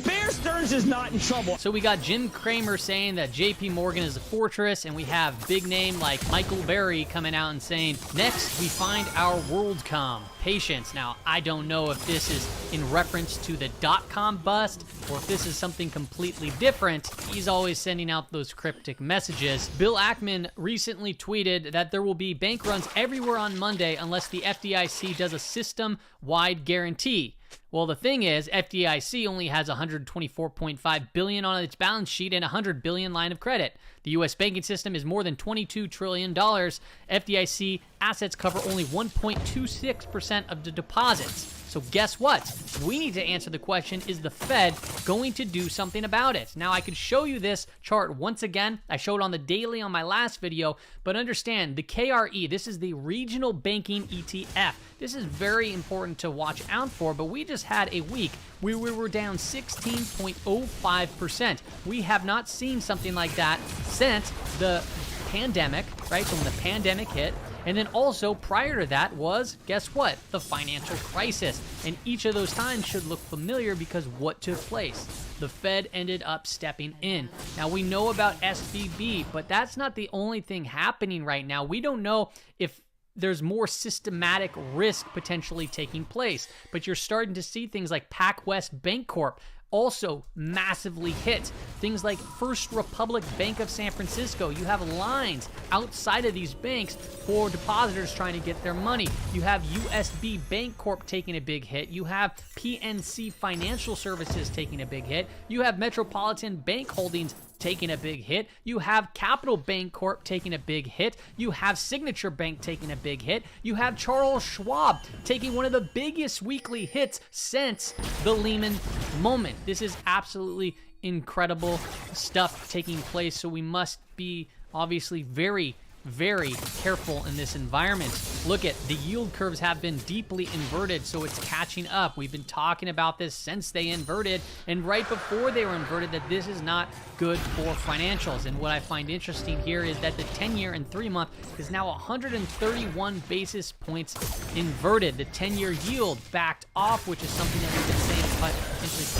Bear Stearns is not in trouble. So we got Jim Cramer saying that JP Morgan is a fortress, and we have big name like Michael Berry coming out and saying, next we find our WorldCom. Patience. Now, I don't know if this is in reference to the .com bust or if this is something completely different. He's always sending out those cryptic messages. Bill Ackman recently tweeted that there will be bank runs everywhere on Monday unless the FDIC does a system-wide guarantee. Well, the thing is, FDIC only has $124.5 billion on its balance sheet and $100 billion line of credit. The U.S. banking system is more than $22 trillion. FDIC assets cover only 1.26% of the deposits. So guess what? We need to answer the question, is the Fed going to do something about it? Now, I could show you this chart once again. I showed on the daily on my last video, but understand the KRE, this is the regional banking ETF. This is very important to watch out for, but we just had a week where we were down 16.05%. We have not seen something like that since the pandemic, right? So when the pandemic hit, and then also prior to that was, guess what? The financial crisis. And each of those times should look familiar because what took place? The Fed ended up stepping in. Now we know about SVB, but that's not the only thing happening right now. We don't know if there's more systematic risk potentially taking place, but you're starting to see things like PacWest Bancorp also massively hit. Things like First Republic Bank of San Francisco. You have lines outside of these banks for depositors trying to get their money. You have USB Bancorp taking a big hit. You have PNC Financial Services taking a big hit. You have Metropolitan Bank Holdings taking a big hit. You have Capital Bancorp taking a big hit. You have Signature Bank taking a big hit. You have Charles Schwab taking one of the biggest weekly hits since the Lehman moment. This is absolutely incredible stuff taking place, so we must be obviously very careful in this environment. Look at the yield curves have been deeply inverted, so it's catching up. We've been talking about this since they inverted, and right before they were inverted, that this is not good for financials. And what I find interesting here is that the 10-year and 3-month is now 131 basis points inverted. The 10-year yield backed off, which is something that we've been saying to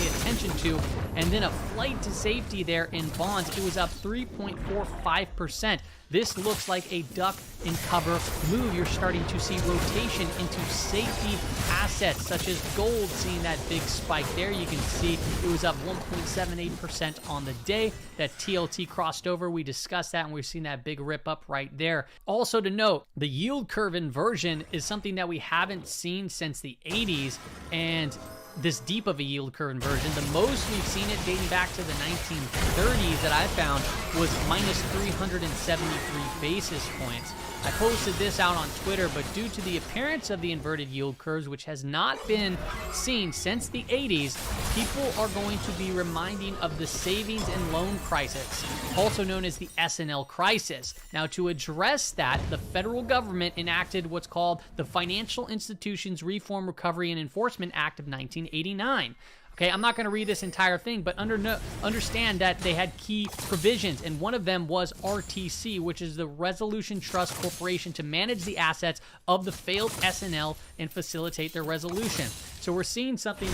pay attention to. And then a flight to safety there in bonds. It was up 3.45%. This looks like a duck and cover move. You're starting to see rotation into safety assets such as gold, seeing that big spike there. You can see it was up 1.78% on the day. That TLT crossed over. We discussed that and we've seen that big rip up right there. Also to note, the yield curve inversion is something that we haven't seen since the 80s, and this deep of a yield curve inversion. The most we've seen it dating back to the 1930s that I found was minus 373 basis points. I posted this out on Twitter, but due to the appearance of the inverted yield curves, which has not been seen since the 80s, people are going to be reminding of the savings and loan crisis, also known as the S&L crisis. Now, to address that, the federal government enacted what's called the Financial Institutions Reform, Recovery, and Enforcement Act of 1989. Okay, I'm not going to read this entire thing, but understand that they had key provisions, and one of them was RTC, which is the Resolution Trust Corporation, to manage the assets of the failed S&L and facilitate their resolution. So we're seeing something,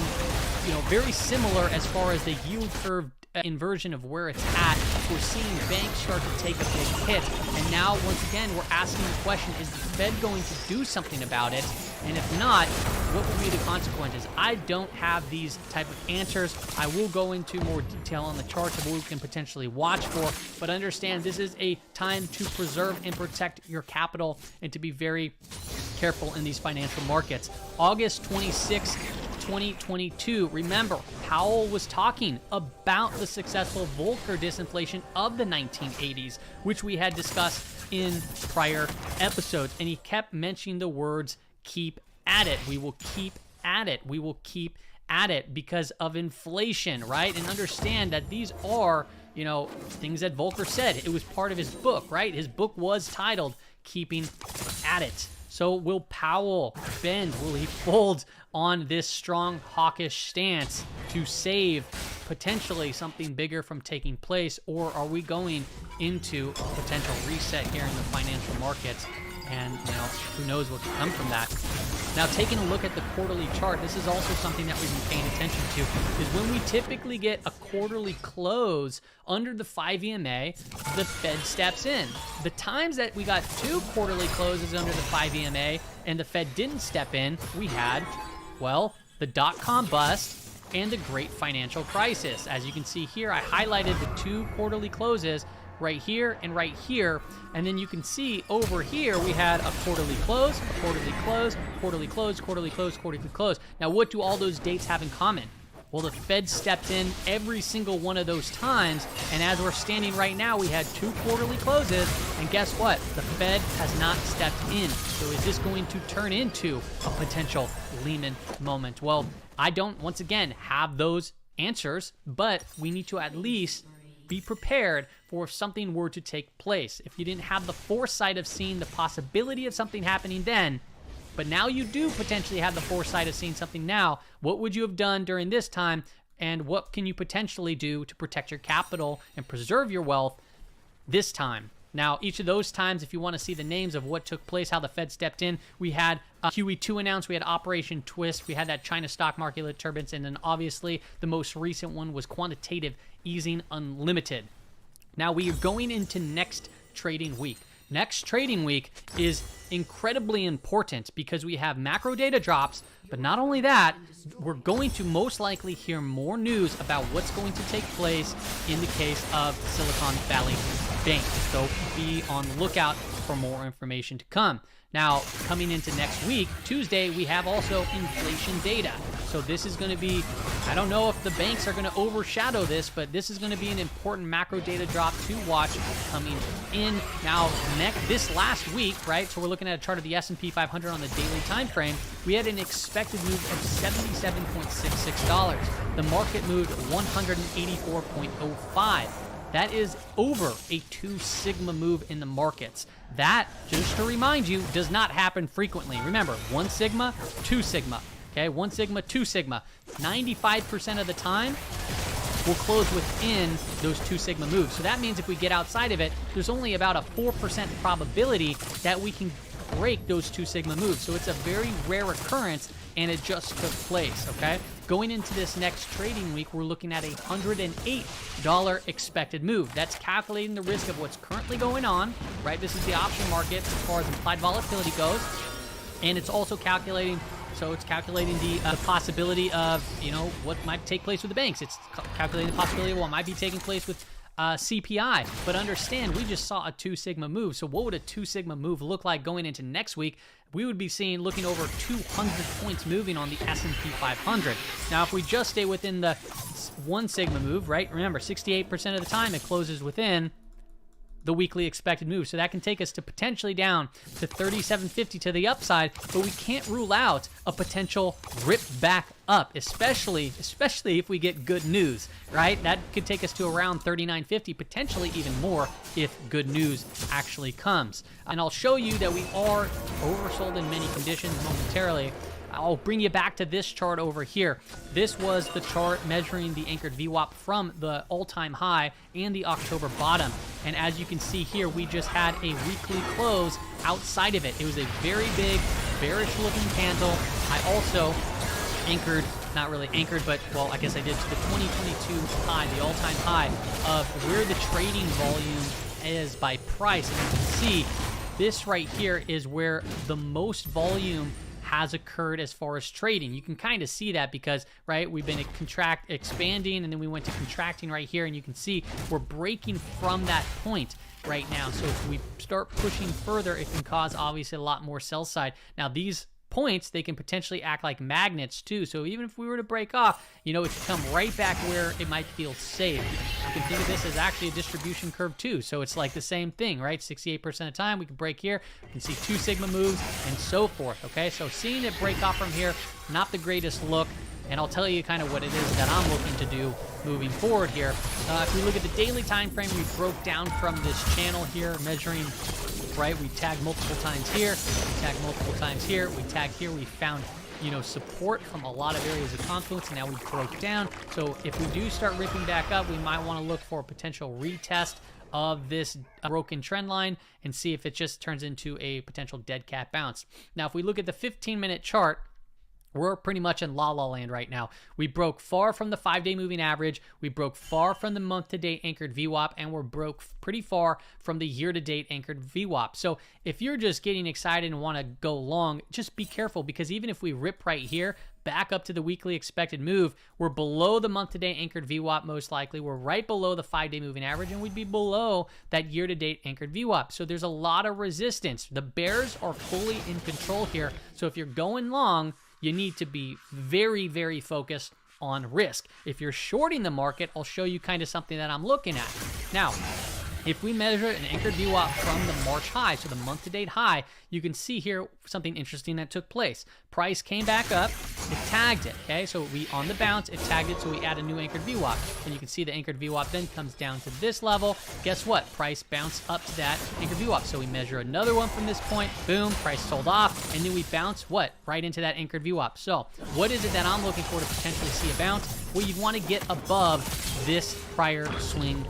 very similar as far as the yield curve inversion of where it's at. We're seeing banks start to take a big hit, and now once again we're asking the question, is the Fed going to do something about it? And if not, what will be the consequences? I don't have these type of answers. I will go into more detail on the charts of what we can potentially watch for, but understand this is a time to preserve and protect your capital and to be very careful in these financial markets. August 26, 2022. Remember, Powell was talking about the successful Volcker disinflation of the 1980s, which we had discussed in prior episodes, and he kept mentioning the words keep at it. We will keep at it. We will keep at it because of inflation, right? And understand that these are, you know, things that Volcker said. It was part of his book, right? His book was titled Keeping at It. So will Powell bend? Will he fold on this strong hawkish stance to save potentially something bigger from taking place? Or are we going into a potential reset here in the financial markets? And, you know, who knows what could come from that. Now, taking a look at the quarterly chart, this is also something that we've been paying attention to, is when we typically get a quarterly close under the 5 EMA, the Fed steps in. The times that we got 2 quarterly closes under the 5 EMA and the Fed didn't step in, we had, well, the dot-com bust and the great financial crisis. As you can see here, I highlighted the 2 quarterly closes right here and right here, and then you can see over here we had a quarterly close, a quarterly close, quarterly close, quarterly close, quarterly close. Now, what do all those dates have in common? Well, the Fed stepped in every single one of those times, and as we're standing right now, we had 2 quarterly closes, and guess what? The Fed has not stepped in. So is this going to turn into a potential Lehman moment? Well, I don't, once again, have those answers, but we need to at least be prepared for if something were to take place. If you didn't have the foresight of seeing the possibility of something happening then, but now you do potentially have the foresight of seeing something now, what would you have done during this time, and what can you potentially do to protect your capital and preserve your wealth this time? Now, each of those times, if you want to see the names of what took place, how the Fed stepped in, we had QE2 announced, we had Operation Twist, we had that China stock market turbulence, and then obviously the most recent one was quantitative easing unlimited. Now we are going into next trading week. Next trading week is incredibly important because we have macro data drops, but not only that, we're going to most likely hear more news about what's going to take place in the case of Silicon Valley Bank. So be on the lookout for more information to come. Now, coming into next week, Tuesday, we have also inflation data. So this is going to be, I don't know if the banks are going to overshadow this, but this is going to be an important macro data drop to watch coming in. Now, this last week, right, so we're looking at a chart of the S&P 500 on the daily time frame, we had an expected move of $77.66. The market moved 184.05. That is over a 2 sigma move in the markets. That, just to remind you, does not happen frequently. Remember, 1 sigma, 2 sigma. Okay, 1 sigma, 2 sigma. 95% of the time, we'll close within those 2 sigma moves. So that means if we get outside of it, there's only about a 4% probability that we can break those 2 sigma moves. So it's a very rare occurrence, and it just took place, okay? Going into this next trading week, we're looking at a $108 expected move. That's calculating the risk of what's currently going on, right? This is the option market as far as implied volatility goes. And it's also calculating, so it's calculating the possibility of, you know, what might take place with the banks. It's calculating the possibility of what might be taking place with CPI. But understand, we just saw a 2 sigma move. So what would a 2 sigma move look like going into next week? We would be looking over 200 points moving on the S&P 500. Now, if we just stay within the 1 sigma move, right? Remember, 68% of the time it closes within the weekly expected move. So that can take us to potentially down to 37.50 to the upside, but we can't rule out a potential rip back up, especially if we get good news, right? That could take us to around 39.50, potentially even more if good news actually comes. And I'll show you that we are oversold in many conditions momentarily. I'll bring you back to this chart over here. This was the chart measuring the anchored VWAP from the all-time high and the October bottom. And as you can see here, we just had a weekly close outside of it. It was a very big, bearish-looking candle. I also anchored, not really anchored, but, well, I guess I did to the 2022 high, the all-time high of where the trading volume is by price. And you can see this right here is where the most volume has occurred as far as trading. You can kind of see that because, right, we've been expanding, and then we went to contracting right here, and you can see we're breaking from that point right now. So if we start pushing further, it can cause obviously a lot more sell side. Now these points, they can potentially act like magnets too. So even if we were to break off, you know, it could come right back where it might feel safe. You can think of this as actually a distribution curve too. So it's like the same thing, right? 68% of the time we can break here. We can see 2 sigma moves and so forth. Okay, so seeing it break off from here, not the greatest look. And I'll tell you kind of what it is that I'm looking to do moving forward here. If we look at the daily time frame, we broke down from this channel here, measuring, right? We tagged multiple times here, we tagged multiple times here, we tagged here, we found, you know, support from a lot of areas of confluence, and now we broke down. So if we do start ripping back up, we might want to look for a potential retest of this broken trend line and see if it just turns into a potential dead cat bounce. Now, if we look at the 15-minute chart, we're pretty much in la-la land right now. We broke far from the 5-day moving average. We broke far from the month-to-date anchored VWAP, and we're broke pretty far from the year-to-date anchored VWAP. So if you're just getting excited and want to go long, just be careful, because even if we rip right here, back up to the weekly expected move, we're below the month-to-date anchored VWAP most likely. We're right below the 5-day moving average, and we'd be below that year-to-date anchored VWAP. So there's a lot of resistance. The bears are fully in control here. So if you're going long, you need to be very, very focused on risk. If you're shorting the market, I'll show you kind of something that I'm looking at. Now, if we measure an anchored VWAP from the March high, so the month-to-date high, you can see here something interesting that took place. Price came back up, it tagged it, okay? So we, on the bounce, it tagged it, so we add a new anchored VWAP. And you can see the anchored VWAP then comes down to this level. Guess what? Price bounced up to that anchored VWAP. So we measure another one from this point, boom, price sold off, and then we bounce what? Right into that anchored VWAP. So what is it that I'm looking for to potentially see a bounce? Well, you'd want to get above this prior swing,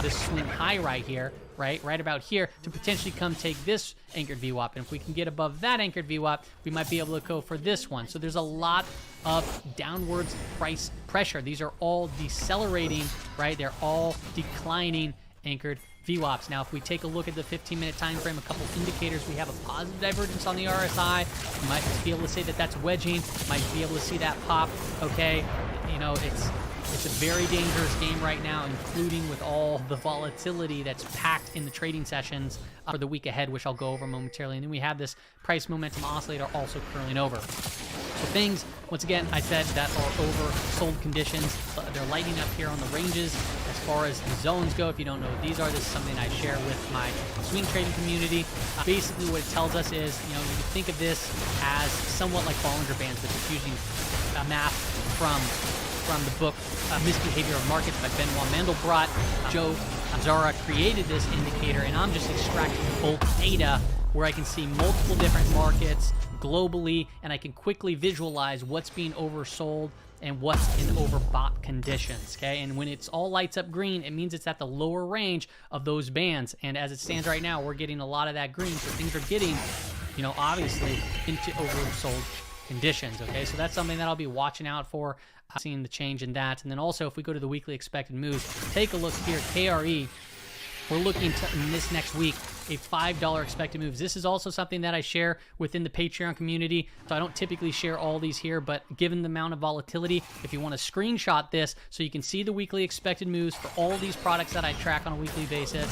this swing high right here, right about here, to potentially come take this anchored VWAP. And if we can get above that anchored VWAP, we might be able to go for this one. So there's a lot of downwards price pressure. These are all decelerating, right? They're all declining anchored VWAPs. Now, if we take a look at the 15-minute time frame, a couple indicators, we have a positive divergence on the RSI. You might be able to say that that's wedging. Might be able to see that pop. Okay, you know, it's a very dangerous game right now, including with all the volatility that's packed in the trading sessions for the week ahead, which I'll go over momentarily. And then we have this price momentum oscillator also curling over. So things, once again, I said that are oversold conditions. They're lighting up here on the ranges. As far as the zones go, if you don't know what these are, this is something I share with my swing trading community. Basically what it tells us is, you know, you can think of this as somewhat like Bollinger Bands, but just using math from the book Misbehavior of Markets by Benoit Mandelbrot. Joe Zara created this indicator, and I'm just extracting bulk data where I can see multiple different markets globally, and I can quickly visualize what's being oversold and what's in overbought conditions, okay? And when it's all lights up green, it means it's at the lower range of those bands. And as it stands right now, we're getting a lot of that green, so things are getting, you know, obviously into oversold conditions, okay? So that's something that I'll be watching out for, seeing the change in that. And then also, if we go to the weekly expected moves, take a look here, KRE, we're looking to, in this next week, a $5 expected moves. This is also something that I share within the Patreon community. So I don't typically share all these here, but given the amount of volatility, if you want to screenshot this so you can see the weekly expected moves for all these products that I track on a weekly basis,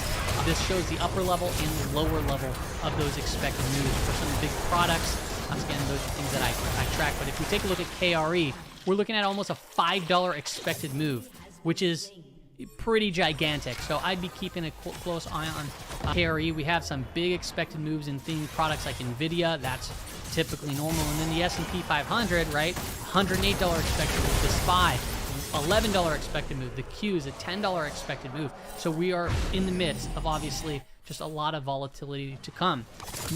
this shows the upper level and the lower level of those expected moves for some of the big products. Once again, those are things that I track. But if we take a look at KRE, we're looking at almost a $5 expected move, which is pretty gigantic. So I'd be keeping a close eye on KRE. We have some big expected moves in themed products like NVIDIA. That's typically normal. And then the S&P 500, right? $108 expected move. The SPY, $11 expected move. The Q is a $10 expected move. So we are in the midst of obviously just a lot of volatility to come.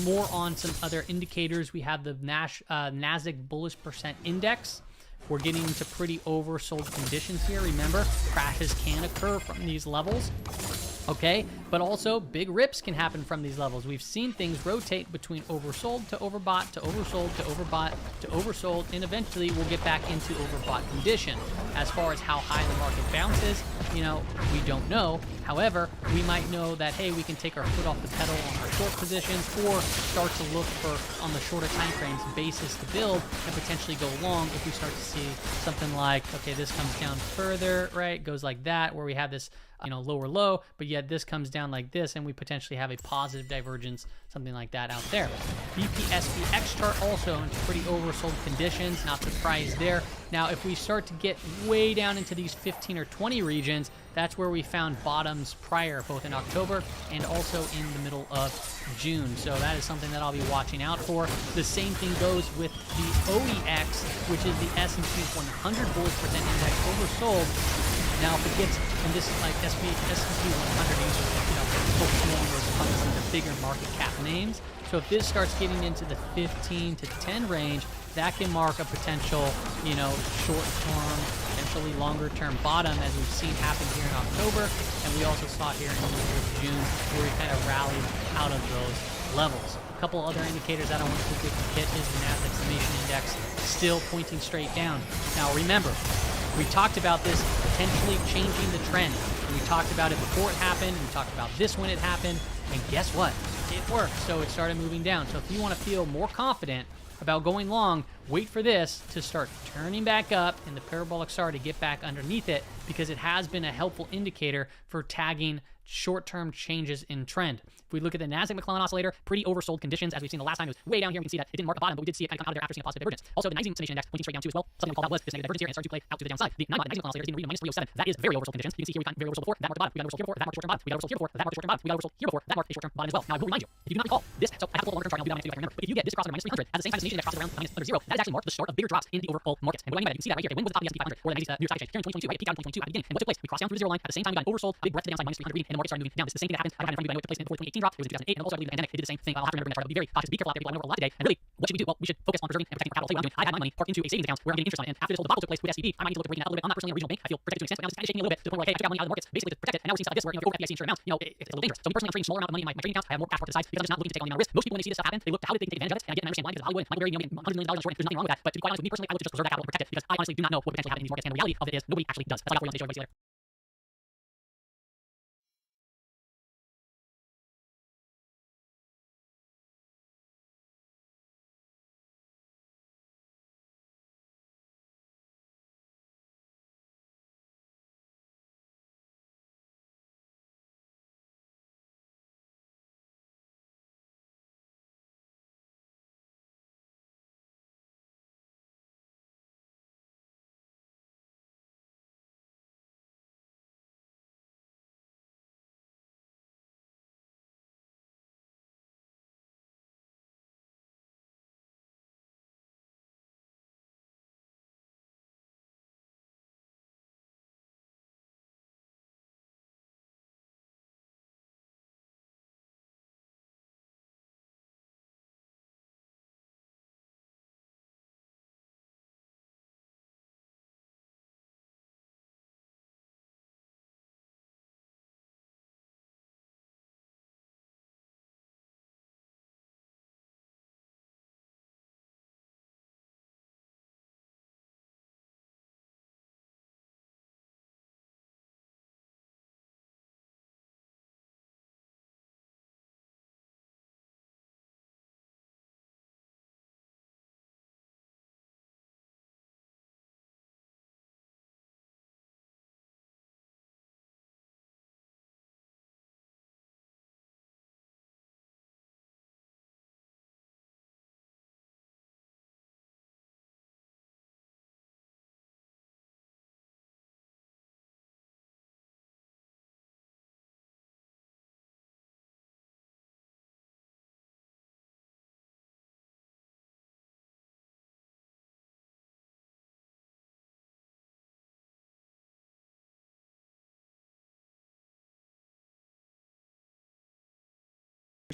More on some other indicators. We have the NASDAQ Bullish Percent Index. We're getting into pretty oversold conditions here. Remember, crashes can occur from these levels. Okay, but also big rips can happen from these levels. We've seen things rotate between oversold to overbought to oversold to overbought to oversold, and eventually we'll get back into overbought condition. As far as how high the market bounces, you know, we don't know. However, we might know that, hey, we can take our foot off the pedal on our short positions or start to look for, on the shorter time frames, basis to build and potentially go long if we start to see something like, okay, this comes down further, right? Goes like that, where we have this, you know, lower low, but yet this comes down like this, and we potentially have a positive divergence, something like that out there. BPSPX chart also into pretty oversold conditions, not surprised there. Now, if we start to get way down into these 15 or 20 regions, that's where we found bottoms prior, both in October and also in the middle of June. So that is something that I'll be watching out for. The same thing goes with the OEX, which is the S&P 100 bullish percent index oversold. Now, if it gets, and this is like S&P 100, you know, focusing on some of the bigger market cap names. So if this starts getting into the 15 to 10 range, that can mark a potential, you know, short-term, potentially longer-term bottom, as we've seen happen here in October, and we also saw here in the middle of June, where we kind of rallied out of those levels. A couple other indicators that I want to quickly hit is the Nasdaq Summation Index still pointing straight down. Now, remember, we talked about this potentially changing the trend. We talked about it before it happened. We talked about this when it happened. And guess what? It worked. So it started moving down. So if you want to feel more confident about going long, wait for this to start turning back up and the parabolic star to get back underneath it, because it has been a helpful indicator for tagging short-term changes in trend. If we look at the Nasdaq McClellan oscillator, pretty oversold conditions, as we've seen the last time. It was way down here. We can see that it didn't mark the bottom, but we did see it kind of come out of there after seeing a positive divergence. Also, the 90 summation index pointing straight down too as well. Something I'll call that was this negative divergence here and started to play out to the downside. The 9 month 90 McClellan oscillator is in minus 307. That is very oversold conditions. You can see here we got very oversold before. That marked the bottom. We got oversold here before. That marked short-term bottom. We got oversold here before. That marked short-term bottom. We got oversold here before. That marked a short-term bottom as well. Now, I will remind you, if you do not recall this, so I have a longer chart. I'll do that when I remember. But if you get this across under minus 300 at the same time the summation index crosses around minus under 0, that is actually marked the start of bigger drops in the overall markets. And what I mean by that, you can see that right here. When was the top of the S&P 500 or the 90s New York Stock Exchange? Here in 2022, right? It peaked out in 2022 at the beginning. And what took place? We crossed down through the 0 line. At the same time, we got oversold, big breadth to the downside, minus 300 reading, and the market started moving down. This is the same thing that happened. I don't have it in front of me, but I know it took place before the 2018 drop. It was in 2008, and also I believe the pandemic, it did the same thing. I'll have to remember in that chart. I'll be very cautious. Be careful out there. People, I know we're a lot today. And really, what should we do? Well, we should focus on preserving and protecting our capital. I'll tell you what I'm doing. I had my money parked into a savings account where I'm getting interest on it. And after this whole debacle took place with SVB, I might need to look at breaking that a little bit. I'm not personally a regional bank. I feel protected to an extent, but now this is kind of shaking me a little bit to the point where, hey, I took out money out of the markets basically to protect it. And now we're seeing stuff like this where, you know, if you go over FDIC insured amount, you know, it's a little dangerous. So me personally, I'm trading a smaller amount of money in my trading account. I have more cash parked to the side because I'm just not looking to take on the amount of risk. Most people, when they see this stuff happen, they look to how did they take advantage of it, and I get and understand why, because Hollywood might be, you know, $100 million short. There's nothing wrong with that. But to be quite honest with me personally, I look to just preserve that capital and protect it, because I honestly do not know what potentially happened in these markets, and the reality of it is nobody actually does. That's all I got for you on stage. Everybody see you later.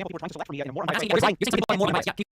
Example, people are trying to select from media in a more unbiased way.